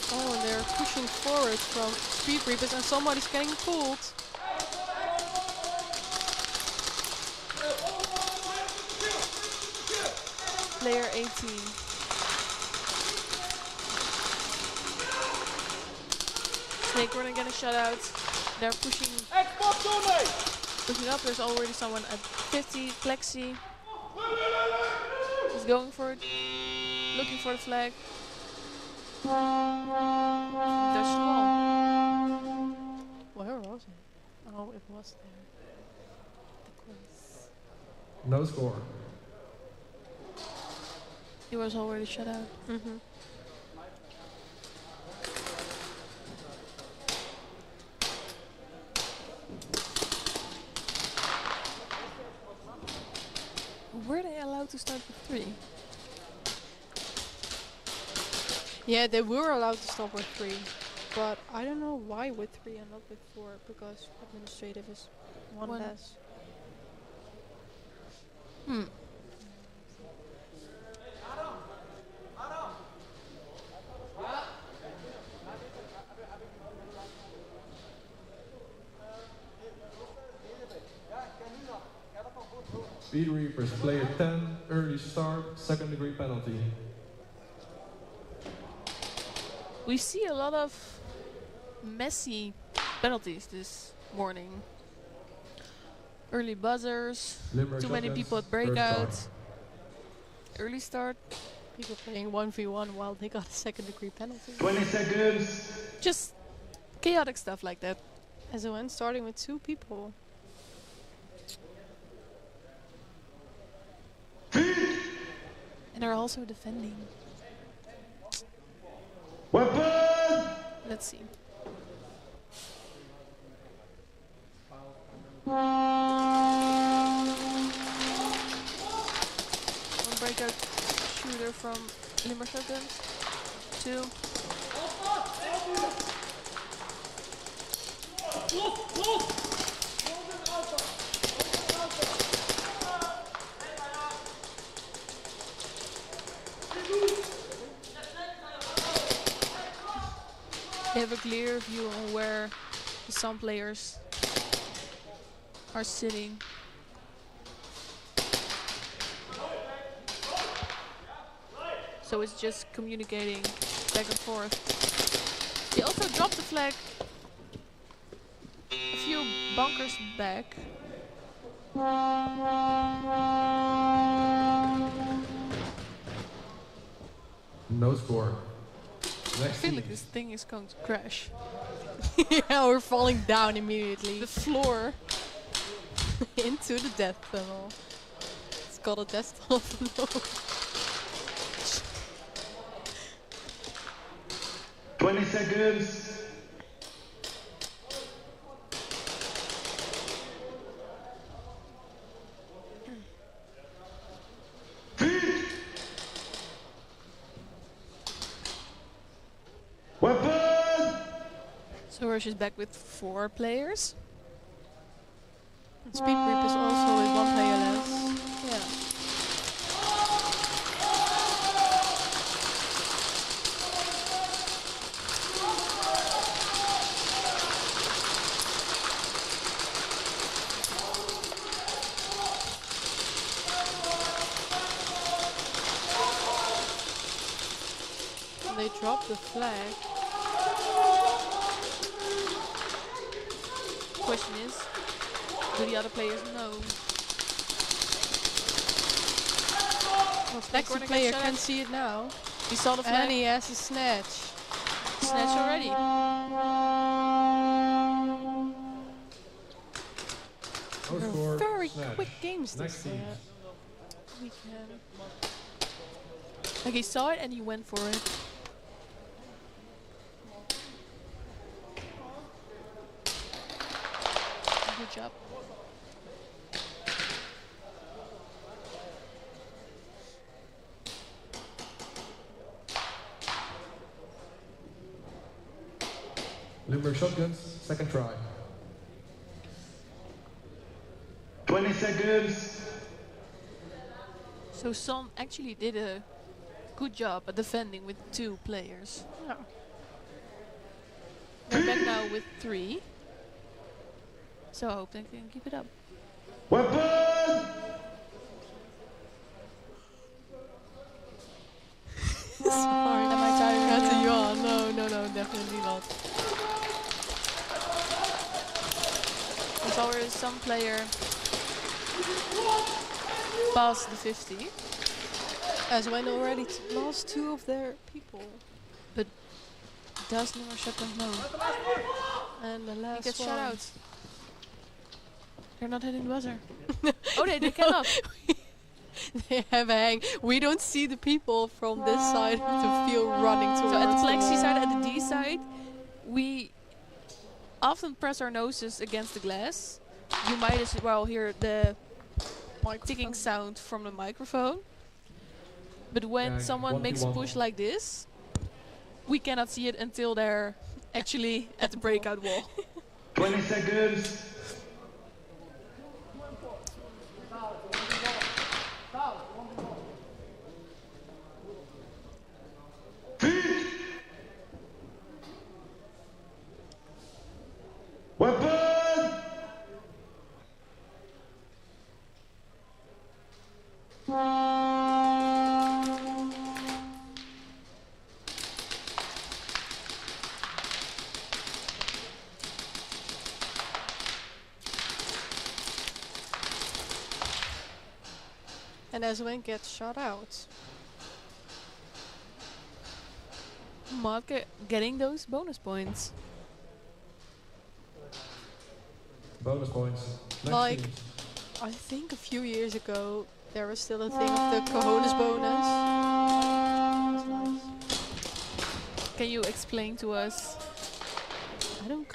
Oh, and they're pushing forward from Speed Reapers and somebody's getting pulled. Player 18. Snake running getting shut out. They're pushing up. There's already someone at 50. Plexi is going for it. Looking for the flag. Touch the wall. Where was it? Oh, it was there. The quiz. No score. He was already shut out. Mm-hmm. Were they allowed to start with 3? Yeah, they were allowed to stop with 3, but I don't know why with 3 and not with 4, because administrative is one less. Speed Reapers, player 10, early start, second degree penalty. We see a lot of messy penalties this morning. Early buzzers, Limerick too many shotguns, people at first breakout. start. Early start. People playing 1v1 while they got a second degree penalty. 20 seconds. Just chaotic stuff like that. SON starting with 2 people. And they're also defending. Weapon! Let's see. One breakout shooter from Limerick Shotguns. 2. They have a clear view on where some players are sitting. So it's just communicating back and forth. They also dropped the flag a few bunkers back. No score. I feel like this thing is going to crash. Yeah, we're falling down immediately. The floor. Into the death tunnel. It's called a death tunnel floor. 20 seconds. Weapon! So Rush is back with 4 players. And Speed Reap is also with 1 player less. Yeah. They dropped the flag. Question is, do the other players know? Well, Back the player can see it now. He saw the flag. And he has a snatch. Snatch already. No score. Very Snatch. quick games this Next team. weekend. Like he saw it and he went for it. Good job. Limerick Shotguns, second try. 20 seconds. So Son actually did a good job at defending with 2 players. Yeah. They're back now with 3. So I hope they can keep it up. Weapon! Sorry, am I typing out to yawn? No, definitely not. There's already some player past the 50. As when already lost 2 of their people. But does Limerick Shotguns know? And the He last gets one. shut out. They're not hitting the buzzer. Oh, they cannot. They have a hang. We don't see the people from this side of the field running towards So at the Plexi wall. side, at the D side, we often press our noses against the glass. You might as well hear the ticking sound from the microphone. But when Yeah, someone makes a 1v1. push like this, we cannot see it until they're actually at the breakout wall. 20 seconds. Weapon! And Eswin gets shot out. Mark getting those bonus points. Bonus points. Next Like, team. I think a few years ago there was still a thing of the cojones bonus. Can you explain to us? I don't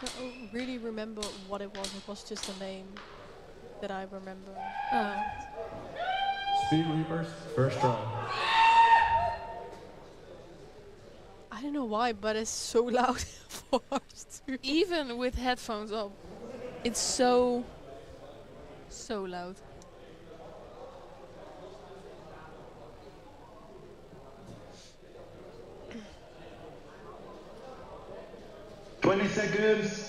really remember what it was. It was just a name that I remember. Speed Reapers, first try. I don't know why, but it's so loud for us too. Even with headphones on, it's so loud. Twenty seconds.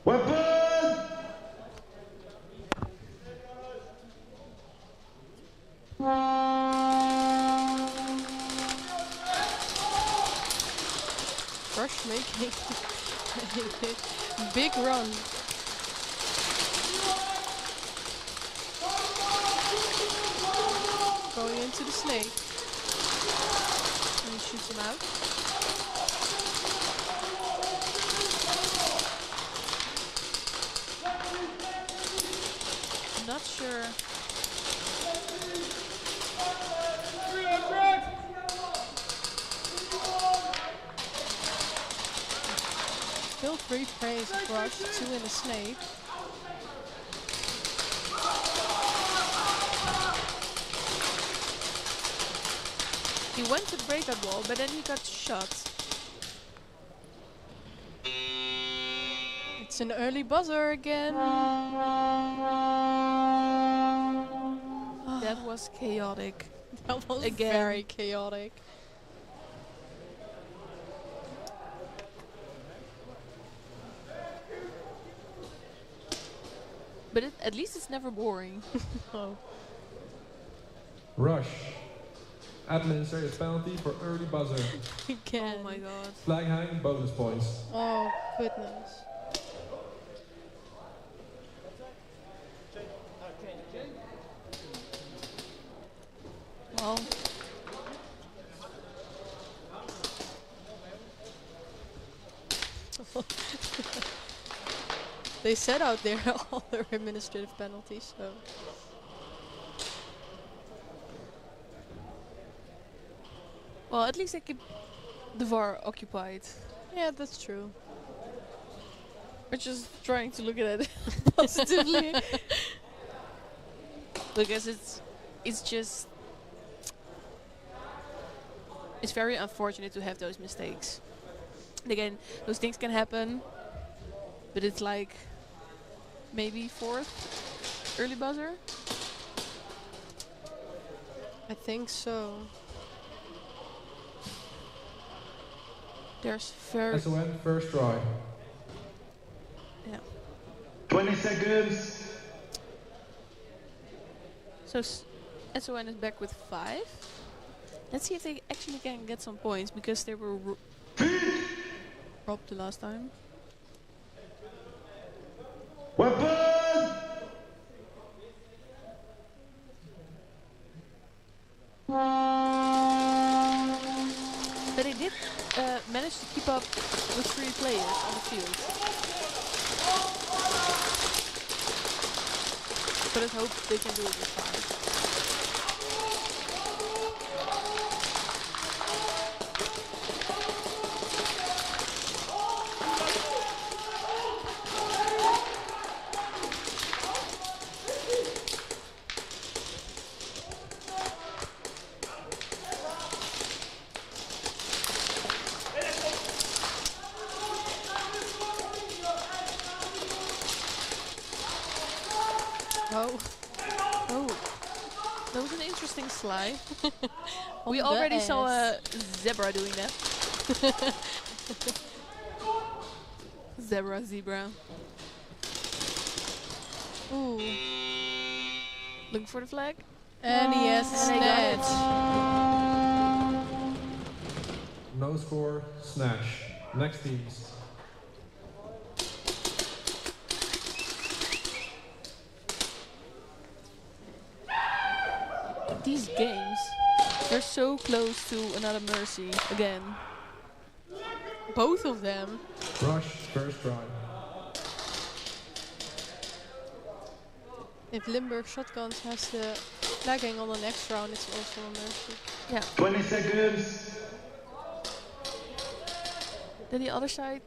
Weapon! Rush making a big run. Going into the snake. And he shoots him out. Not sure. Still 3 praise rush, 2 in the snake. He went to break that wall, but then he got shot. It's an early buzzer again. That was chaotic. That was Again. very chaotic. But at least it's never boring. Oh. Rush. Administrative penalty for early buzzer. Again. Oh my god. Flag hang, bonus points. Oh, goodness. Well. They said out there all their administrative penalties, so. Well, at least they keep the VAR occupied. Yeah, that's true. We're just trying to look at it positively. Because it's just... It's very unfortunate to have those mistakes. And again, those things can happen. But it's like... Maybe 4th early buzzer? I think so. There's very... SON, first try. Yeah. 20 seconds. So SON is back with 5. Let's see if they actually can get some points, because they were robbed the last time. Weapon! But they did manage to keep up with 3 players on the field. But let's hope they can do it with 5. Oh. Oh. interesting slide. On We the already saw a ass. zebra doing that. Zebra. Ooh. Looking for the flag. And he has And they got it. snatch. No score, snatch. Next teams. These games, they're so close to another mercy again. Both of them. Rush, first try. If Limburg Shotguns has the flagging on the next round, it's also a mercy. Yeah. 20 seconds. Then the other side,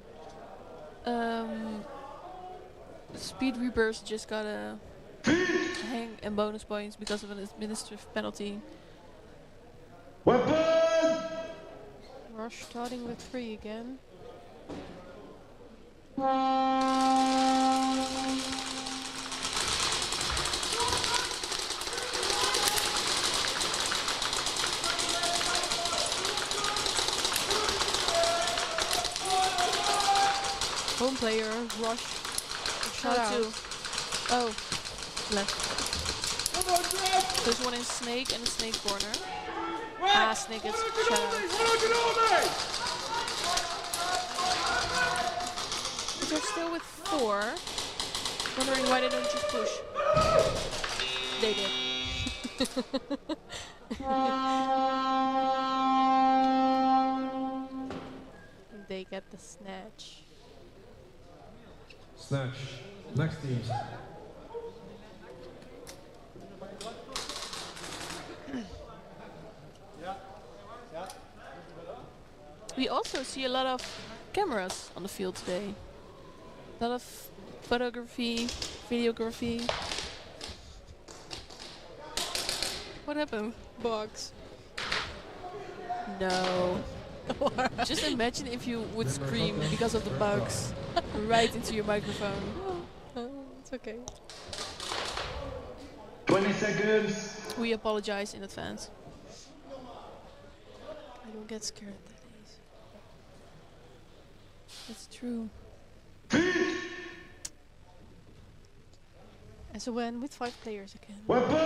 Speed Reapers just got a hang and bonus points because of an administrative penalty. Weapon! Rush starting with 3 again. Home player, Rush. Shootout. Oh, left. There's one in Snake and a Snake corner. Ah, Snake gets Shootout. But they're still with 4. Wondering why they don't just push. They did. They get the snatch. Snatch. Next teams. We also see a lot of cameras on the field today. A lot of photography, videography. What happened? Bugs. No. Just imagine if you would scream because of the bugs right into your microphone. It's okay. 20 seconds. We apologize in advance. I don't get scared that easy. That's true. And so when with 5 players again. Weapon!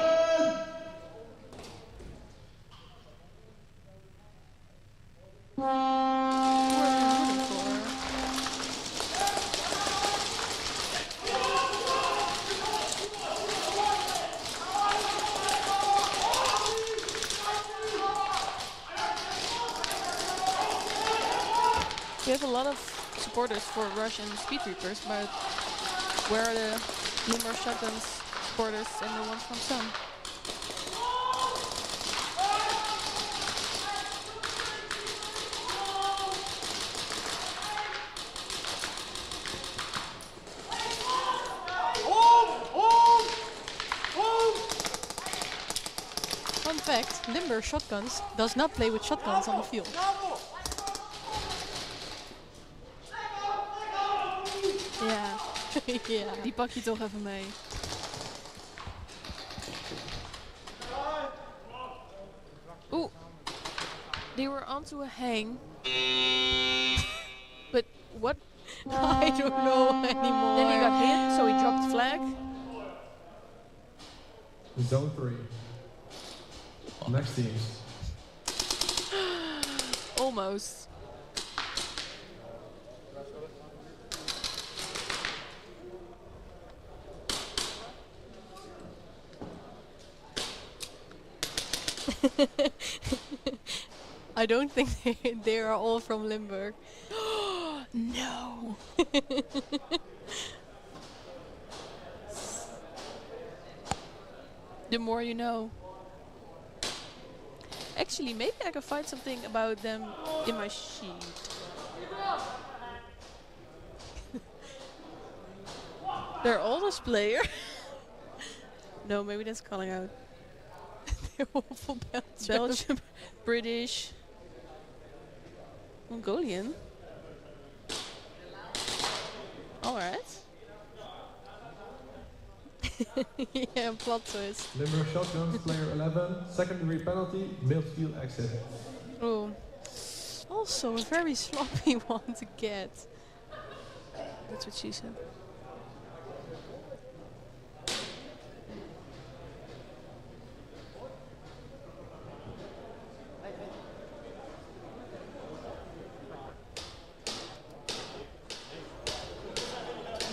We have a lot of supporters for Rush and Speed Reapers, but where are the Limburg Shotguns supporters and the ones from Sun? Fun fact, Limburg Shotguns does not play with shotguns on the field. Ja. Ja. Die pak je toch even mee. Oeh. They were onto a hang. But what? I don't know anymore. Then he got hit, so he dropped the flag. Zone 3. Next teams. Almost. I don't think they are all from Limburg. No. The more you know. Actually, maybe I can find something about them in my sheet. Their oldest player. No, maybe that's calling out. They're all from Belgium. Belgium, British, Mongolian. All right. Yeah, plot twist. Limber shotguns, player 11, second degree penalty, midfield exit. Oh. Also a very sloppy one to get. That's what she said.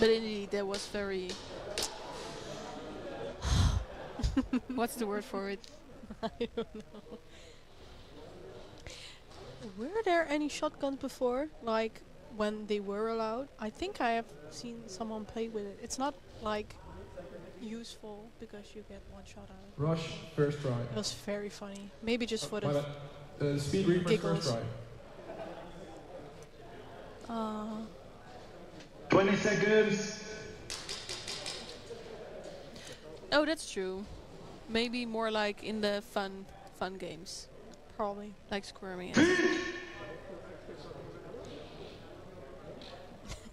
But indeed, that was very... What's the word for it? I don't know. Were there any shotguns before? Like, when they were allowed? I think I have seen someone play with it. It's not, like, useful because you get one shot out. Rush, first try. It was very funny. Maybe just for the Speed Reaper, giggles. first try. 20 seconds. Oh, that's true. Maybe more like in the fun games. Probably. Like squirming.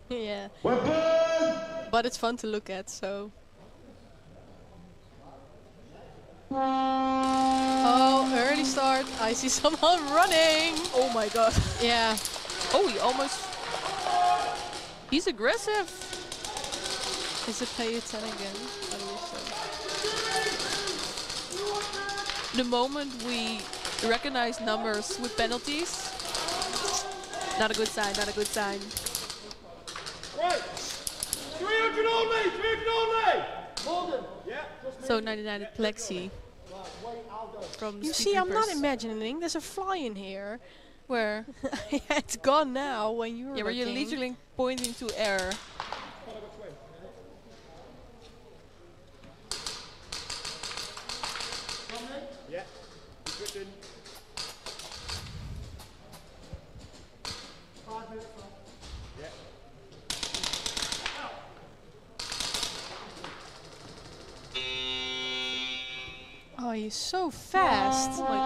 Yeah. Weapon! But it's fun to look at, so... Oh, early start. I see someone running. Oh my god. Yeah. Oh, he almost... He's aggressive. Is it player 10 again? I believe so. The moment we recognize numbers with penalties, not a good sign, not a good sign. Right. 300 only! 300 only! Morgan. Yeah. So 99 at Plexi. From You Speed see, I'm not Reapers. imagining. There's a fly in here. Where? Yeah, it's gone now when you were Yeah, where you're looking. literally pointing to air. Yeah. Switching. 5 minutes left. Yeah. Oh, he's so fast. Oh my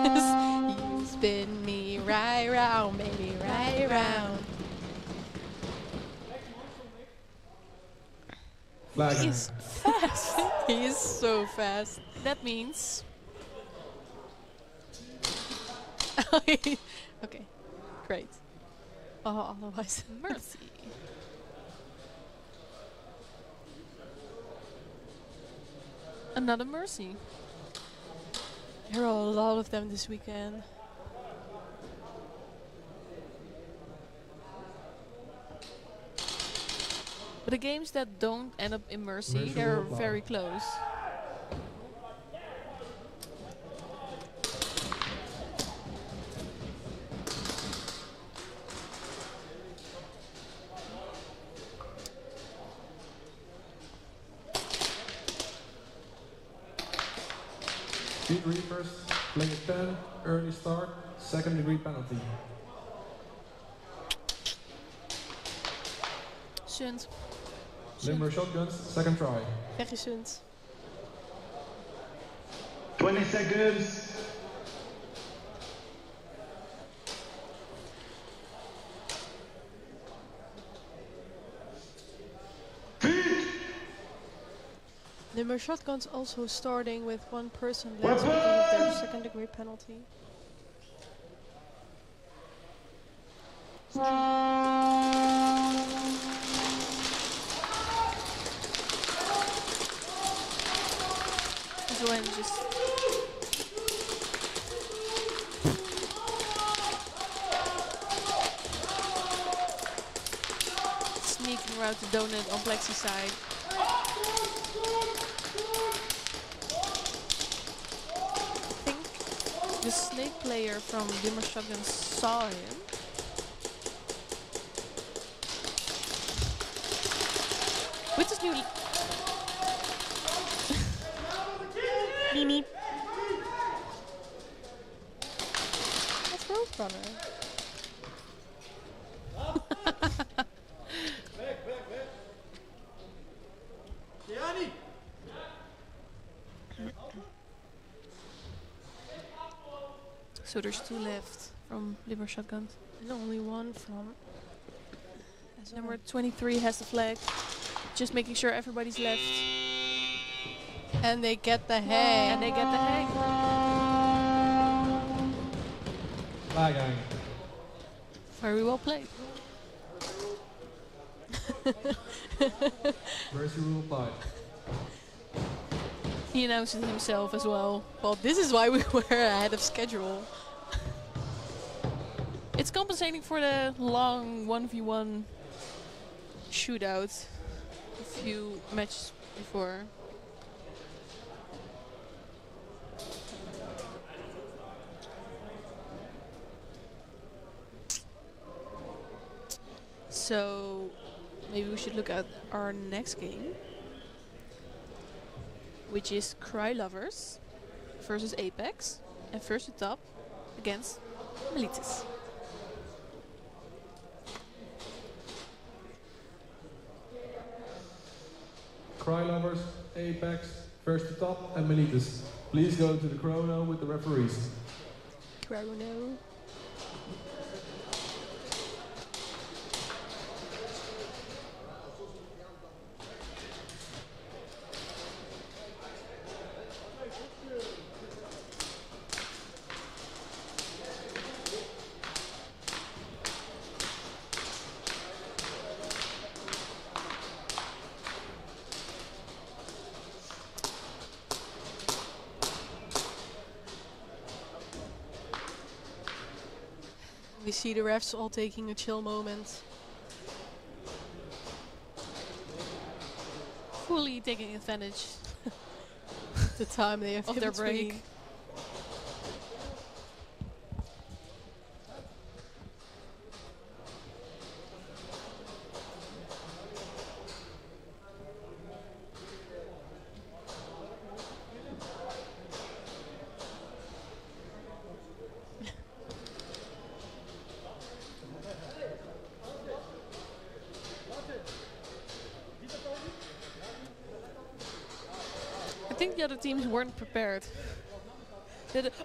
god. You spin me right round, baby, right round. Flag. He is fast. He is so fast. That means... Okay, great. Oh, otherwise... Mercy. Another mercy. There are a lot of them this weekend. But the games that don't end up in mercy, Mercy they're will apply. very close. Speed Reapers, player 10, early start, second degree penalty. Shunt. Limber shotguns, second try. Weggezunt. 20 seconds. Number shotguns also starting with one person less because of their second degree penalty. Go ahead and just... sneaking around the donut on Plexi side. I think the snake player from Dimmer Shotgun saw him. With his new... Mimi. That's Roadrunner. So there's 2 left from Liber Shotgun. And only one from... Number 23 has the flag. Just making sure everybody's left. And they get the hang. And they get the hang. Flag hang. Very well played. Mercy rule applied. He announced it himself as well. Well, this is why we were ahead of schedule. It's compensating for the long 1v1 shootout a few matches before. So maybe we should look at our next game, which is Cry Lovers versus Apex, and first to top against Militis. Cry Lovers, Apex, first to top, and Militis. Please go to the chrono with the referees. Chrono. We see the refs all taking a chill moment. Fully taking advantage The time they have of in their between. break. I think the other teams weren't prepared.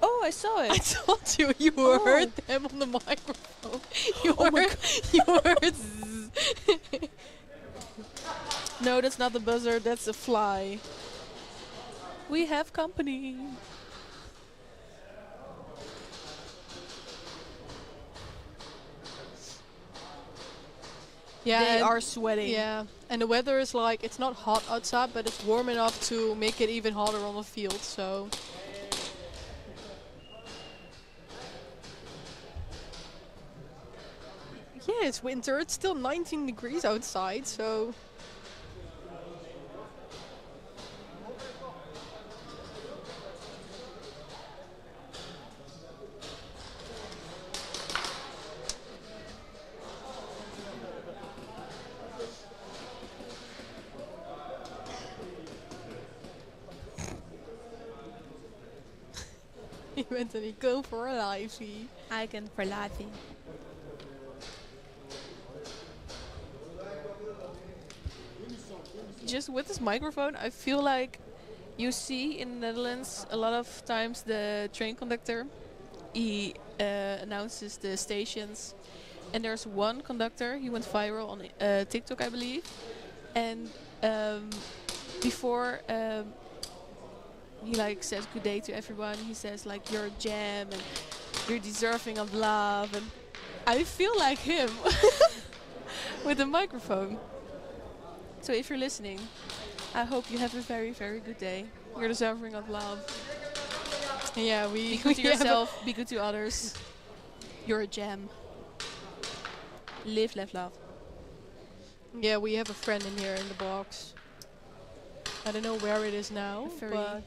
Oh, I saw it. I told you, you heard them on the microphone. You Oh my heard, you heard zzz. No, that's not the buzzer, that's a fly. We have company. Yeah, They and- are sweating. Yeah, and the weather is like, it's not hot outside, but it's warm enough to make it even hotter on the field, so. Yeah, it's winter. It's still 19 degrees outside, so. Je bent er niet, go for a livey. I can for living. Just with this microphone, I feel like you see in the Netherlands a lot of times the train conductor, he announces the stations, and there's one conductor, he went viral on TikTok, I believe, and before he like says good day to everyone, he says like you're a gem and you're deserving of love, and I feel like him with the microphone. So if you're listening, I hope you have a very, very good day. You're deserving of love. Yeah, Be good to yourself, be good to others. You're a gem. Live, laugh, love. Yeah, we have a friend in here in the box. I don't know where it is now, A very but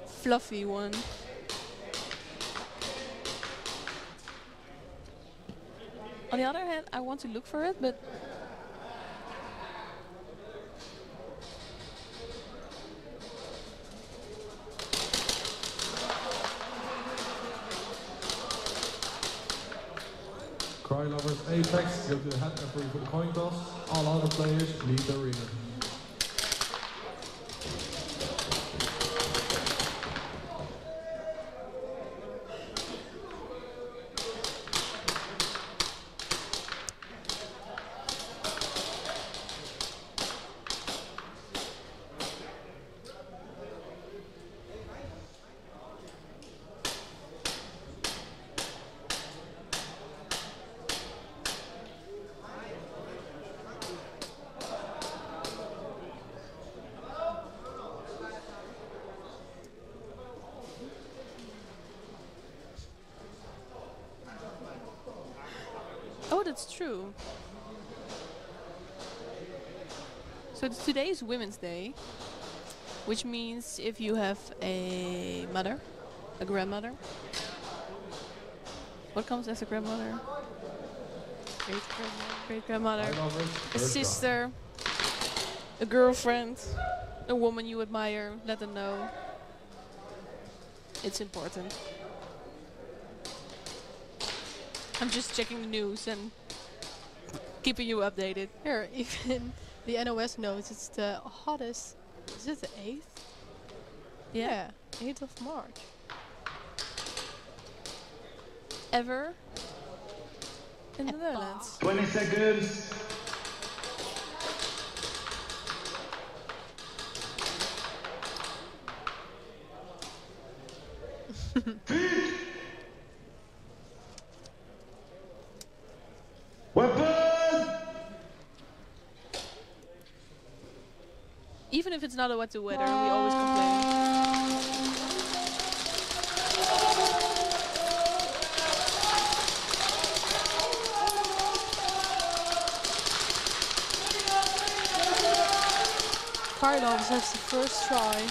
fluffy one. On the other hand, I want to look for it, but Cry Lovers, Apex, go to the head referee for the coin toss. All other players leave the arena. that's true. So today is Women's Day, which means if you have a mother, a grandmother. What comes as a grandmother? Great grandmother, a sister, a girlfriend, a woman you admire. Let them know. It's important. I'm just checking the news and keeping you updated. Here, even the NOS knows it's the hottest. Is it the 8th? Yeah, 8th of March. Ever in the Netherlands. 20 seconds. Weapon! Even if it's not a wet to weather, we always complain. Carlos has the first try.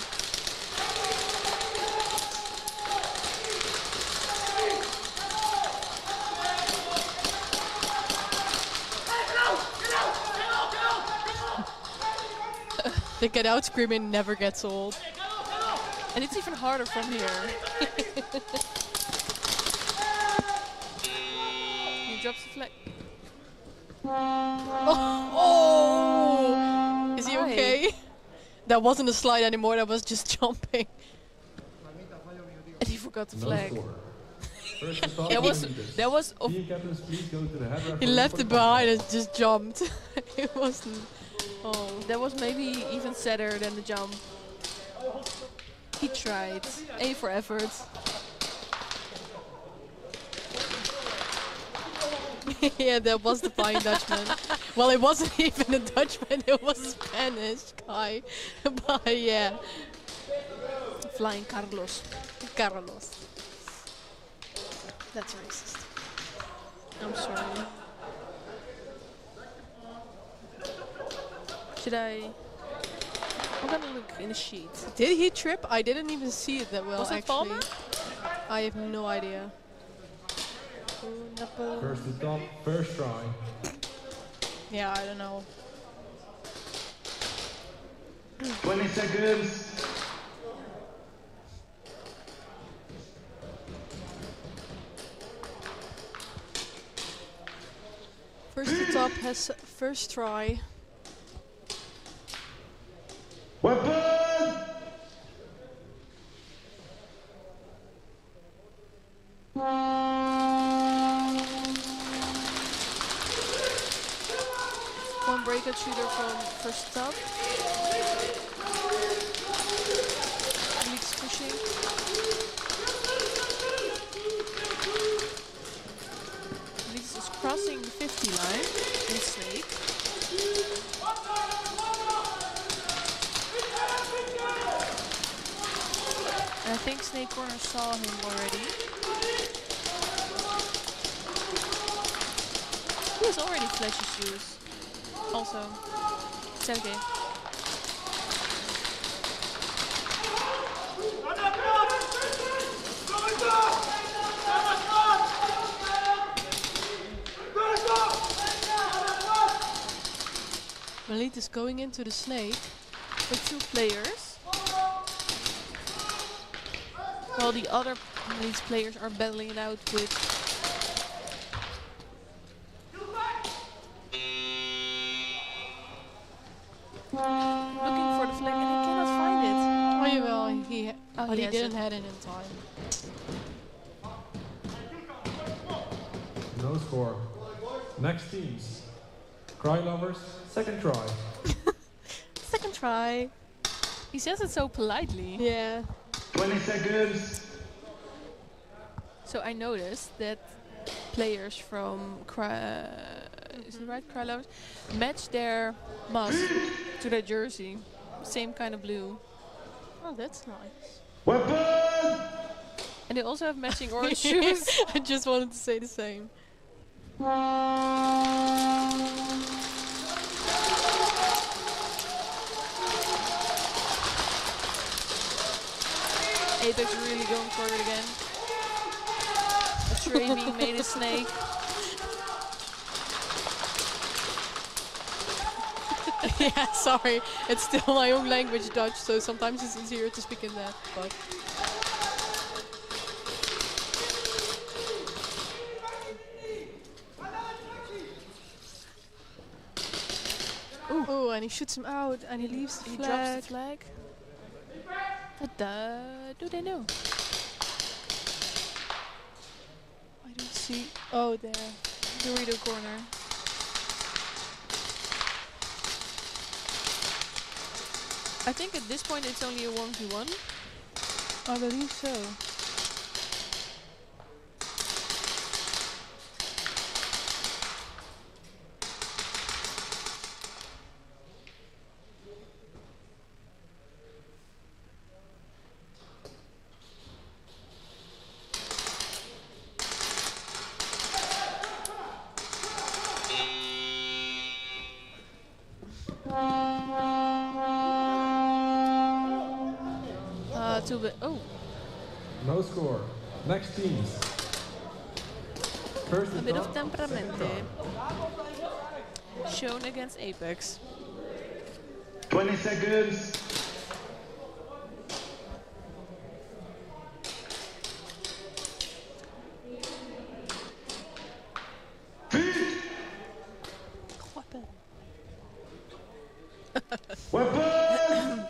The get out screaming never gets old. And it's even harder from here. He drops the flag. Oh! Is he okay? That wasn't a slide anymore, that was just jumping. And he forgot the flag. That was captains, please go to the head He referee left for it the behind and just jumped. It wasn't. Oh, that was maybe even sadder than the jump. He tried. A for effort. Yeah, that was the Flying Dutchman. Well, it wasn't even a Dutchman, it was a Spanish guy. But yeah. Flying Carlos. Carlos. That's racist. I'm sorry. Should I? I'm gonna look in the sheet. Did he trip? I didn't even see it that well. Was it actually. Palmer? I have no idea. First to top, first try. Yeah, I don't know. 20 seconds. First to top has first try. Weapon! One breakout shooter from first top. Leaks pushing. Leaks is crossing the 50 line in Snake. And I think Snake Corner saw him already. He has already flashy shoes. Also, 10k. Malit is going into the Snake with 2 players. While the other Malit's players are battling it out with looking for the flag and he cannot find it. Oh, yeah, well, but he has didn't it. have it in time. No score. Next teams. Cry Lovers, second try. Second try. He says it so politely. Yeah. 20 seconds. So I noticed that players from is it right? Cry Lovers match their mask to their jersey. Same kind of blue. Oh, that's nice. Weapon! And they also have matching orange shoes. I just wanted to say the same. Apex really going for it again. A tray being made a snake. Yeah, sorry. It's still my own language, Dutch, so sometimes it's easier to speak in that. But oh, and he shoots him out, and he leaves the He flag. drops the flag. Do they know? I don't see. Oh, there. Dorito corner. I think at this point it's only a 1v1. I believe so. Oh. No score. Next teams. First A bit of temperamente. Shown against Apex. 20 seconds. Weapon!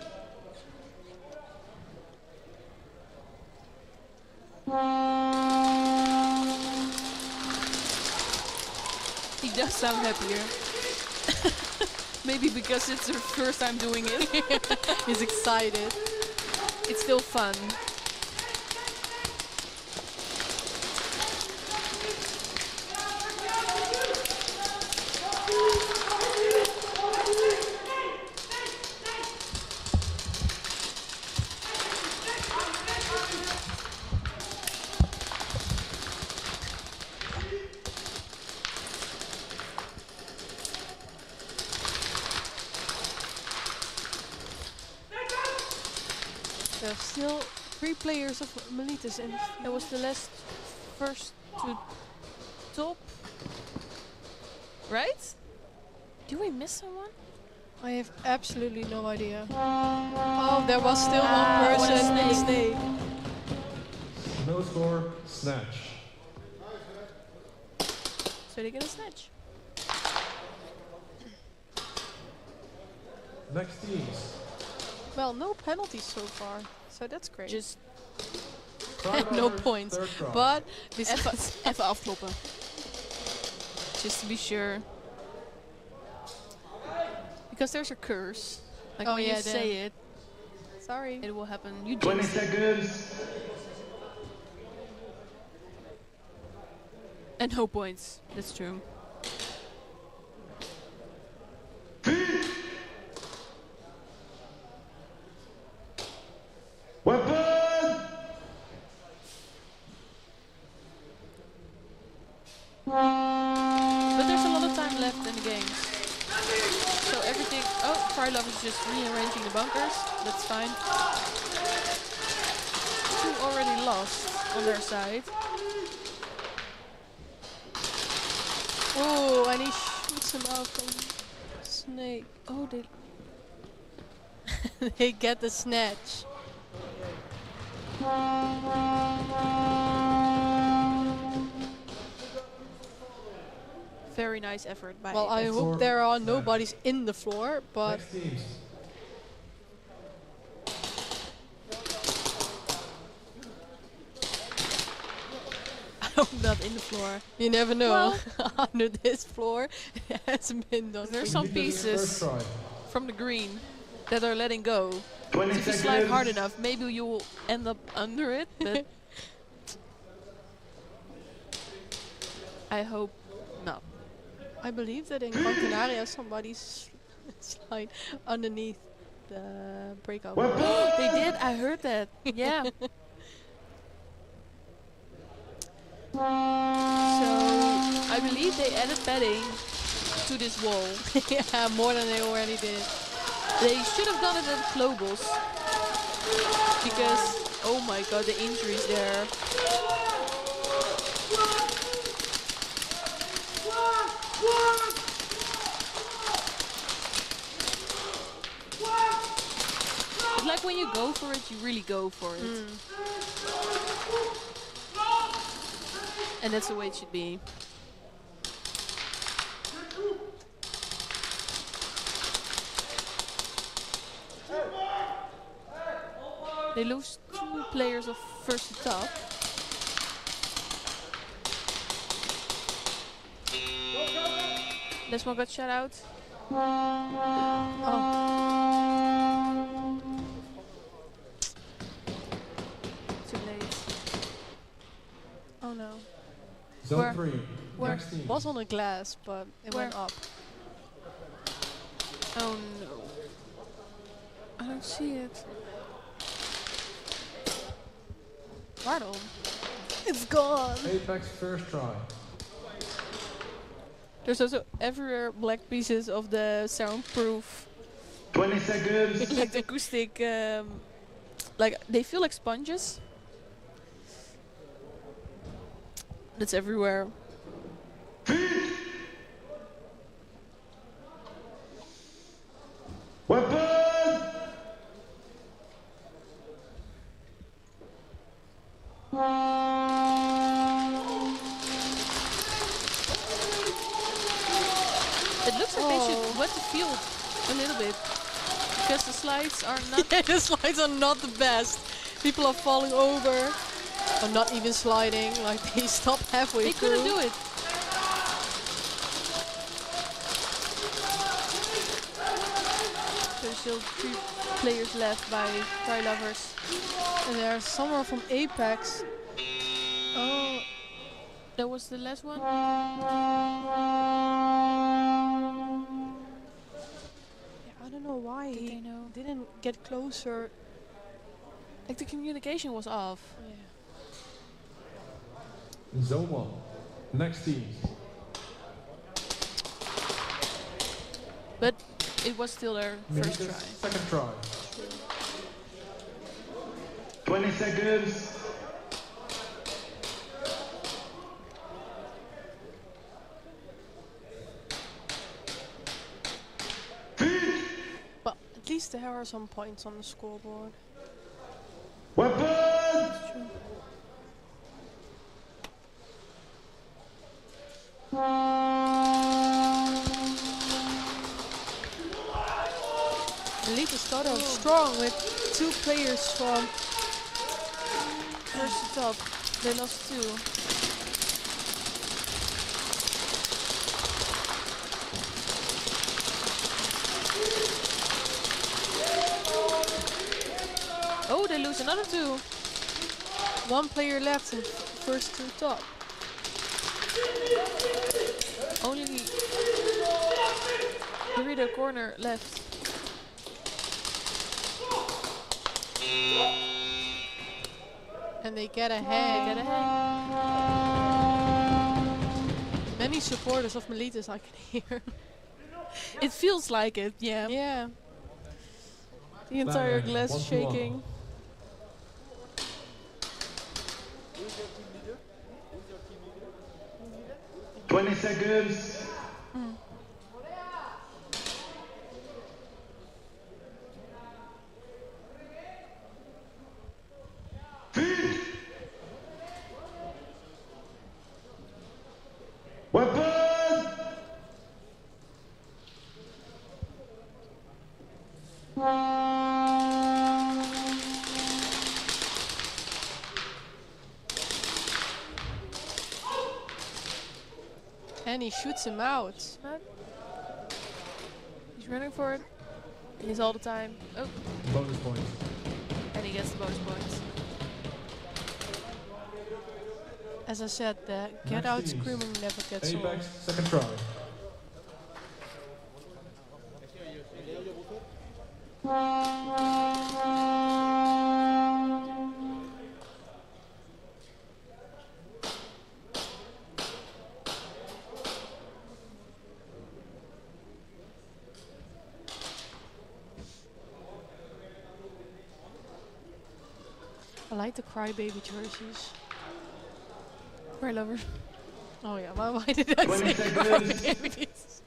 He does sound happier. Maybe because it's her first time doing it. He's excited. It's still fun. There's still 3 players of Melitus, and That was the last first to top. Right? Do we miss someone? I have absolutely no idea. Oh, there was still one what a person in the snake. snake. No score. Snatch. So they get a snatch. Next teams. Well, no penalties so far, so that's great. Just no points, but even afkloppen. Just to be sure. Because there's a curse. Like when you say it, sorry, it will happen. You 20 jinxed it. seconds. And no points. That's true. Weapon! But there's a lot of time left in the games. So everything... Oh, Krylov is just rearranging the bunkers. That's fine. 2 already lost on their side. oh, and he shoots him out from the snake. Oh, they... They get the snatch. Very nice effort by Well, I Apex. hope there are nobodies in the floor, but Next teams. I hope not in the floor. you never know. Well, Under this floor, it hasn't been done. There's for some years. pieces from the green that are letting go. 20 If you slide seconds. hard enough, maybe you will end up under it, but I hope not. I believe that in Gran Canaria somebody slide underneath the breakout. They did, I heard that. Yeah. So I I believe they added padding to this wall. Yeah, more than they already did. They should have done it at globals. Because, oh my god, the injuries there. It's like when you go for it, you really go for it. And that's the way it should be. They lose 2 players of first to top. This one got shut out. Oh. Too late. Oh no. Zone 3. Where? Next team. Was on the glass, but it went up. Oh no. I don't see it. Pardon. It's gone. Apex first try. There's also everywhere black pieces of the soundproof. 20 seconds. Like the acoustic, like they feel like sponges. That's everywhere. Weapon! It looks like they should wet the field a little bit. Because the slides are not... Yeah, the slides are not the best. People are falling over. Or not even sliding. Like they stop halfway They through. couldn't do it. There's still 3 players left by Cry Lovers. And there's someone from Apex. Oh, that was the last one? Yeah, I don't know why he didn't get closer. Like the communication was off. Yeah. Zone 1. Next team. But it was still their first try. Second try. 20 seconds. But at least there are some points on the scoreboard. Weapon! Elite started off strong with 2 players from first to top. They lost 2. Oh, they lose another 2. 1 player left in first to top. Only Burrito corner left. And they get ahead. Many supporters of Melitus I can hear. It feels like it, yeah. Yeah. The entire glass shaking. Twenty seconds. Weapon! And he shoots him out. He's running for it. He's all the time. Oh. Bonus points. And he gets the bonus points. As I said, the get out screaming never gets old. Apex, second try. like the crybaby jerseys. Cry lovers. Oh yeah, why did I 20 say seconds. crybabies?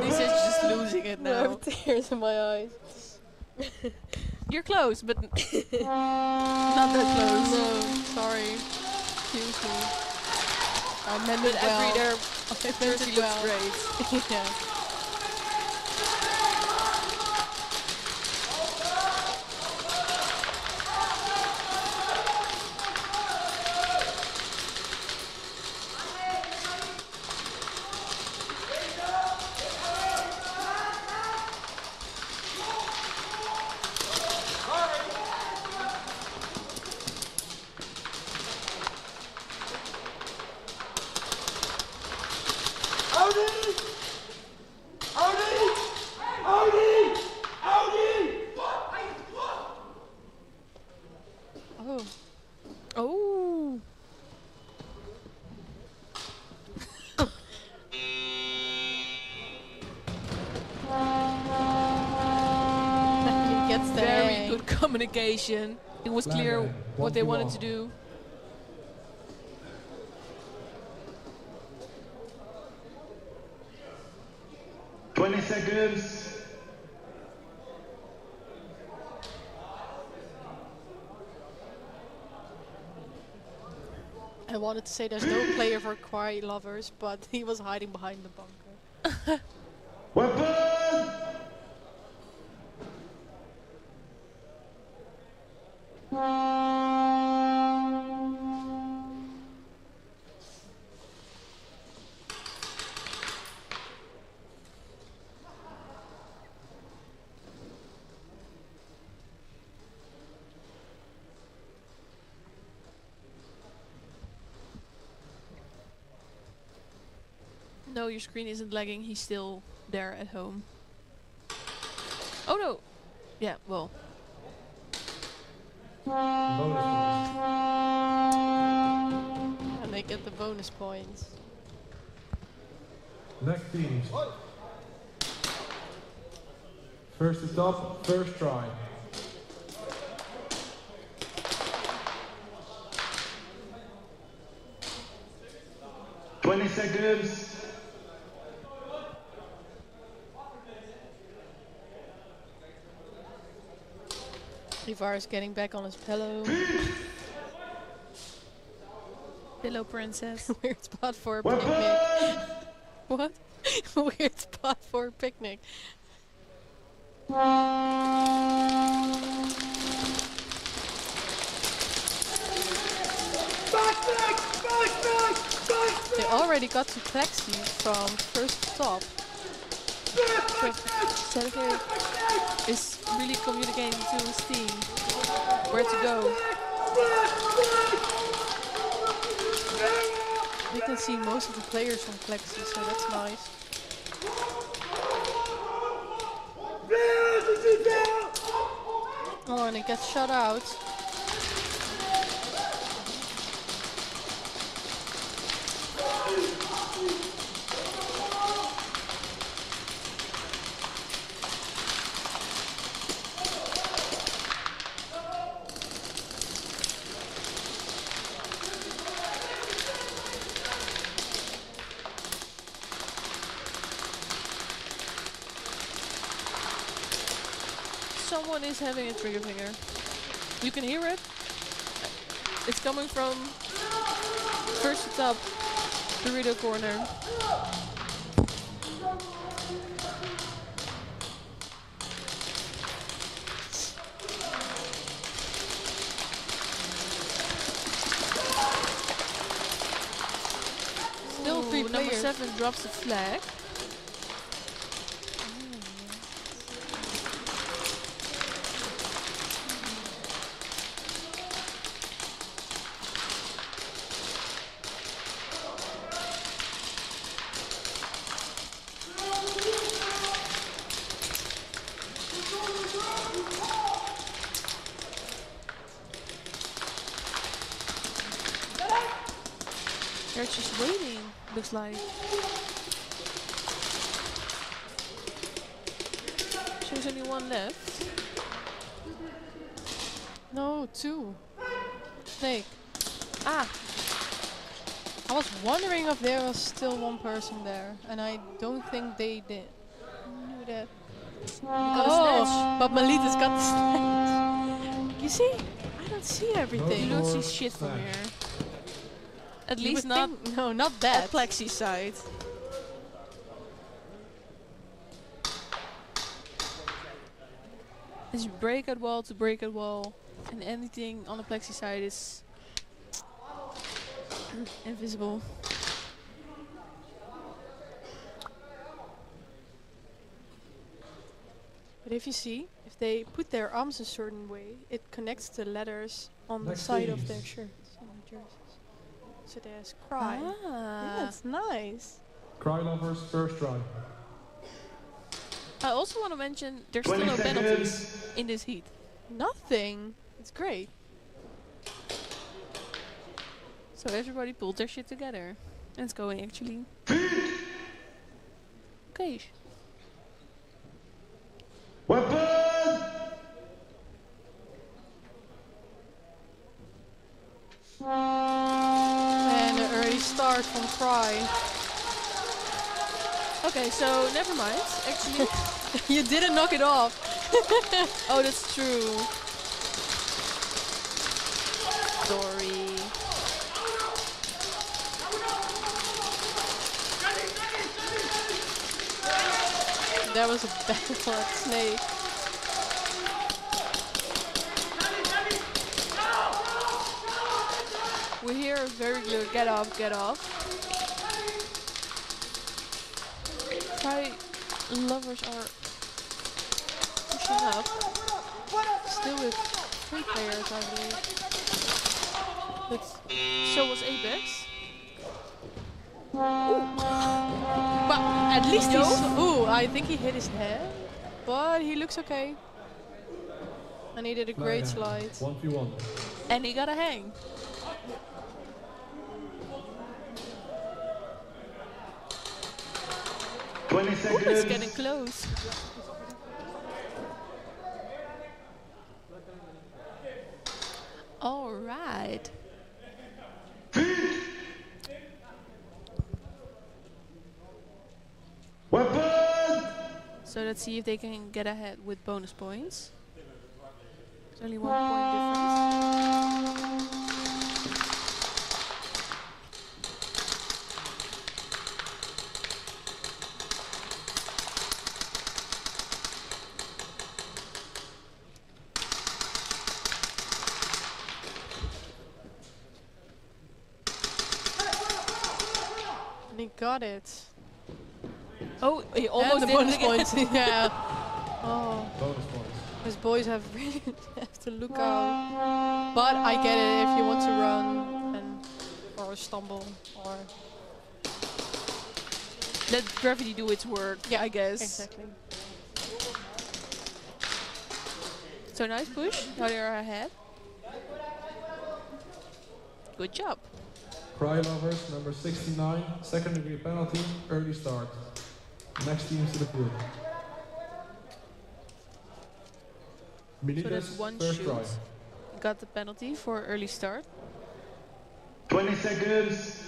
This is just losing it I now. have tears in my eyes. You're close, but not that close. No, sorry. Excuse me. I meant But it well. every their I meant jersey it looks well. great. Yeah. Oh. Oh. He gets the Very hang. good communication. It was clear what they wanted to do. Twenty seconds. I wanted to say there's no player for cry lovers, but he was hiding behind the bunker. Weapon! No, your screen isn't lagging. He's still there at home. Oh no. Yeah, well. And they get the bonus points. Next teams. First to top, first try. Twenty seconds. Ivar is getting back on his pillow. Pillow princess. Weird spot for a picnic. What? Weird spot for a picnic. They already got to Plexi from first stop. Sergey is really communicating to his team where to go. You can see most of the players from Plexi, so that's nice. Oh, and it gets shut out. Someone is having a trigger finger. You can hear it. It's coming from first to top, Dorito corner. Still three Number players. 7 drops the flag. They're just waiting, looks like. So there's only one left. No, 2. Snake. Ah! I was wondering if there was still one person there, and I don't think they did. Knew that. Oh, but Melita's got the snatch. You see? I don't see everything. You don't see shit from here. At You least would not. think- no, not that. At Plexi side. It's break at wall to break at wall, and anything on the Plexi side is invisible. But if you see, if they put their arms a certain way, it connects the letters on the side of their shirts and their jerseys. So there's cry. Ah. Yeah, it's nice. Cry lovers, first try. I also want to mention there's still 20 no seconds. penalties in this heat. Nothing. It's great. So everybody pulled their shit together. And it's going actually. Okay. Weapon! And an early start from Cry. Okay, so never mind. Actually, You didn't knock it off. oh, that's true. Sorry. That was a bad for Snake. We hear a very clear get off, get off. Cry lovers are pushing up. Still with 3 players, I believe. But so was Apex. But at least Yo. he's... Ooh, I think he hit his head. But he looks okay. And he did a great slide. 1v1. And he got a hang. Ooh, it's seconds. getting close. All right. Weapon! So let's see if they can get ahead with bonus points. There's only 1 point difference. And he got it. Oh, he And almost the did bonus it again. points. Yeah. Oh. Bonus points. His boys have really have to look out. But I get it if you want to run and or stumble or Let gravity do its work, yeah, I guess. Exactly. So nice push. Now they are ahead. Good job. Cry lovers, number 69, second degree penalty, early start. Next teams to the field. So Militas, that's one first shoot. try. Got the penalty for early start. 20 seconds.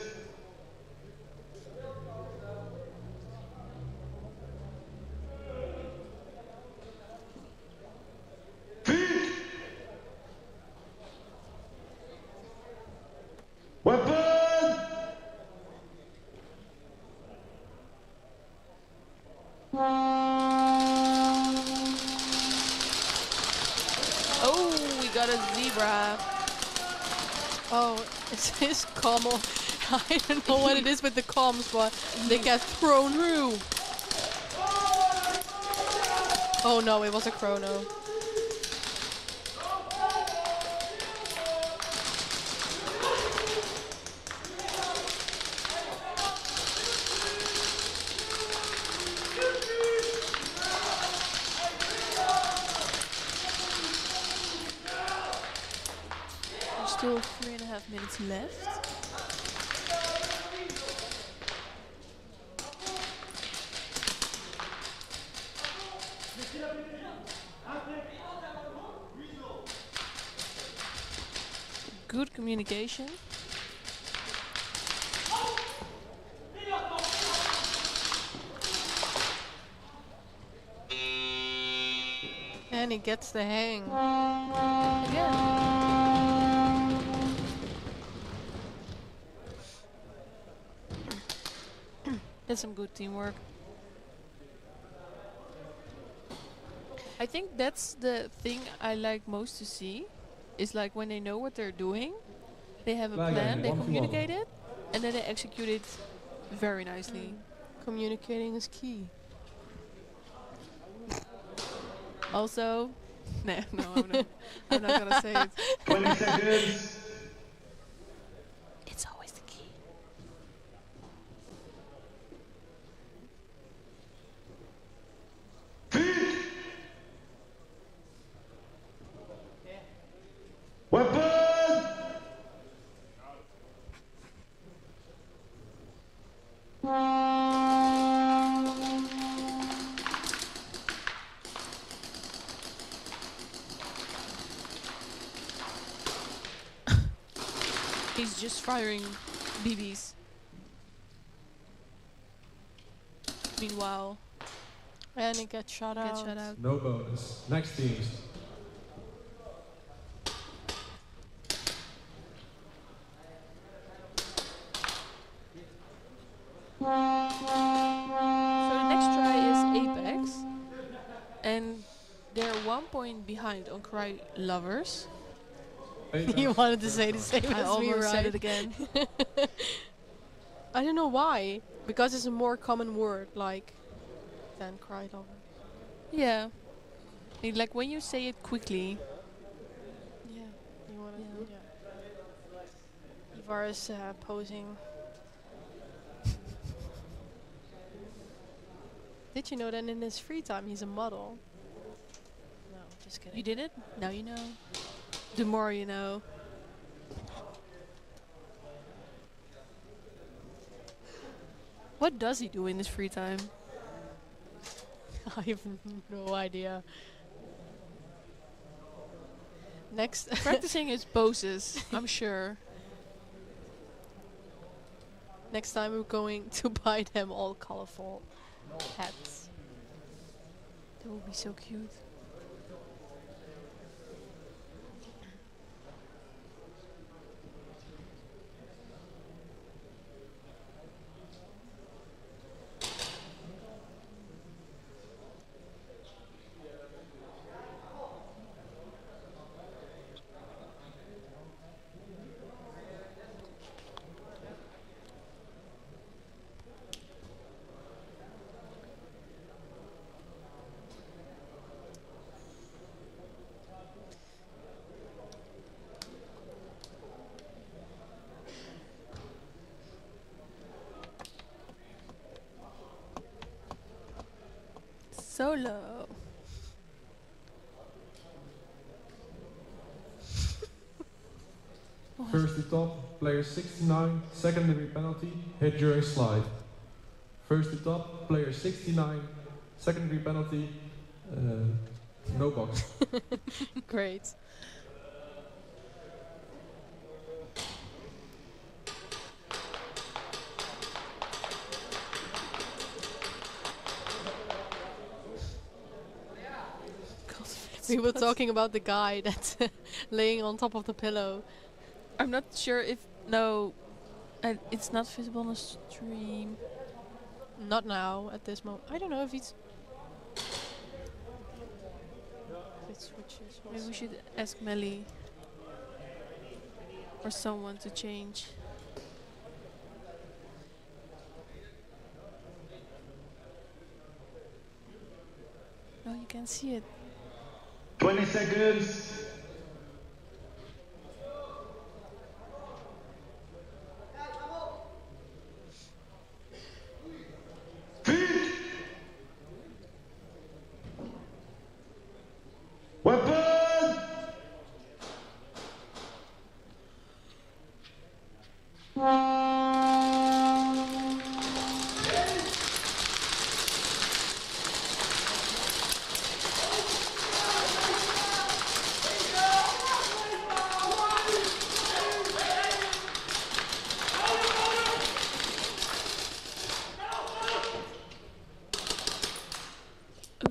Weapon! Oh, we got a zebra. Oh, it's his comm. I don't know what it is with the comms, but they get thrown through. Oh no, it was a chrono. There's still 3.5 minutes left. good communication. And he gets the hang. Again. That's some good teamwork. I think that's the thing I like most to see. Is like when they know what they're doing, they have a plan, they communicate it, and then they execute it very nicely. Communicating is key. Also, no, I'm not gonna say it. 20 seconds. It's always the key. Weapon! He's just firing BBs. Meanwhile, and he gets shot out. No bonus. Next teams. So the next try is Apex, and they're 1 point behind on Cry Lovers. You wanted to say the same I as me, almost right? said it again. I don't know why. Because it's a more common word, like, than cry lover. Yeah. Like when you say it quickly. Yeah. You want to? Yeah. Ivar is posing. Did you know that in his free time he's a model? No, just kidding. You did it? Now you know. The more you know. What does he do in his free time? I have no idea. Next. Practicing his poses, I'm sure. Next time we're going to buy them all colorful hats. That would be so cute. Solo. First to top, player 69, second degree penalty, hit during slide. First to top, player 69, second degree penalty, no box. Great. We were talking about the guy that's laying on top of the pillow. I'm not sure if... No, it's not visible on the stream. Not now, at this moment. I don't know if he's... If it switches. Maybe we should ask Melly. Or someone to change. No, you can see it. 20 seconds. Weapon!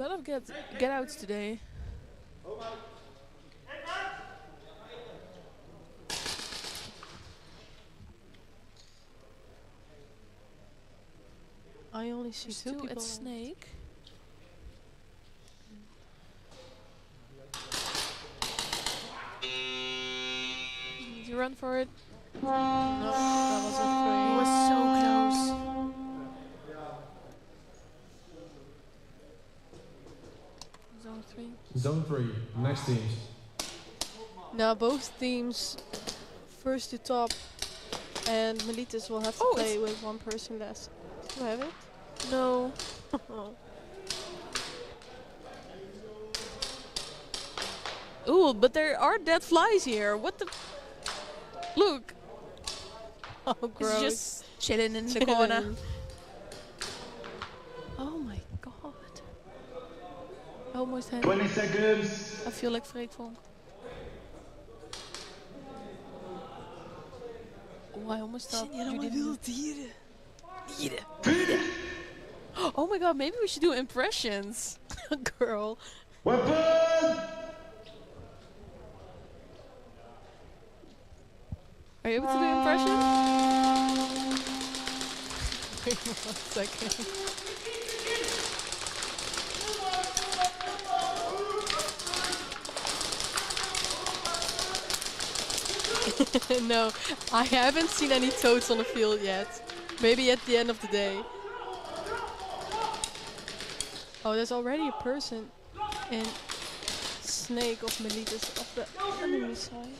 lot of get outs today. I only see There's two two people at left. Snake. Did you run for it? No, that wasn't free. It was so close. Zone 3. Zone 3, next teams. Now both teams first to top, and Melitus will have to play with one person less. Do you have it? No. Ooh, but there are dead flies here. What the? Look. Oh, gross. It's just chilling in the corner. Oh my god. I almost had 20 seconds. I feel like Freekvonk. Oh, I almost thought you didn't. Dieren. Oh my god, maybe we should do impressions. Girl. Weapon! Are you able to do impression? Wait 1 second. No, I haven't seen any toads on the field yet. Maybe at the end of the day. Oh, there's already a person in Snake of Melitus of the enemy side.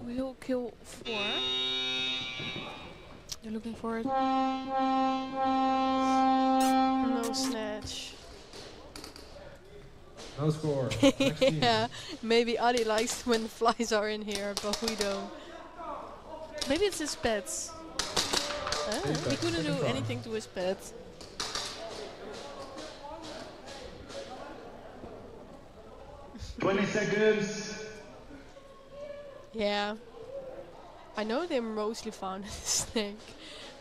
We'll kill 4. They're looking for it. No snatch. No score. Yeah, maybe Adi likes when the flies are in here, but we don't. Maybe it's his pets. He couldn't do anything to his pet. $20 seconds. Yeah. I know they're mostly found in the Snake,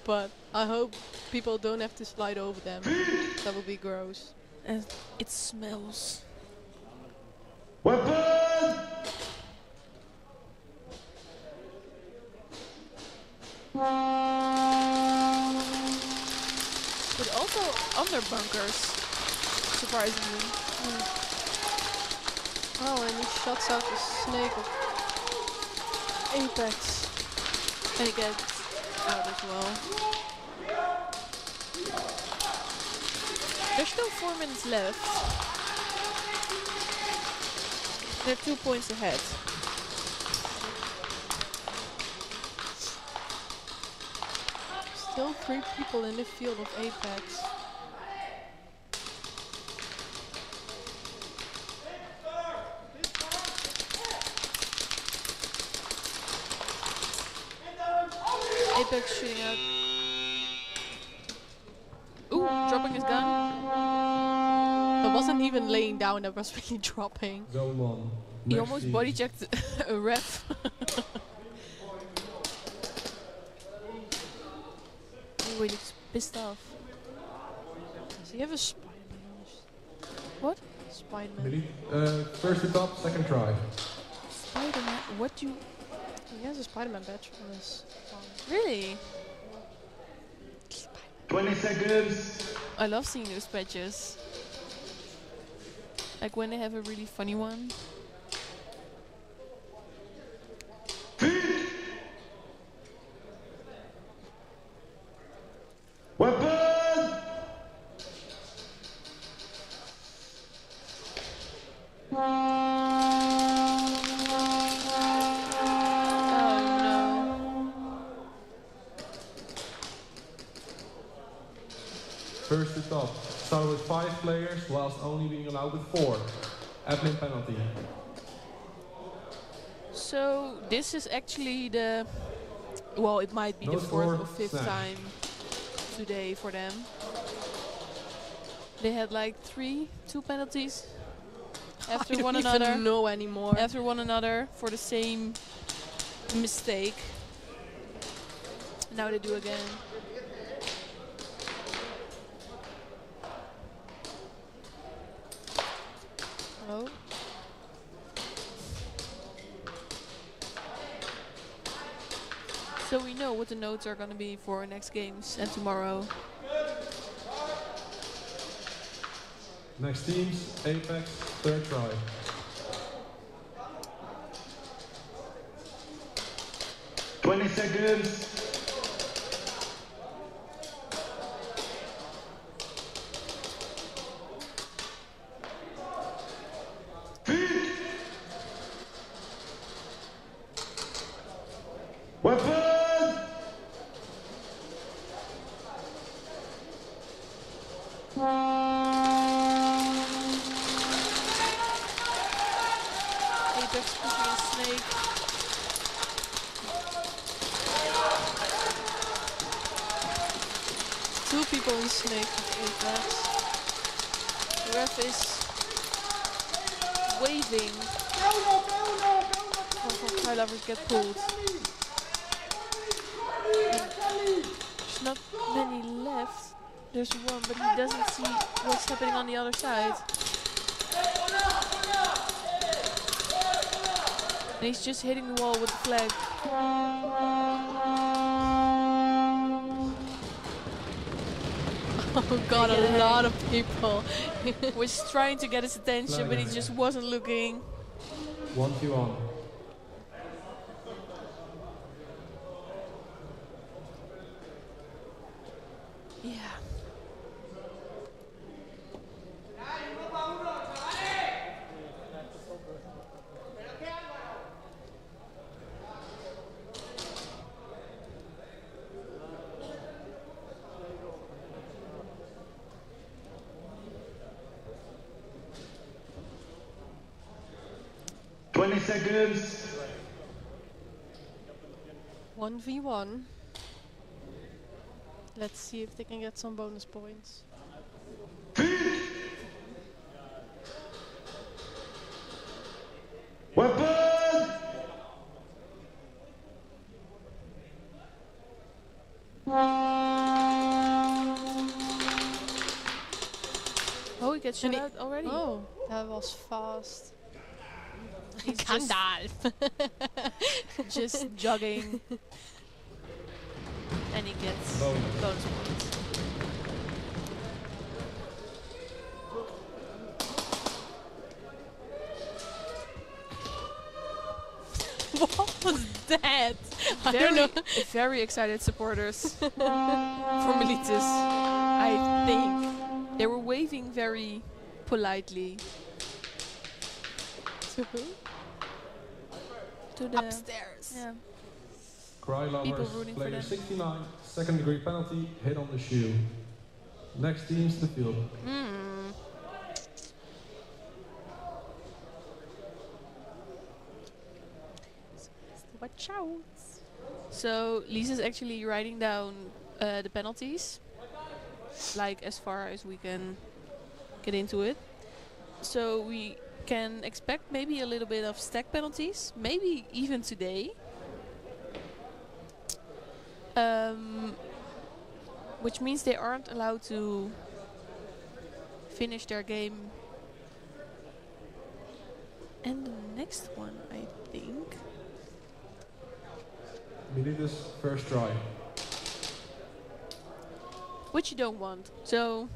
but I hope people don't have to slide over them. That would be gross. And it smells. Weapon! But also under bunkers, surprisingly. Oh, and he shuts out the Snake of Apex. And he gets out as well. There's still 4 minutes left. They're 2 points ahead. Still 3 people in the field of Apex. Apex shooting out. Ooh, dropping his gun. That wasn't even laying down, that was really dropping. Zone 1. He almost body checked a ref. Oh, he looks pissed off. Does he have a Spider-Man? What? Spider-Man. First to top, second try. Spider-Man? What do you... He has a Spider-Man badge on his arm. Really? 20 seconds. I love seeing those patches. Like when they have a really funny one. Weapon! First to top. Start with 5 players, whilst only being allowed with 4. Admin penalty. So this is actually the... Well, it might be No the 4th or score, 5th snap. time today for them. They had like 2 penalties after I don't one even another. know anymore. After one another for the same mistake. Now they do again. Oh. So we know what the notes are going to be for next games and tomorrow. Next teams, Apex, third try. Twenty seconds. Weapon! Apex pushing a snake. Two people in snake with Apex. The ref is waving. For high lovers get pulled. There's not many left. There's one, but he doesn't see what's happening on the other side. And he's just hitting the wall with the flag. Oh god, a lot of people. Was trying to get his attention, but he just wasn't looking. 1v1. Yeah. Seconds. 1v1. Let's see if they can get some bonus points. Weapon! Oh, he gets shot out already. Oh, that was fast. He's Gandalf. just jogging. And he gets bonus points. What was that? I don't know. Very excited supporters for Militis. I think they were waving very politely. To who? To the upstairs. Yeah. Cry People lovers, rooting for player them. 69, second degree penalty, hit on the shoe. Next team's the field. Watch out. So Lisa's actually writing down the penalties, like as far as we can get into it. So we can expect maybe a little bit of stack penalties, maybe even today. Which means they aren't allowed to finish their game. And the next one, I think. Militis, first try. Which you don't want. So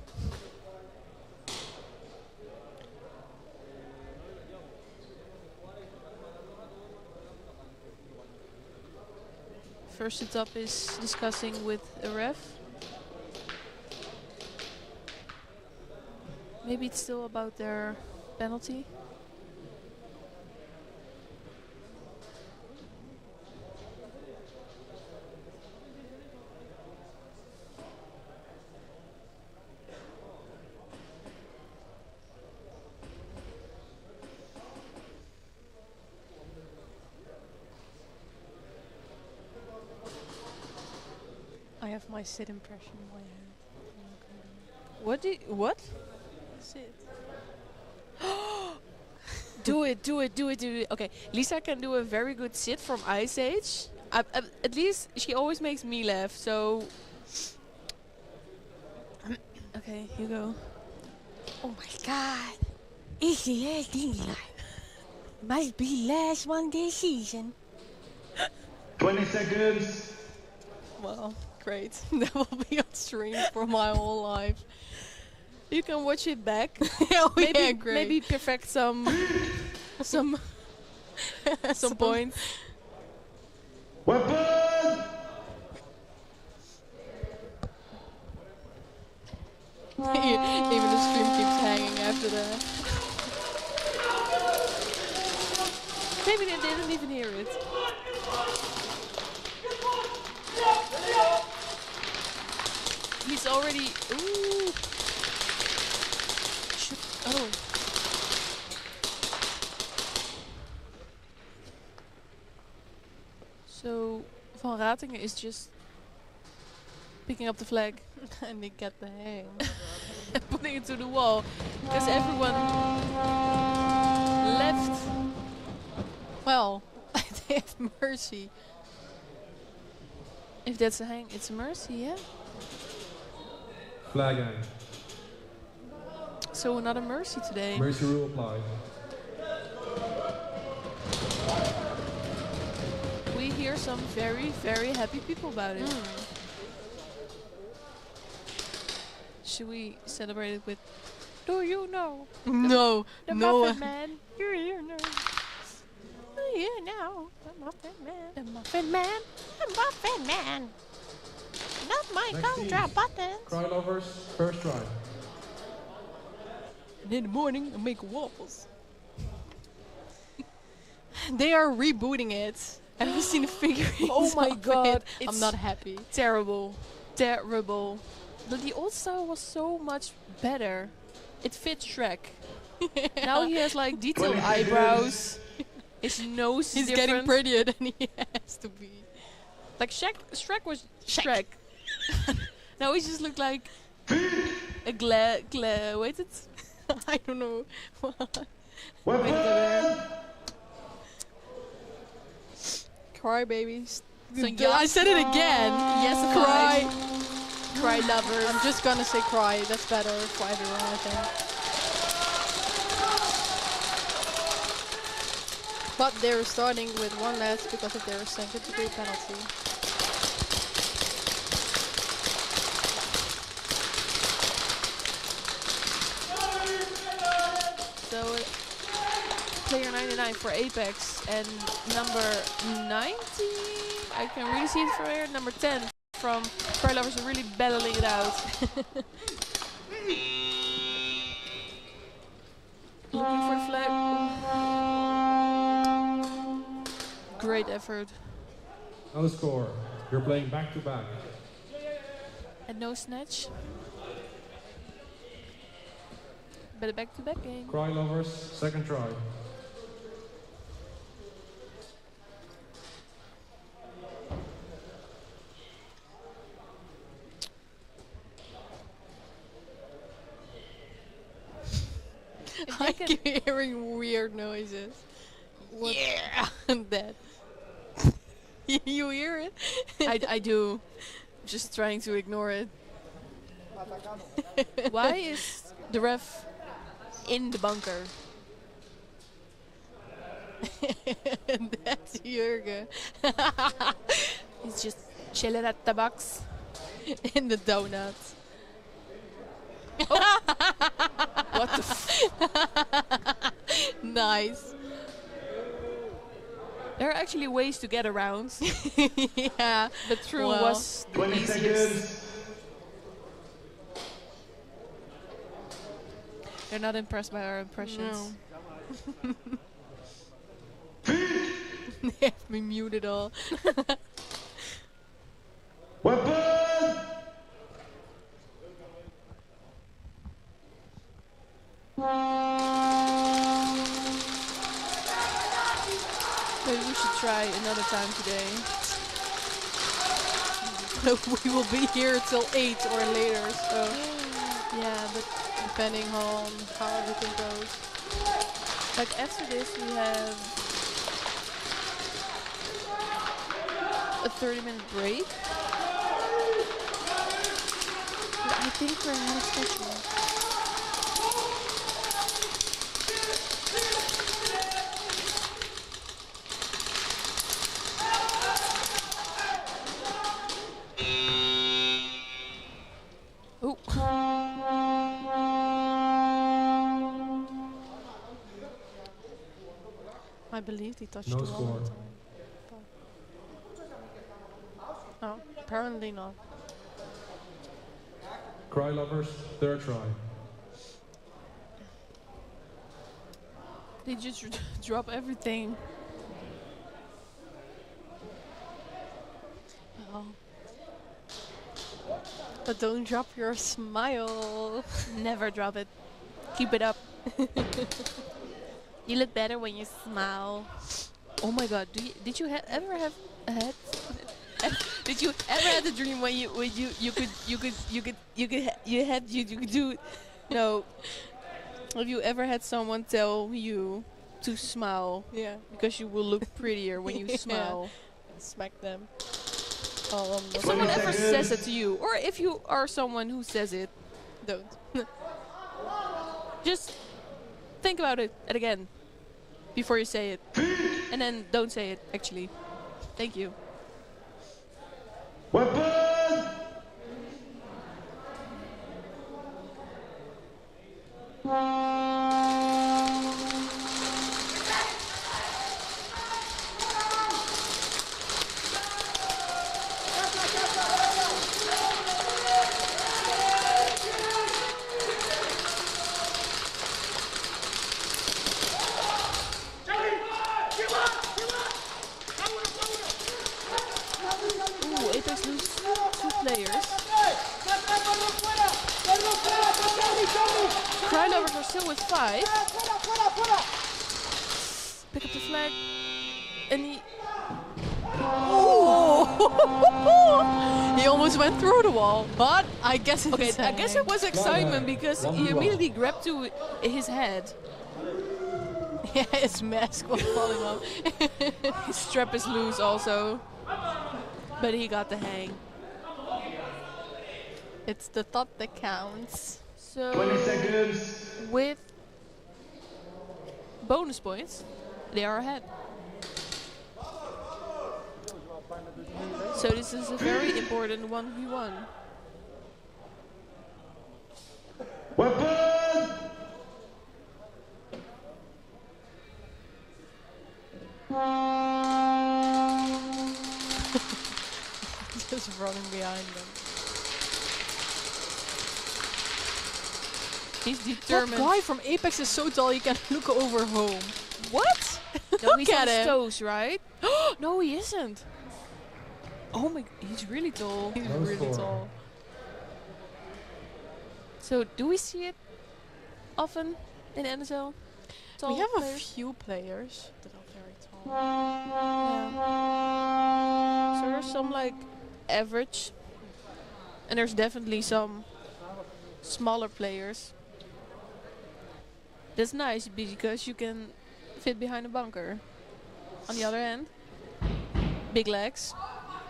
first setup is discussing with a ref. Maybe it's still about their penalty. I have my sit impression in my head. What? Sit. Do it. Okay, Lisa can do a very good sit from Ice Age. At least she always makes me laugh, so... Okay, you go. Oh my god. It's the last thing like. Must be last one this season. 20 seconds. Well, great. That will be on stream for my whole life. You can watch it back. Oh maybe, yeah, great. Maybe perfect some points. Weapon! Even the stream keeps hanging after that. Maybe they didn't even hear it. He's already. Ooh. Oh. So Van Ratingen is just picking up the flag And they get the hang. and putting it to the wall because everyone left. Well, they have mercy. If that's a hang, it's a mercy, yeah. Flag hang. So another mercy today. Mercy rule applied. We hear some very, very happy people about it. Should we celebrate it with "Do you know?" No, the no. Muffin Man. Do you know? Do you know the Muffin Man? The Muffin Man. The Muffin Man. Not my Next gumdrop team. buttons. Cry lovers, first try. And in the morning, I make waffles. They are rebooting it. Have you seen the figurines? Oh my of god. it? I'm not happy. Terrible. Terrible. But the old style was so much better. It fits Shrek. Now he has like detailed eyebrows. His nose is He's different. getting prettier than he has to be. Like Shrek was Shrek. Now he just looked like a wait it? I don't know. Cry babies. So I said it again. Yes, cry. Cry lovers. I'm just gonna say cry. That's better for everyone, I think. But they're starting with one less because of their second degree penalty. So player 99 for Apex and number 90, I can really see it from here, number 10 from Cry Lovers are really battling it out. Looking for the flag. Great effort. Now the score. You're playing back to back. And no snatch. But a back-to-back game. Cry lovers, second try. I keep hearing weird noises. What? Yeah, that. You hear it? I do. Just trying to ignore it. Why is the ref in the bunker? That's Jurgen. He's just chilling at the box. In the donuts. Oh. What the Nice. There are actually ways to get around. Yeah. But through Well, was the 20 easiest. seconds. They're not impressed by our impressions. No. They have me muted all. Weapon! Maybe we should try another time today. We will be here till 8 or later, so Yeah, but depending on how everything goes. like after this we have a 30-minute break. But I think we're ahead of schedule. Oh. I believe he touched No the wall score. one time. Oh, apparently not. Cry Lovers, third try. They just drop everything. Oh. But don't drop your smile. Never drop it. Keep it up. You look better when you smile. Oh my God! Did you ever have had? Did you ever have a dream when you could do? No. Have you ever had someone tell you to smile? Yeah. Because you will look prettier when you Yeah. smile. Smack them. All on the If someone ever says it to you, or if you are someone who says it, don't. Just think about it again before you say it, and then don't say it. Actually, thank you. Weapon! Ooh, Apex lose 2 players. Cry Lovers are still with 5. Pick up the flag. And he... Oh! He almost went through the wall, but I guess it's Okay, I guess it was excitement because he immediately grabbed to his head. Yeah, his mask was falling off. His strap is loose also. But he got the hang. It's the thought that counts. So 20 seconds. with bonus points, they are ahead. So this is a very important 1v1. Weapon! Just running behind them. He's That determined. guy from Apex is so tall he can look over home. What? No, he's at on his him. toes, right? No, he isn't. Oh my, he's really tall. He's No really score. tall. So do we see it often in NSL? Tall We have a players? few players that are very tall. So there's some like average, and there's definitely some smaller players. That's nice because you can fit behind a bunker. On the other hand, big legs,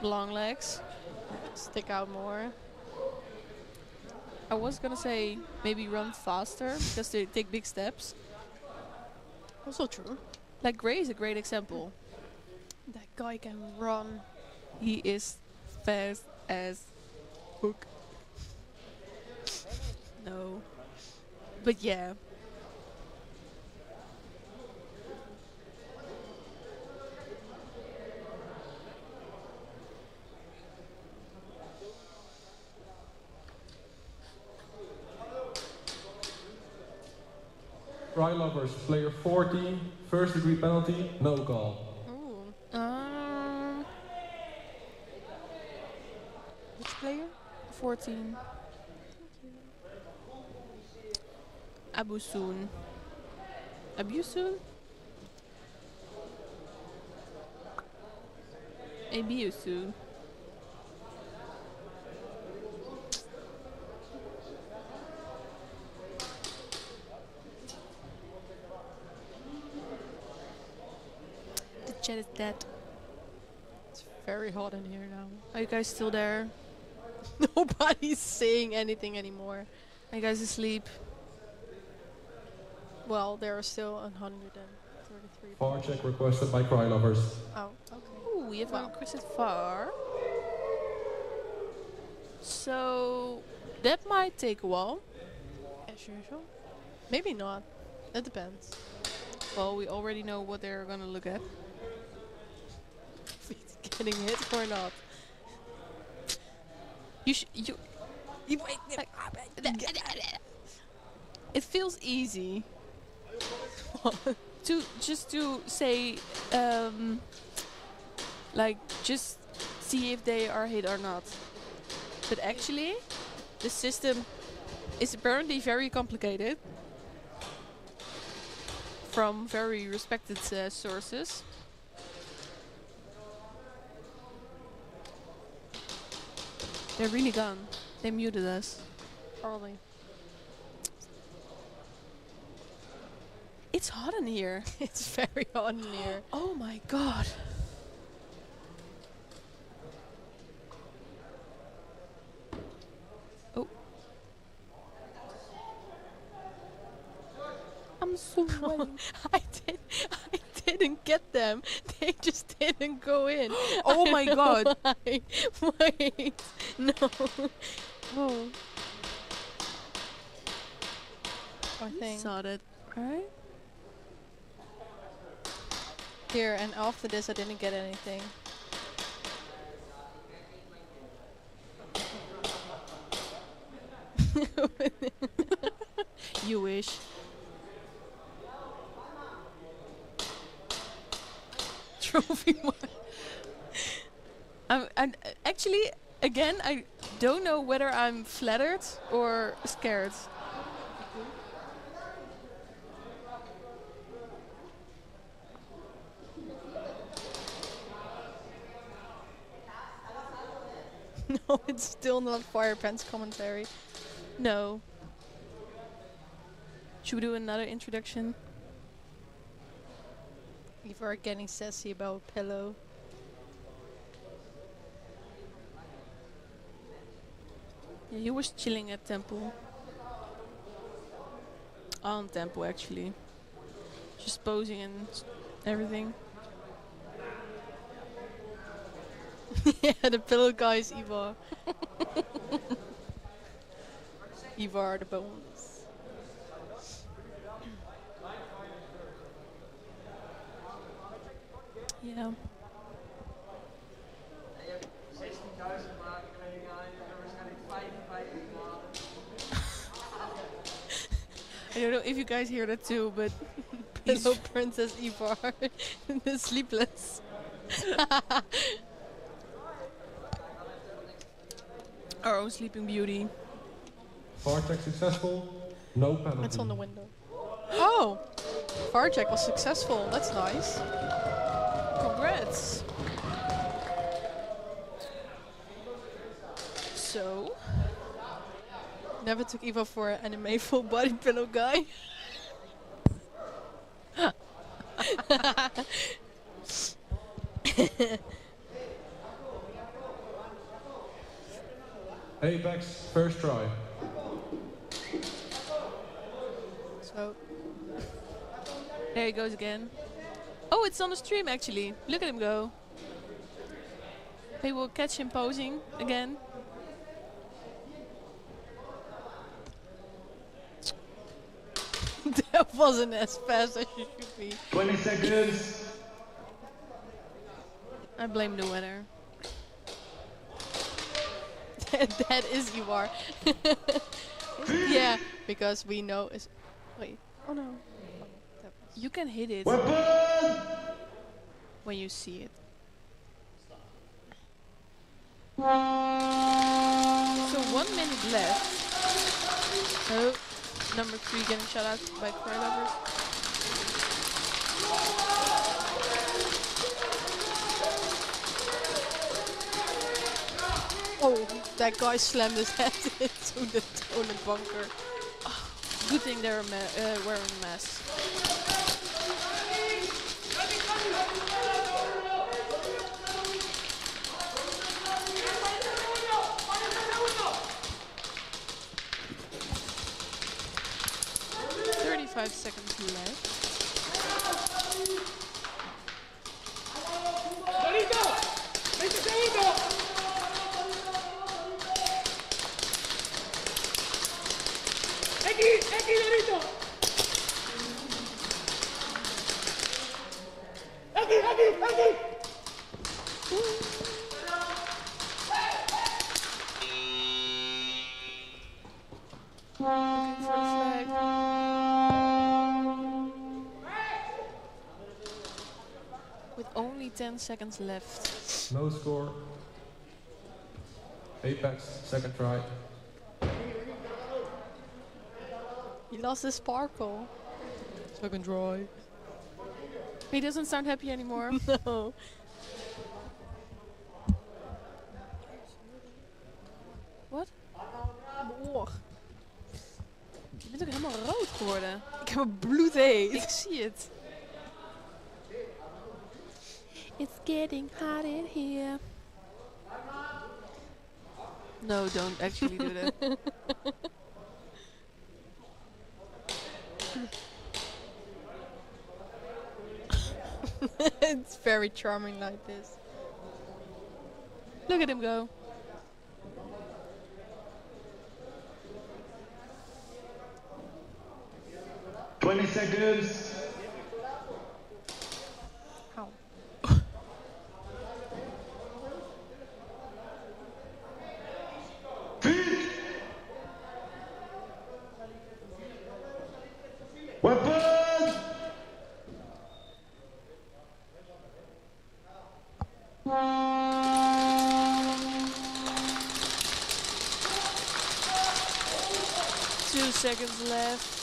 long legs, Stick out more. I was gonna say maybe run faster because they take big steps. Also true. Like Gray is a great example. That guy can run. He is fast as hook. No. But yeah. Cry Lovers, player 14, first degree penalty, no call. Ooh. Which player? 14. Abusun. Abusun? Abusun. The chat is dead. It's very hot in here now. Are you guys still there? Nobody's saying anything anymore. Are you guys asleep? Well, there are still 133. Far check requested by Cry Lovers. Oh, okay. Ooh, we have requested far. So That might take a while. As usual. Maybe not. It depends. Well, we already know what they're gonna look at. If he's getting hit or not. You it feels easy to say like just see if they are hit or not. But actually, the system is apparently very complicated from very respected sources. They're really gone. They muted us. Probably. It's hot in here. It's very hot in here. Oh my god. Oh. I'm sweating. I didn't get them. They just didn't go in. Oh I my don't know god. why. Wait. No. Oh. I think. Saw that, right? Here, and after this I didn't get anything. You wish. Trophy one. I'm actually, again, I don't know whether I'm flattered or scared. No, it's still not Fire Pants commentary. No. Should we do another introduction? You are getting sassy about a pillow. Yeah, he was chilling at Temple. On Temple, actually. Just posing and everything. Yeah, the pillow guy is Ivar. Ivar the bones. Yeah. I don't know if you guys hear that too, but Pillow Princess Ivar, the sleepless. Our own Sleeping Beauty. Far check successful, no penalty. It's on the window. Oh! Far check was successful, that's nice. Congrats! So... Never took Eva for an anime full body pillow guy. Apex, first try. So... There he goes again. Oh, it's on the stream actually. Look at him go. Maybe we'll catch him posing again. That wasn't as fast as you should be. 20 seconds. I blame the weather. That is Ivar. Yeah, because we know it's... Wait. Oh no. You can hit it Weapon! when you see it. So 1 minute left. Oh, number 3 getting shot out by Cry Lovers. Oh, that guy slammed his head into the toilet bunker. Oh, good thing they're wearing masks. Seconds left. Aquí, Dorito. Aquí. Looking for the flag. With only 10 seconds left. No score. Apex, second try. He lost his sparkle. Second try. He doesn't sound happy anymore. No. Wat? Oh. Je bent ook helemaal rood geworden. Ik heb een bloedheet. Ik zie het. It's getting hot in here. No, don't actually do that. It's very charming like this. Look at him go. $20 seconds. Ow. Weapon! Two seconds left.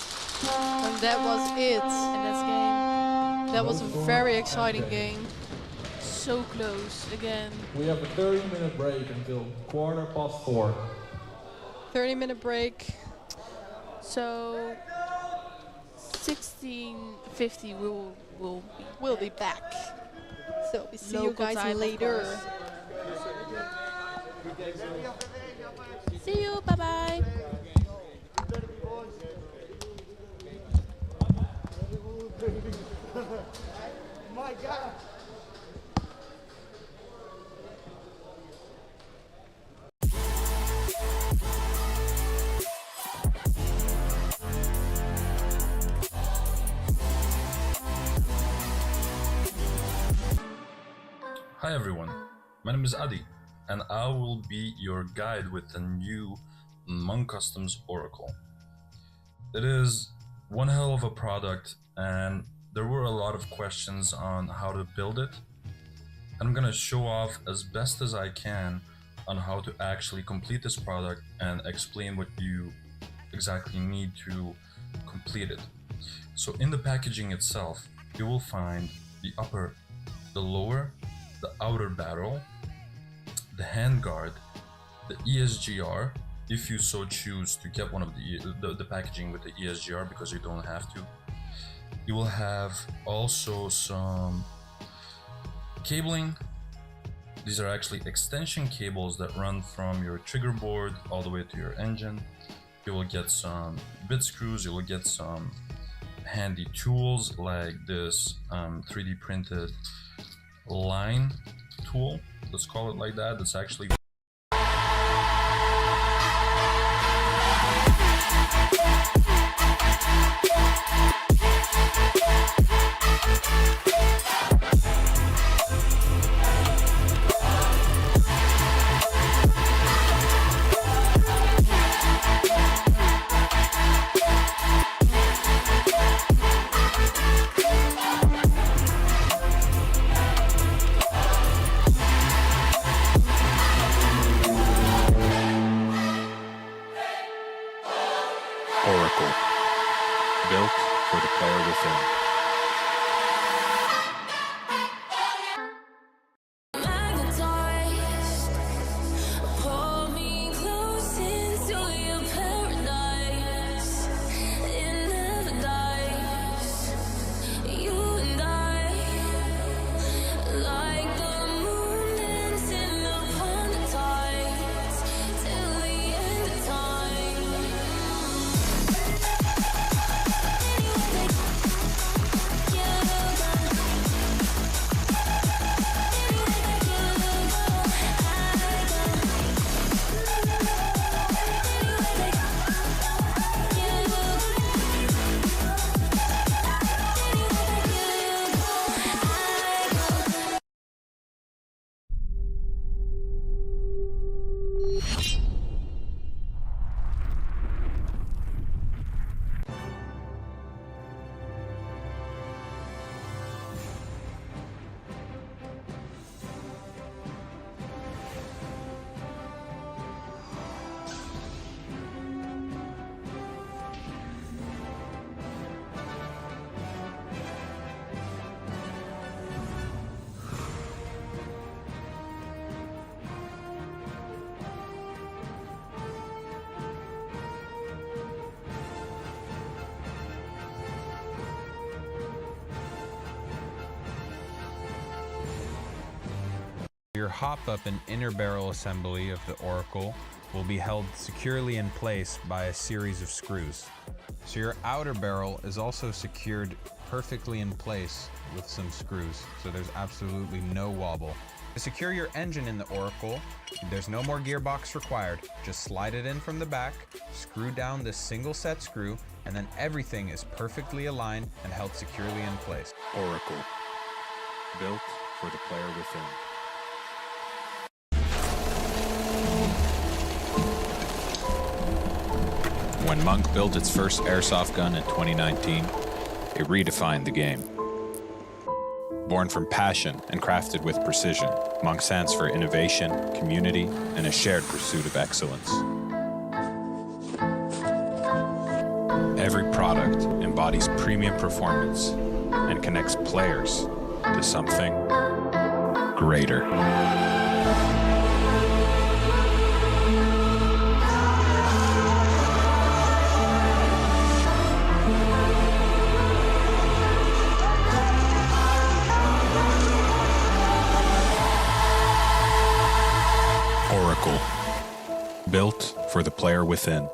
And that was it. And that's game. That was a very exciting game. So close again. We have a 30-minute break until 4:15. 30-minute break. So 16:50 we'll be back. So we see Local you guys time, of later. course. See you. Bye bye. My God. Hi everyone, my name is Adi, and I will be your guide with the new Monk Customs Oracle. It is one hell of a product, and there were a lot of questions on how to build it. I'm gonna show off as best as I can on how to actually complete this product and explain what you exactly need to complete it. So in the packaging itself, you will find the upper, the lower, the outer barrel, the handguard, the ESGR, if you so choose to get one of the packaging with the ESGR, because you don't have to. You will have also some cabling. These are actually extension cables that run from your trigger board all the way to your engine. You will get some bit screws, you will get some handy tools like this 3D printed line tool, let's call it like that. That's actually Oracle, built for the player within. hop-up and inner barrel assembly of the Oracle will be held securely in place by a series of screws. So your outer barrel is also secured perfectly in place with some screws, so there's absolutely no wobble. To secure your engine in the Oracle, there's no more gearbox required. Just slide it in from the back, screw down this single set screw, and then everything is perfectly aligned and held securely in place. Oracle, built for the player within. When Monk built its first airsoft gun in 2019, it redefined the game. Born from passion and crafted with precision, Monk stands for innovation, community, and a shared pursuit of excellence. Every product embodies premium performance and connects players to something greater. Oracle, built for the player within.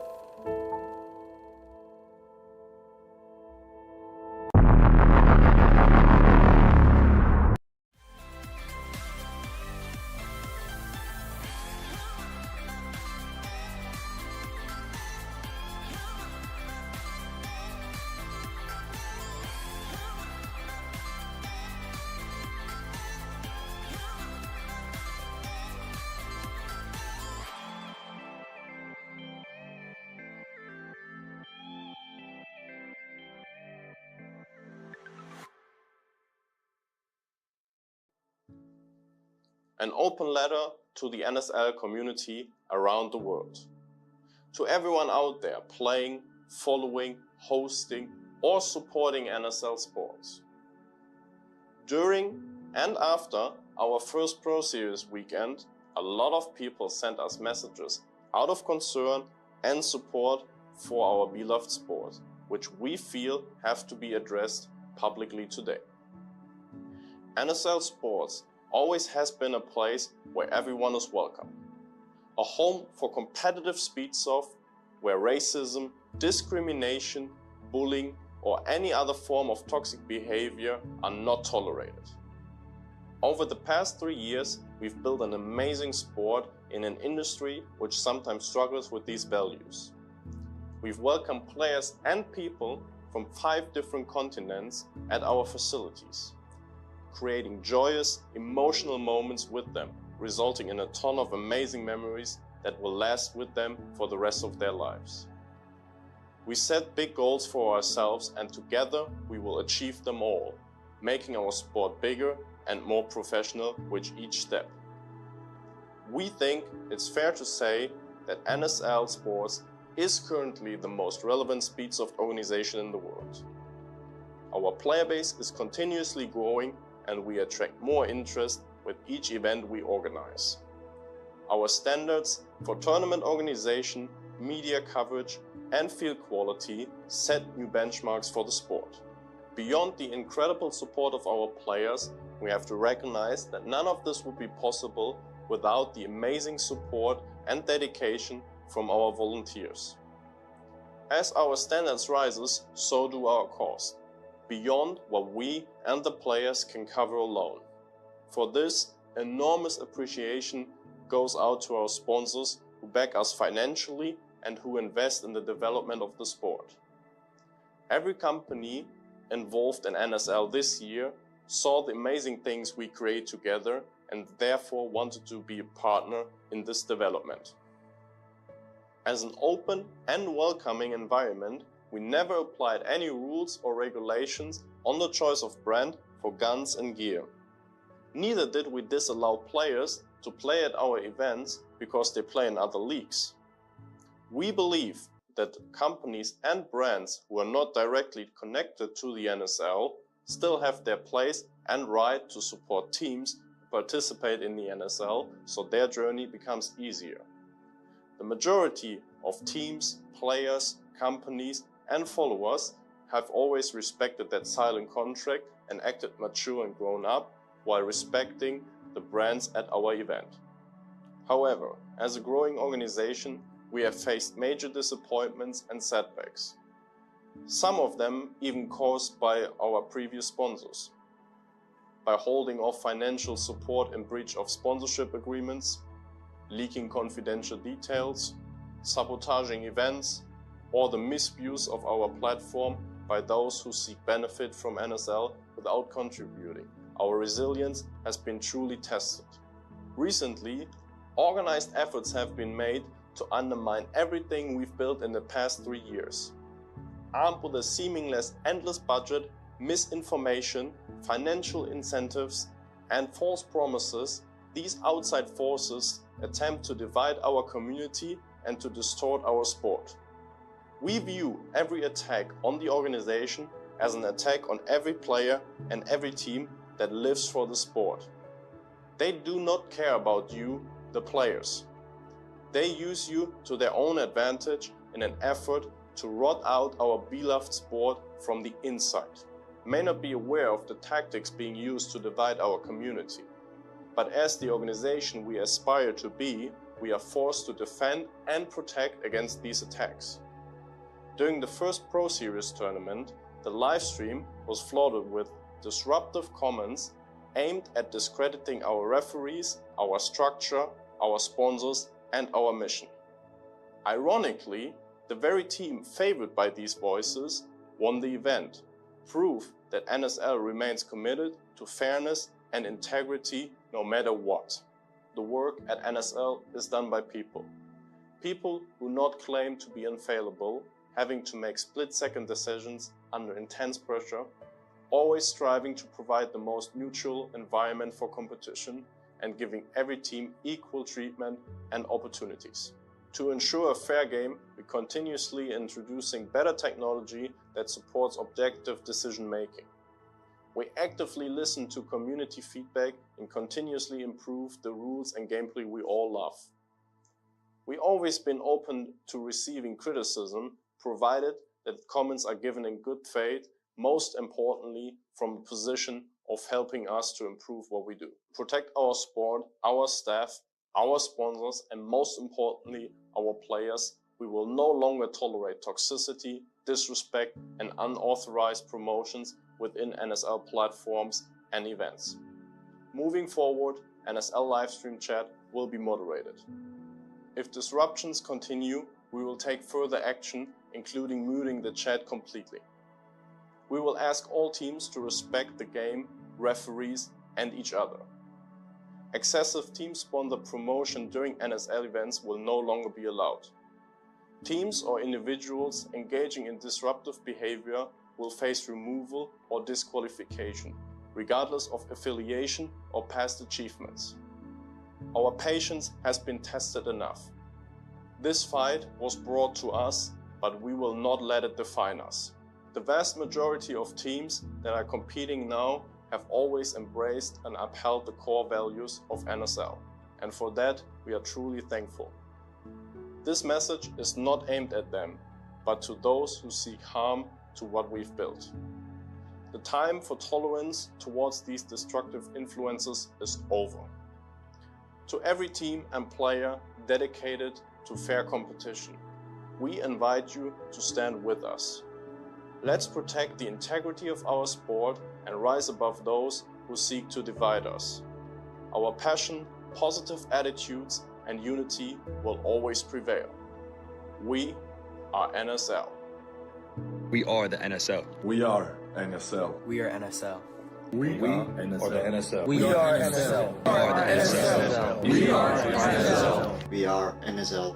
An open letter to the NSL community around the world. To everyone out there playing, following, hosting, or supporting NSL sports. During and after our first Pro Series weekend, a lot of people sent us messages out of concern and support for our beloved sport, which we feel have to be addressed publicly today. NSL Sports always has been a place where everyone is welcome. A home for competitive speedsoft where racism, discrimination, bullying, or any other form of toxic behavior are not tolerated. Over the past 3 years, we've built an amazing sport in an industry which sometimes struggles with these values. We've welcomed players and people from 5 different continents at our facilities, creating joyous, emotional moments with them, resulting in a ton of amazing memories that will last with them for the rest of their lives. We set big goals for ourselves and together we will achieve them all, making our sport bigger and more professional with each step. We think it's fair to say that NSL Sports is currently the most relevant speedsoft organization in the world. Our player base is continuously growing and we attract more interest with each event we organize. Our standards for tournament organization, media coverage, and field quality set new benchmarks for the sport. Beyond the incredible support of our players, we have to recognize that none of this would be possible without the amazing support and dedication from our volunteers. As our standards rises, so do our costs, beyond what we and the players can cover alone. For this, enormous appreciation goes out to our sponsors who back us financially and who invest in the development of the sport. Every company involved in NSL this year saw the amazing things we create together and therefore wanted to be a partner in this development. As an open and welcoming environment, we never applied any rules or regulations on the choice of brand for guns and gear. Neither did we disallow players to play at our events because they play in other leagues. We believe that companies and brands who are not directly connected to the NSL still have their place and right to support teams who participate in the NSL so their journey becomes easier. The majority of teams, players, companies, and followers have always respected that silent contract and acted mature and grown up while respecting the brands at our event. However, as a growing organization, we have faced major disappointments and setbacks. Some of them even caused by our previous sponsors. By holding off financial support in breach of sponsorship agreements, leaking confidential details, sabotaging events, or the misuse of our platform by those who seek benefit from NSL without contributing. Our resilience has been truly tested. Recently, organized efforts have been made to undermine everything we've built in the past 3 years. Armed with a seemingly endless budget, misinformation, financial incentives, and false promises, these outside forces attempt to divide our community and to distort our sport. We view every attack on the organization as an attack on every player and every team that lives for the sport. They do not care about you, the players. They use you to their own advantage in an effort to rot out our beloved sport from the inside. May not be aware of the tactics being used to divide our community, but as the organization we aspire to be, we are forced to defend and protect against these attacks. During the first Pro Series tournament, the live stream was flooded with disruptive comments aimed at discrediting our referees, our structure, our sponsors, and our mission. Ironically, the very team favored by these voices won the event, proof that NSL remains committed to fairness and integrity no matter what. The work at NSL is done by people. People who not claim to be infallible, having to make split-second decisions under intense pressure, always striving to provide the most neutral environment for competition and giving every team equal treatment and opportunities. To ensure a fair game, we're continuously introducing better technology that supports objective decision-making. We actively listen to community feedback and continuously improve the rules and gameplay we all love. We've always been open to receiving criticism, provided that comments are given in good faith, most importantly from a position of helping us to improve what we do. Protect our sport, our staff, our sponsors, and most importantly, our players. We will no longer tolerate toxicity, disrespect, and unauthorized promotions within NSL platforms and events. Moving forward, NSL livestream chat will be moderated. If disruptions continue, we will take further action, including muting the chat completely. We will ask all teams to respect the game, referees, and each other. Excessive team sponsor promotion during NSL events will no longer be allowed. Teams or individuals engaging in disruptive behavior will face removal or disqualification, regardless of affiliation or past achievements. Our patience has been tested enough. This fight was brought to us, but we will not let it define us. The vast majority of teams that are competing now have always embraced and upheld the core values of NSL, and for that we are truly thankful. This message is not aimed at them, but to those who seek harm to what we've built. The time for tolerance towards these destructive influences is over. To every team and player dedicated to fair competition, we invite you to stand with us. Let's protect the integrity of our sport and rise above those who seek to divide us. Our passion, positive attitudes, and unity will always prevail. We are NSL. We are the NSL. We are NSL. We are NSL. We are the NSL. We are NSL. We are the NSL. We are NSL. We are NSL.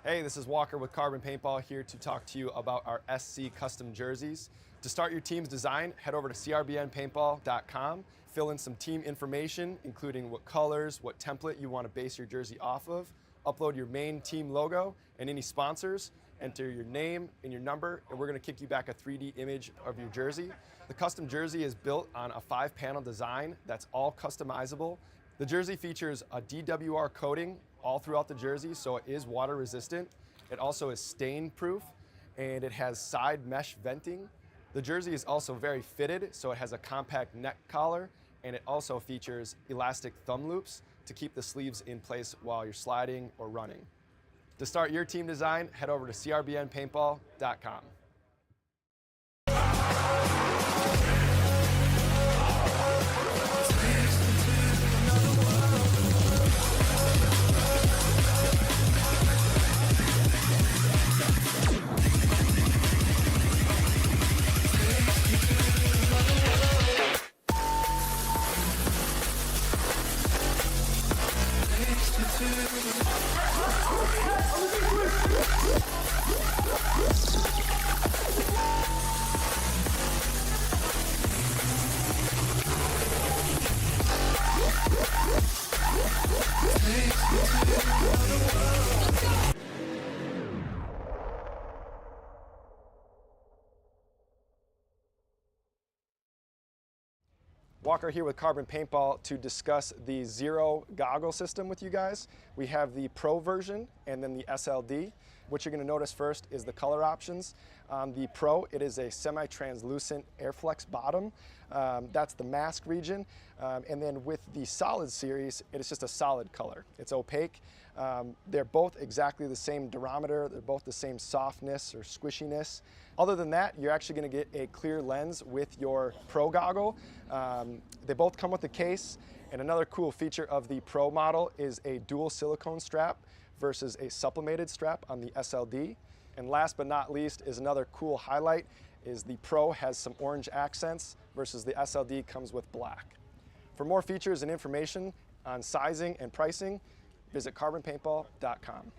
Hey, this is Walker with Carbon Paintball here to talk to you about our SC custom jerseys. To start your team's design, head over to crbnpaintball.com, fill in some team information, including what colors, what template you want to base your jersey off of, upload your main team logo and any sponsors, enter your name and your number, and we're going to kick you back a 3D image of your jersey. The custom jersey is built on a 5-panel design that's all customizable. The jersey features a DWR coating all throughout the jersey, so it is water resistant. It also is stain proof, and it has side mesh venting. The jersey is also very fitted, so it has a compact neck collar, and it also features elastic thumb loops to keep the sleeves in place while you're sliding or running. To start your team design, head over to crbnpaintball.com. Walker here with Carbon Paintball to discuss the Zero goggle system with you guys. We have the Pro version and then the SLD. What you're going to notice first is the color options. On the Pro, it is a semi-translucent Airflex bottom. That's the mask region. And then with the Solid series, it is just a solid color. It's opaque. They're both exactly the same durometer. They're both the same softness or squishiness. Other than that, you're actually going to get a clear lens with your Pro goggle. They both come with a case. And another cool feature of the Pro model is a dual silicone strap versus a sublimated strap on the SLD. And last but not least is another cool highlight is the Pro has some orange accents versus the SLD comes with black. For more features and information on sizing and pricing, visit carbonpaintball.com.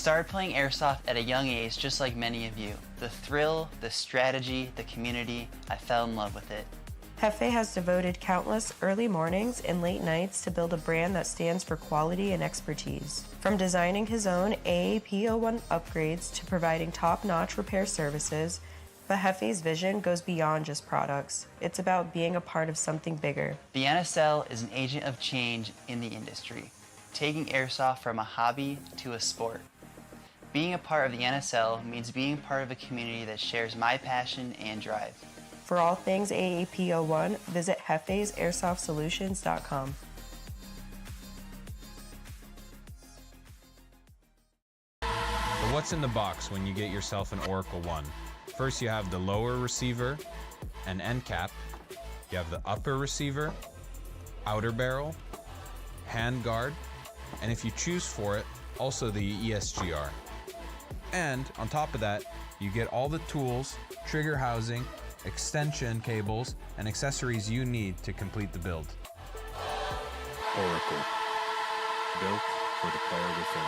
started playing airsoft at a young age just like many of you. The thrill, the strategy, the community, I fell in love with it. Hefe has devoted countless early mornings and late nights to build a brand that stands for quality and expertise. From designing his own AAP01 upgrades to providing top-notch repair services, but Hefe's vision goes beyond just products. It's about being a part of something bigger. The NSL is an agent of change in the industry, taking airsoft from a hobby to a sport. Being a part of the NSL means being part of a community that shares my passion and drive. For all things AAP01, visit hefesairsoft.solutions.com. So what's in the box when you get yourself an Oracle One? First you have the lower receiver and end cap. You have the upper receiver, outer barrel, hand guard, and if you choose for it, also the ESGR. And on top of that, you get all the tools, trigger housing, extension cables, and accessories you need to complete the build. Oracle, built for the player within.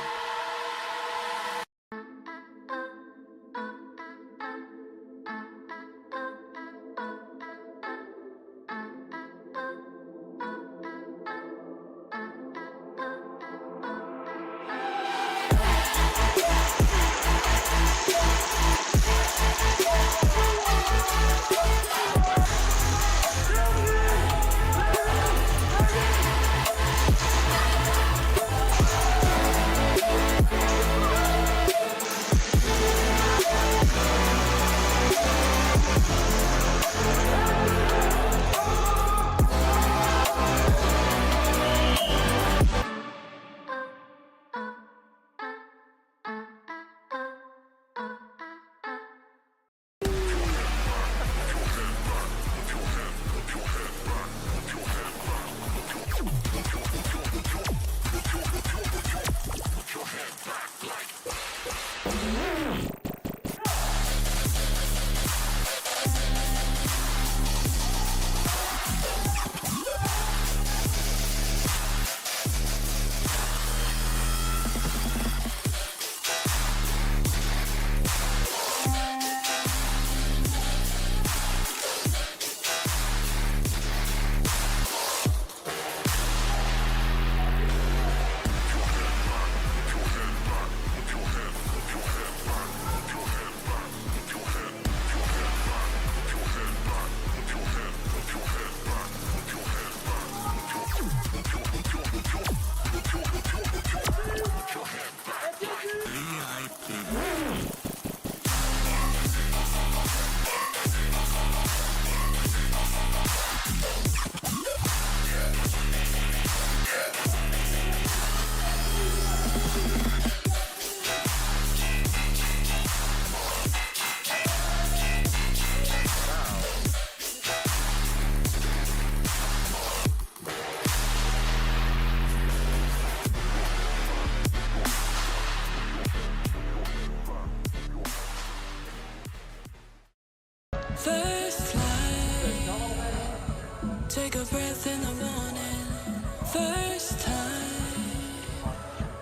First light, take a breath in the morning. First time,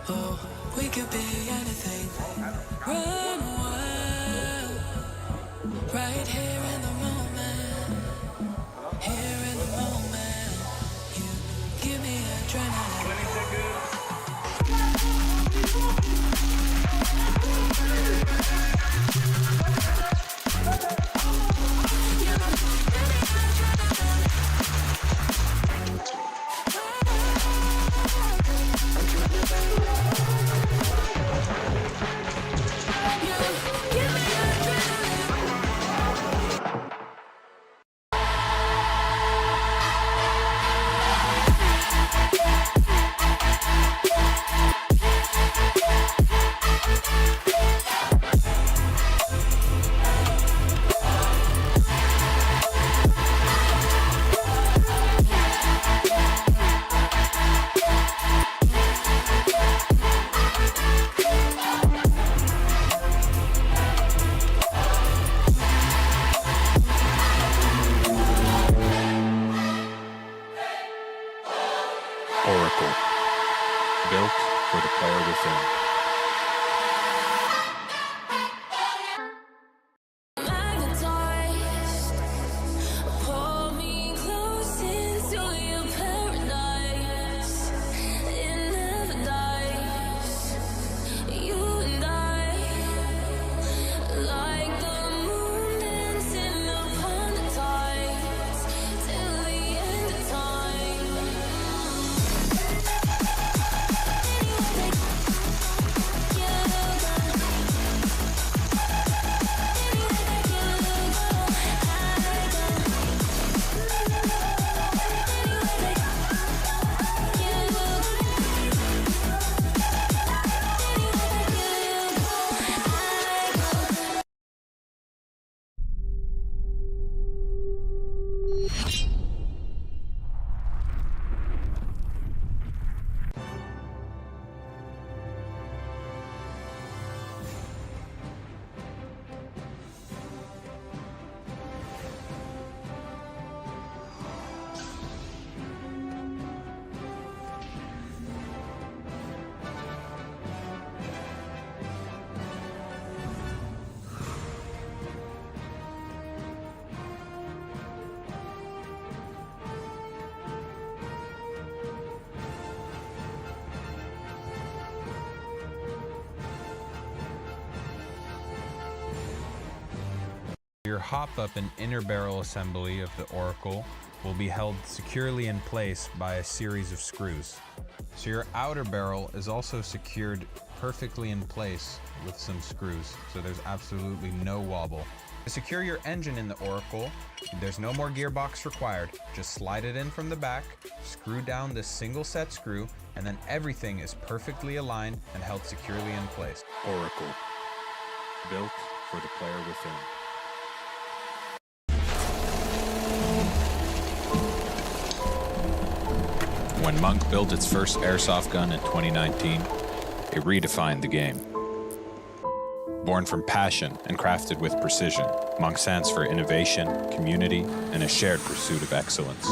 oh, we could be anything. Run wild, right here in the moment. Here in the moment, you give me adrenaline. 20 seconds. Oracle, built for the player within. Your hop-up and inner barrel assembly of the Oracle will be held securely in place by a series of screws. So your outer barrel is also secured perfectly in place with some screws, so there's absolutely no wobble. To secure your engine in the Oracle, there's no more gearbox required. Just slide it in from the back, screw down this single set screw, and then everything is perfectly aligned and held securely in place. Oracle, built for the player within. When Monk built its first airsoft gun in 2019, it redefined the game. Born from passion and crafted with precision, Monk stands for innovation, community, and a shared pursuit of excellence.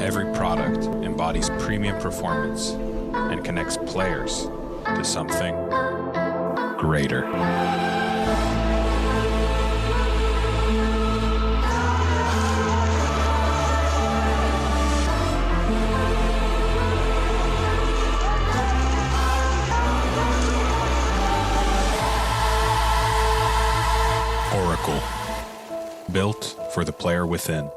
Every product embodies premium performance and connects players to something greater. Oracle, built for the player within.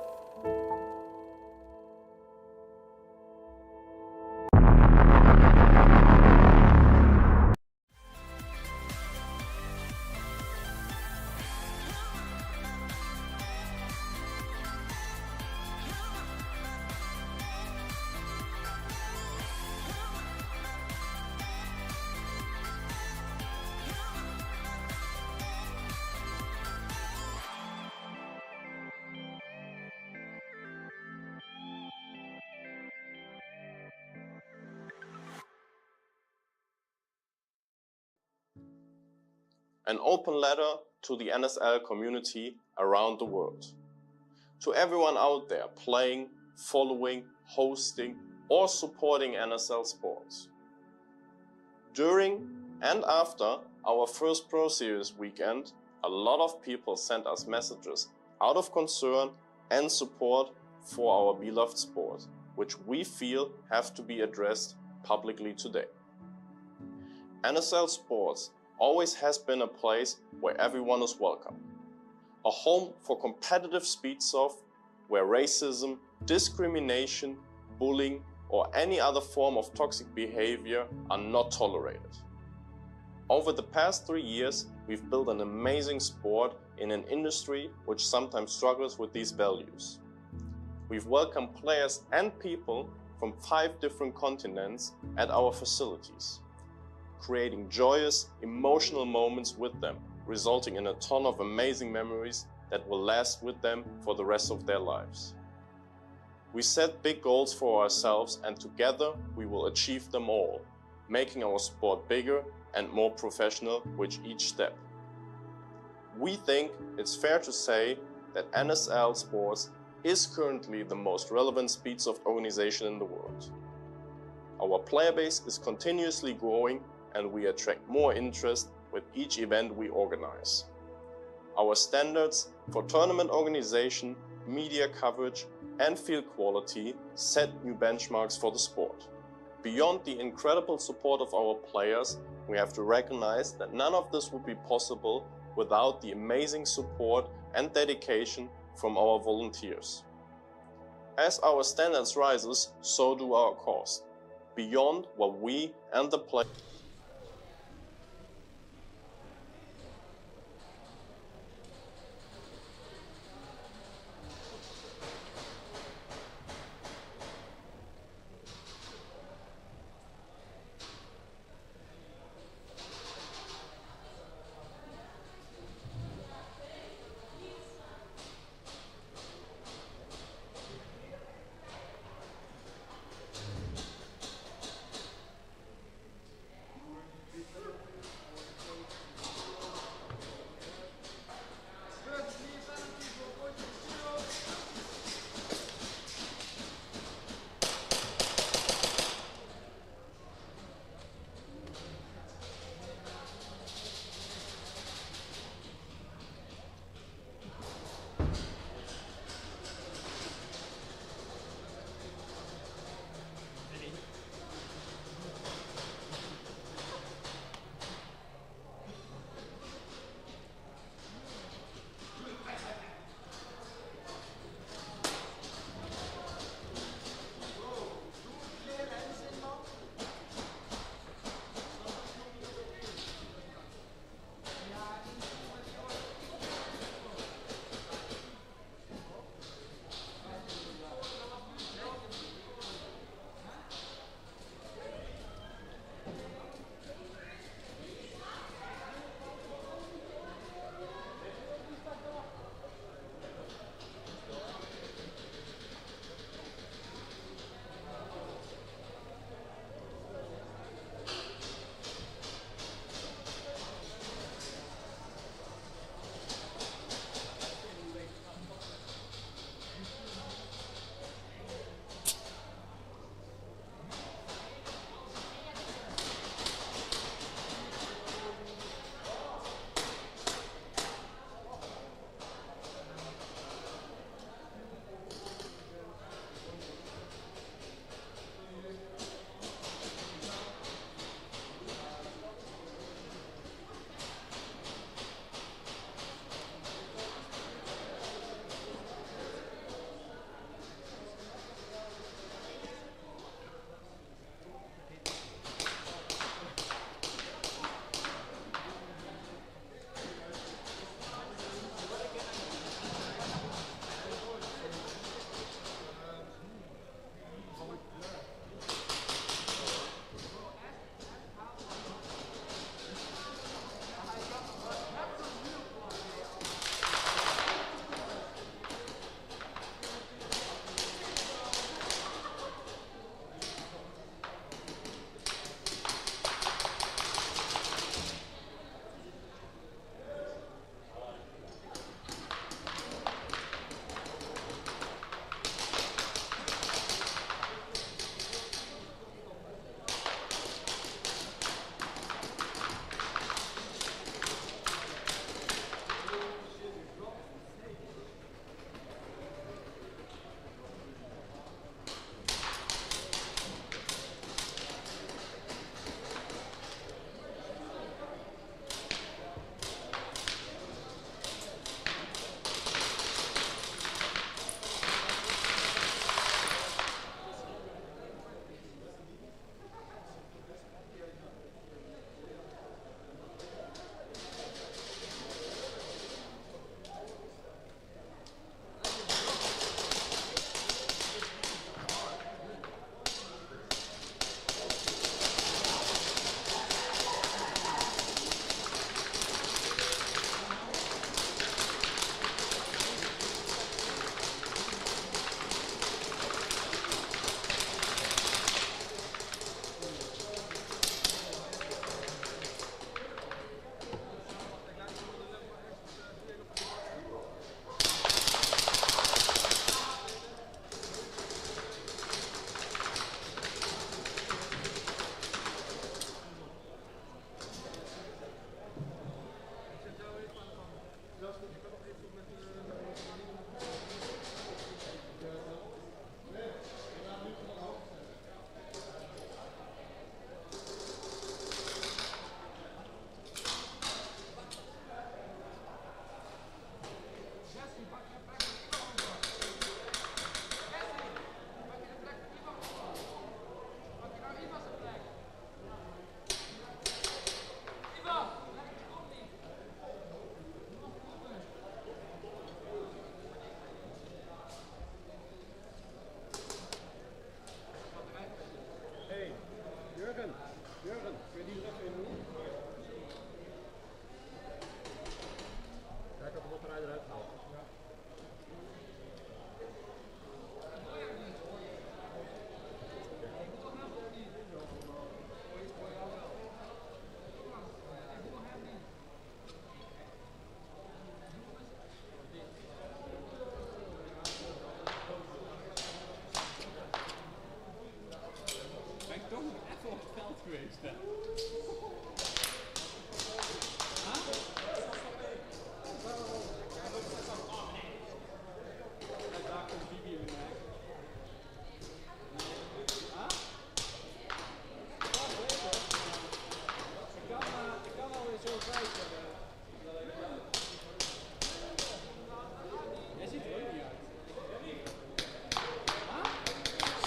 An open letter to the NSL community around the world. To everyone out there playing, following, hosting, or supporting NSL sports. During and after our first Pro Series weekend, a lot of people sent us messages out of concern and support for our beloved sport, which we feel have to be addressed publicly today. NSL Sports always has been a place where everyone is welcome. A home for competitive speedsoft where racism, discrimination, bullying, or any other form of toxic behavior are not tolerated. Over the past 3 years, we've built an amazing sport in an industry which sometimes struggles with these values. We've welcomed players and people from 5 different continents at our facilities, creating joyous, emotional moments with them, resulting in a ton of amazing memories that will last with them for the rest of their lives. We set big goals for ourselves and together we will achieve them all, making our sport bigger and more professional with each step. We think it's fair to say that NSL Sports is currently the most relevant speedsoft organization in the world. Our player base is continuously growing and we attract more interest with each event we organize. Our standards for tournament organization, media coverage, and field quality set new benchmarks for the sport. Beyond the incredible support of our players, we have to recognize that none of this would be possible without the amazing support and dedication from our volunteers. As our standards rises, so do our costs, beyond what we and the players.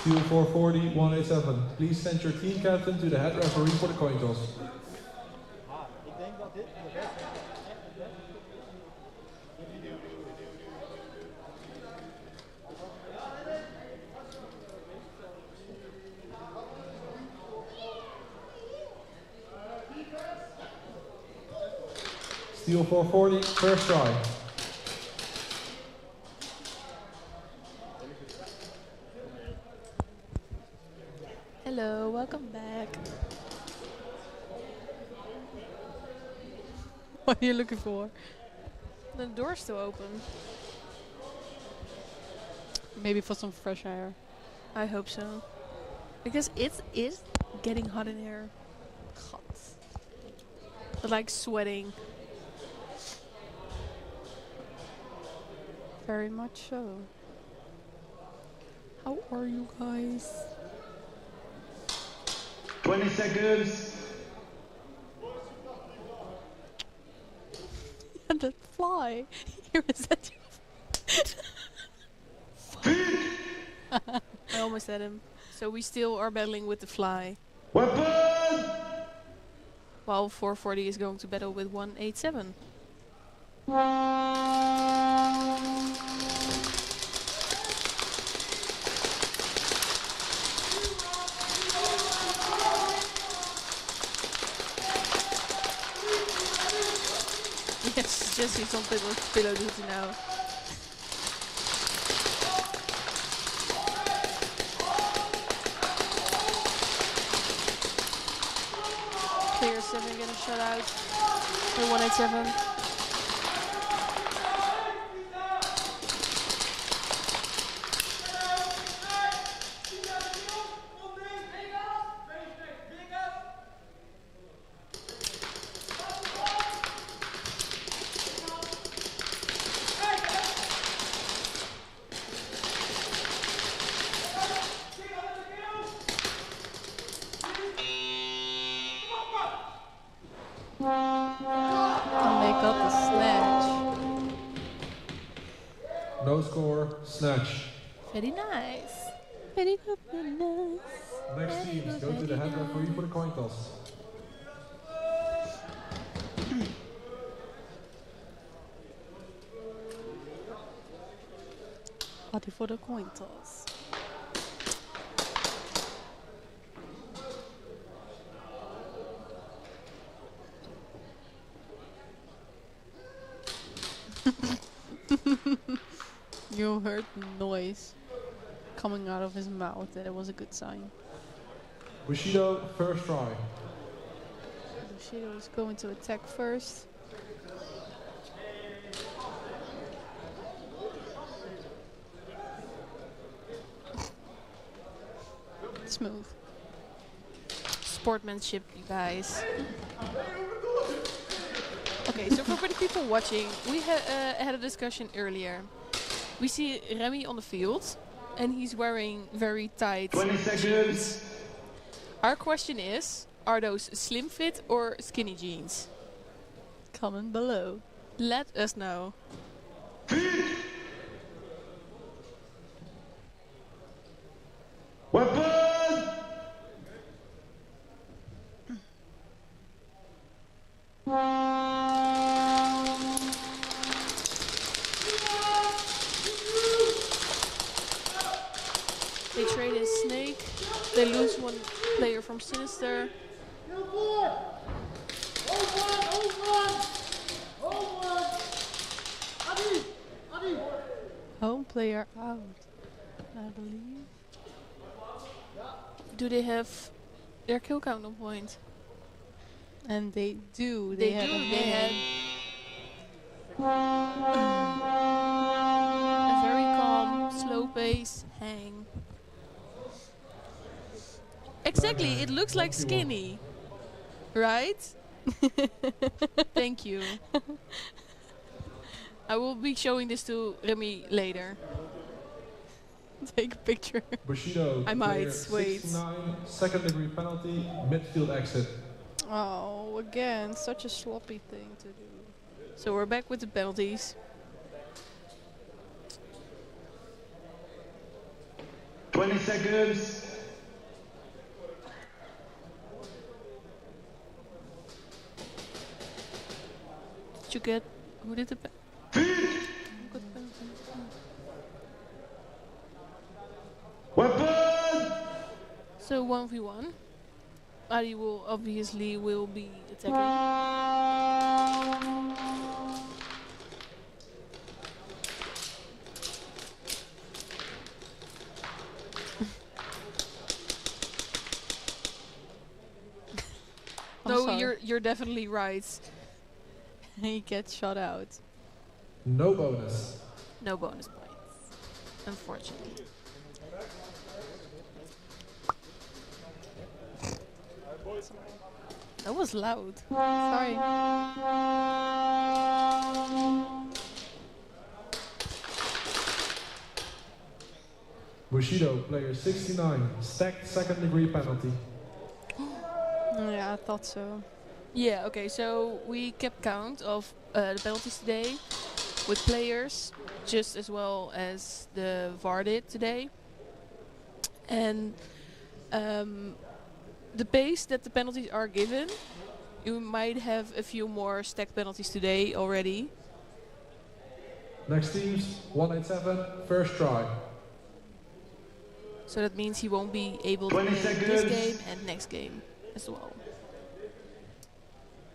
Steel 440, 187. Please send your team captain to the head referee for the coin toss. Steel 440, first try. Hello, welcome back. What are you looking for? The door's still open. Maybe for some fresh air. I hope so. Because it is getting hot in here. Hot. But like sweating. Very much so. How are you guys? 20 seconds. And that fly. Here is that. I almost had him. So we still are battling with the fly. Weapon! While 440 is going to battle with 187. Yes, Jesse's on pillow duty now. Player 7 getting shut out for 187. No score, snatch. Very nice. Very good, very nice. Next teams go to the head referee for the coin toss. Ready for the coin toss. You heard the noise coming out of his mouth, and it was a good sign. Bushido, first try. Bushido is going to attack first. Smooth. Sportsmanship, you guys. Okay, so for the people watching, we had a discussion earlier. We see Remy on the field, and he's wearing very tight 20 seconds. Our question is, are those slim fit or skinny jeans? Comment below. Let us know. Weapon! They trade in Snake. They lose one player from Sinister. Home player out, I believe. Do they have their kill count on point? And they do. They had do. a They man. had a very calm, slow pace hang. Exactly. It looks like Skinny, right? Thank you. I will be showing this to Remy later. Take a picture. Bushido, I might, player wait. 69, second degree penalty, midfield exit. Oh, again, such a sloppy thing to do. So we're back with the penalties. $20 seconds. Did you get... Who did the... Weapon! So 1v1. Adi will obviously be attacking. No, you're definitely right. He gets shot out. No bonus. No bonus points, unfortunately. That was loud. Sorry. Bushido, player 69, stacked second degree penalty. Yeah, I thought so. Yeah, okay, so we kept count of the penalties today with players, just as well as the VAR did today. And the pace that the penalties are given, you might have a few more stacked penalties today already. Next teams, 187, first try. So that means he won't be able to 20 play this seconds. game and next game as well.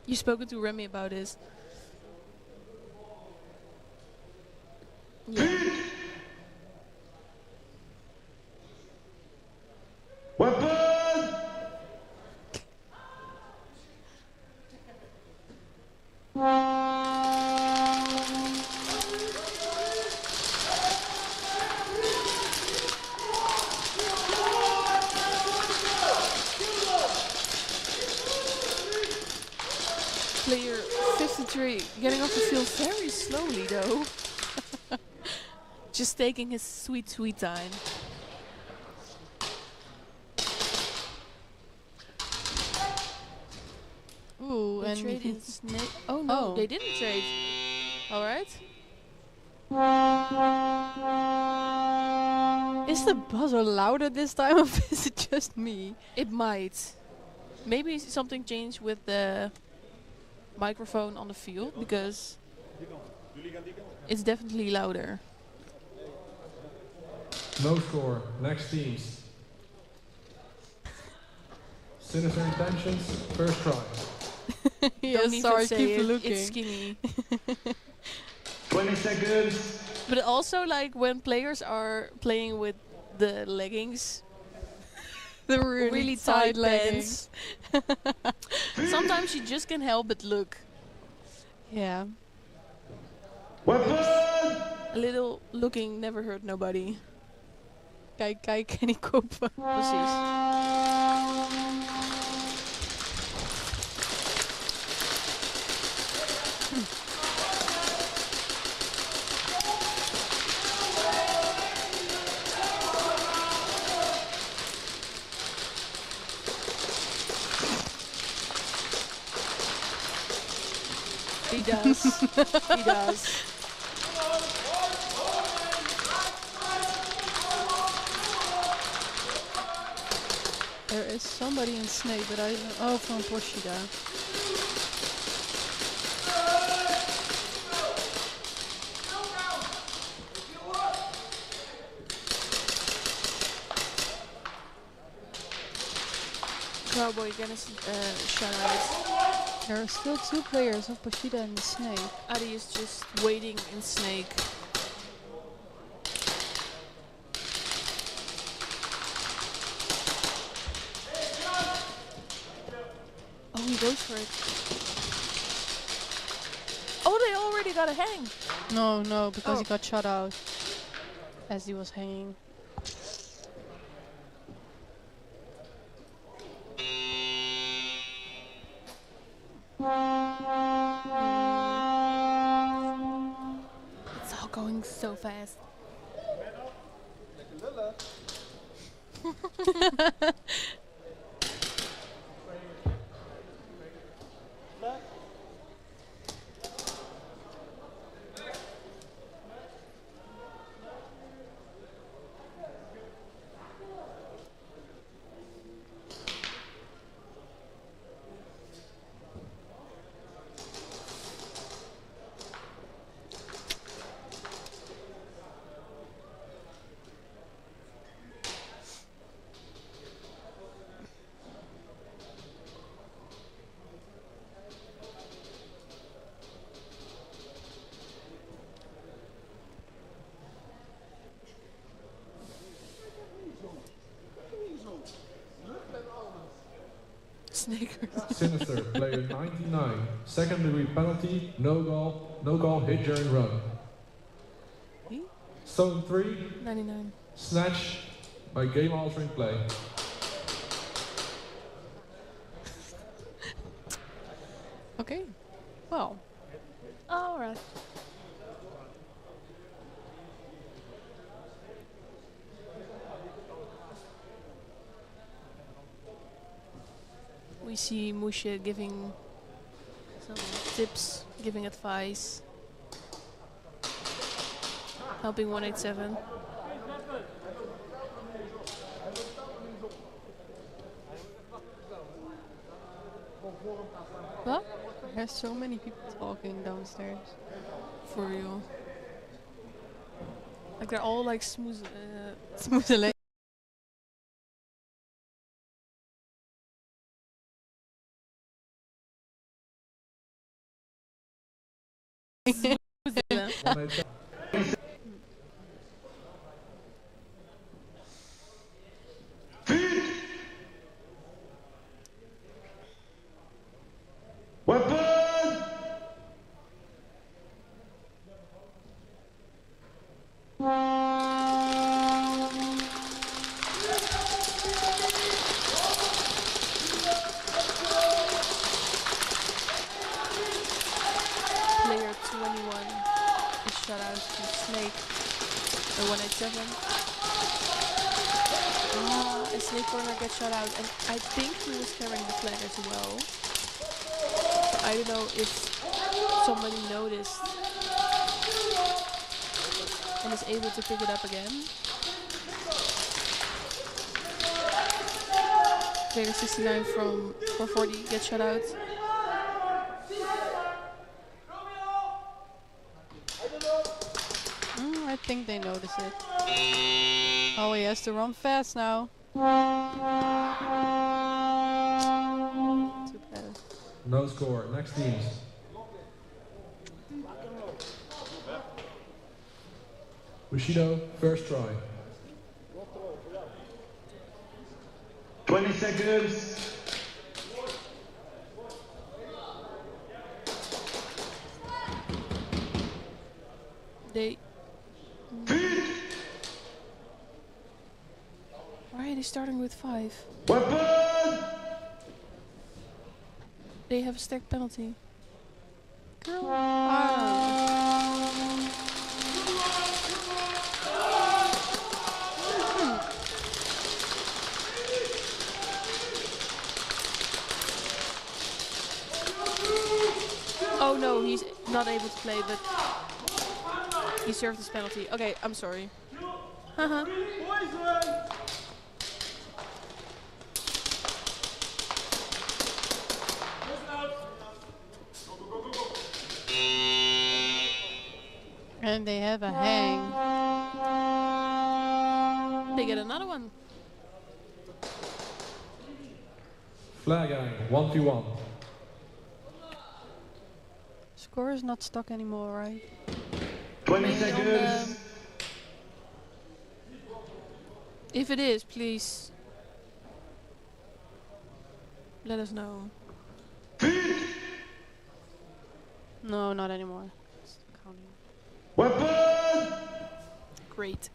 You've spoken to Remy about this. Yeah. Weapon! Player 53 getting off the field very slowly though. Just taking his sweet, sweet time. Ooh, They and traded Snake. Oh no, they didn't trade. Alright. Is the buzzer louder this time, or is it just me? It might. Maybe something changed with the microphone on the field, because it's definitely louder. No score, next teams. Sinister intentions, first try. Yeah, Don't even sorry, say keep it, looking. it's Skinny. 20 seconds. But also, like, when players are playing with the leggings, The really tight pants, sometimes you just can't help but look. Yeah. Weapon! A little looking never hurt nobody. Kijk en ik kopen. Precies. He does. He does. There's somebody in Snake, but I don't know. Oh, from Poshida. Cowboy gonna shut out. There are still 2 players of Poshida and the Snake. Adi is just waiting in Snake. Oh, he goes for it. Oh, they already got a hang. No, because he got shot out as he was hanging. It's all going so fast. Sinister, player 99. Second degree penalty, no goal, hit during run. Zone 3. 99. Snatch by game altering play. Okay. Well. Alright. We see Musha giving some tips, giving advice, helping 187. What? There's so many people talking downstairs. For real. Like they're all like smooth. Smooth. Weapon! Player 21 is shut out to Snake. The 187. A Snake corner gets shut out, and I think he was carrying the flag as well. I don't know if somebody noticed and is able to pick it up again. Player 69 from 440 gets shut out. I think they notice it. Oh, he has to run fast now. Too bad. No score. Next teams. Bushido, first try. 20 seconds. They... Why are they starting with 5? Weapon! They have a stack penalty. Girl. Oh no, he's not able to play, but he served his penalty. Okay, I'm sorry. And they have a hang. They get another one. Flag hang, 1v1. Score is not stuck anymore, right? 20 seconds. If it is, please let us know. No, not anymore. It's counting. Weapon! Great.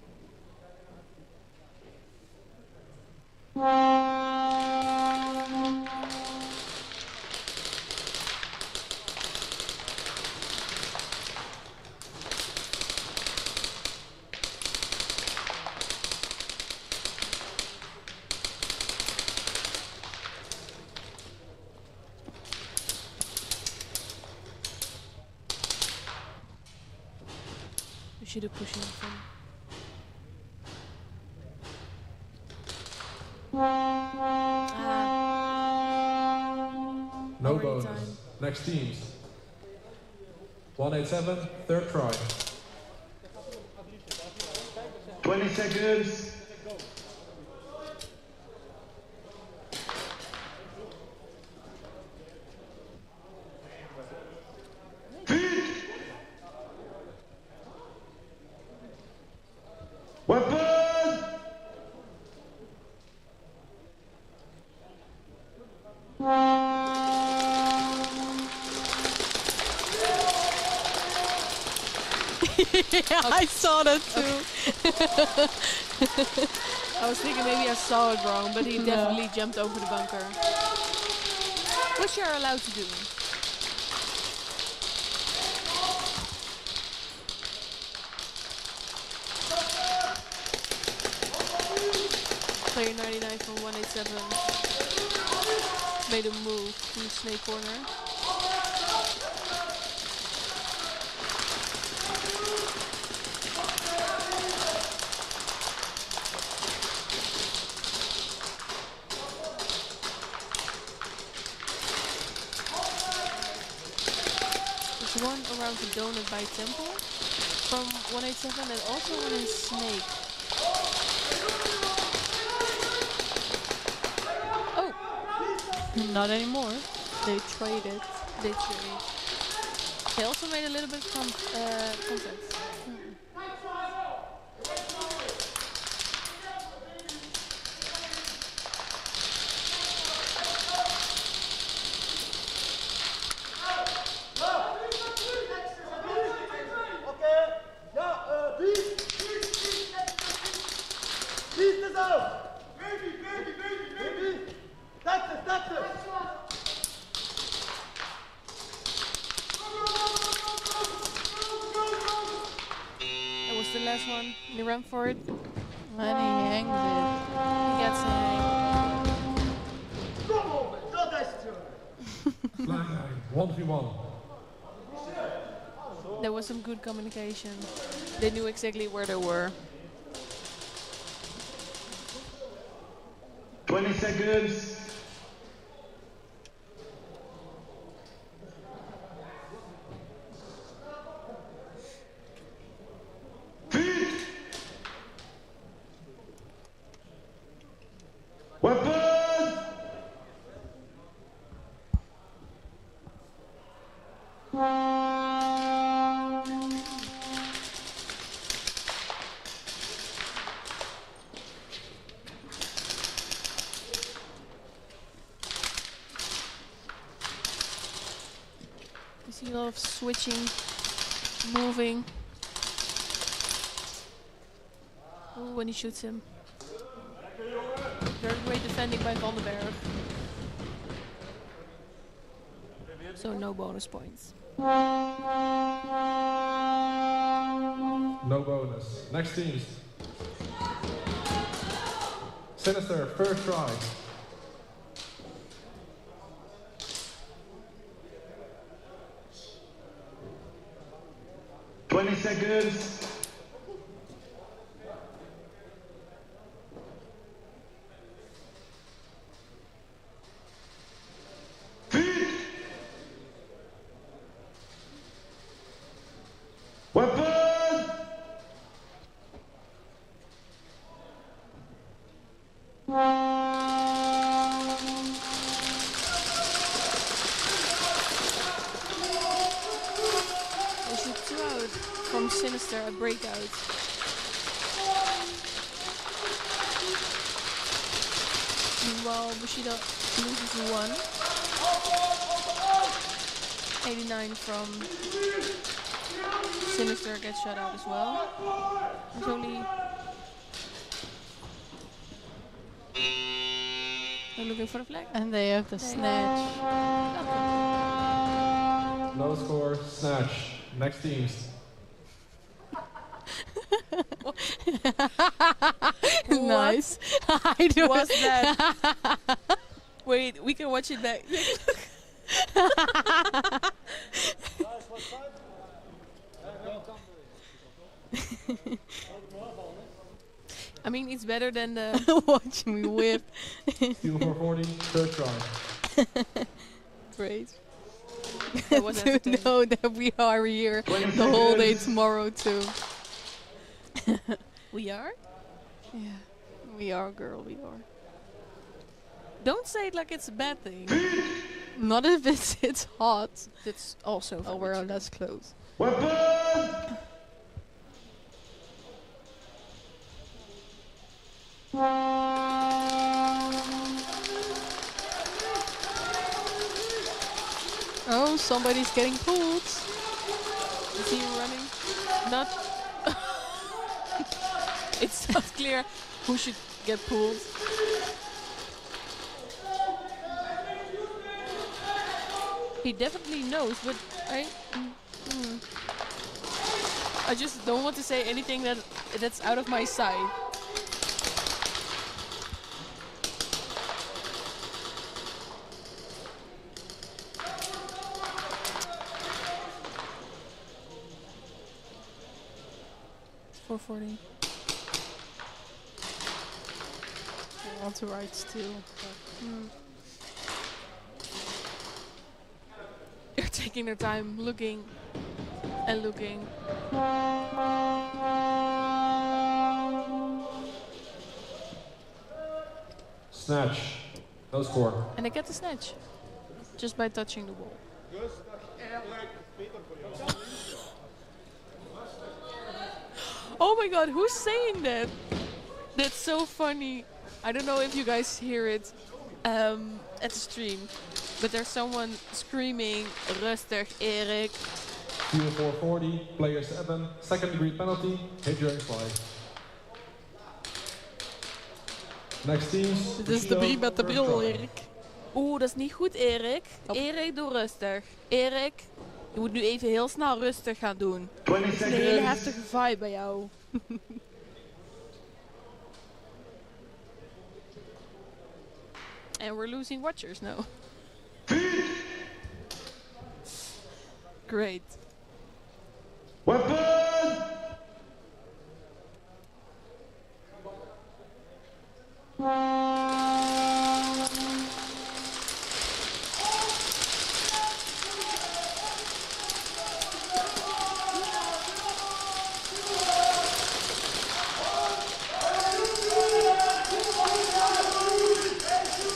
We should have pushed him from. No already bonus. time. Next teams. 187, third try. 20 seconds. Weapon! Yeah, I saw that too. I was thinking maybe I saw it wrong, but he definitely jumped over the bunker. Which you're allowed to do. Player 99 from 187 made a move to the snake corner. There's one around the donut by temple from 187 and also one in snake. Not anymore. They traded. They trade. They also made a little bit of contact. That was the last one. He ran for it. And he hangs it. He gets a hang. Flag hang, 1v1. There was some good communication. They knew exactly where they were. 20 seconds. Weapon! You see a lot of switching, moving. Oh, when he shoots him. Very great defending by Van den Berg. So no bonus points. No bonus. Next teams. Sinister, first try. Twenty seconds. Weapon! from Sinister a breakout. Meanwhile, Bushido loses 1. 89 from Sinister gets shut out as well. There's only... They're looking for the flag. And they have the snatch. No score, snatch. Next teams. Nice. I do. What's that? Wait, we can watch it back. I mean, it's better than the... Watch me whip. Steal 440, third try. Great. That was To entertaining. know that we are here the whole day tomorrow too. We are? Yeah. We are, girl, we are. Don't say it like it's a bad thing. Not if it's hot. That's also... I'll wear less clothes. Weapon! Oh, somebody's getting pulled. Is he running? Not... It's not clear who should get pulled. He definitely knows, but I just don't want to say anything that's out of my sight. It's 440. I want to ride still. They're taking their time looking and looking. Snatch. No score. And they get the snatch just by touching the wall. Oh my god, who's saying that? That's so funny. I don't know if you guys hear it at the stream, but there's someone screaming, "Rustig, Erik." Steal 440, player 7, second degree penalty, hit during slide. Next teams. Dit is de brie met de bril, Erik. Oeh, dat is niet goed, Erik. Erik, doe rustig. Erik, je moet nu even heel snel rustig gaan doen. Het is een hele heftige vibe bij jou. And we're losing watchers now. Great. Weapon!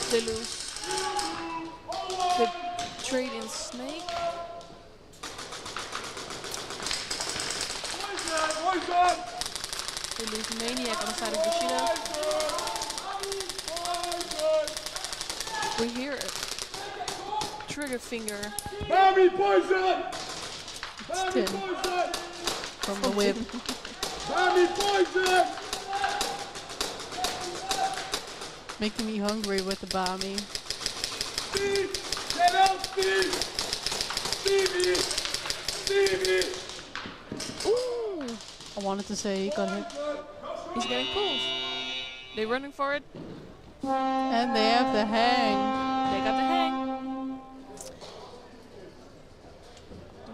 They lose. The trade in Snake. They lose Maniac on the side of Bushido. We hear it. Trigger finger. Mommy poison! Mommy Tim. poison! From the whip. Mommy poison! Making me hungry with the Bami. Steve! Get out, Steve! Stevie! Stevie! Ooh! I wanted to say he got hit. He's getting pulled. They running for it. And they have the hang. They got the hang.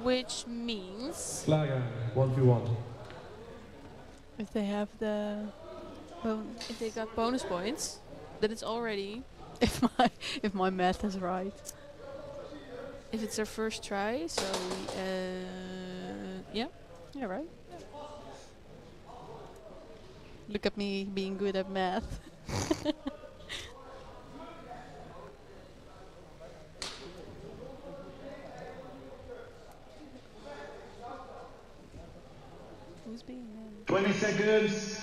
Which means... Flag hang, 1v1. If they have the... If they got bonus points, then it's already... If my math is right. If it's their first try, so... yeah. Yeah, right? Look at me being good at math. Who's being 20 seconds.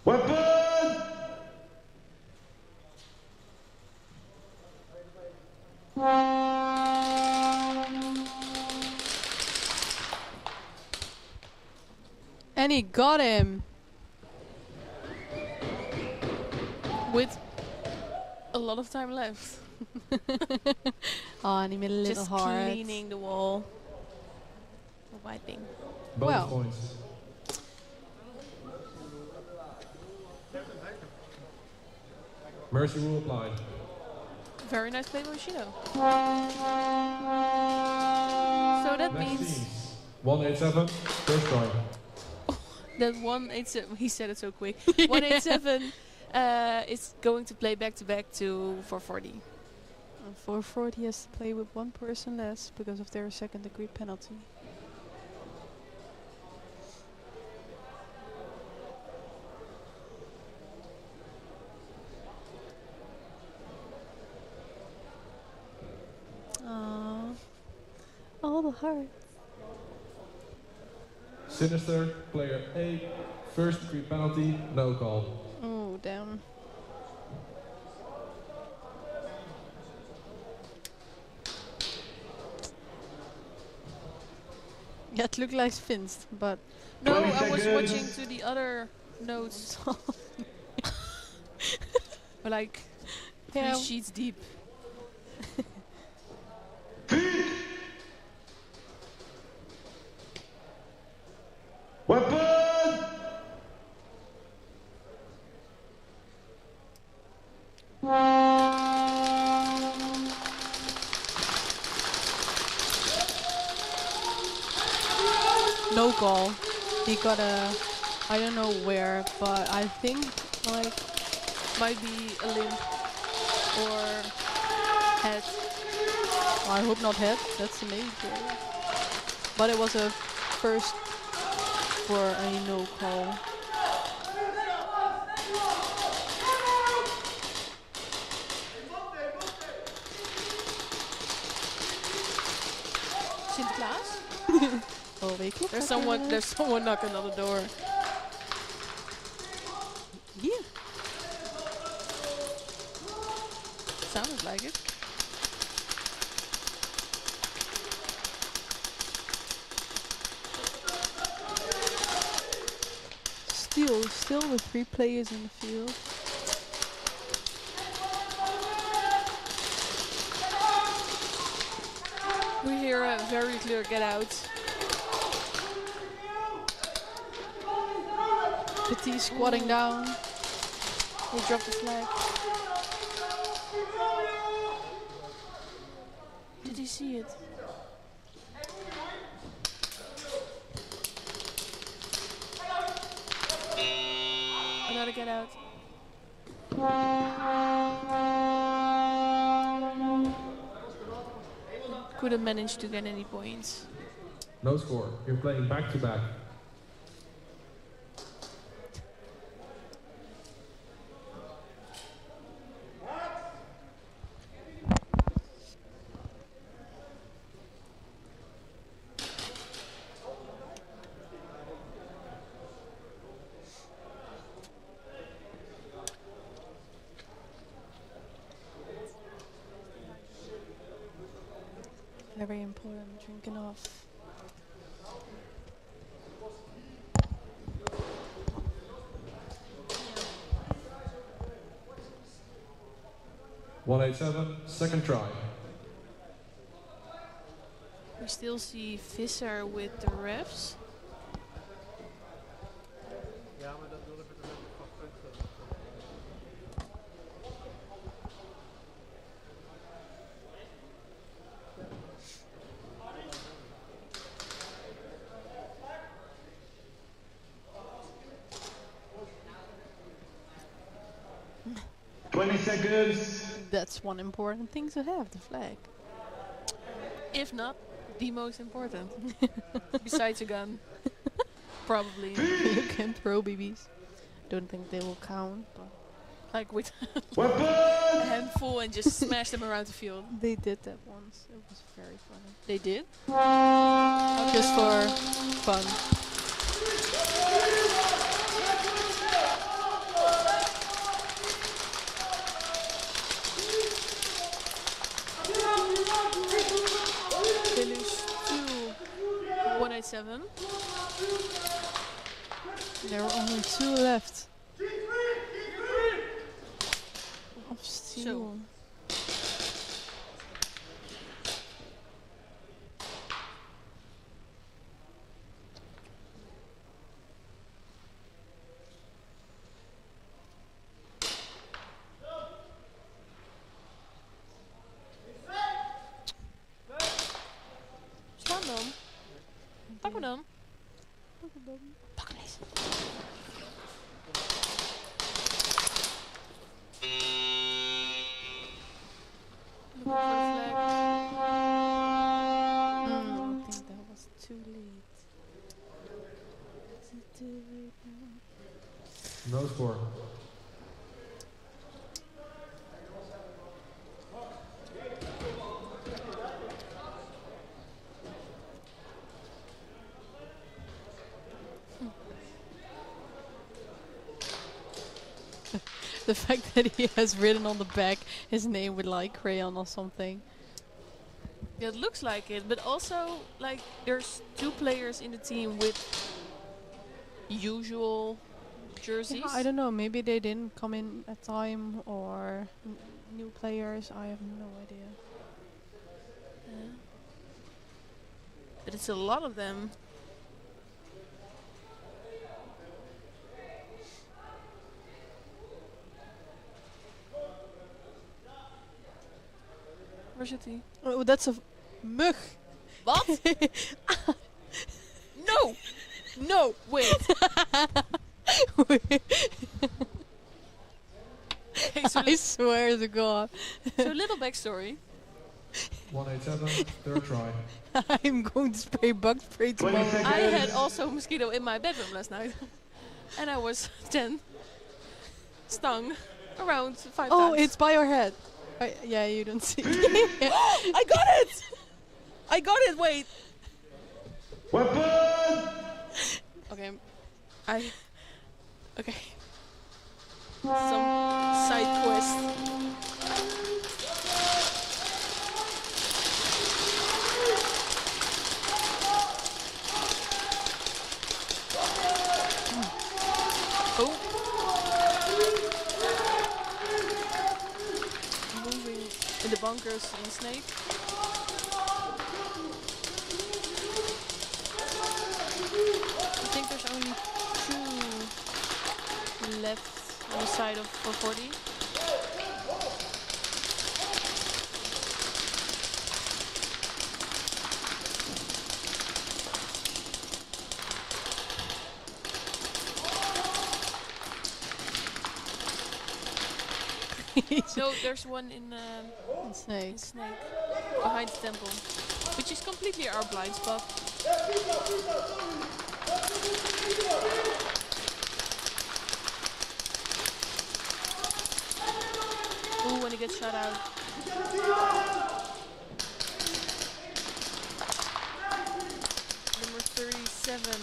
Weapon! And he got him. With a lot of time left. Oh, and he made a little Just heart. cleaning the wall. Wiping. Bonus Well. points. Mercy rule applied. Very nice play by Shootout. So that Next means teams. 187, first try. that 187, he said it so quick. 187 is going to play back to back to 440. 440 has to play with one person less because of their second degree penalty. Aww. All the hearts. Sinister, player A, first degree penalty, no call. Oh, damn. Yeah, it looked like Finst, but... No, 20 I was seconds. watching to the other notes. We're like 3 Yeah. sheets deep. Weapon! no goal. He got a... I don't know where, but I think, like... Might be a limp or head. I hope not head. That's amazing. But it was a first for a no call. Sinterklaas? Oh, wait, There's someone knocking on the door. Yeah. Sounded like it. Still with 3 players in the field. We hear a very clear get out. Petit squatting down. They dropped the flag. Did he see it? I gotta get out. Couldn't manage to get any points. No score. You're playing back to back. Very important, drinking off. Yeah. 187, second try. We still see Visser with the refs. Seconds. That's one important thing to have, the flag. If not, the most important. Besides a gun. Probably. You can throw BBs. don't think they will count. But Like with a handful and just smash them around the field. they did that once. It was very funny. They did? Just for fun. They lose to 187. There were only 2 left. Of steel. Slaan dan. Pak me dan. Pak eens. Looking for the flag. I think that was too late. Is it too late now? No score. The fact that he has written on the back his name with like crayon or something. Yeah, it looks like it, but also like there's 2 players in the team with usual jerseys. Yeah, I don't know, maybe they didn't come in at time or new players, I have no idea. Yeah. But it's a lot of them. Waar zit hij? Oh, that's a mug. Wat? No! No! Wait! Okay, so I swear to God. So little backstory. 187, third try. I'm going to spray bug spray tomorrow. I had also a mosquito in my bedroom last night. And I was 10. Stung around 5 times. Oh, it's by your head. Yeah, you don't see. I got it! I got it, wait! Weapon! Okay. Okay. Some side quest. Oh. Moving in the bunkers in Snake. I think there's only 2 left on the side of 440. So there's one in Snake. behind the temple, which is completely our blind spot. Ooh, when he gets shot out. Number 37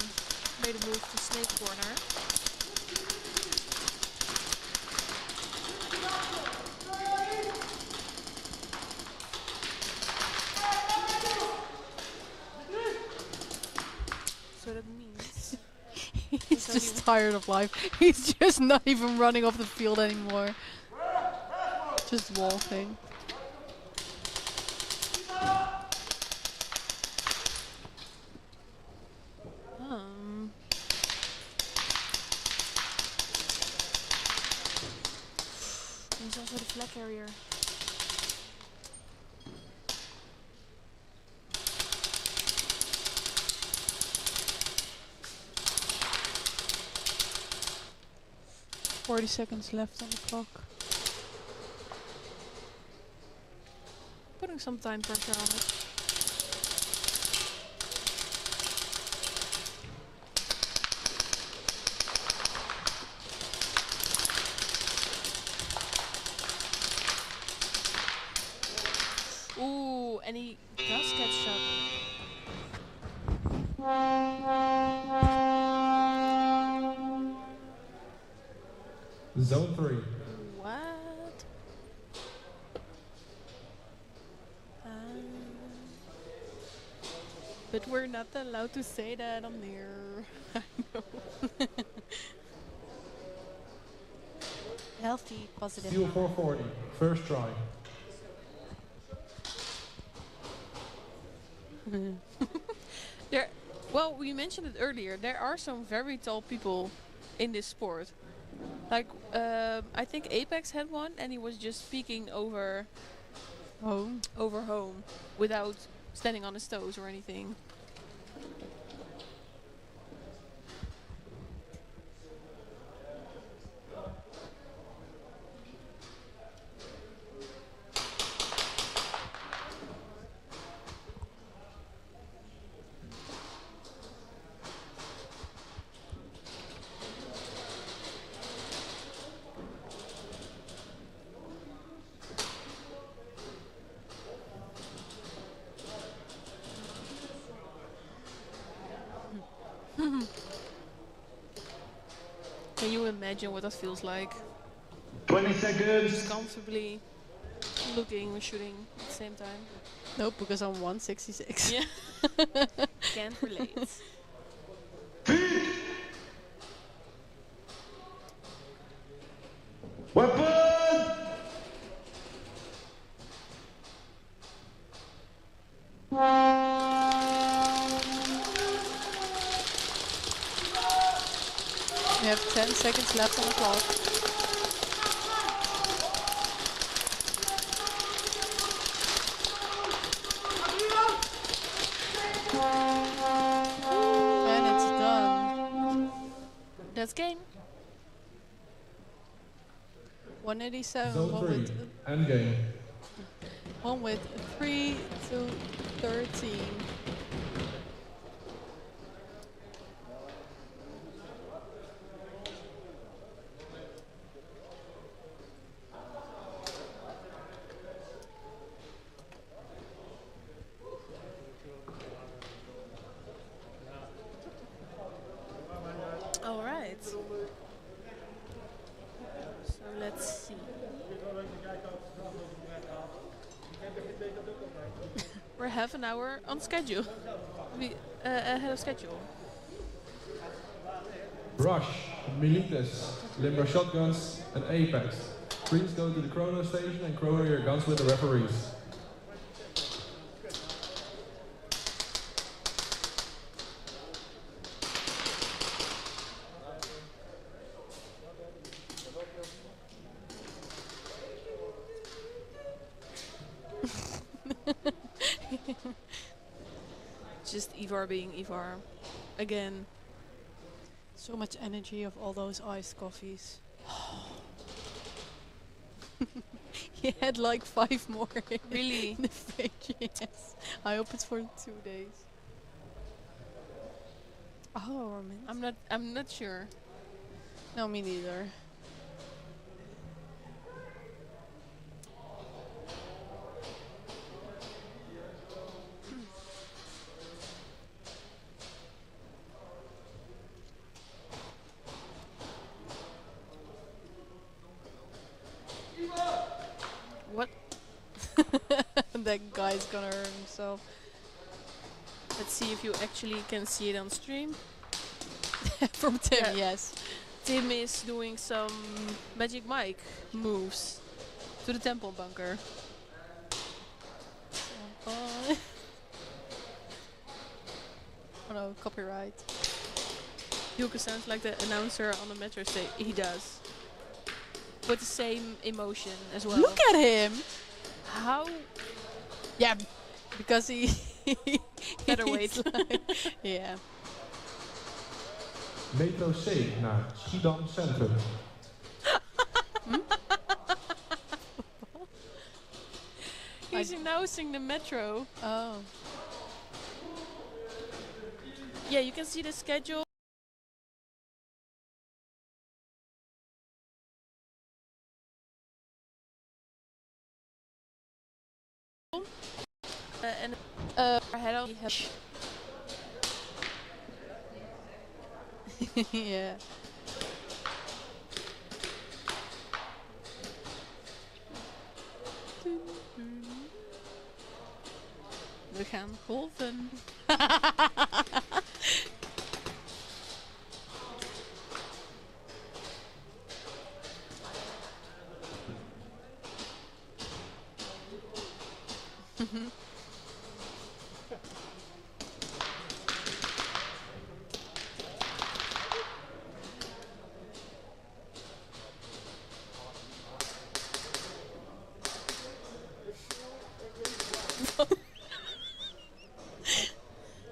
made a move to Snake corner. So that means He's just tired of life. He's just not even running off the field anymore. Just walking. He's also the flag carrier. Seconds left on the clock. Putting some time pressure on it. and he does get shot. Zone 3. What? But we're not allowed to say that on there. I know. Healthy, positive. Steel 440. First try. Well, we mentioned it earlier. There are some very tall people in this sport. Like, I think Apex had one, and he was just speaking over home, without standing on his toes or anything. Can you imagine what that feels like? 20 seconds. Just comfortably looking and shooting at the same time. Nope, because I'm 166. Yeah. Can't relate. Weapon! We have 10 seconds left on the clock. And it's done. That's game. 187. Zone One 3. with, Endgame. one with 3 to 13. All right. So let's see. We're half an hour on schedule. Ahead of schedule. Rush, Milites, Limber Shotguns, and Apex. Please go to the chrono station and chrono your guns with the referees. Just Ivar being Ivar. Again. So much energy of all those iced coffees. He had like 5 more. Really? In the fridge, yes. I hope it's for 2 days. Oh, I'm not sure. No, me neither. What? That guy's gonna hurt himself. Let's see if you actually can see it on stream. From Tim, Yeah. yes. Tim is doing some Magic Mike moves to the temple bunker. Oh no, copyright. Yuka sounds like the announcer on the metro station. He does. With the same emotion as well. Look at him! How? Yeah, because he... Better he's wait. like- yeah. Metro C naar Schiedam Centrum. He's announcing the metro. Oh. Yeah, you can see the schedule. and head on. Yeah. We gaan golven.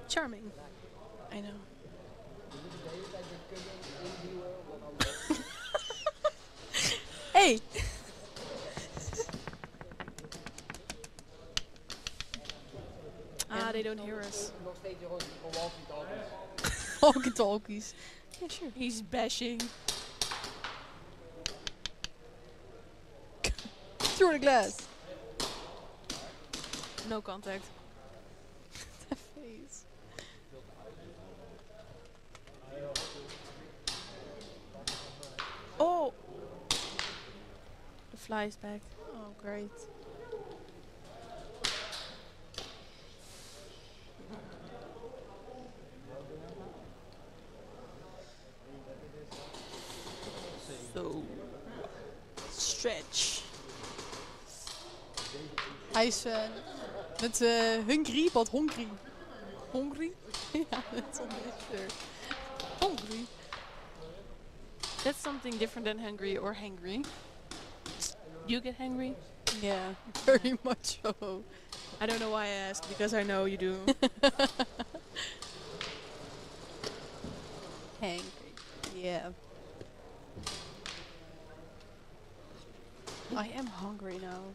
Charming. I know. Hey! They don't hear us. Walkie-talkies. Yeah, sure. He's bashing. Through the glass. No contact. The face. Oh! The fly is back. Oh, great. So, stretch. Hij is met hungry, but hungry. Hungry? Ja, that's on his shirt. Hungry. That's something different than hungry or hangry. You get hangry? Yeah, very much so. I don't know why I asked, because I know you do. Hangry. Yeah. I am hungry now.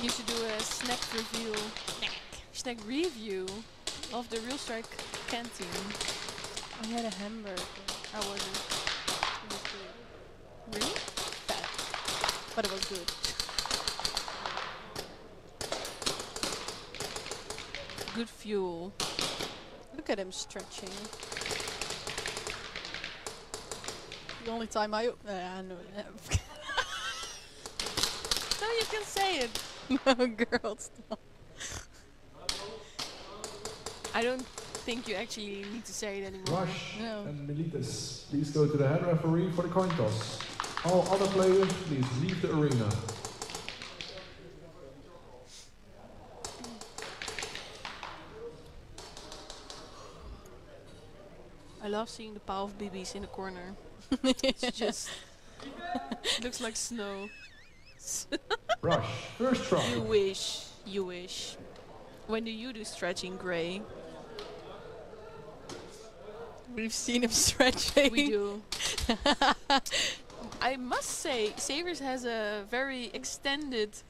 You should do a snack review. Snack review of the Realstrike canteen. I had a hamburger. How was it? It was good. Really? Fat. But it was good. Good fuel. Look at him stretching. The only time I know. No, you can say it. No, girl, stop. I don't think you actually need to say it anymore. Rush No. and Militis, please go to the head referee for the coin toss. All other players, please leave the arena. I love seeing the pile of BBs in the corner. It's just looks like snow. Rush, first try. You wish. You wish. When do you do stretching, Gray? We've seen him stretching. We do. I must say, Savers has a very extended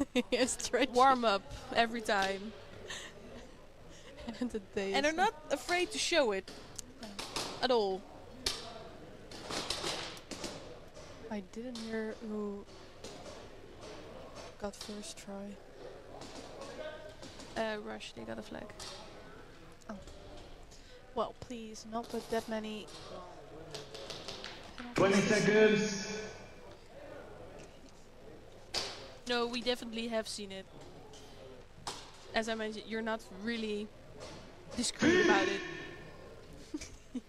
warm-up every time. And they're not afraid to show it at all. I didn't hear who got first try. Rush, they got a flag. Oh. Well, please, not with that many. 20 seconds. No, we definitely have seen it. As I mentioned, you're not really discreet about it.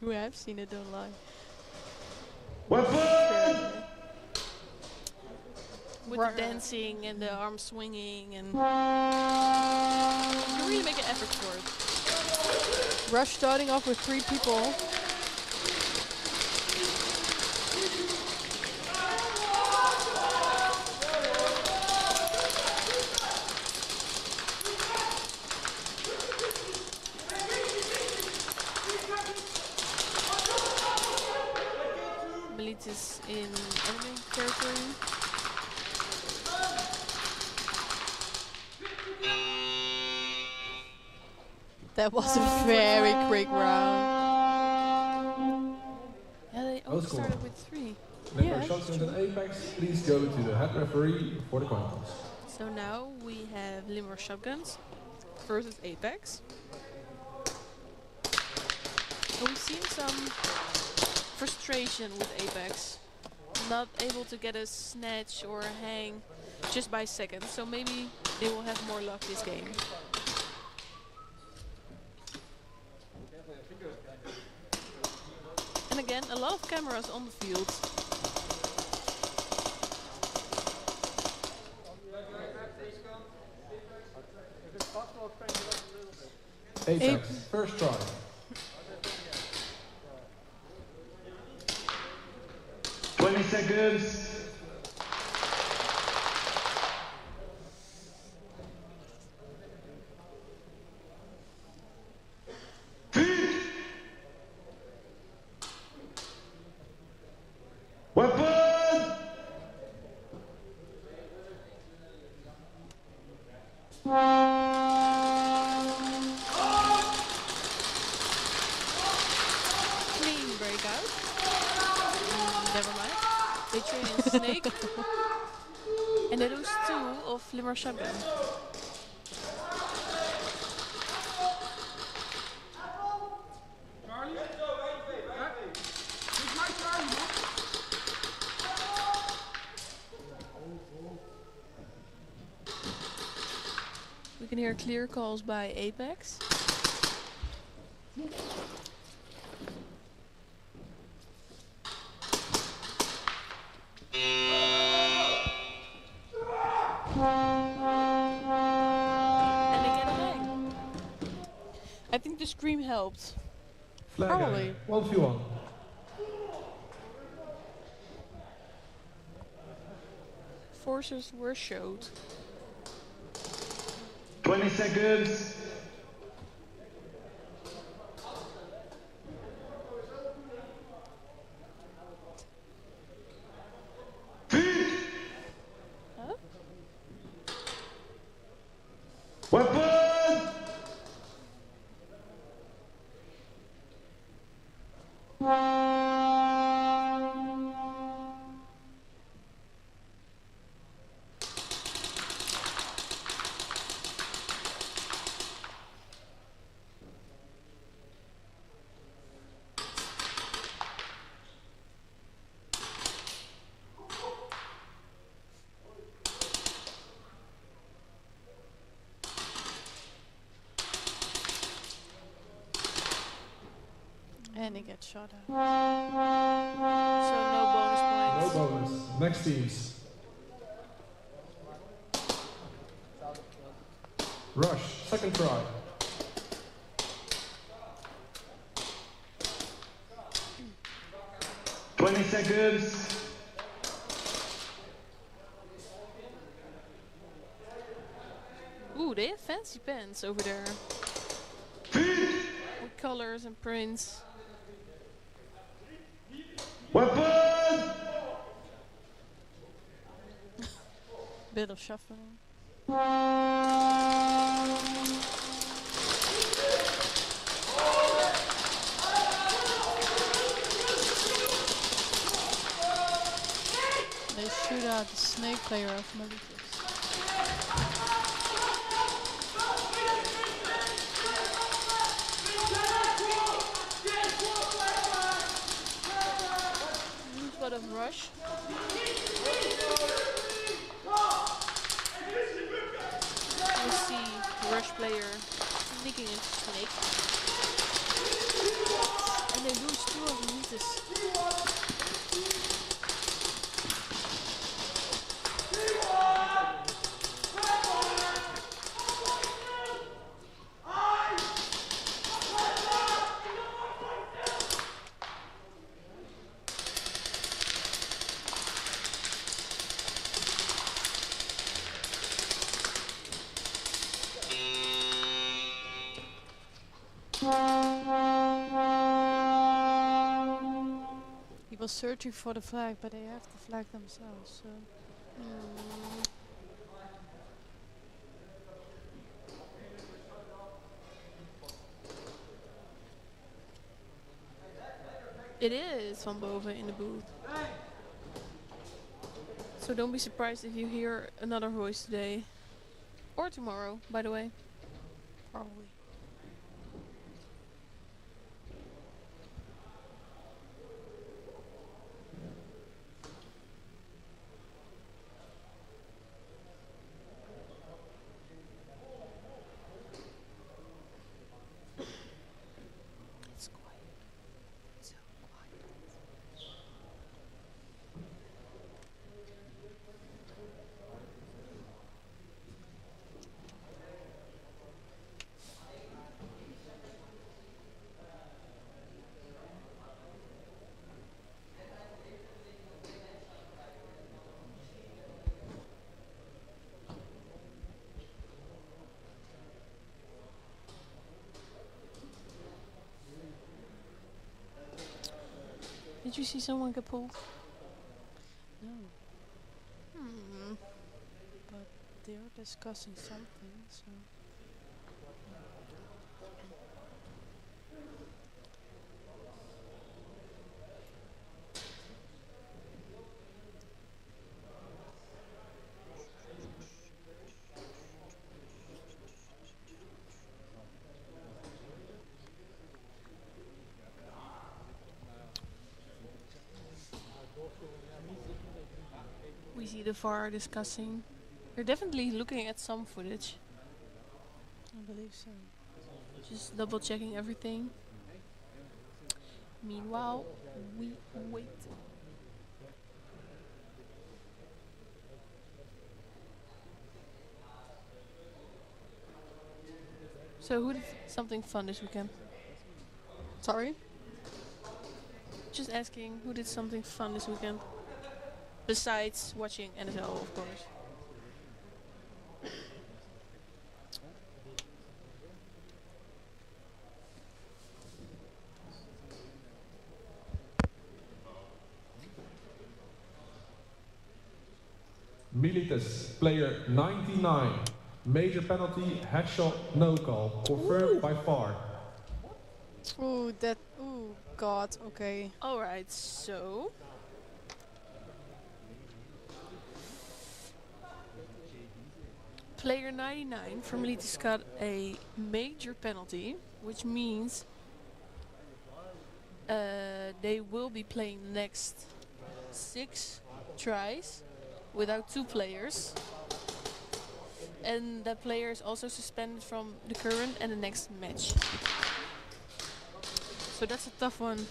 You have seen it, don't lie. Weapon! With the dancing and the arm swinging, and you really make an effort for it. Rush starting off with 3 people. Militis in enemy territory. That was a very quick round. Yeah, they only started with 3. Limburg shots and Apex, please go to the head referee for the coin toss. So So now we have Limber Shotguns versus Apex. And we've seen some frustration with Apex. Not able to get a snatch or a hang just by seconds. So maybe they will have more luck this game. And again, a lot of cameras on the field. Apex, first try. Seconds. Weapon! Clean breakout. Never mind. They train in Snake. And they lose 2 of Limber Shotgun. We can hear clear calls by Apex. I think the scream helped. Flag Probably. 1v1. Forces were showed. 20 seconds. Huh? Weapon! And he gets shot at. So no bonus points. No bonus. Next teams. Rush, second try. Seconds. Ooh, they have fancy pens over there. With colors and prints. Weapon! Bit of shuffling. They shoot out the snake player of Mauritius. Lot of rush. We see rush player sneaking into snake. And they lose 2 of the meters. He was searching for the flag, but they have the flag themselves, so... It is Van Boven in the booth. So don't be surprised if you hear another voice today. Or tomorrow, by the way. Probably. It's quiet. So quiet. Did you see someone get pulled? No. But they are discussing something, so. We see the VAR discussing. They're definitely looking at some footage. I believe so. Just double checking everything. Meanwhile, we wait. So who did something fun this weekend? Sorry? Just asking, who did something fun this weekend? Besides watching NFL, of course. Militas, player 99. Major penalty, headshot, no call. Confirmed by VAR. Ooh, that. Ooh, God, okay. Alright, so. Player 99 from Militas got a major penalty, which means they will be playing the next 6 tries without 2 players. And that player is also suspended from the current and the next match. So that's a tough one.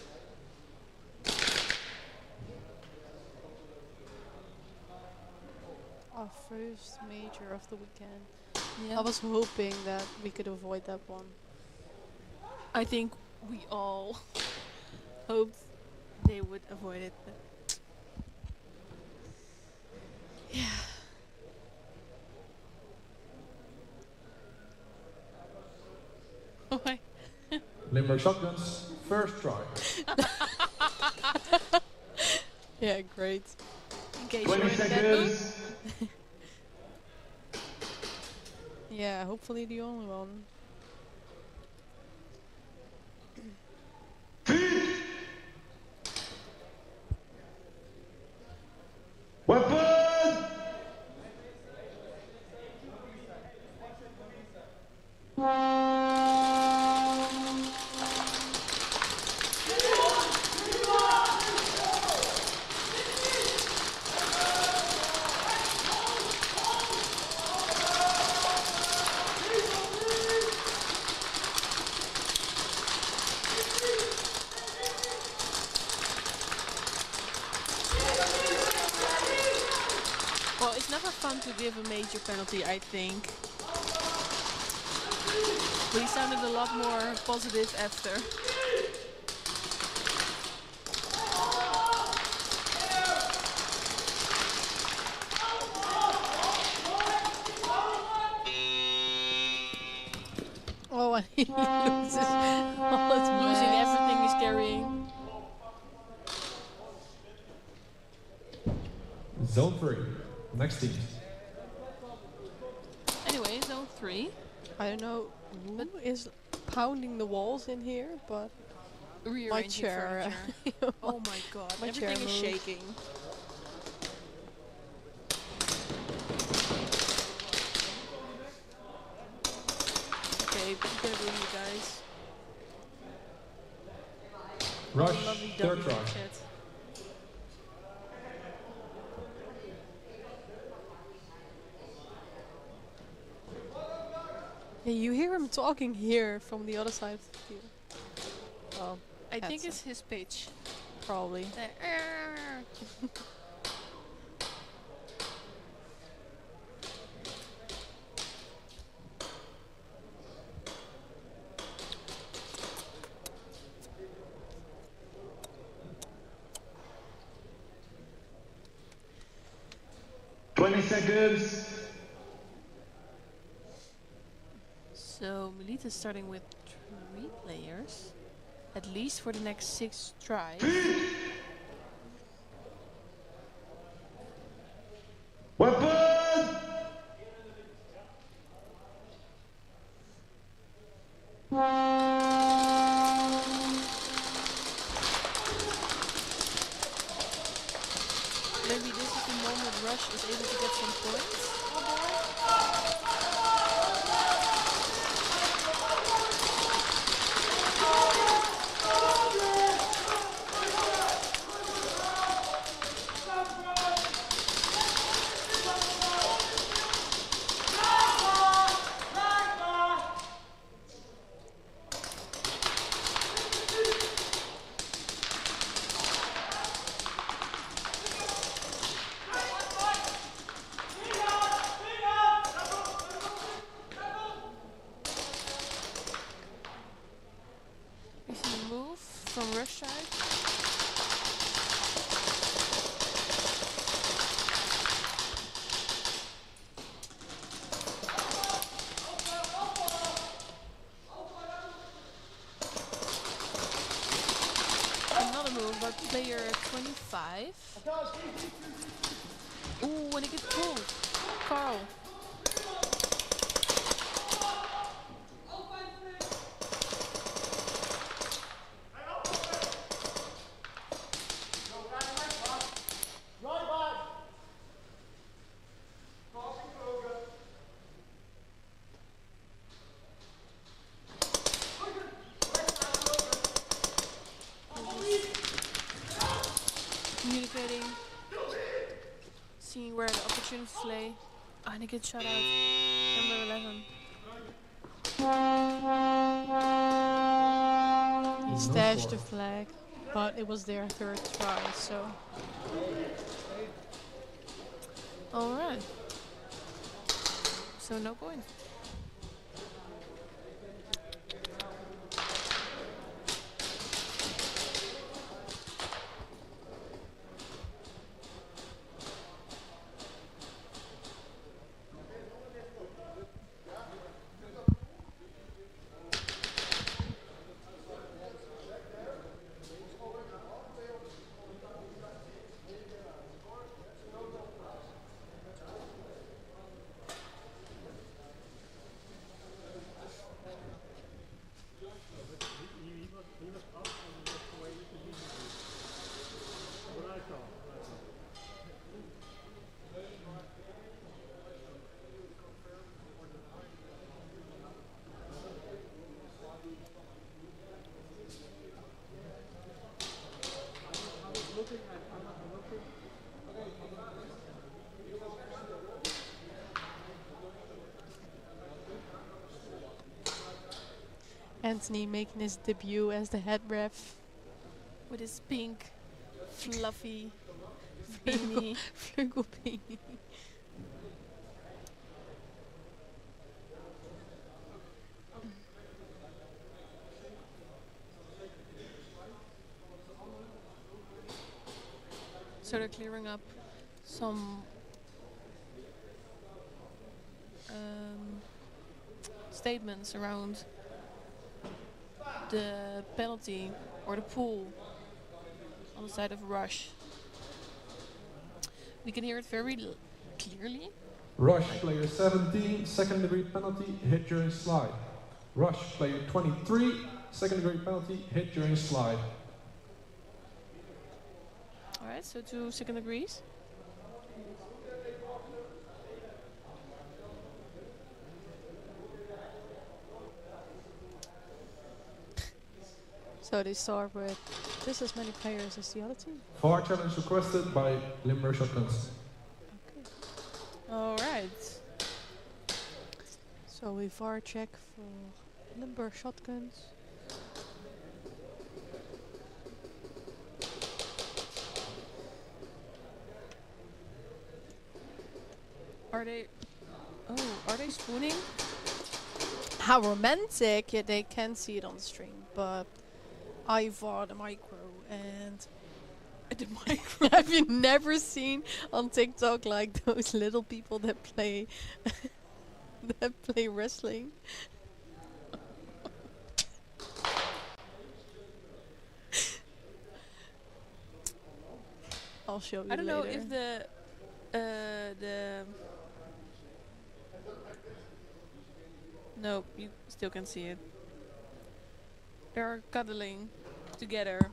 Our first major of the weekend. Yeah. I was hoping that we could avoid that one. I think we all hoped they would avoid it. But yeah. Why? Limburg Shotguns, first try. Yeah, great. In case 20 you're in that seconds. mood. Yeah, hopefully the only one. Weapon! Well, it's never fun to give a major penalty, I think. But he sounded a lot more positive after. Oh, and he loses all his Losing bags. everything he's carrying. Zone 3. Next team. Anyway, zone 3. I don't know who is pounding the walls in here, but my Rearranging chair. furniture. Oh my god, My chair everything is moved. shaking. Okay, peekaboo, you guys. Rush, Lovely third W try. chat. Yeah, you hear him talking here from the other side of the field. Oh, I think headset. it's his pitch. Probably. Seconds. So Melita is starting with 3 players, at least for the next 6 tries. Weapon! Maybe this is the moment Rush is able to get some points on board. We see a move from Rush side. Another move by player 25. Ooh, and it gets pulled. Carl. Communicating, seeing where the opportunities lay. Oh, and it gets shut out. Number 11. He stashed the flag, but it was their third try, so. Alright. So no point. Anthony making his debut as the head ref. With his pink, fluffy beanie. Flugel beanie. So they're clearing up some statements around the penalty or the pull on the side of Rush. We can hear it very clearly. Rush, player 17, second degree penalty, hit during slide. Rush, player 23, second degree penalty, hit during slide. Alright, so 2 second degrees. So they start with just as many players as the other team. VAR challenge requested by Limburg Shotguns. Alright. So we VAR check for Limburg Shotguns. Are they spooning? How romantic! Yeah, they can see it on the stream, but I VAR the micro and The micro. have you never seen on TikTok like those little people that play wrestling? I'll show you I don't know later. if the no, you still can see it. They're cuddling together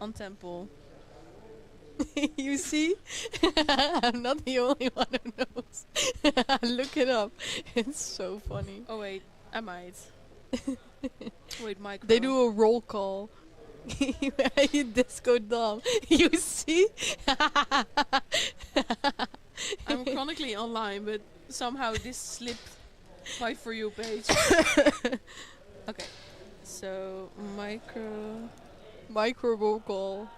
on temple. You see? I'm not the only one who knows. Look it up. It's so funny. Oh wait, I might. Wait, micro. They do a roll call. You disco dumb. You see? I'm chronically online, but somehow this slipped my For You page. Okay, so micro roll call.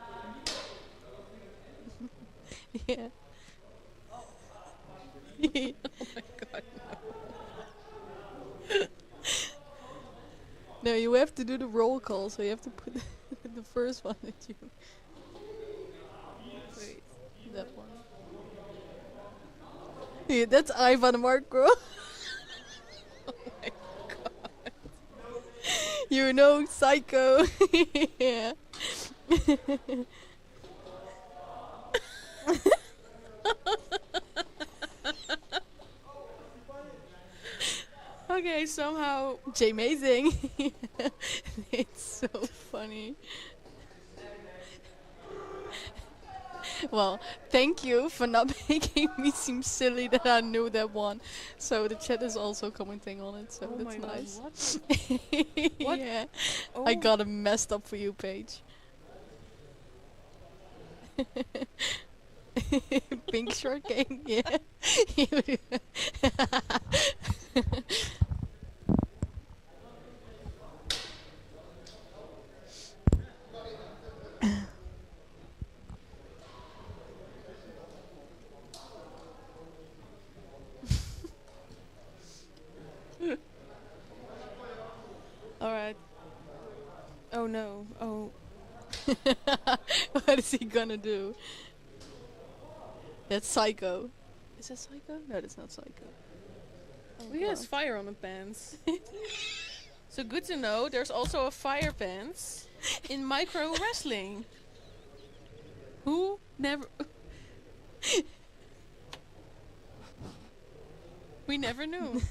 Yeah. Oh my god, no. No, you have to do the roll call, so you have to put the first one that you... Wait. That one. Yeah, that's Ivan and Marco. Oh my god. You know, psycho. Yeah. Okay, somehow J-mazing. It's so funny. Well, thank you for not making me seem silly that I knew that one. So the chat is also commenting on it, so Oh that's my God, nice. what? What? Yeah. Oh. I got a messed up For You page. Pink short gang, yeah. Alright. Oh no. Oh. What is he gonna do? That's psycho. Is that psycho? No, that's not psycho. Oh, he has fire on the pants. So good to know, there's also a fire pants in micro wrestling. Who never... We never knew.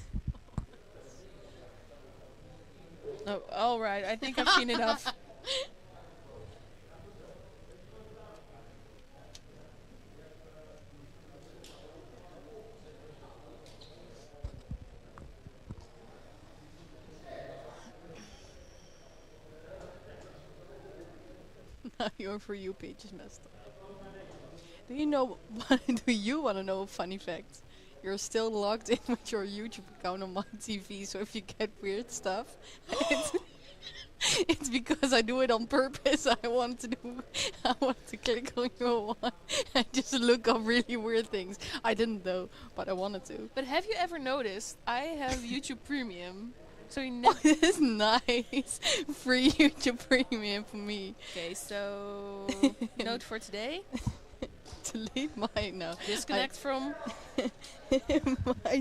Oh, alright, I think I've seen enough. Your For You page is messed up. Do you know? Do you want to know a funny fact? You're still logged in with your YouTube account on my TV, so if you get weird stuff, it's because I do it on purpose. I want to click on your one and just look up really weird things. I didn't though, but I wanted to. But have you ever noticed, I have YouTube Premium, so you Oh, this is nice. Free YouTube Premium for me. Okay, so note for today. Delete my no. Disconnect from my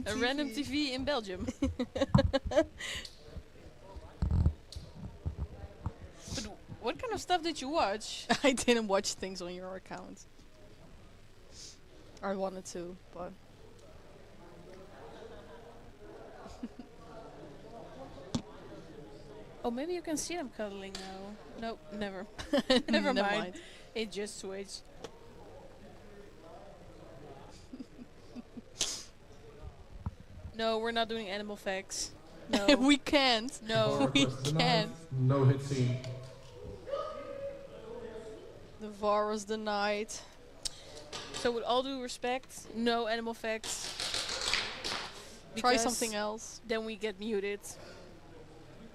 a random TV in Belgium. But what kind of stuff did you watch? I didn't watch things on your account. I wanted to, but... Oh, maybe you can see them cuddling now. Nope, never. Never mind. It just switched. No, we're not doing animal facts. No. We can't. No, VAR we request denied. can't. No hit scene. The VAR was denied. So with all due respect, no animal facts. Try because something else. Then we get muted.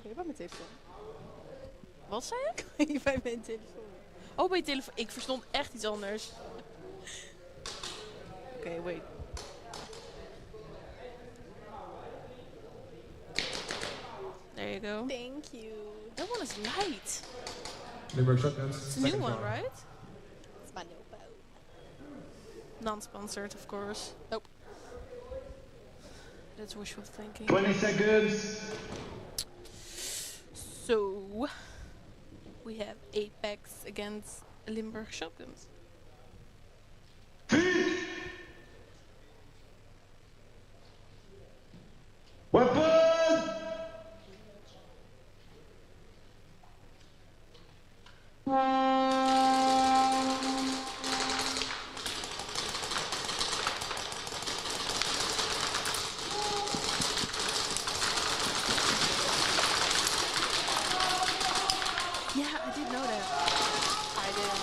Kun je bij mijn telefoon? Wat zei je? Kun je bij mijn telefoon? Oh, bij je telefoon. Ik verstond echt iets anders. Oké, wait. There you go. Thank you. That one is light. Limburg shotguns. It's a new one, right? It's my new boat. Non-sponsored, of course. Nope. That's wishful thinking. 20 seconds. So, we have Apex against Limburg shotguns. Weapon! Yeah, I did know that. I didn't.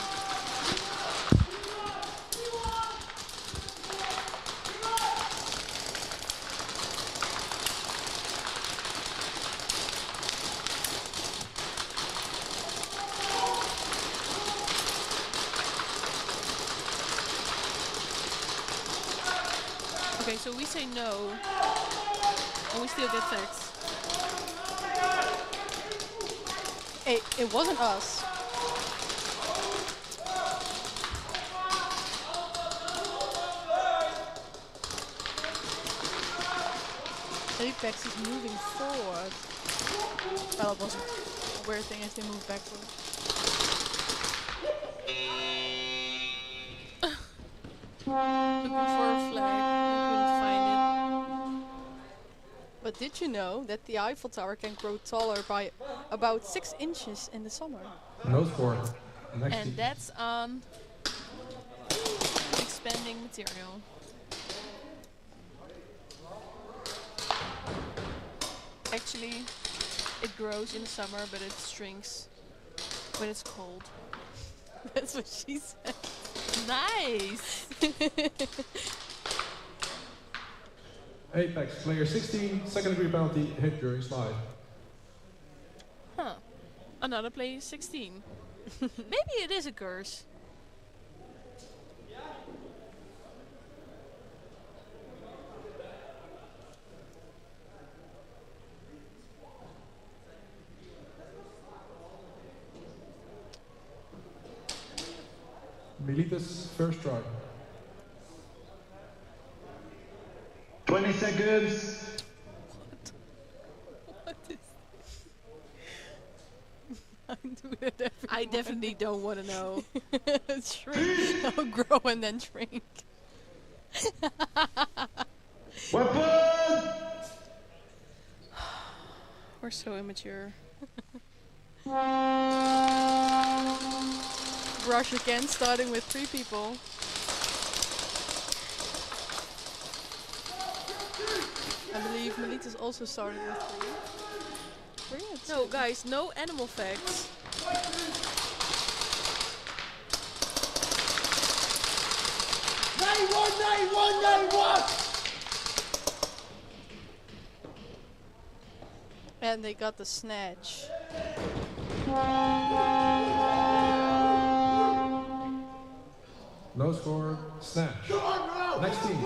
Okay, so we say no, and we still get facts. It wasn't us. Apex is moving forward. Well, it wasn't a weird thing if they moved backward. Looking for a flag, we couldn't find it. But did you know that the Eiffel Tower can grow taller by about 6 inches in the summer? No score. Next And that's on expanding material. Actually, it grows in the summer, but it shrinks when it's cold. That's what she said. Nice! Apex, player 16, second degree penalty, hit during slide. Huh. Another player 16. Maybe it is a curse. Militas, first try. 20 seconds. What is I do that every I definitely don't want to know. Shrink. Oh, grow and then shrink. Weapon! We're so immature. Rush again, starting with 3 people. I believe Melita's also starting with 3. Brilliant. No, guys, no animal facts. And they got the snatch. No score, snatch. Next team.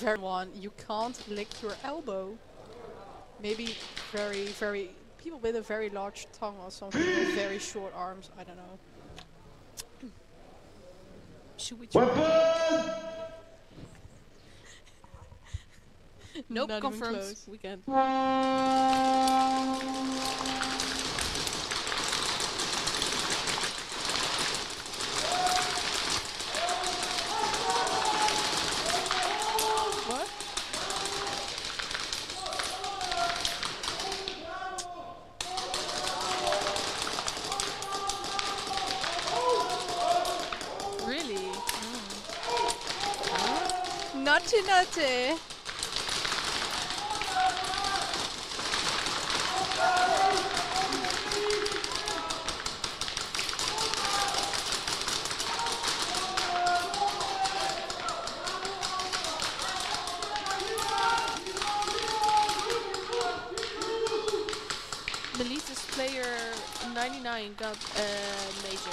Very one, you can't lick your elbow. Maybe very people with a very large tongue or something with very short arms. I don't know. Should we try? Nope, Not even confirmed. close. We can. Fortunate. The latest player 99 got a major.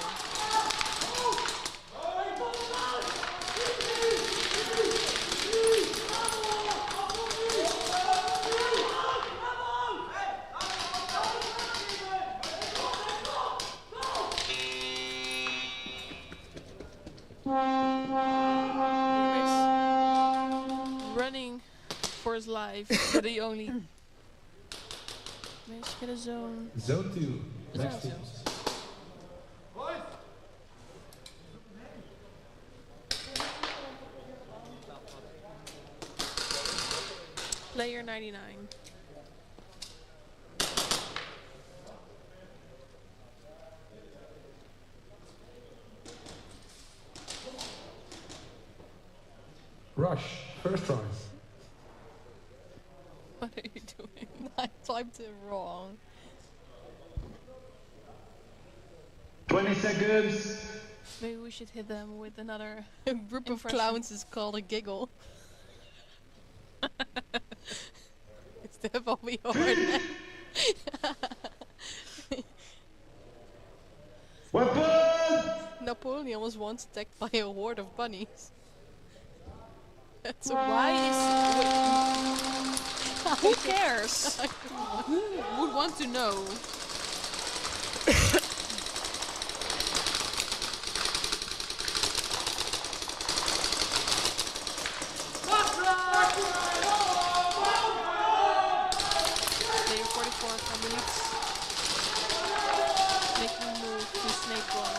Running for his life, but he only managed to get a zone. Zone 2. Next team. Player 99. Rush. First try. What are you doing? I typed it wrong. 20 seconds. Maybe we should hit them with another A group of clowns is called a giggle. Is that what we heard? Weapon! Napoleon was once attacked by a horde of bunnies. That's Why is... Who cares? Who would want to know? Player 44 from the Leeds. Making a move to snake ball.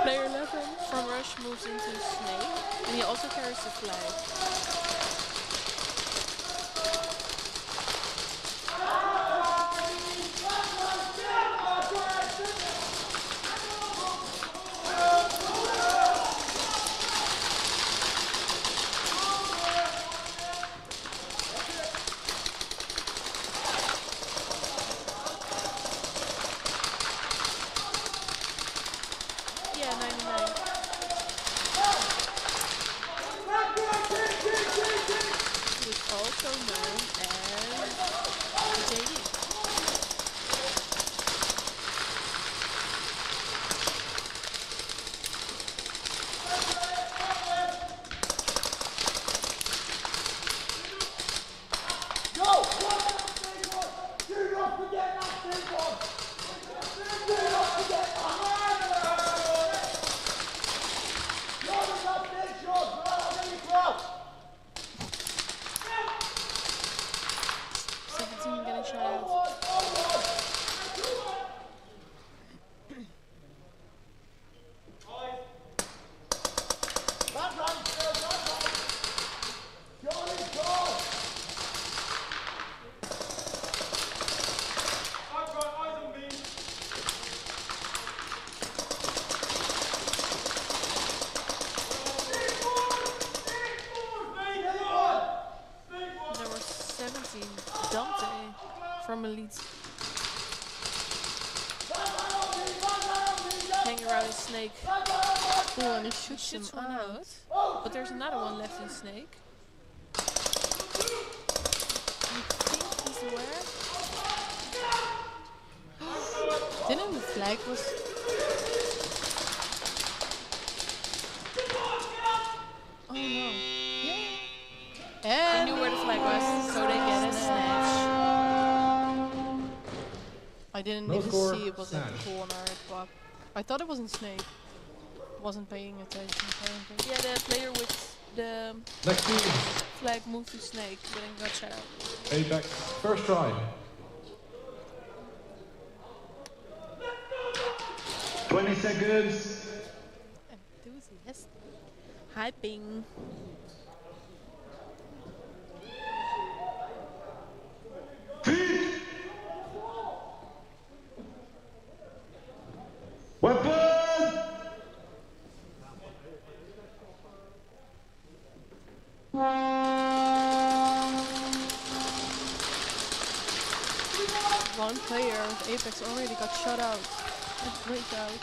Player 11 from Rush moves into snake, and he also carries the flag. Yeah, 99. He is also known as JD. Getting shot out. There were 17. Dante from Elite. Hanging around in Snake. Who wanna shoot Shoots them one out? out. But there's another one left in Snake. I think he's aware. Didn't the flag was... Oh no. Yeah. They knew where the flag was, so they get a snatch. I didn't No even score, see it was in snatch. the corner, but I thought it was in Snake. Wasn't paying attention apparently. Yeah, the player with the Next team. flag moved to Snake, but then got shut out. Apex. First try. 20 seconds. Enthusiastic. Hyping. Weapon! One player of Apex already got shut out. That's breakout.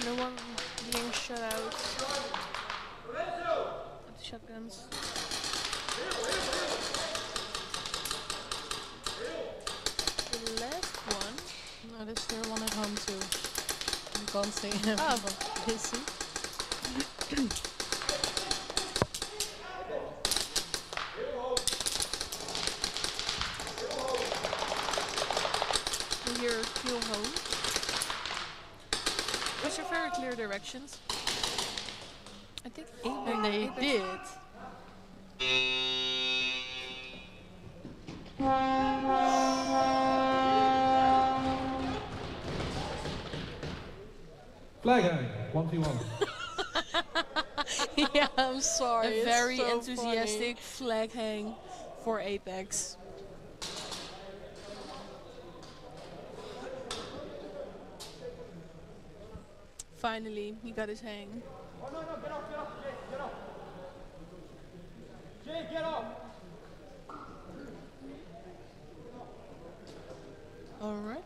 No one being shut out at the shotguns. The last one. No, there's still one at home too. You can't say everyone busy. We hear kill home. Which are very clear directions. I think and they did. Flag hang, 1v1. Yeah, I'm sorry. A very so enthusiastic flag hang for Apex. Finally, he got his hang. Oh, no, no, get off, get off, Jay, get off. Jay, get off. Alright.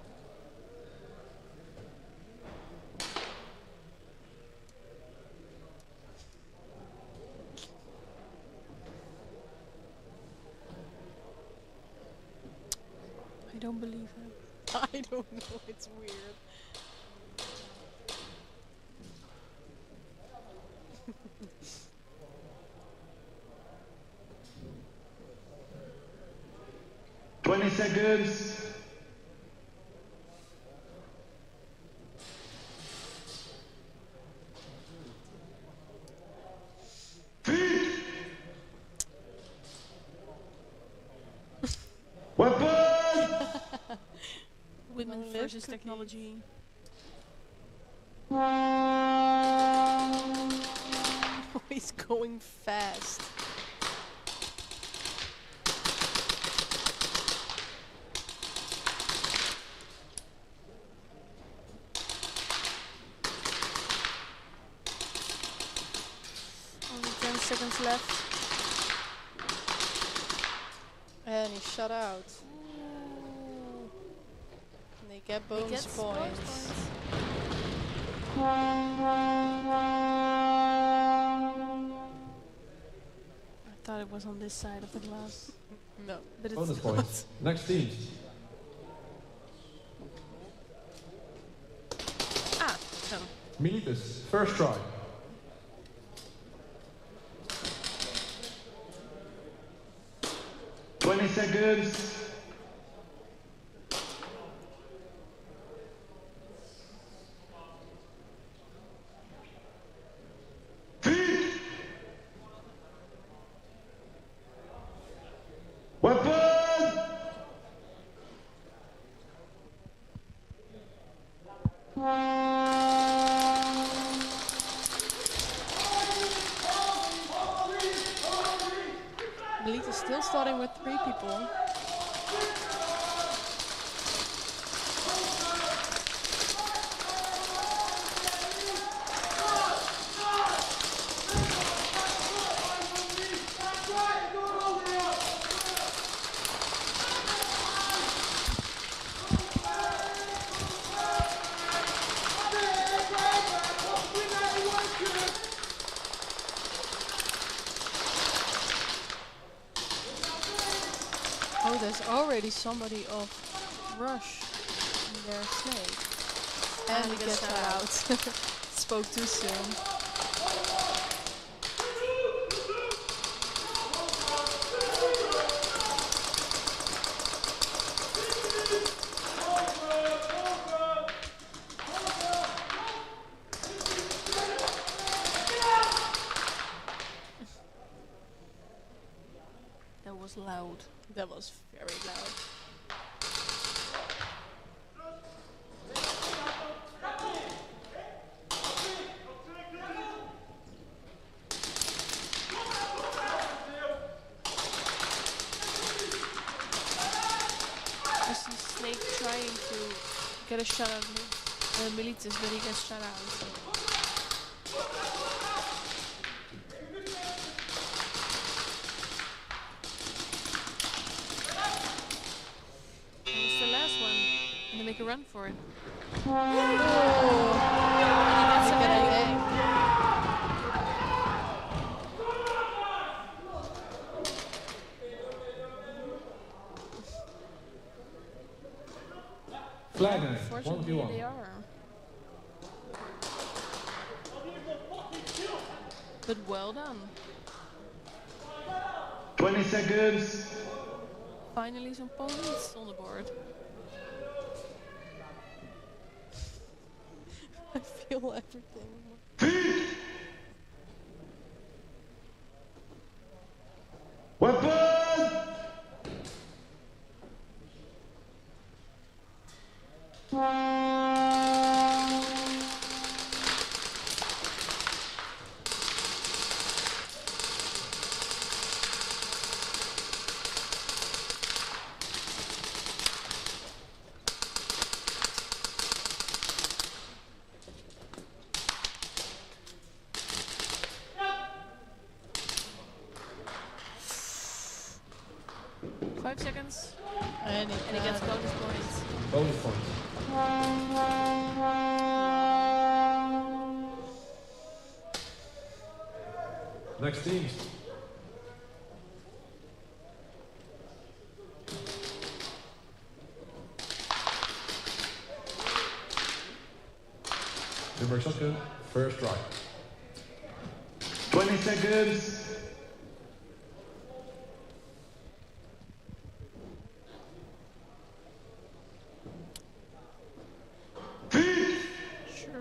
I don't believe him. I don't know, it's weird. Seconds. Weapon! Women versus technology. He's going fast. Only 10 seconds left. And he's shut out. And they get bonus points. I thought it was on this side of the glass. No, but it's Bonus not. points. Next team. Ah, no. Militus, first try. Seconds. Weapon! Elite is still starting with 3 people. Oh, there's already somebody off Rush. their snake. And we get shut out. Spoke too soon. That was loud. That was very loud. I see Snake trying to get a shot at Militis, but he gets shut out. And it's the last one, and they make a run for it. Oh. And he gets a bag. Flag Unfortunately, 1v1. they are. But well done. 20 seconds. Finally some points on the board. I feel everything. Weapon! Five seconds. And he gets bonus points. Bonus points. Next teams. Limburg shotgun, first strike. 20 seconds. Sure.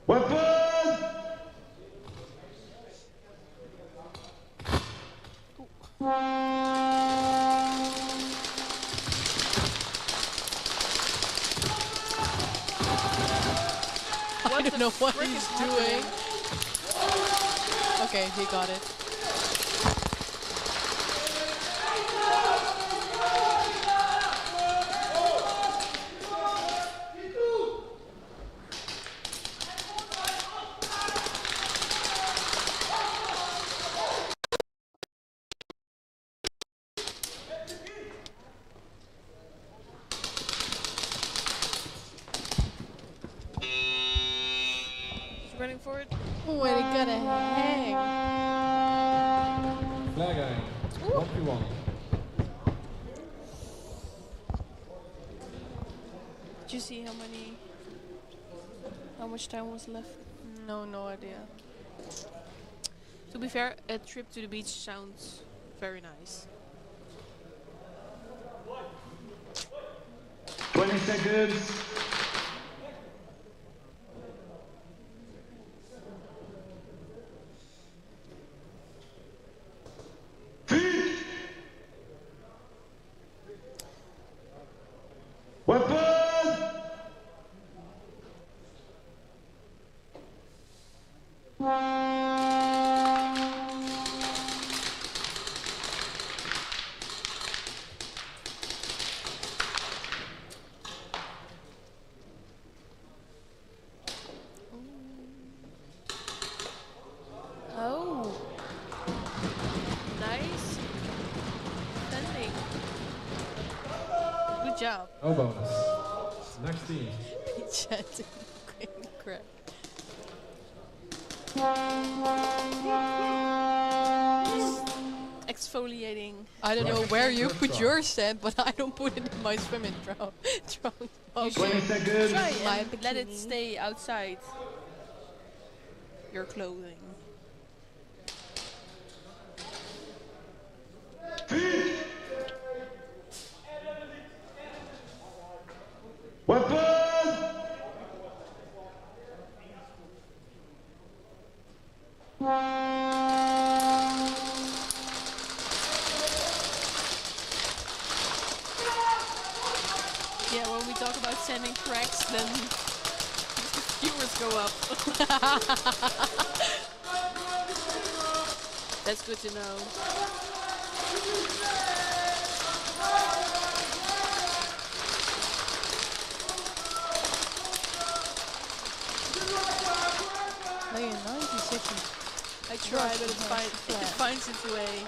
Weapon! I don't know what he's doing. Okay, he got it. Running forward. Oh, and he got a hang. Flag hang. 1v1. Did you see how much time was left? No idea. To be fair, a trip to the beach sounds very nice. 20 seconds. Weapon! Oh, nice defending. Good job. No bonus. Next team. Chatting. Crap. exfoliating. I don't know where you put your sand, but I don't put it in my swimming trunk. You should try and let it stay outside your clothing. Yeah, when we talk about sanding cracks, then viewers go up. That's good to know. Play in 90 seconds. I try, but it finds its way.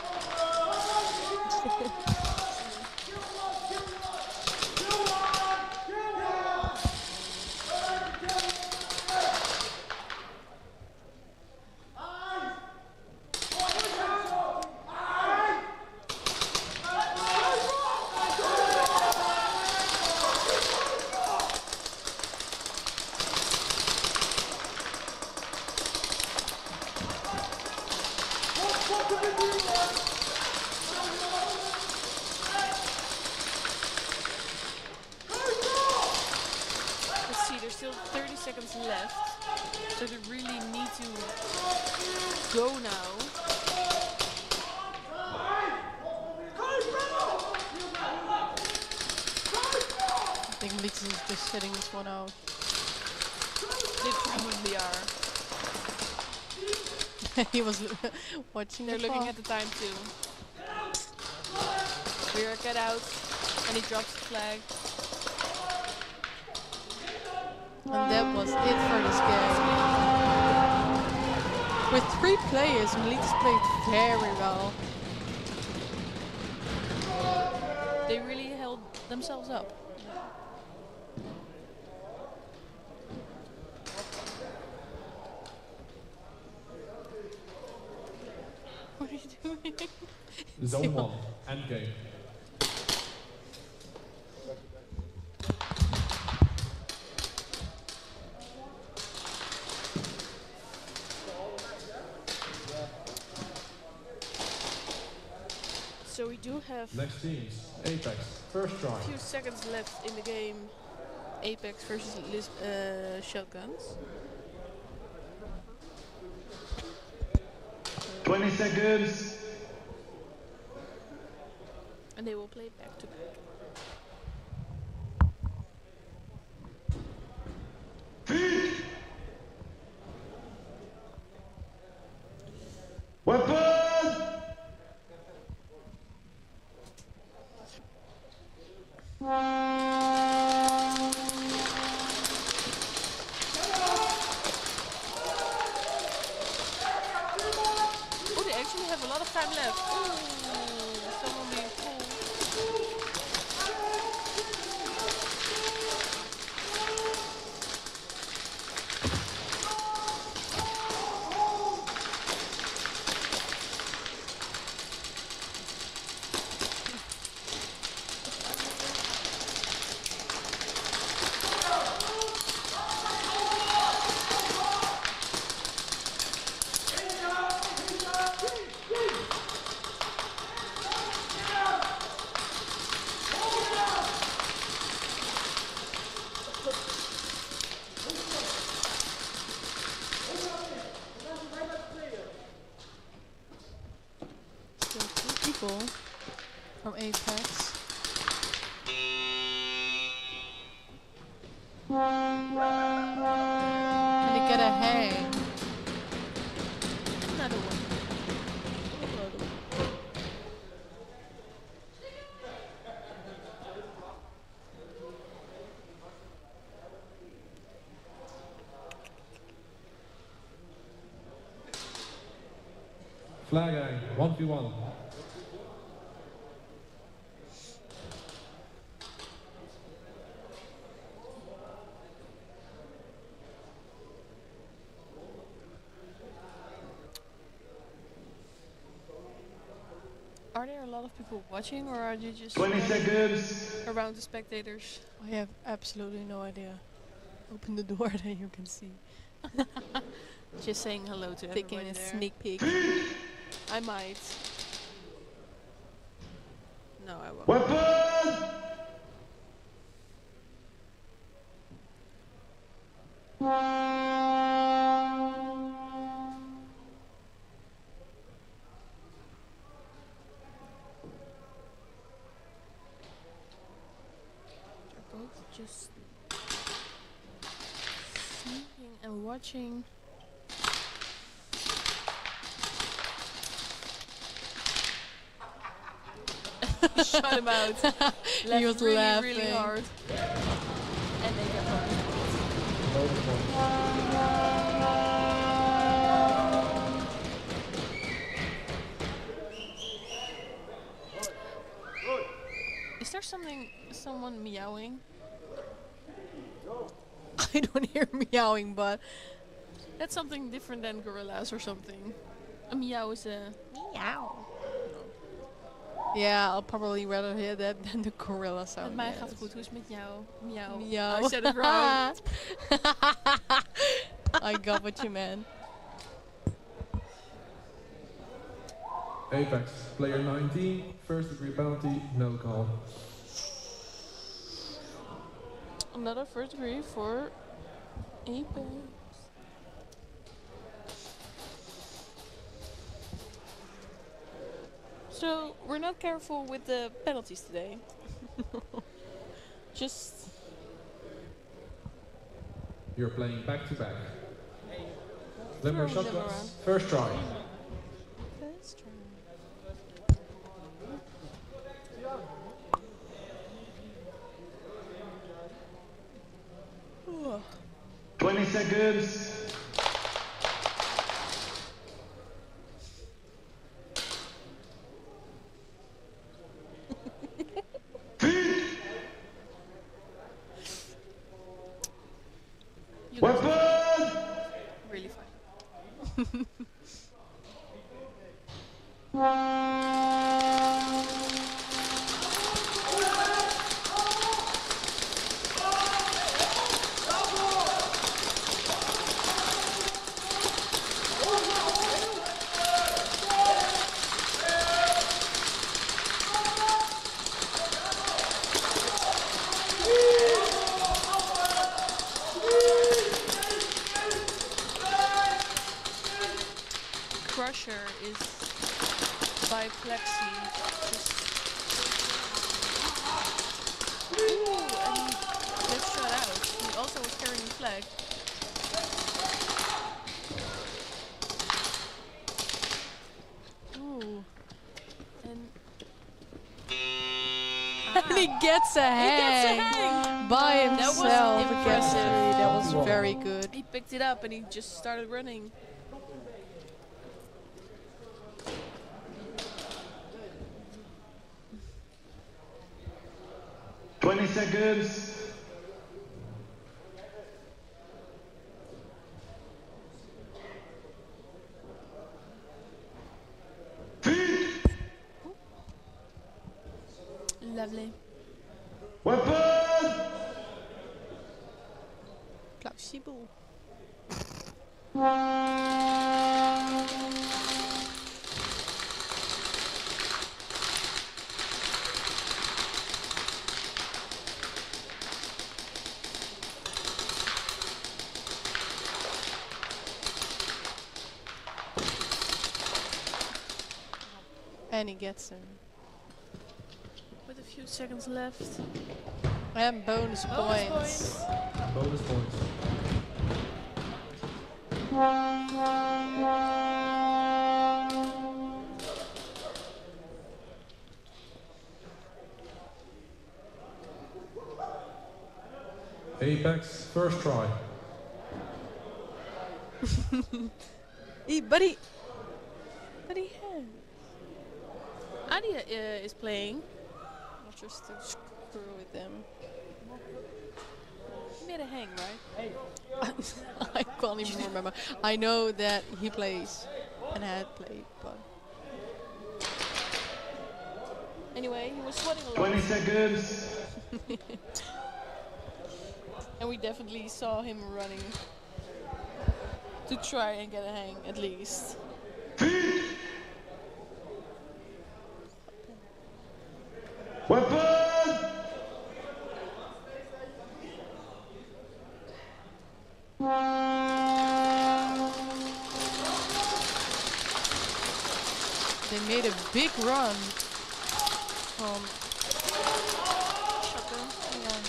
Let's see, there's still 30 seconds left, so they really need to go now. I think Leeds is just sitting this one out. They probably are. He was watching. They're looking at the time too. We're get out, and he drops the flag. And that was it for this game. With 3 players, Leeds played very well. They really held themselves up. What are you doing? Zone 1, end game. So we do have Next teams, Apex, first try. a few seconds left in the game. Apex versus Shotguns. 20 seconds. And they will play back to back. Oh, they actually have a lot of time left. Ooh, someone being pulled. Still 2 people from Apex. And they get a hang. Another one. Flag hang, 1v1. lot of people watching, or are you just 20 seconds. around the spectators? I have absolutely no idea. Open the door, then you can see. Just saying hello to Taking everybody a there. sneak peek. I might. No, I won't. Weapon! They're both just sneaking and watching. Shut him out. He was really, laughing. really hard. And they got bonus points. Is there someone meowing? I don't hear meowing, but That's something different than gorillas or something. A meow is a meow. yeah, I'll probably rather hear that than the gorilla sound. Met mij yes. gaat het goed. Hoe is het met jou? Meow. Meow. I said it wrong. I got what you meant. Apex, player 19, first degree penalty, no call. Another first degree for Apex. So we're not careful with the penalties today. Just You're playing back to back. throw Limber them shotguns, around. first try. First try. Ooh. 20 seconds. You Weapon! really funny. Crusher is by Plexi. Ooh, and he gets shot out. He also was carrying the flag. Ooh. And And he gets a hang, by himself. That was against impressive. three. That was very good. He picked it up and he just started running. Twenty seconds. Lovely. Weapon! Plausible. And he gets him. With a few seconds left. And bonus Bonus points. Bonus points. Apex, first try. But he has. Adia is playing. Not just to screw with them. He made a hang, right? I can't even remember. I know that he plays and had played, but Anyway, he was sweating a lot. 20 seconds. And we definitely saw him running to try and get a hang, at least. Weapon! They made a big run from shotgun. Yeah.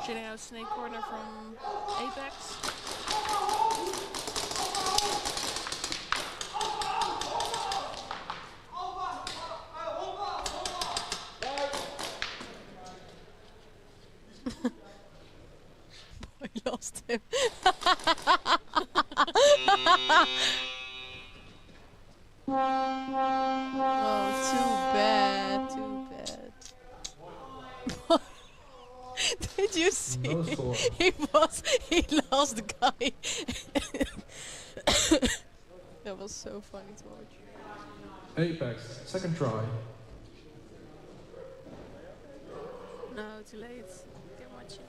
Shooting out snake corner from Apex. I lost him. Oh, too bad, too bad. Did you see? No score. He lost the guy. That was so funny to watch. Apex, second try. No, too late. Can't watch it.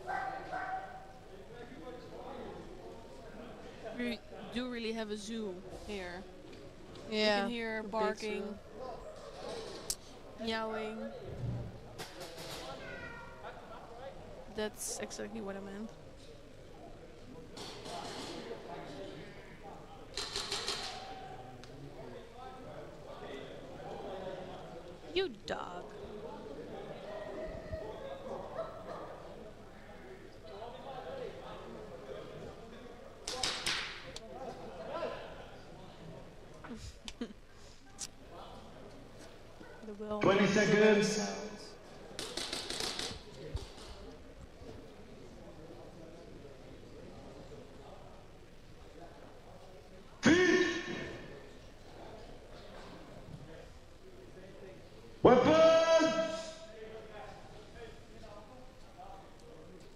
We do really have a zoo here. Yeah. You can hear barking, meowing. That's exactly what I meant. You dog. The will 20 seconds. Weapon!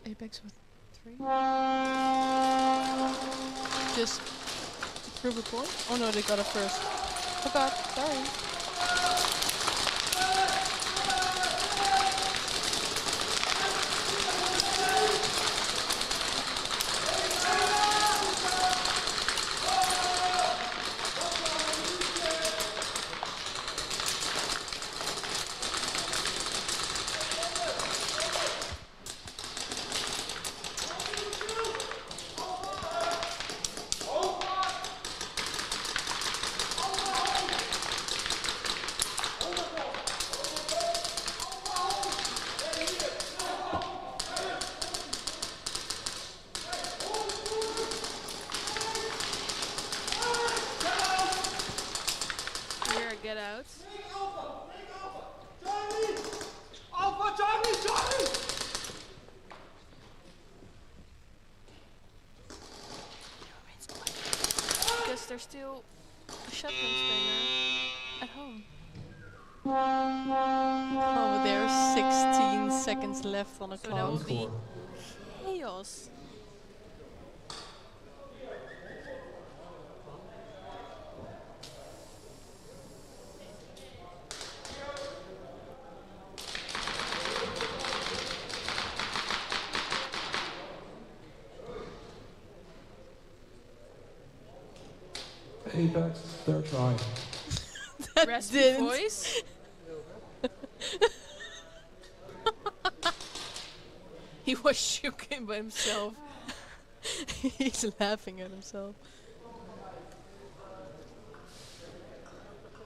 Apex with 3. Just prove a point? Oh no, they got it first. Oh god, sorry. Get out. Alpha, Charlie, Charlie! Because there's still a shotgun sprayer at home. Oh, there's 16 seconds left on the So clock. that will be chaos. Apex, third try. That Raspy didn't. voice. He was shaking by himself. He's laughing at himself.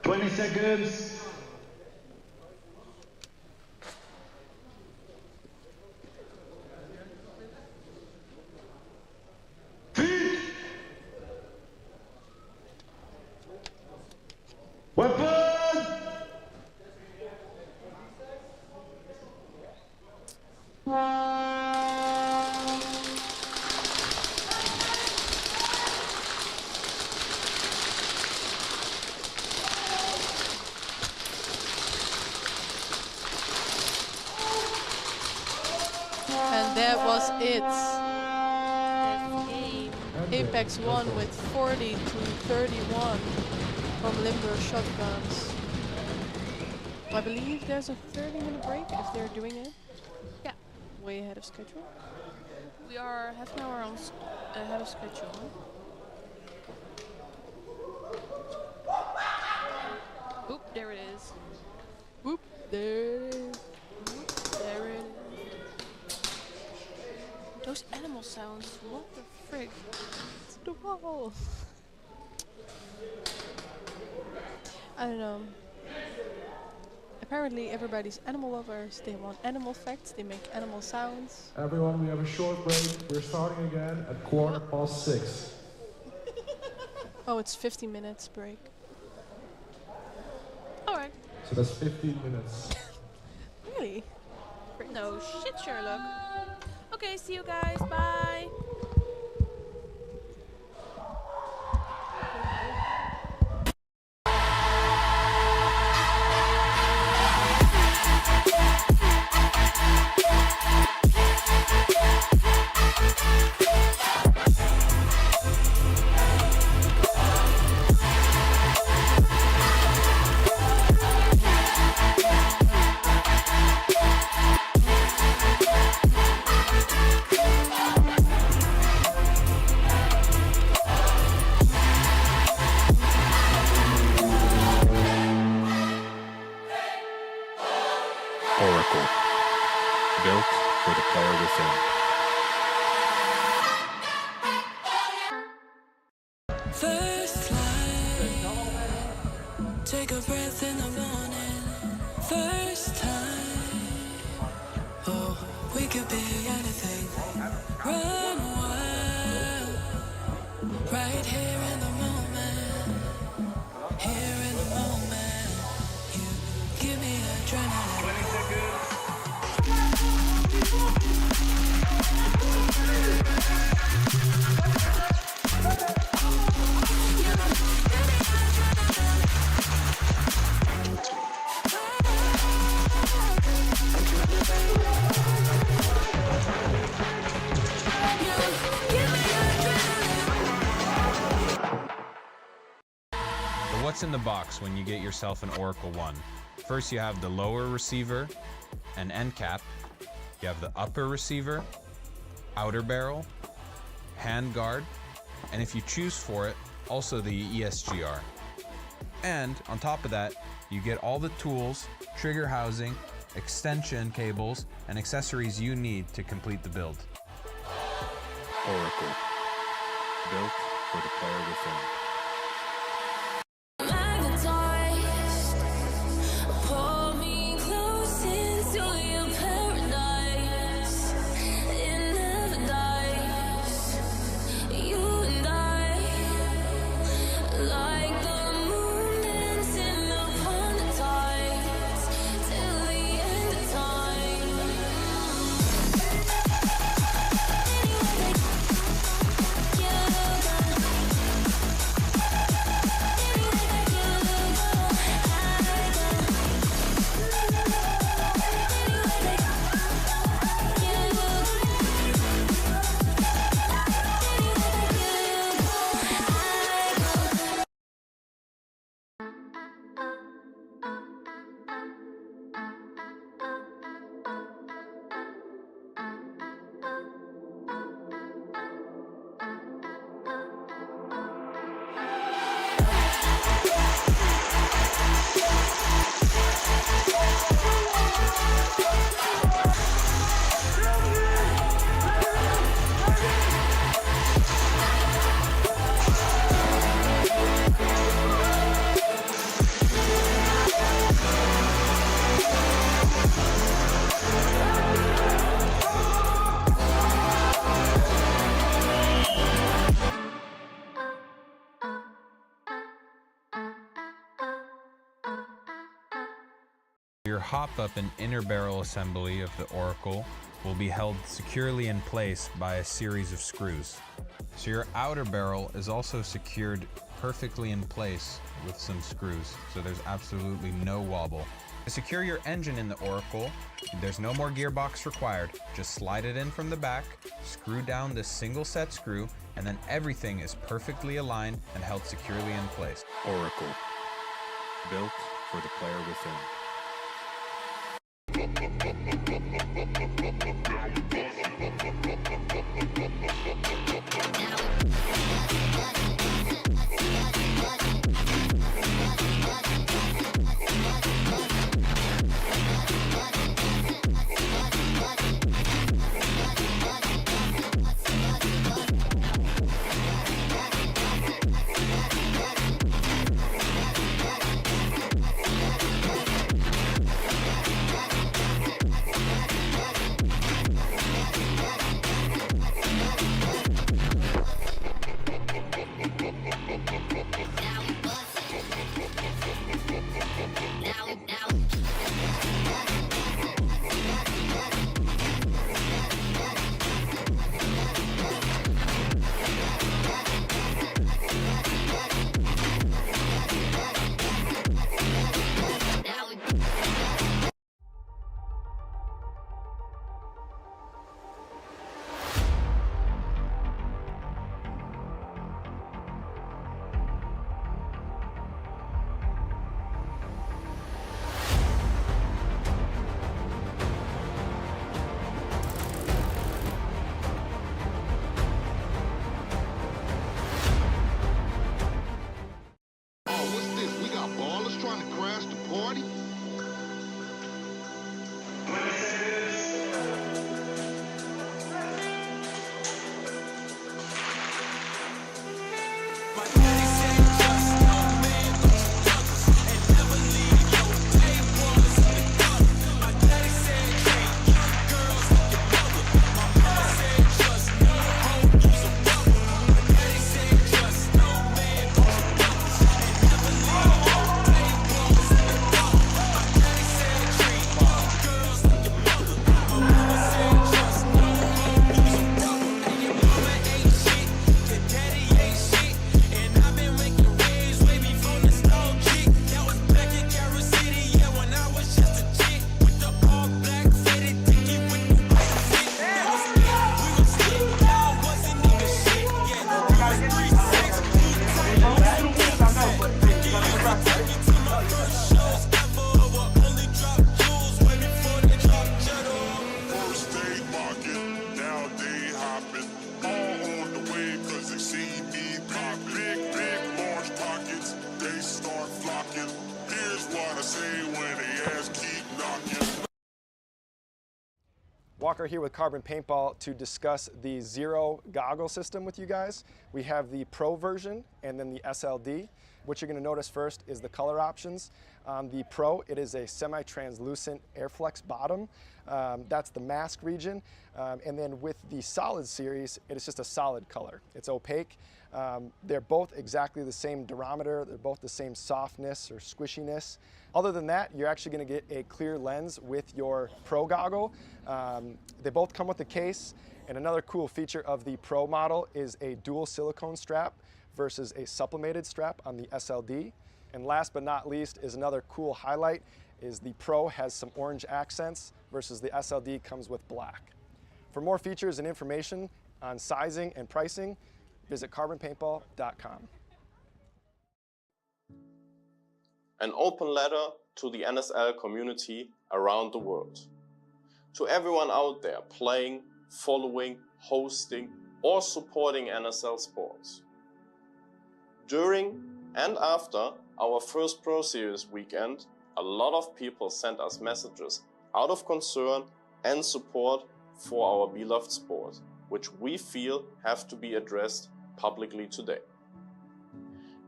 20 seconds. Weapon! And that was it. Apex won with 40 to 31 from Limber shotguns. I believe there's a 30-minute break if they're doing it. Yeah. Way ahead of schedule. We are half an hour ahead of schedule. Oop, there it is. Whoop, there it is. Whoop, there it is. Those animal sounds, what the frig? It's the wall. I don't know. Apparently everybody's animal lovers. They want animal facts. They make animal sounds. Everyone, we have a short break. We're starting again at 6:15. Oh, it's 50 minutes break. Alright. So that's 15 minutes. Really? No shit, Sherlock. Okay, see you guys. Bye. Oracle, built for the player within. First light, take a breath in the morning. First time, oh, we could be anything. Run wild, right here in the moment. Here in the moment, you give me adrenaline. 20 seconds. What's in the box when you get yourself an Oracle 1? First, you have the lower receiver and end cap. You have the upper receiver, outer barrel, hand guard, and if you choose for it, also the ESGR. And on top of that, you get all the tools, trigger housing, extension cables, and accessories you need to complete the build. Oracle, built for the player within. Your hop-up and inner barrel assembly of the Oracle will be held securely in place by a series of screws. So your outer barrel is also secured perfectly in place with some screws, so there's absolutely no wobble. To secure your engine in the Oracle, there's no more gearbox required. Just slide it in from the back, screw down this single set screw, and then everything is perfectly aligned and held securely in place. Oracle, built for the player within. Walker here with Carbon Paintball to discuss the Zero goggle system with you guys. We have the Pro version and then the SLD. What you're going to notice first is the color options. The Pro, it is a semi-translucent Airflex bottom. That's the mask region. And then with the Solid series, it is just a solid color. It's opaque. They're both exactly the same durometer. They're both the same softness or squishiness. Other than that, you're actually going to get a clear lens with your Pro goggle. They both come with a case. And another cool feature of the Pro model is a dual silicone strap versus a sublimated strap on the SLD. And last but not least is another cool highlight is the Pro has some orange accents versus the SLD comes with black. For more features and information on sizing and pricing, visit carbonpaintball.com. An open letter to the NSL community around the world. To everyone out there playing, following, hosting, or supporting NSL sports. During and after our first Pro Series weekend, a lot of people sent us messages out of concern and support for our beloved sport, which we feel have to be addressed publicly today.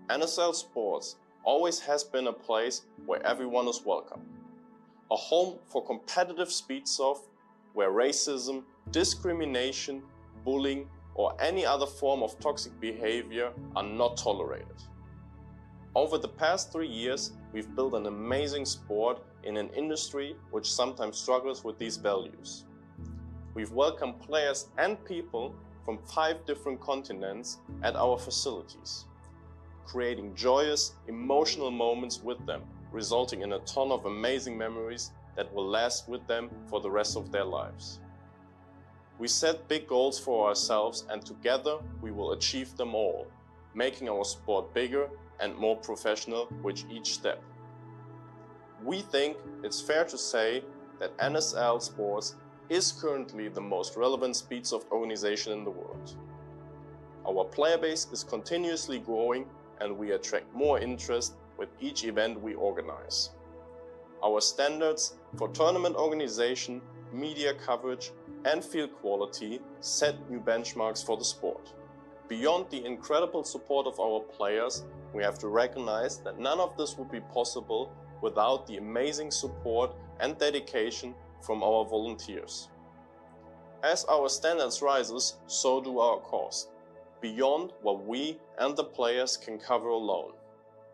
NSL Sports always has been a place where everyone is welcome. A home for competitive speed soft, where racism, discrimination, bullying, or any other form of toxic behavior are not tolerated. Over the past 3 years, we've built an amazing sport in an industry which sometimes struggles with these values. We've welcomed players and people from 5 different continents at our facilities, creating joyous, emotional moments with them resulting in a ton of amazing memories that will last with them for the rest of their lives. We set big goals for ourselves, and together we will achieve them all, making our sport bigger and more professional with each step. We think it's fair to say that NSL Sports is currently the most relevant Speedsoft organization in the world. Our player base is continuously growing, and we attract more interest with each event we organize. Our standards for tournament organization, media coverage, and field quality set new benchmarks for the sport. Beyond the incredible support of our players, we have to recognize that none of this would be possible without the amazing support and dedication from our volunteers. As our standards rises, so do our costs, beyond what we and the players can cover alone.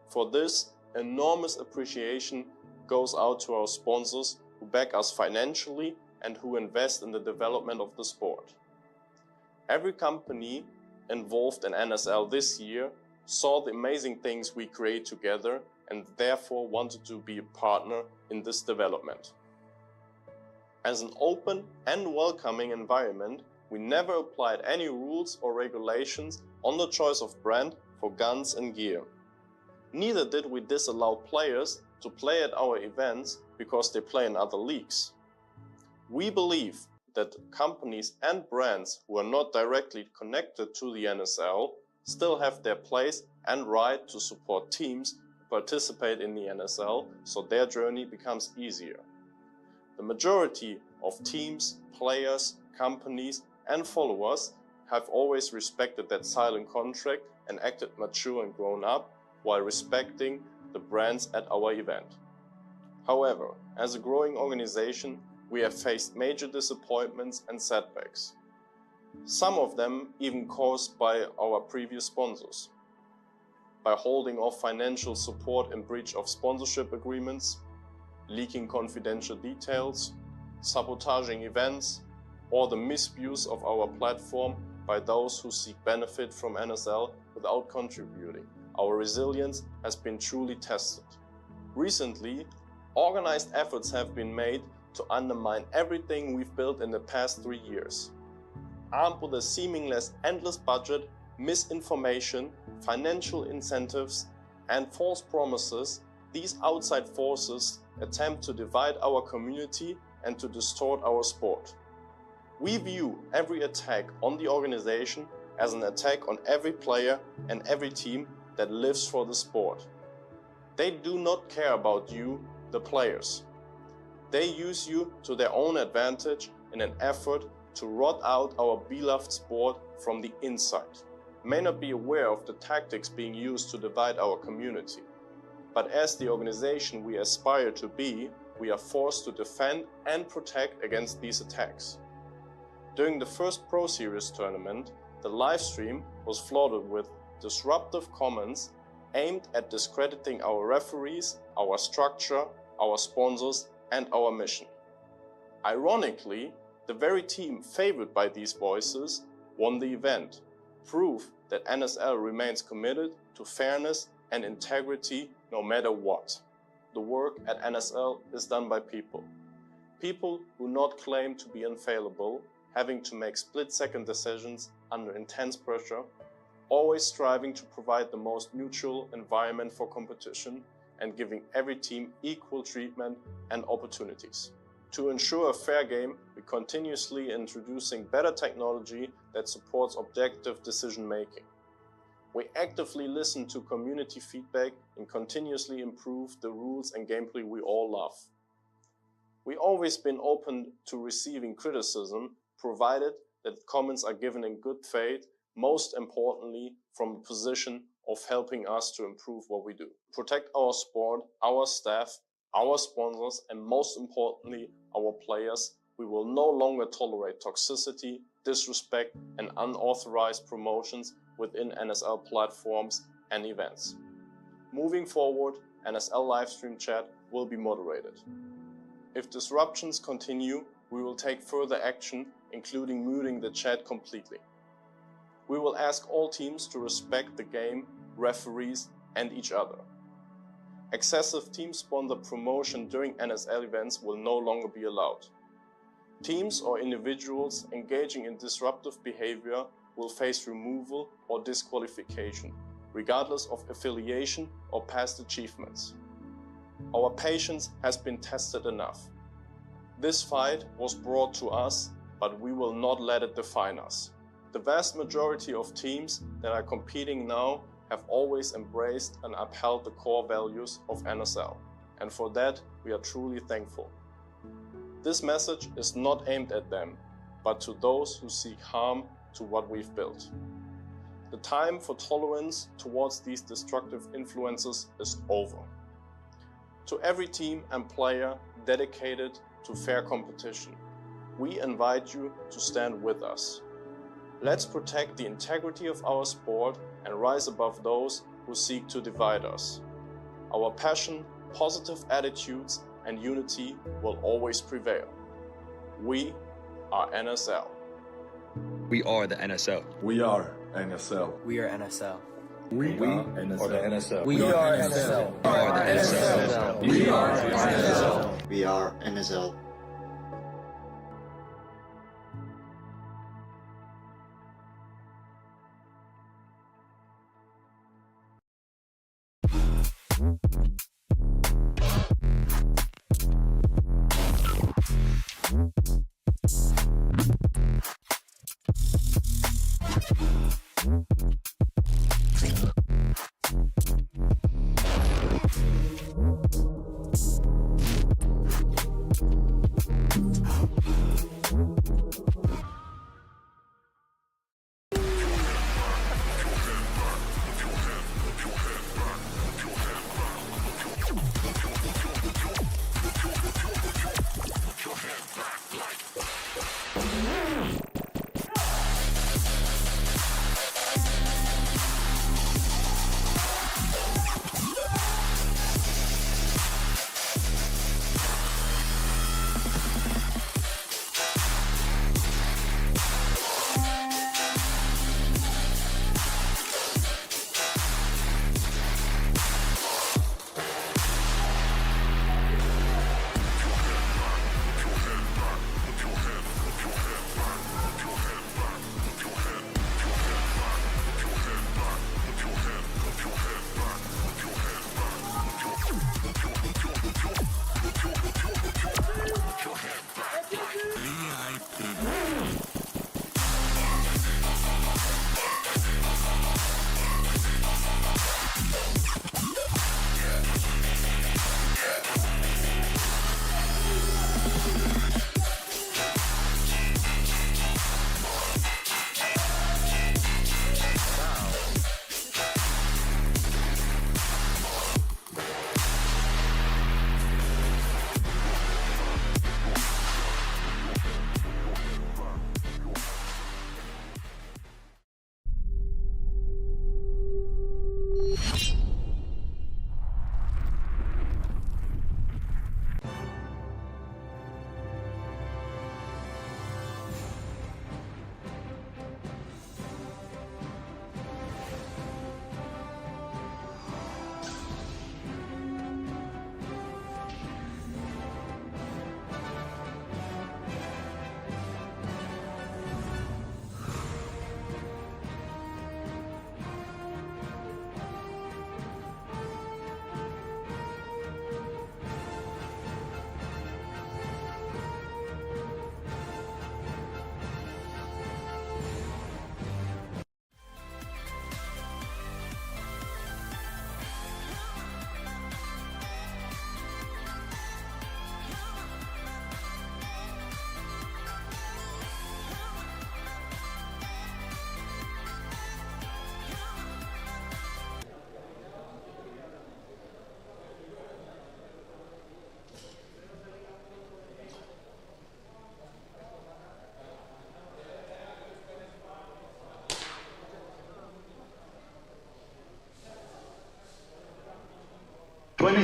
For this, enormous appreciation goes out to our sponsors who back us financially and who invest in the development of the sport. Every company involved in NSL this year saw the amazing things we create together and therefore wanted to be a partner in this development. As an open and welcoming environment, we never applied any rules or regulations on the choice of brand for guns and gear. Neither did we disallow players to play at our events because they play in other leagues. We believe that companies and brands who are not directly connected to the NSL still have their place and right to support teams who participate in the NSL, so their journey becomes easier. The majority of teams, players, companies and followers have always respected that silent contract and acted mature and grown up while respecting the brands at our event. However, as a growing organization, we have faced major disappointments and setbacks. Some of them even caused by our previous sponsors. By holding off financial support in breach of sponsorship agreements, leaking confidential details, sabotaging events, or the misuse of our platform by those who seek benefit from NSL without contributing. Our resilience has been truly tested. Recently, organized efforts have been made to undermine everything we've built in the past 3 years. Armed with a seemingly endless budget, misinformation, financial incentives, and false promises, these outside forces attempt to divide our community and to distort our sport. We view every attack on the organization as an attack on every player and every team that lives for the sport. They do not care about you, the players. They use you to their own advantage in an effort to rot out our beloved sport from the inside. May not be aware of the tactics being used to divide our community, but as the organization we aspire to be, we are forced to defend and protect against these attacks. During the first Pro Series tournament, the live stream was flooded with disruptive comments aimed at discrediting our referees, our structure, our sponsors, and our mission. Ironically, the very team favored by these voices won the event, proof that NSL remains committed to fairness and integrity no matter what. The work at NSL is done by people. People who not claim to be infallible, having to make split-second decisions under intense pressure, always striving to provide the most neutral environment for competition and giving every team equal treatment and opportunities. To ensure a fair game, we continuously introducing better technology that supports objective decision-making. We actively listen to community feedback and continuously improve the rules and gameplay we all love. We've always been open to receiving criticism, provided that comments are given in good faith, most importantly from a position of helping us to improve what we do. Protect our sport, our staff, our sponsors, and most importantly, our players. We will no longer tolerate toxicity, disrespect, and unauthorized promotions within NSL platforms and events. Moving forward, NSL livestream chat will be moderated. If disruptions continue, we will take further action, including muting the chat completely. We will ask all teams to respect the game, referees, and each other. Excessive team sponsor promotion during NSL events will no longer be allowed. Teams or individuals engaging in disruptive behavior will face removal or disqualification, regardless of affiliation or past achievements. Our patience has been tested enough. This fight was brought to us, but we will not let it define us. The vast majority of teams that are competing now have always embraced and upheld the core values of NSL, and for that we are truly thankful. This message is not aimed at them, but to those who seek harm to what we've built. The time for tolerance towards these destructive influences is over. To every team and player dedicated to fair competition, we invite you to stand with us. Let's protect the integrity of our sport and rise above those who seek to divide us. Our passion, positive attitudes, and unity will always prevail. We are NSL. We are the NSL. We are NSL. We are NSL. We are the NSL. We are NSL. We are NSL. We are NSL.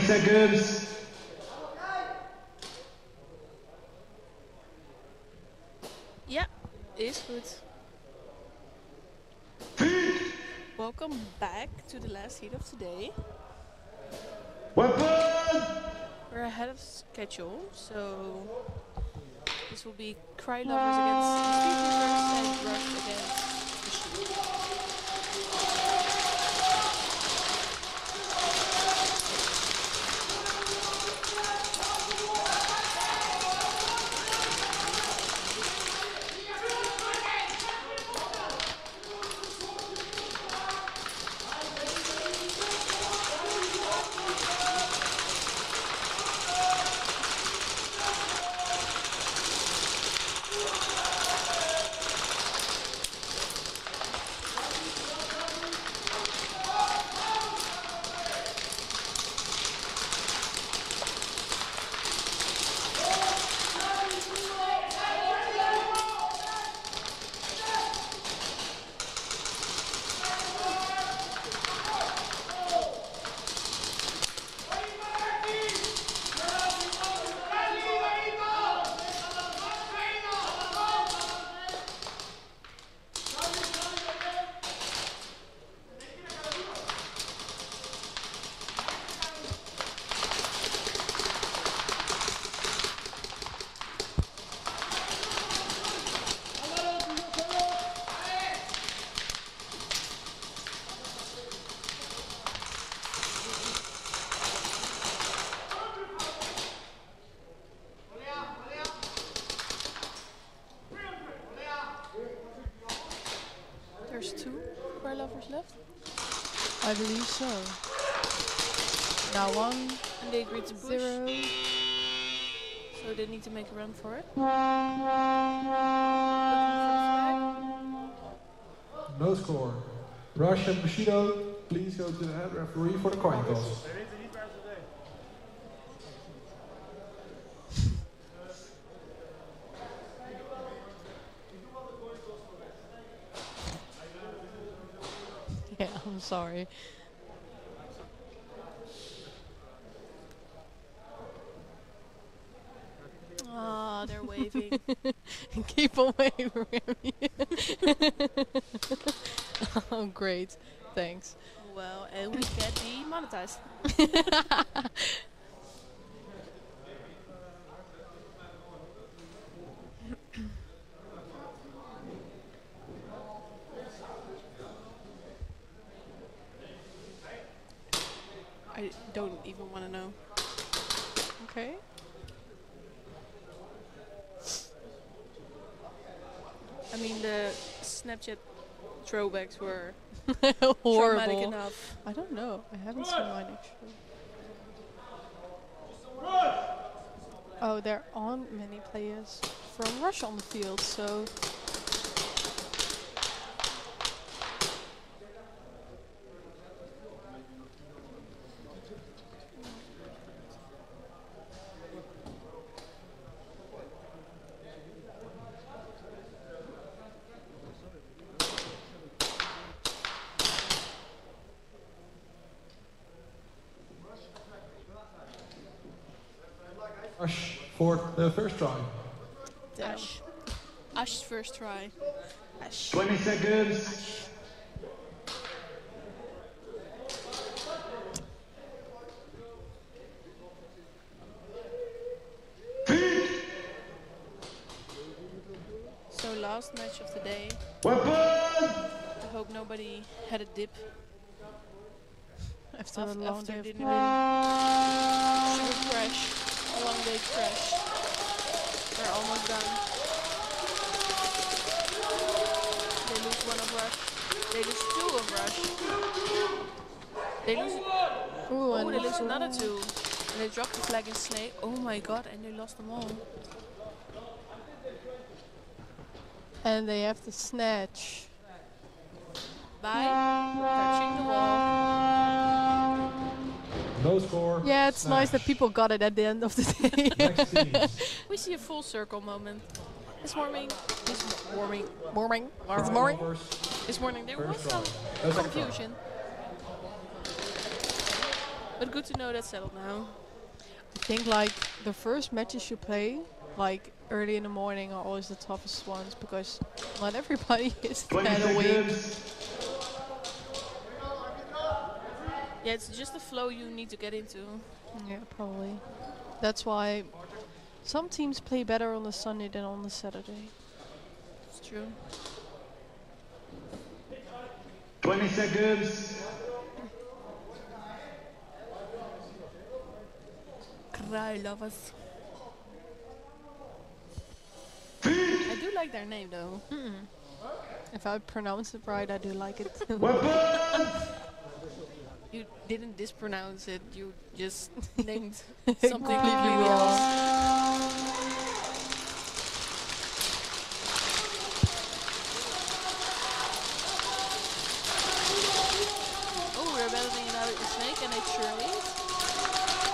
Seconds. Ja, is goed. Welcome back to the last heat of today. We're ahead of schedule, so this will be Cry Lovers against Street Leaders and Rush against the Shootout. There's 2 Cry Lovers left. I believe so. Now 1, and they agreed to push. 0. So they need to make a run for it. No score. Rush and Bushido, please go to the head referee for the coin toss. Yeah, I'm sorry. Ah, they're waving. Keep away from me. Oh, great. Thanks. Well, and we get demonetized. I don't even want to know. Okay. I mean, the Snapchat throwbacks were horrible. traumatic enough. I don't know. I haven't seen mine actually. Oh, there aren't many players from Russia on the field, so. Rush for the first try. Ash. Ash's first try. Ash. 20 seconds. So last match of the day. Weapon! I hope nobody had a dip. After a long day of dinner. Crash. A long day crash. They're almost done. They lose 1 of Rush. They lose 2 of Rush. They lose. Ooh, Oh, they lose another 2. And they drop the flag in Snake. Oh my god, and they lost them all. And they have to snatch. By touching the wall. No score. Yeah, it's nice that people got it at the end of the day. We see a full circle moment. This morning. This morning. Morning. It's morning. This morning there was some confusion. But good to know that's settled now. I think like the first matches you play, like early in the morning, are always the toughest ones because not everybody is that awake. Yeah, it's just the flow you need to get into. Yeah, probably. That's why some teams play better on the Sunday than on the Saturday. It's true. 20 seconds. Cry lovers. I do like their name though. If I pronounce it right, I do like it too. You didn't dispronounce it, you just named Completely something completely wrong. else. Oh, we're battling it out with the snake and it surely is.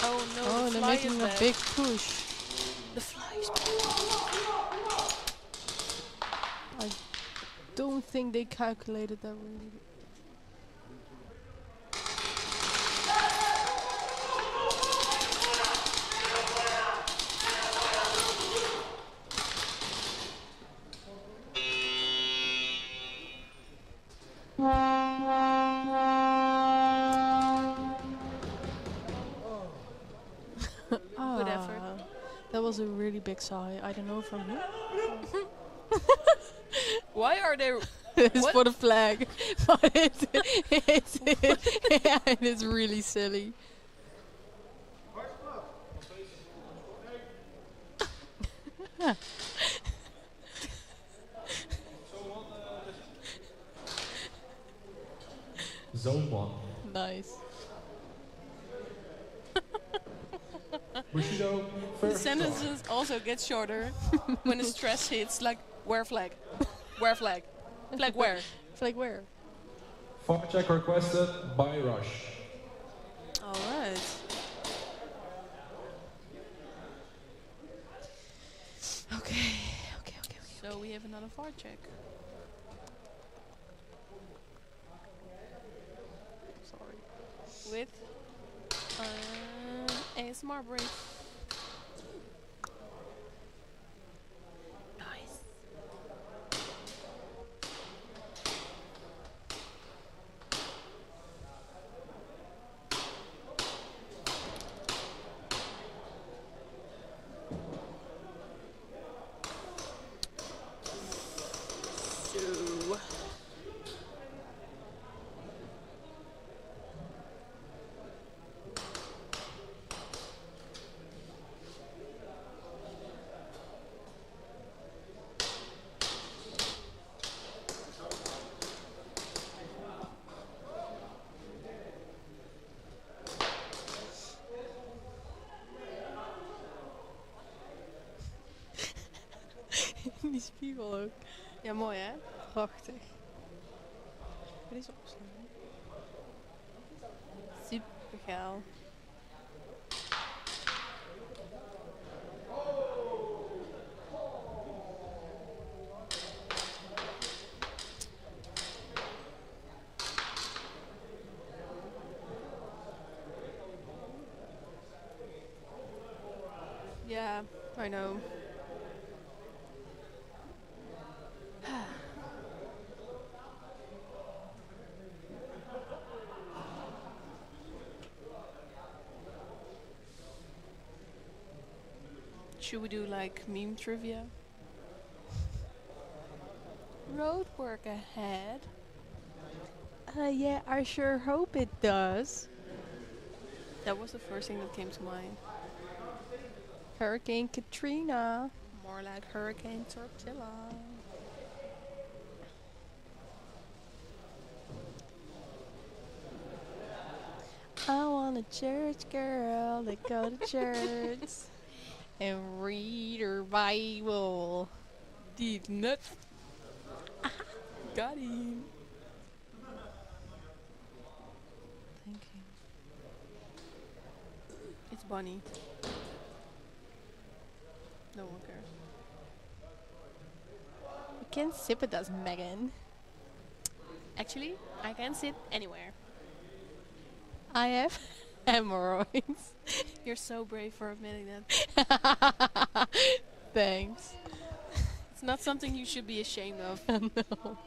Oh no, Oh, the they're fly making is a back. big push. The fly is back. I don't think they calculated that really. Good effort. That was a really big sigh. I don't know from who. Why are they? It's What? for the flag, but it is really silly. Zone 1. Nice. Bushido, The first sentences also get shorter when the stress hits, like where flag, where flag, flag where. Flag where? far check requested by Rush. All right. Okay. So we have another far check. Sorry. With ASMR break. Nice. So Die spiegel ook. ja, mooi hè? Prachtig. Dit is opslaan. Super geil. Yeah, I know. Should we do like meme trivia? Road work ahead. Yeah, I sure hope it does. That was the first thing that came to mind. Hurricane Katrina. More like Hurricane Tortilla. I want a church girl that go to church and read her Bible. Did not. Got him. Thank you. It's Bunny. No one cares. You can sip it as Megan. Actually, I can sit anywhere. I have hemorrhoids. You're so brave for admitting that. Thanks. It's not something you should be ashamed of. No.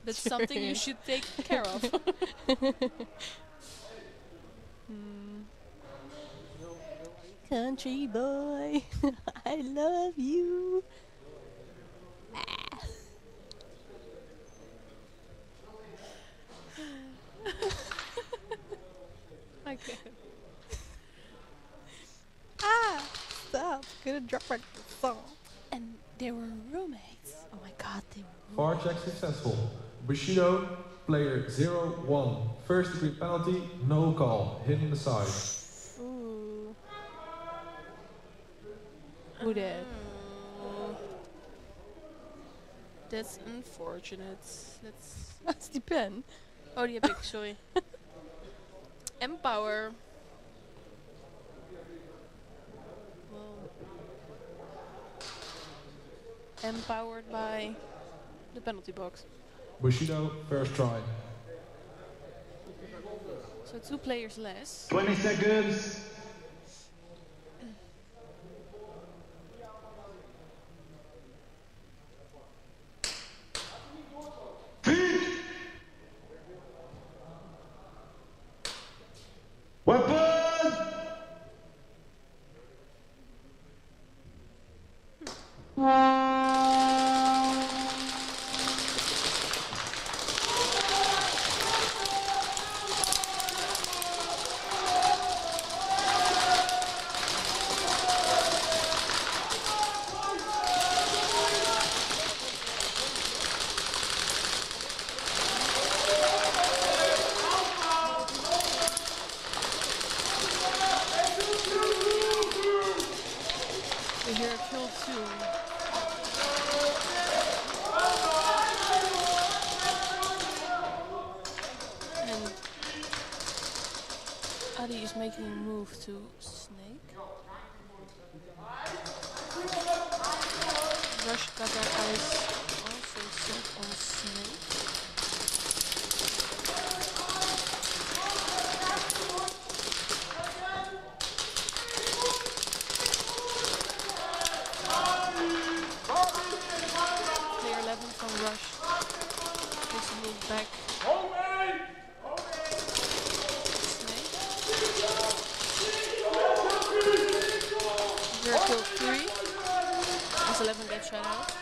That's something you should take care of. Country boy, I love you. I can't. Stop. Gonna drop my song. And they were roommates. Oh my god, they were VAR check successful. Bushido, player 0-1. First degree penalty, no call. Hit on the side. Ooh. Who did? That's unfortunate. That's die pen. Oh, die heb ik, sorry. Empower. Well, empowered by the penalty box. Bushido, first try. So 2 players less. 20 seconds. We hear a kill soon. And Adi is making a move to Snake. Rush got their eyes also set on Snake. Player 11 from Rush takes a move back. Snake. Here kill 3. As 11 gets shut out.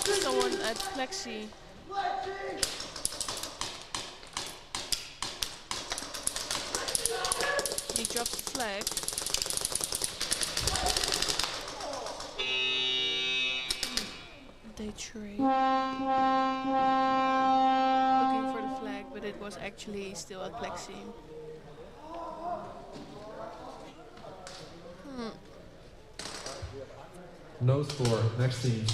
There's someone at Plexi. He drops the flag. They trade. Looking for the flag, but it was actually still at Plexi. No score. Next team.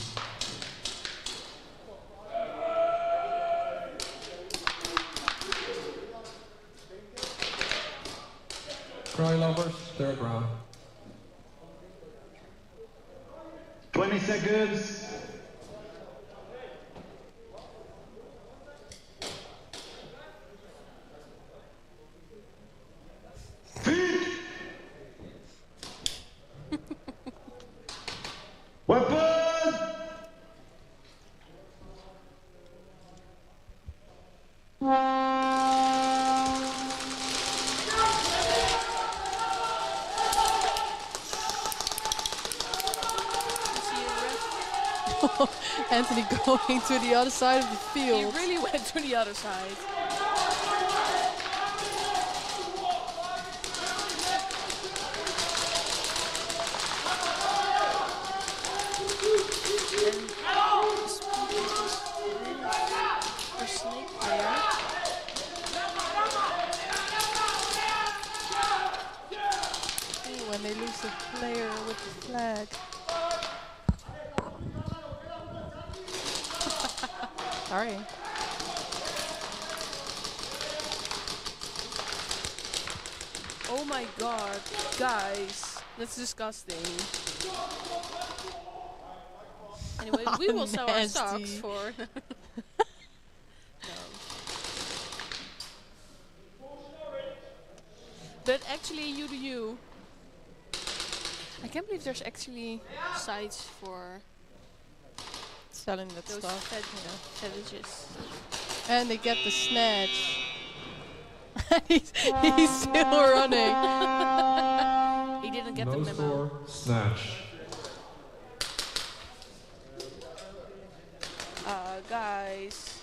Cry Lovers, third round. 20 seconds. Anthony going to the other side of the field. He really went to the other side. Snake player. Ooh, when they lose the player with the flag. Sorry. Oh my god, guys, that's disgusting. Anyway, we will sell our socks Nasty. for. But actually, you do you. I can't believe there's actually sites for Selling that those stuff. fetishes. And they get the snatch. he's still running. He didn't get the No memo. score, snatch. Guys.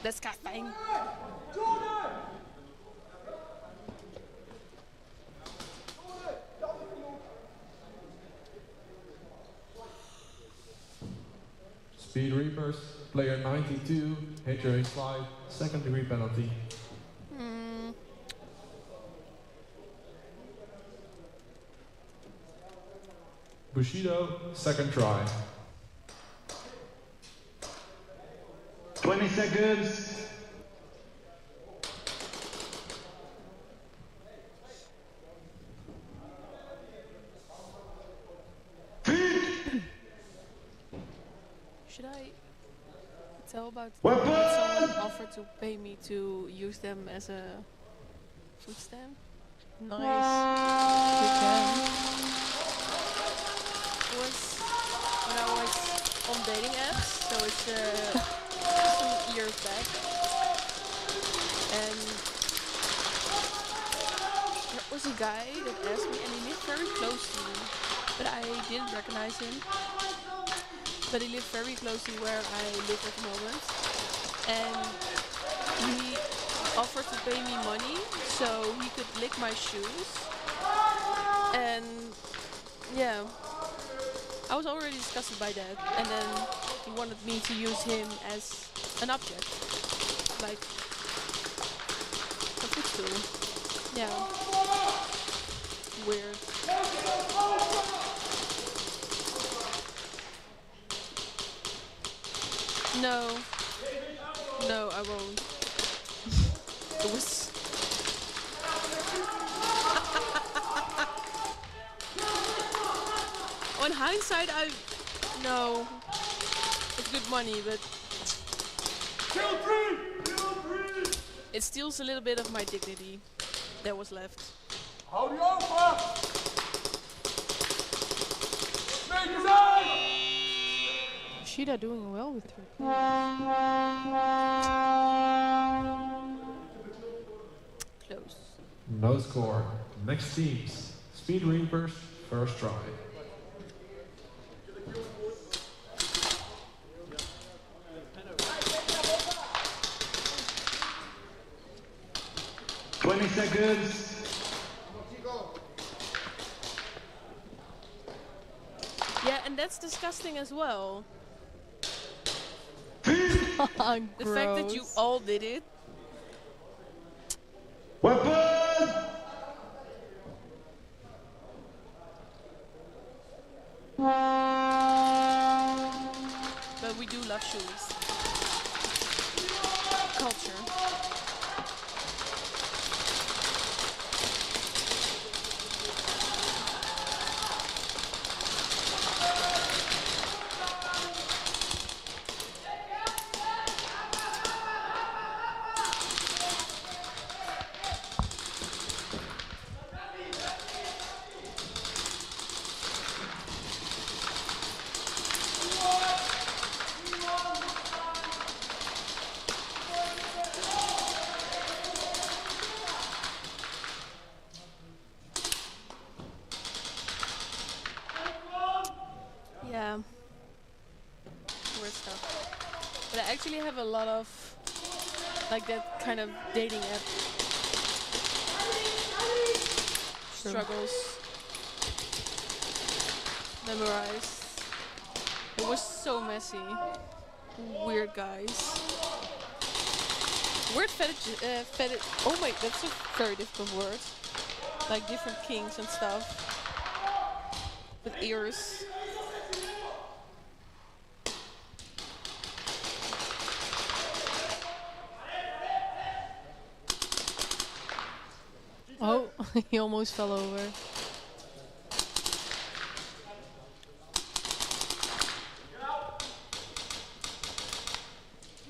Disgusting. Speed Reapers, player 92, hit your slide, second degree penalty. Bushido, second try. 20 seconds. Should I tell about Weapon! that someone offered to pay me to use them as a food stamp? Nice. You can. It was when I was on dating apps, so it's some years back. And there was a guy that asked me, and he lived very close to me, but I didn't recognize him. But he lived very close to where I live at the moment. And he offered to pay me money so he could lick my shoes. And yeah, I was already disgusted by that. And then he wanted me to use him as an object, like a footstool. Yeah, weird. No, I won't. It was. On hindsight, no. It's good money, but it steals a little bit of my dignity that was left. Hou die open! Snake is out! Shida doing well with her. Close. No score. Next teams. Speed Reapers, first try. Seconds. Yeah, and that's disgusting as well. The fact that you all did it. Weapon! But we do love shoes. Culture. Yeah. Weird stuff. But I actually have a lot of like that kind of dating app struggles memorized. It was so messy. Weird guys. Weird fetish. Oh my, that's a very difficult word. Like different kinks and stuff. With ears. He almost fell over.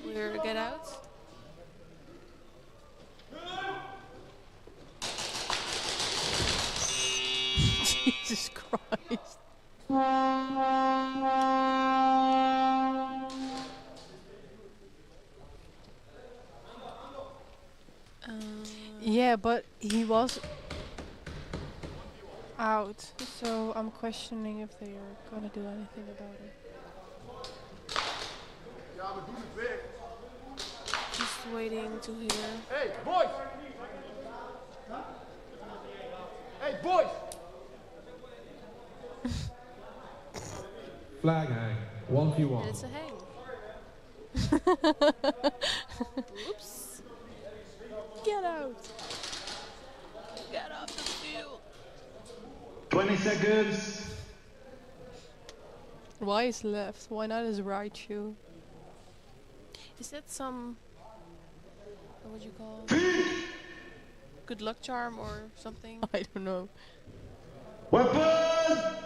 We're get out. Jesus Christ. Yeah, but he was out, so I'm questioning if they are gonna do anything about it. Just waiting to hear. Hey, boys! Hey, boys! Flag hang. 1v1. And it's a hang. Oops. Get out. Get off the field. 20 seconds. Why is left? Why not his right shoe? Is that some, what would you call, good luck charm or something? I don't know. Weapon!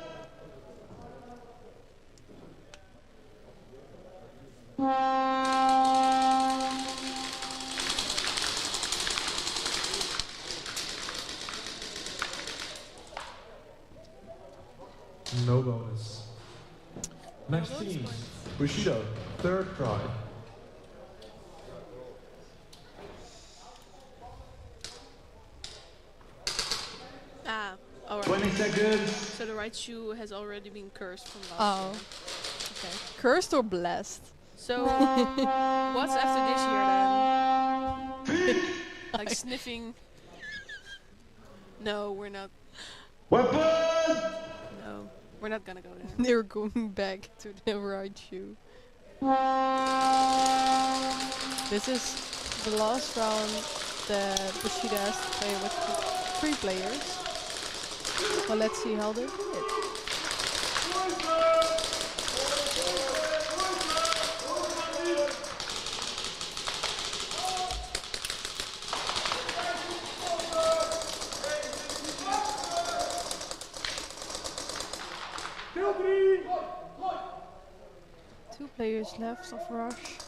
No bonus. Next team, Shootout, third try. Ah, alright. 20 seconds. So the right shoe has already been cursed from last Oh. year. Okay. Cursed or blessed? So, what's after this year then? Like sniffing? No, we're not. Weapon! No, we're not gonna go there. They're going back to the right shoe. This is the last round that Bushido has to play with 3 players. Well, let's see how they do it. Two players left of Rush.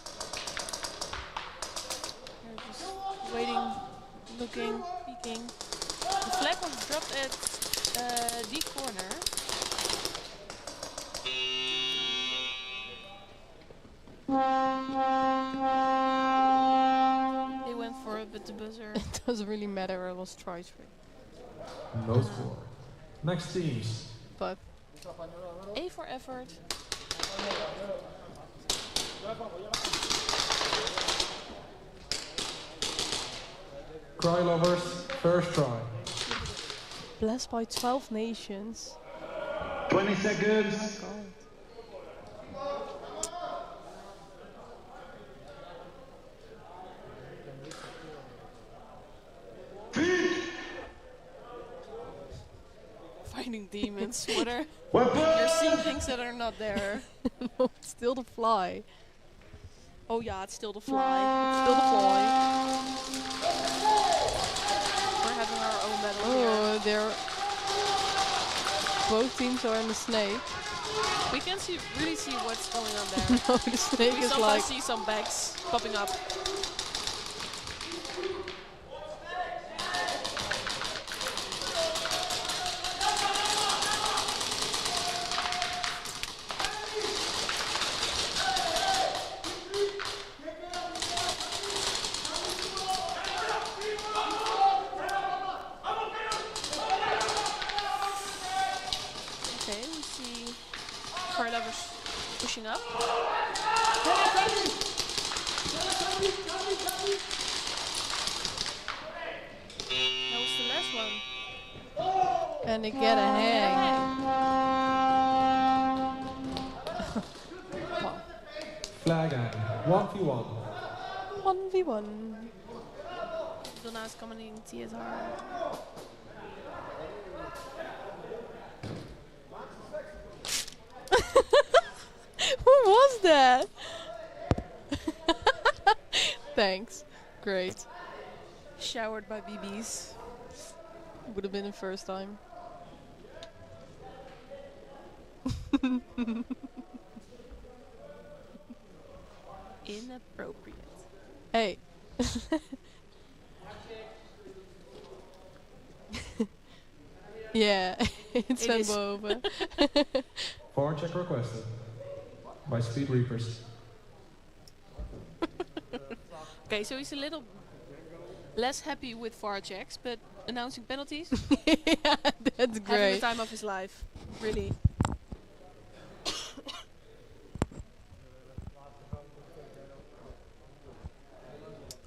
They're just waiting, looking, peeking. The flag was dropped at D corner. They went for it with the buzzer. It doesn't really matter, it was tries for it. No score. Next teams. But A for effort. Cry Lovers, first try. blessed by 12 nations. 20 seconds. Oh Finding demons. What are Weapon! you're seeing things that are not there. No, it's still the fly. Oh yeah, it's still the fly. It's still the fly. We're having our own battle Oh, here. they're both teams are in the snake. We can really see what's going on there. No, the snake We is sometimes like see some bags popping up. Okay, we see car lovers pushing up. That was the last one. and they get a hang. Flag hang. 1v1. 1v1. Donna is coming in TSR. Who was that? Thanks. Great. Showered by BBs. Would have been the first time. Inappropriate. Hey. Yeah, it's It is. over. Forward check requested by Speed Reapers. Okay, so he's a little less happy with far checks, but announcing penalties, Yeah, that's having great. the time of his life. Really.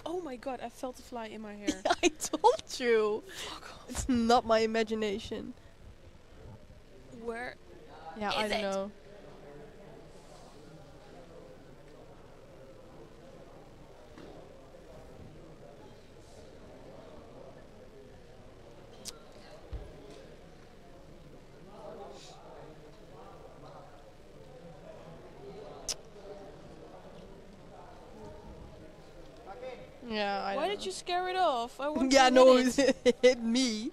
Oh my god, I felt a fly in my hair. I told you. It's not my imagination. Where? Yeah, I is don't it? know. Yeah, I Why don't did you scare it off? I want Yeah, to no, hit it. it hit me.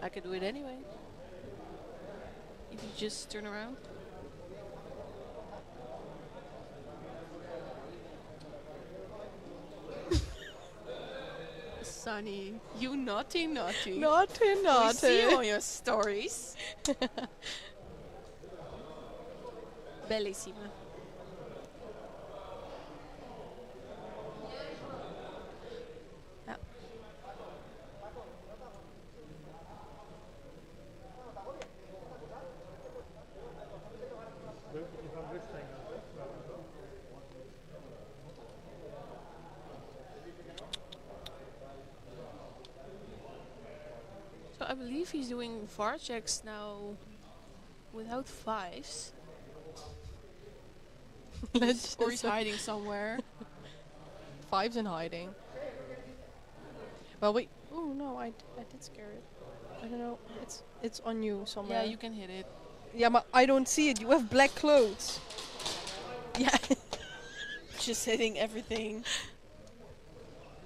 I could do it anyway. If you just turn around. Sunny, you naughty naughty. Naughty, naughty. We see you on your stories. Bellissima. Ja. So I believe he's doing VAR checks now without fives. Let's Or he's just- hiding somewhere. Five's in hiding. Well, wait. Oh no, I did scare it. I don't know. It's on you somewhere. Yeah, you can hit it. Yeah, but I don't see it. You have black clothes. Yeah. Just hitting everything.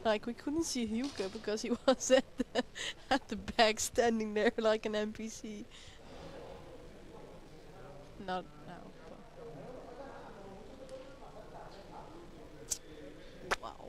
Like we couldn't see Hyuke because he was at the back standing there like an NPC. Not now. But wow.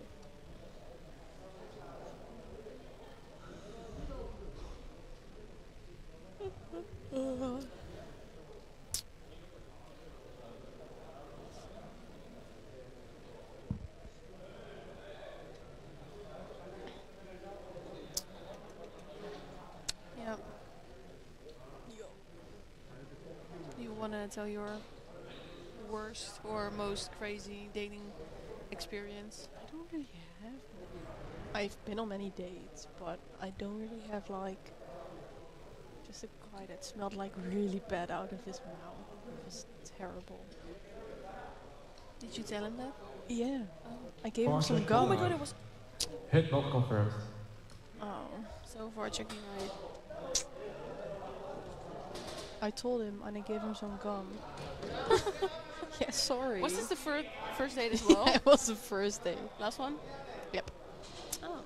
Yeah. You wanna tell your worst or most crazy dating experience? I don't really have. I've been on many dates, but I don't really have like just a guy that smelled like really bad out of his mouth. It was terrible. Did you tell him that? Yeah. I gave him Far some check gum. Oh my god, it was. Hit not confirmed. Oh, so far checking right. I told him and I gave him some gum. Yeah, sorry. Was this the first date as well? Yeah, it was the first day. Last one? Yep. Oh.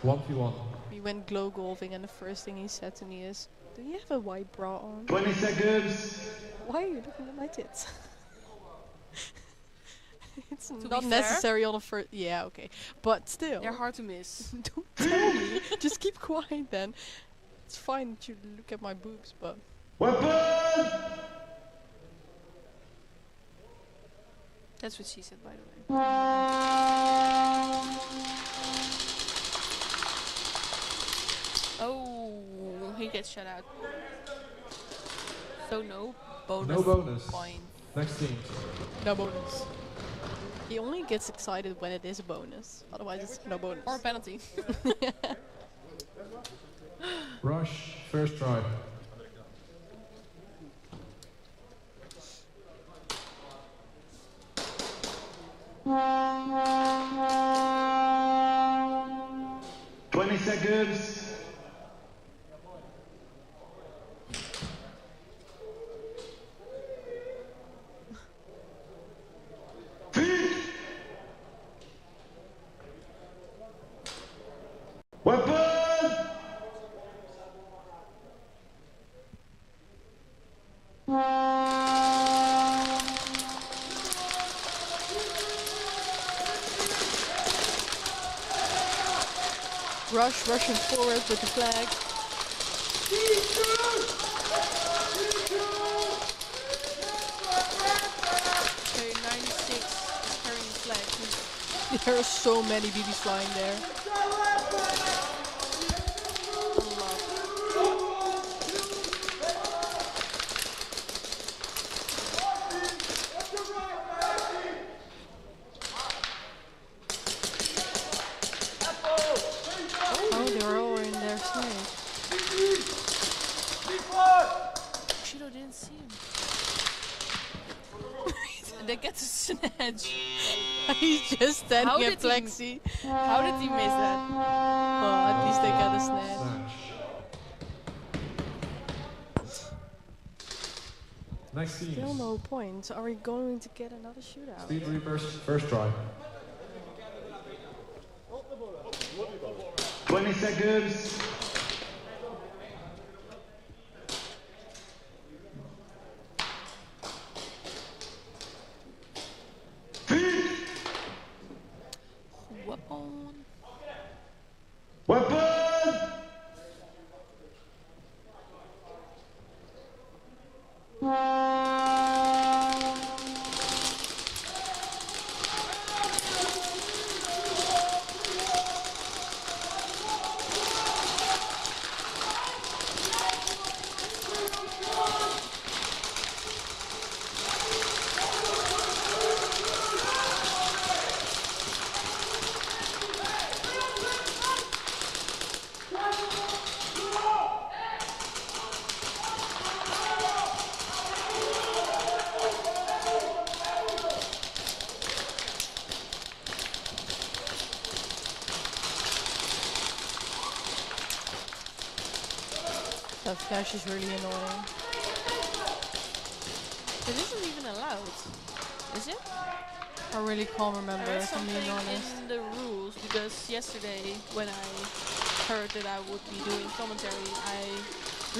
1v1. We went glow golfing and the first thing he said to me is, "Do you have a white bra on?" 20 seconds. Why are you looking at my tits? It's be not fair- necessary on the first. Yeah, okay, but still. They're hard to miss. Don't tell me. Just keep quiet then. It's fine that you look at my boobs, but. Weapon! That's what she said, by the way. Oh, he gets shut out. So no bonus. No bonus. Point. Next team. No bonus. He only gets excited when it is a bonus. Otherwise, it's no bonus. Or a penalty. Rush, first try. Seconds. rushing forward with the flag. Okay, 96 is carrying the flag. There are so many BBs flying there. Oh, they're all in their snake. Shootout didn't see him. They get the snatch. He's just standing at Flexi. How did he miss that? Oh, at least they got a snatch. Next team. Still no points. Are we going to get another shootout? Speed Reapers, first try. 20 seconds. Weapon. Weapon! That flash is really annoying. It isn't even allowed, is it? I really can't remember, I read if I'm being something honest. in the rules because yesterday when I heard that I would be doing commentary, I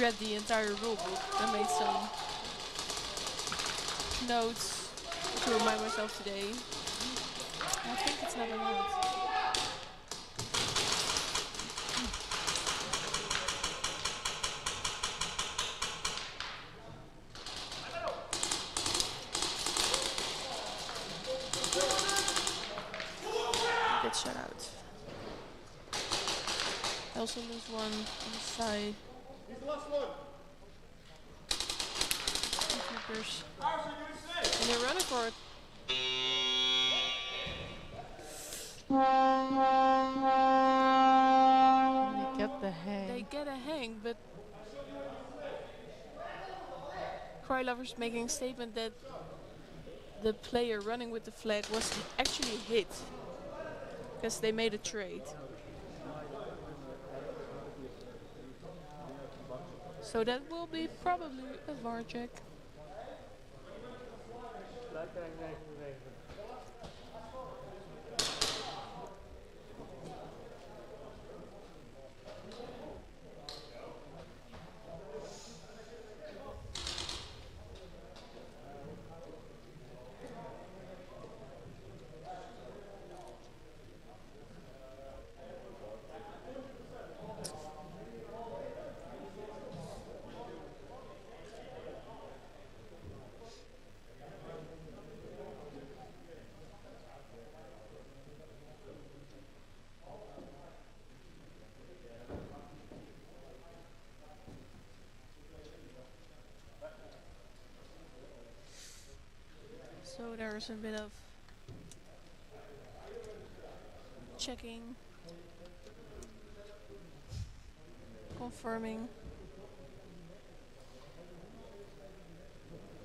read the entire rule book and made some notes to remind myself today. I think it's not allowed. Get shut out. I also lose one on the side. He's the last one. Keepers. And they're running for it. They get the hang. They get a hang, but Cry Lover's making a statement that the player running with the flag was actually hit because they made a trade. So that will be probably a VAR check. So there's a bit of checking, confirming.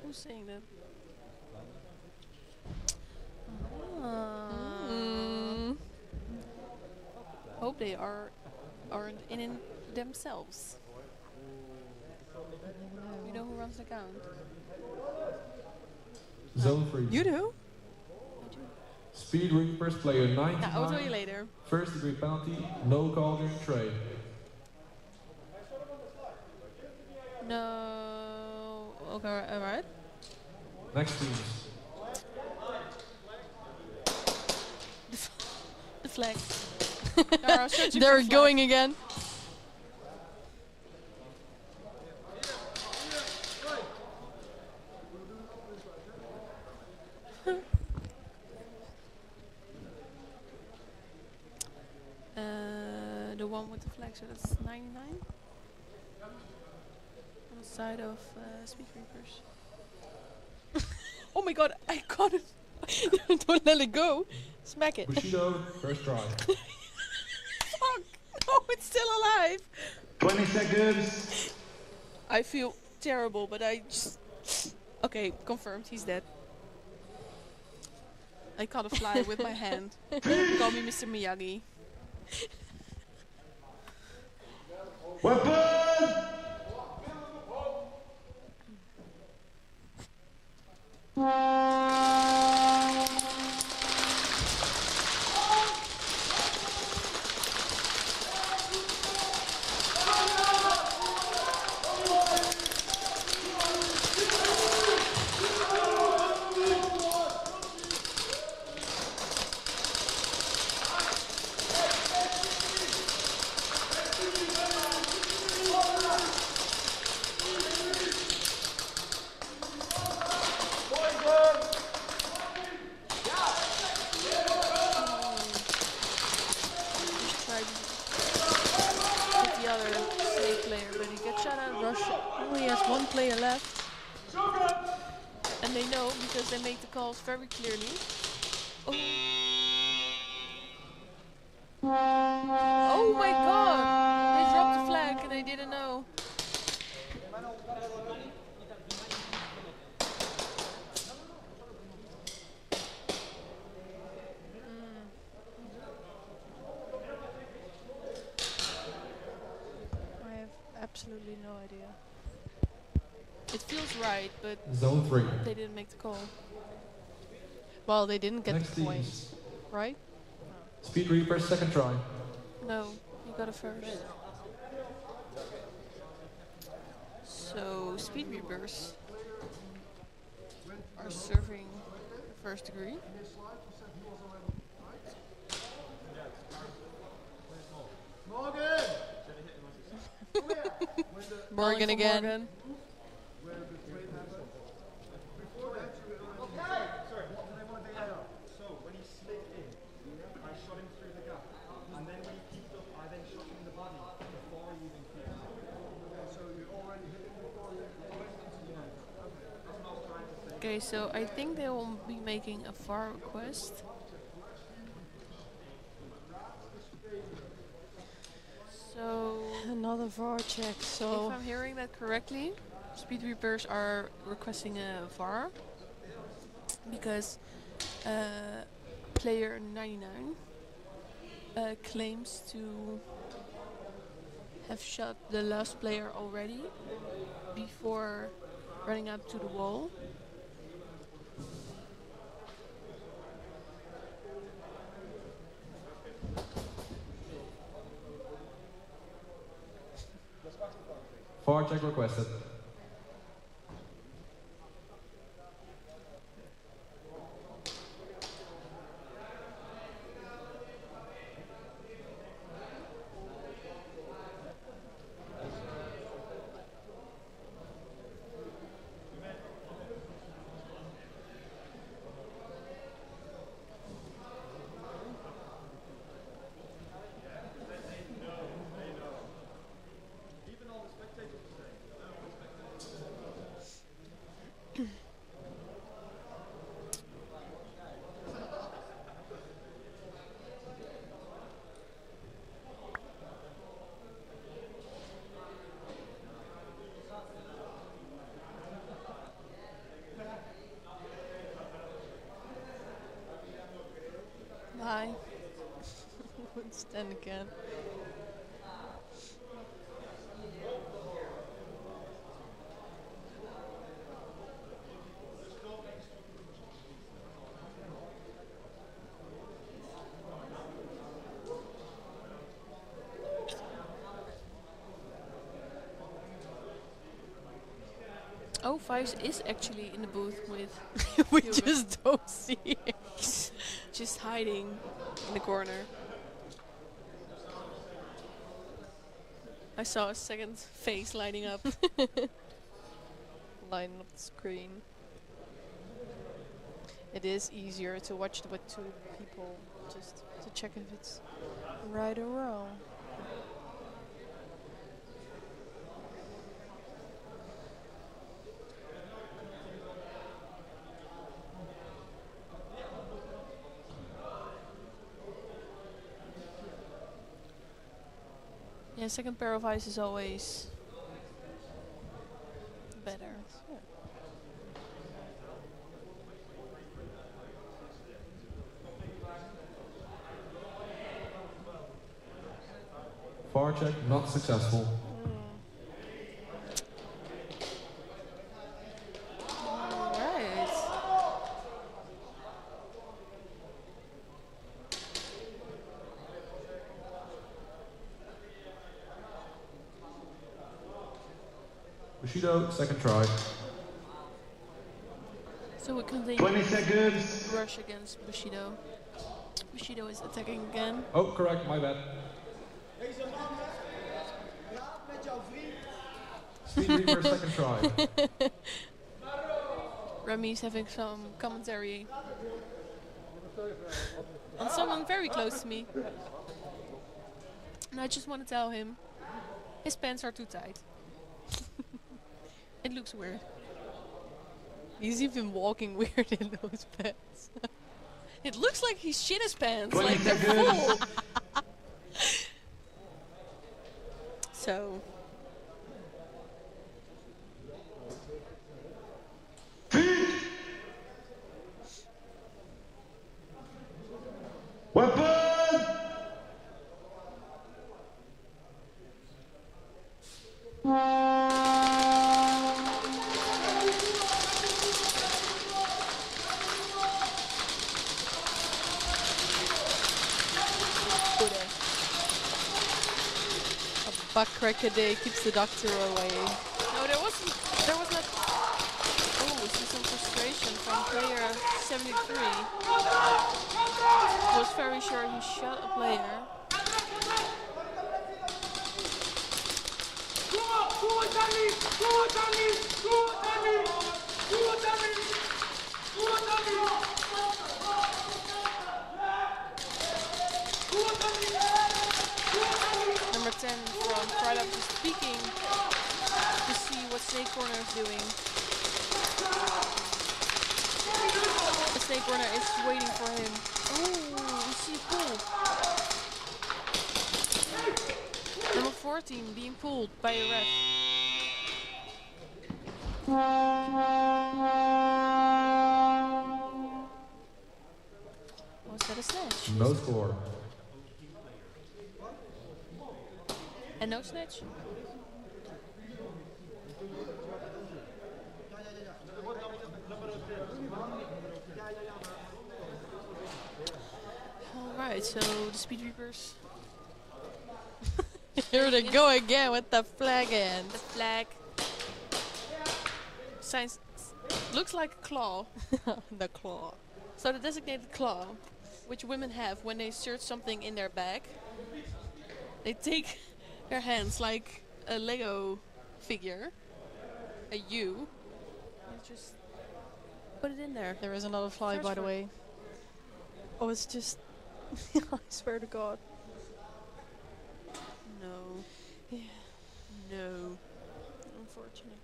Who's saying that? Hope they aren't in themselves. You know who runs the count? Zone 3. You do? Speed Reapers, player 99. Yeah, I'll tell you later. First degree penalty, no call during trade. No. Okay, alright. Next team. The flag. They're going again. The one with the flag, so that's 99. On the side of Speed Reapers. Oh my god, I got it! Don't let it go. Smack it. Bushido, first try. Fuck! No, it's still alive! 20 seconds. I feel terrible, but I just... Okay, confirmed, he's dead. I caught a fly with my hand. Call me Mr. Miyagi. Weapon! They make the calls very clearly. Oh, oh my god! They dropped the flag and I didn't know. I have absolutely no idea. It feels right, but Zone 3. They didn't make the call. Well, they didn't get Next the points, right? Speed Reaper, second try. No, you got it first. So, Speed Reapers are serving first degree. Morgan again. Morgan. Okay, so I think they will be making a VAR request. So another VAR check. So if I'm hearing that correctly, Speed Reapers are requesting a VAR because player 99 claims to have shot the last player already before running up to the wall. VAR check requested. Bye. What's then again? Oh, Fives is actually in the booth with. We Cuban. just don't see it. Just hiding in the corner. I saw a second face lighting up. Line up the screen. It is easier to watch with two people, just to check if it's right or wrong. Yeah, second pair of eyes is always better. Yeah. Far check not successful. Alright. Bushido, second try. So we continue 20 seconds. rush against Bushido. Bushido is attacking again. Oh, correct, my bad. Speed Reaper, second try. Remy's having some commentary on someone very close to me. And I just want to tell him his pants are too tight. It looks weird. He's even walking weird in those pants. It looks like he shit his pants. 20 Like they're seconds. full. So Weapon! A butt crack a day keeps the doctor away. no, there was not. Oh, we see some frustration from player 73. Was very sure he shot a player. Number 10 from right up to speaking to see what Snake Corner is doing. The Snake Corner is waiting for him. Oh, we see pull. Number 14 being pulled by a ref. Was that a snatch? No score. And no snatch? Alright, so the Speed Reapers. Here they go again with the flag end. The flag. Signs looks like a claw. The claw. So the designated claw, which women have when they search something in their bag, they take their hands like a Lego figure, a U, and just put it in there. There is another fly, Search by the for it. way. Oh, it's just... I swear to God. No. Yeah. No. Unfortunately.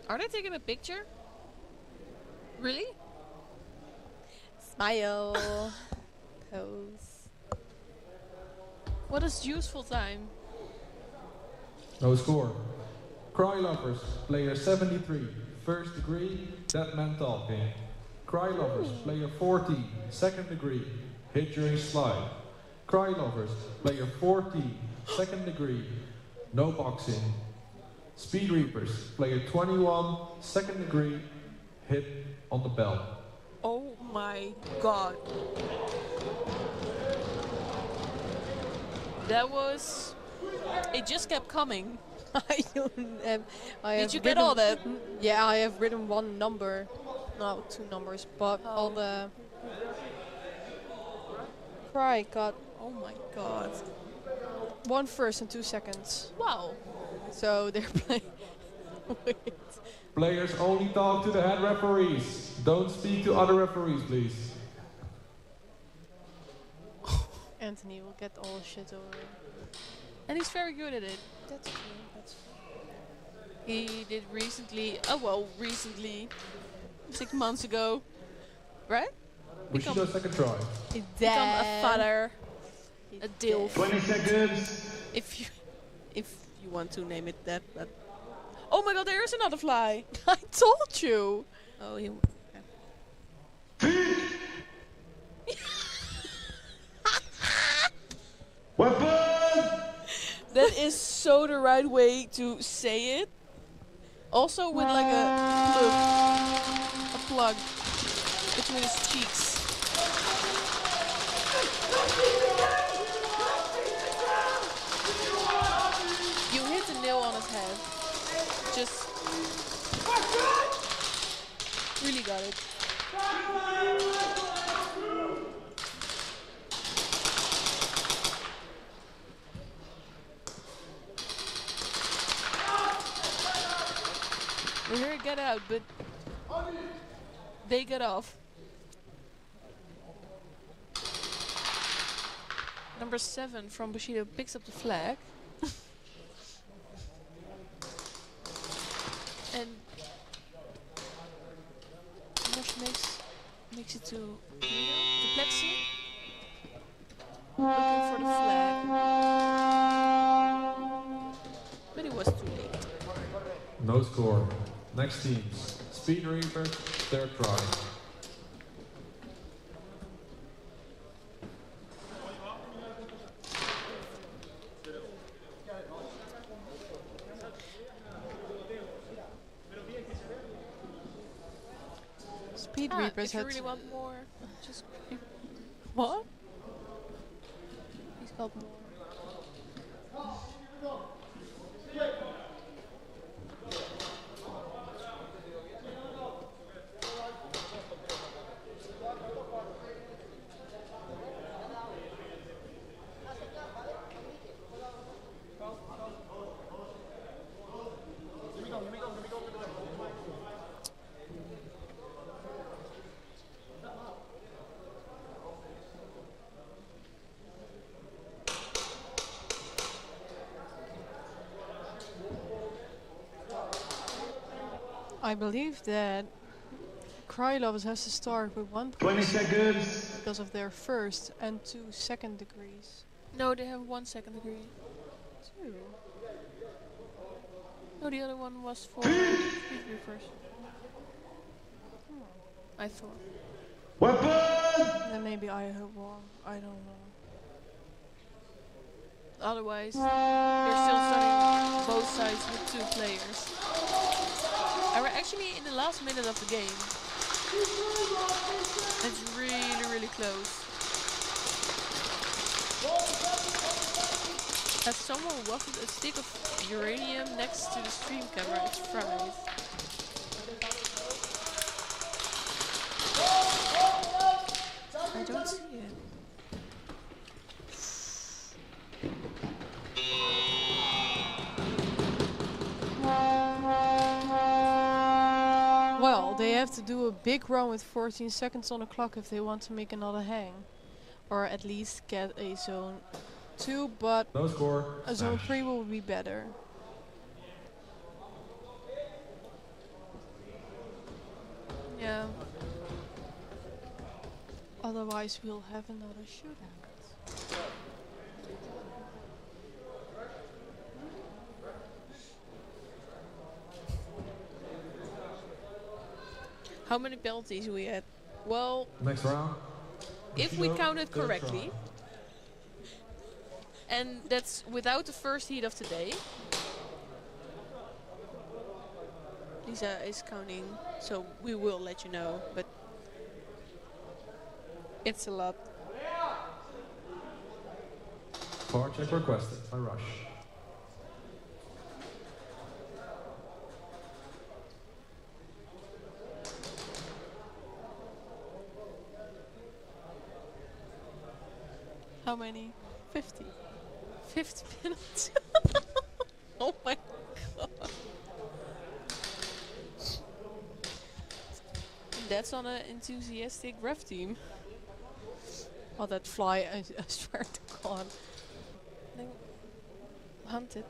Are they taking a picture? Really? Smile. Pose. What is useful time? No score. Cry Lovers, player 73, first degree, dead man talking. Cry Lovers, player 14, second degree, hit during slide. Cry Lovers, player 14, second degree, no boxing. Speed Reapers, player 21, second degree, hit on the bell. Oh my god. That was... It just kept coming. Did you get all that? Yeah, I have written one number. No, 2 numbers, but all the... Cry got... Oh my god. 1 first and 2 seconds. Wow. So they're playing... Wait. Players only talk to the head referees. Don't speak to other referees, please. Anthony will get all shit over. And he's very good at it. That's true. That's He did recently, recently, 6 months ago, right? We should do a second try. Become a father, a DILF. 20 seconds. If you want to name it that, but oh my god, there is another fly. I told you. Oh, you. Weapon! That is so the right way to say it. Also with like a plug between his cheeks. You hit the nail on his head. Just really got it. We hear it get out, but they get off. Number 7 from Bushido picks up the flag. And Mosh makes it to Plexi. Looking for the flag. But it was too late. No score. Next teams. Speed Reaper, third try. Speed Reapers if you had really want more, just what? He's got more. I believe that Krylovs has to start with 1 20 seconds. because of their first and 2 second degrees. no, they have 1 second degree. 2. No, the other one was for Speed Reapers. I thought. Weapon! Then maybe I have wrong. I don't know. Otherwise, they're still starting both sides with 2 players. And we're actually in the last minute of the game. It's really, really close. Has someone waffled a stick of uranium next to the stream camera? It's fried. I don't see it. Well, they have to do a big run with 14 seconds on the clock if they want to make another hang. Or at least get a zone 2, but no score. A zone 3 will be better. Yeah. Otherwise we'll have another shootout. How many penalties we had? Well, Next round. if we counted correctly, and that's without the first heat of today, Lisa is counting, so we will let you know, but it's a lot. VAR check requested by Rush. How many? 50. 50 penalties. Oh my god. That's on an enthusiastic ref team. Oh, that fly, I swear to god. Hunted.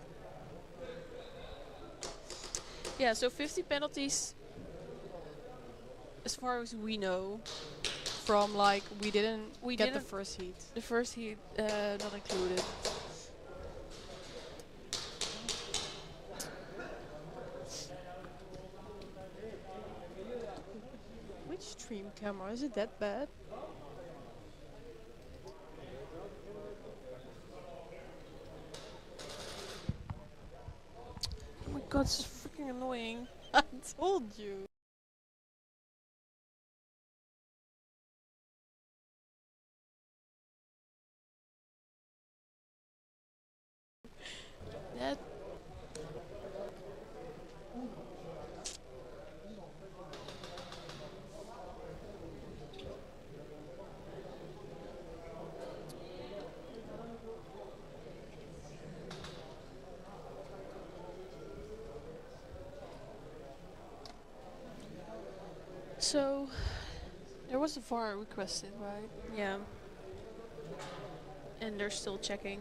Yeah, so 50 penalties as far as we know. From like, we didn't get the first heat. The first heat not included. Which stream camera? Is it that bad? Oh my god, this is freaking annoying. I told you. That So, there was a VAR requested, right? Yeah. And they're still checking.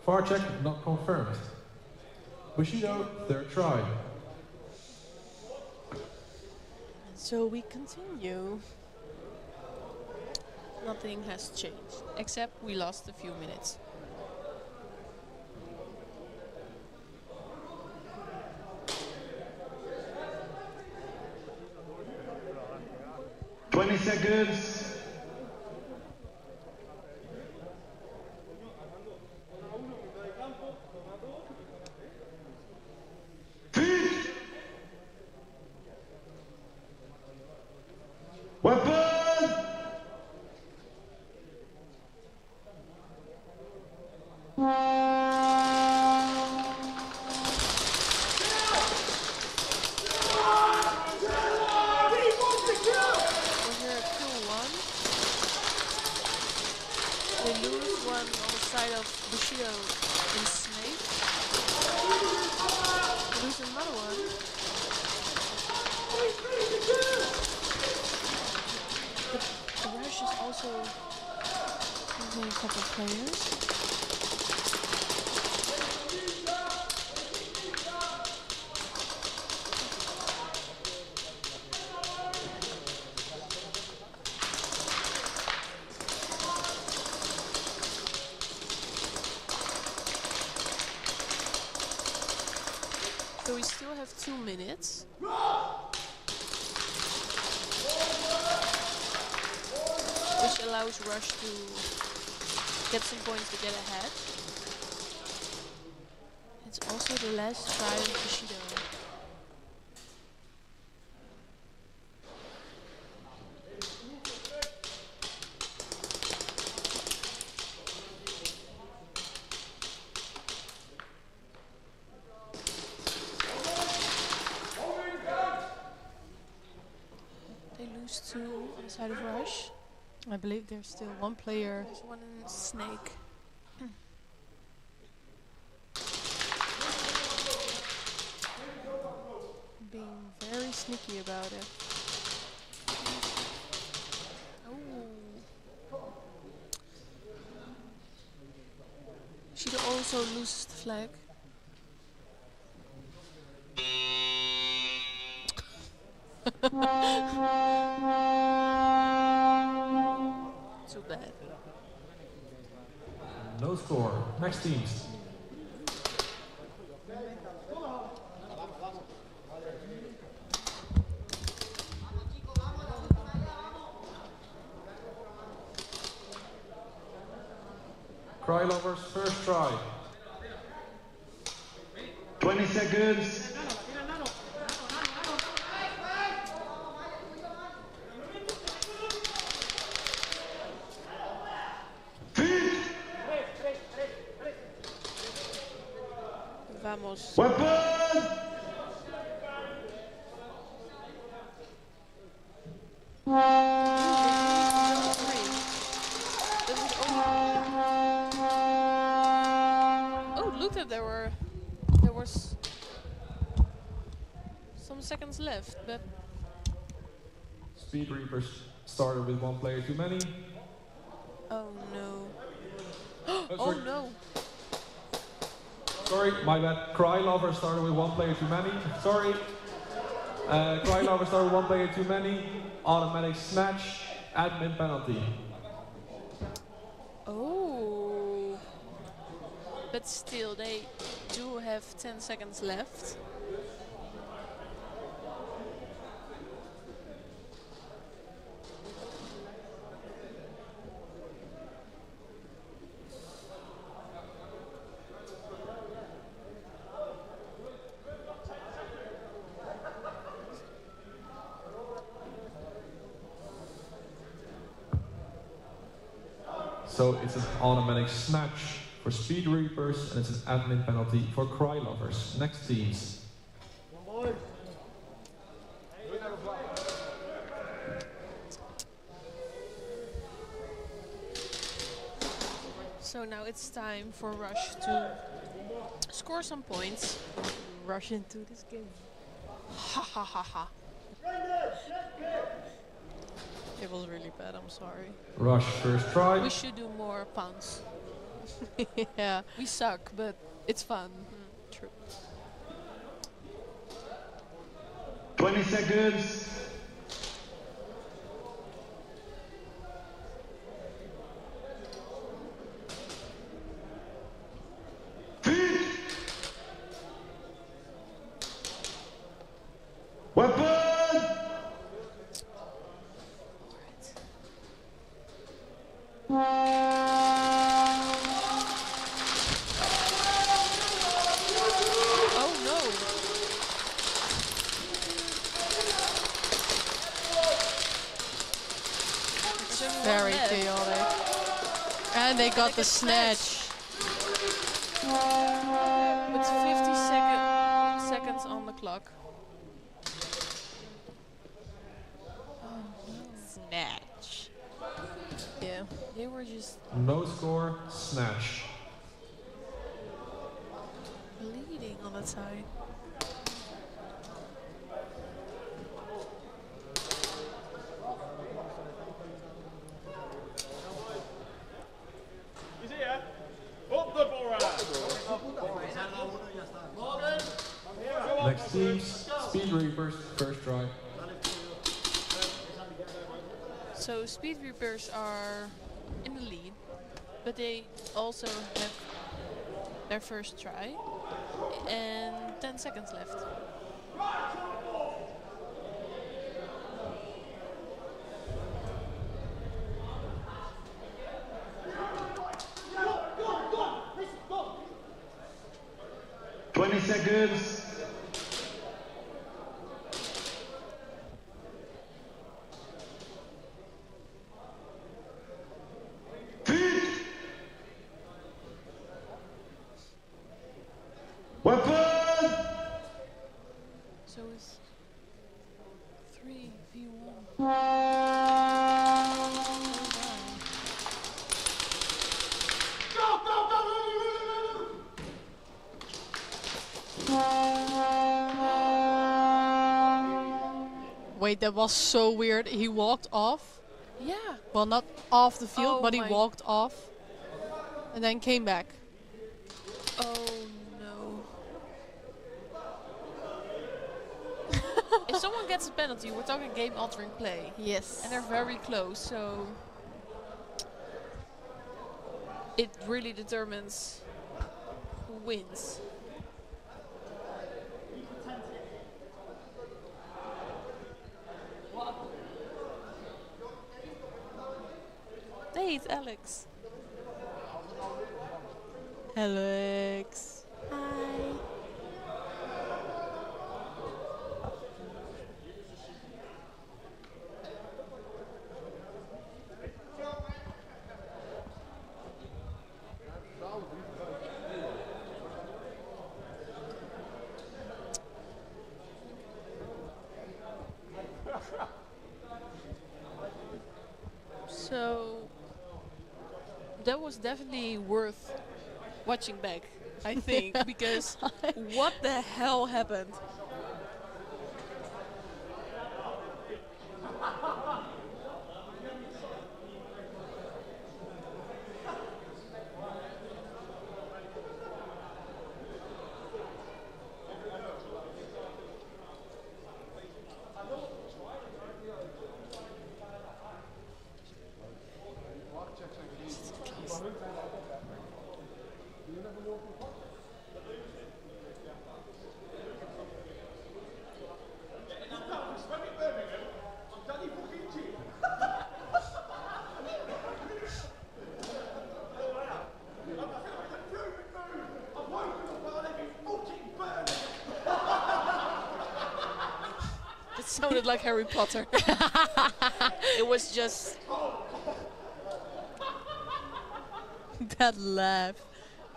VAR check not confirmed. Bushido, third try. So we continue. Nothing has changed, except we lost a few minutes. Seconds. So we still have 2 minutes. Which allows Rush to get some points to get ahead. It's also the last try of Bushido. Two on the side of Rush. I believe there's still one player. There's one in Snake. Being very sneaky about it. Oh. She also loses the flag. Too bad. No score. Next teams. Cry Lovers, first try. 20 seconds. Vamos. Weapon! Oh, look at there was some seconds left, but Speed Reapers started with one player too many. oh no. Oh, Oh no. Sorry, my bad. Cry Lover started with one player too many. Sorry. Cry Lover started with one player too many. Automatic snatch, admin penalty. Oh. But still, they do have 10 seconds left. So it's an automatic snatch for Speed Reapers and it's an admin penalty for Cry Lovers. Next teams. So now it's time for Rush to score some points. Rush into this game. Ha ha ha ha. It was really bad, I'm sorry. Rush, first try. We should do more puns. Yeah. We suck, but it's fun. True. 20 seconds. Weapon! Oh no! Very chaotic. And they got the snatch. With 50 seconds on the clock. Snatch. Yeah. They were just No score, snatch. bleeding on the side. Next teams, Speed Reapers, first try. So Speed Reapers are in the lead, but they also have their first try and 10 seconds left. Seconds. Weapon! So it's 3v1. Wait, that was so weird. He walked off. Yeah. Well, not off the field, Oh but he my- walked off and then came back. if someone gets a penalty, we're talking game-altering play. Yes. And they're very close, so it really determines who wins. Hey, it's Alex. Alex. Hi. So that was definitely worth watching back, I think, because what the hell happened? It sounded like Harry Potter. It was just That laugh.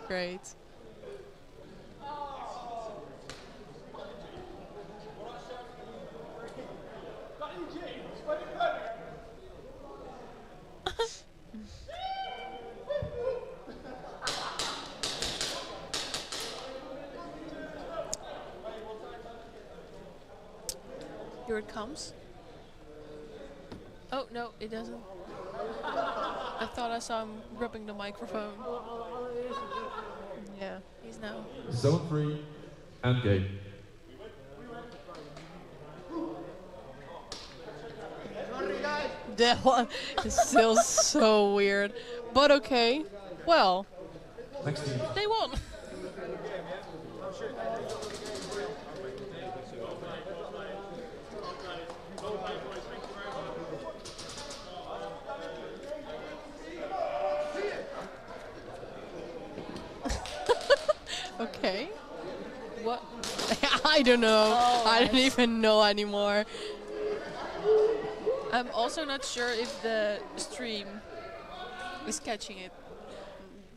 Great. Here it comes. Oh, no, it doesn't. I thought I saw him rubbing the microphone. Yeah, he's now. Zone 3, and game. That one is still so weird. But okay. Well. Next team. They won. Okay. What? I don't know. Oh, I don't even know anymore. I'm also not sure if the stream is catching it.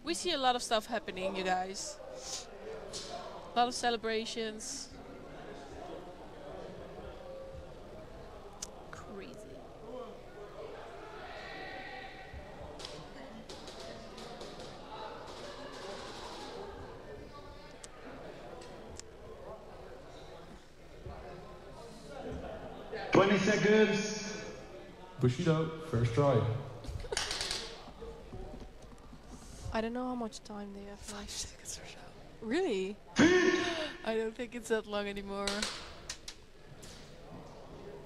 We see a lot of stuff happening, you guys. A lot of celebrations. Crazy. Seconds. Bushido, first try. I don't know how much time they have. 5 seconds or so. Really? I don't think it's that long anymore.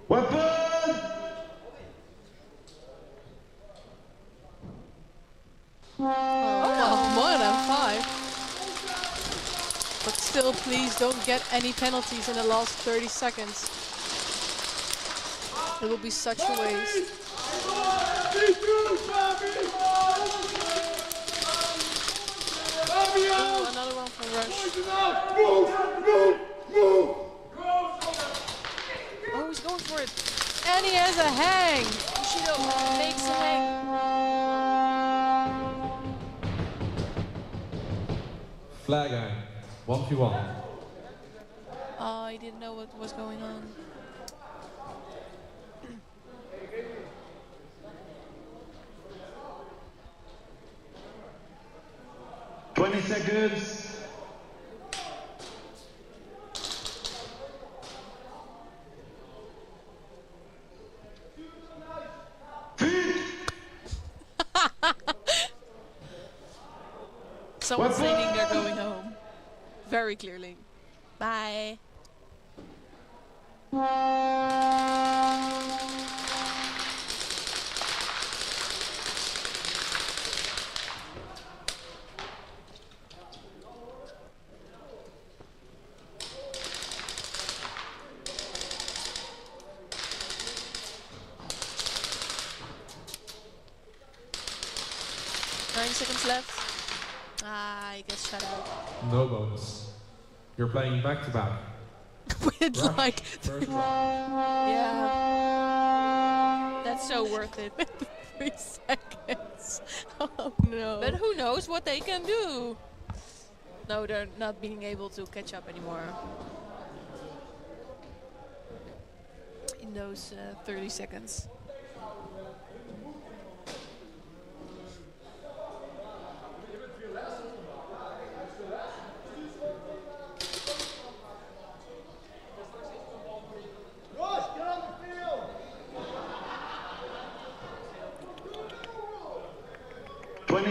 Weapon! Oh, more than 5. But still, please don't get any penalties in the last 30 seconds. It will be such a waste. Ooh, another one from Rush. Oh, he's going for it. And he has a hang. Bushido makes a hang. Flag hang, 1v1. I didn't know what was going on. Seconds. Someone's thinking they're going home. Very clearly. Bye. Seconds left. Ah, he gets shut out. No bonus. You're playing back to back. With like Yeah. That's so worth it. 3 seconds. Oh no. But who knows what they can do? No, they're not being able to catch up anymore. In those 30 seconds.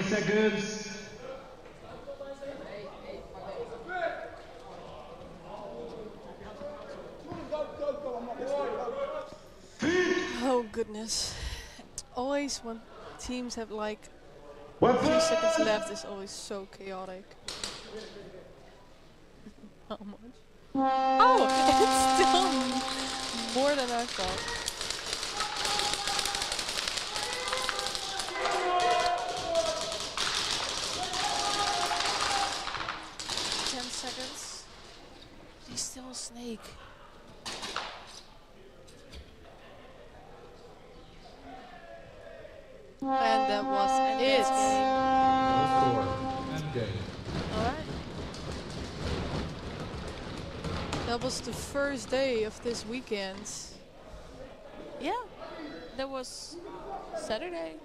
Seconds. Oh goodness. Always when teams have like 3 seconds left is always so chaotic. How much? Oh, it's still more than I thought. 10 seconds. He's still a snake. And that was it. No score. End game. Alright. That was the first day of this weekend. Yeah. That was Saturday.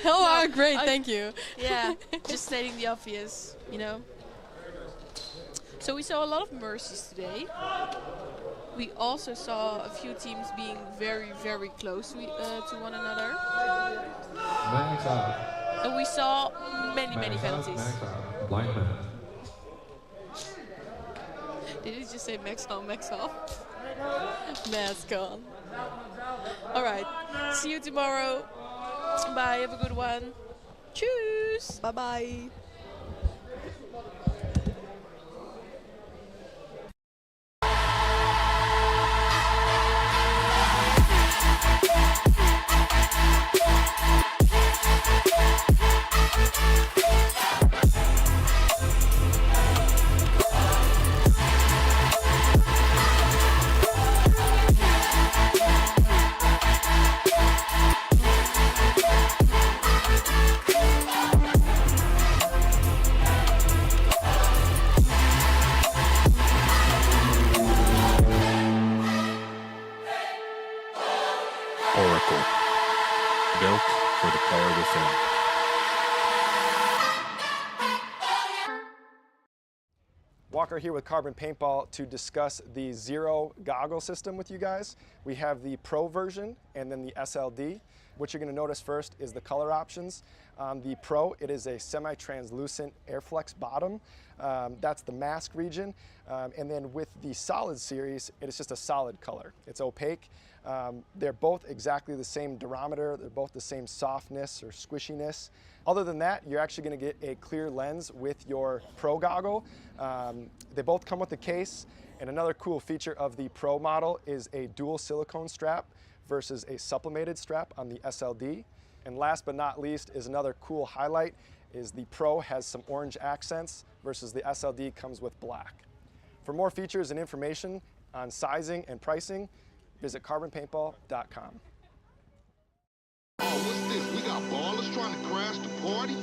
Oh, great, thank you. Yeah, just stating the obvious, you know. So we saw a lot of mercies today. We also saw a few teams being very, very close to one another. Max out. And we saw many Max penalties. Max out. Blind man. Did he just say max on, max off? Mask on. Alright, see you tomorrow. Bye, have a good one. Tschüss. Bye-bye. Oracle, built for the player within. Walker here with Carbon Paintball to discuss the Zero goggle system with you guys. We have the Pro version and then the SLD. What you're going to notice first is the color options. The Pro, it is a semi-translucent Airflex bottom. That's the mask region. And then with the Solid series, it is just a solid color. It's opaque. They're both exactly the same durometer. They're both the same softness or squishiness. Other than that, you're actually going to get a clear lens with your Pro goggle. They both come with a case. And another cool feature of the Pro model is a dual silicone strap versus a sublimated strap on the SLD. And last but not least is another cool highlight is the Pro has some orange accents versus the SLD comes with black. For more features and information on sizing and pricing, visit carbonpaintball.com. Oh, what's this? We got ballers trying to crash the party?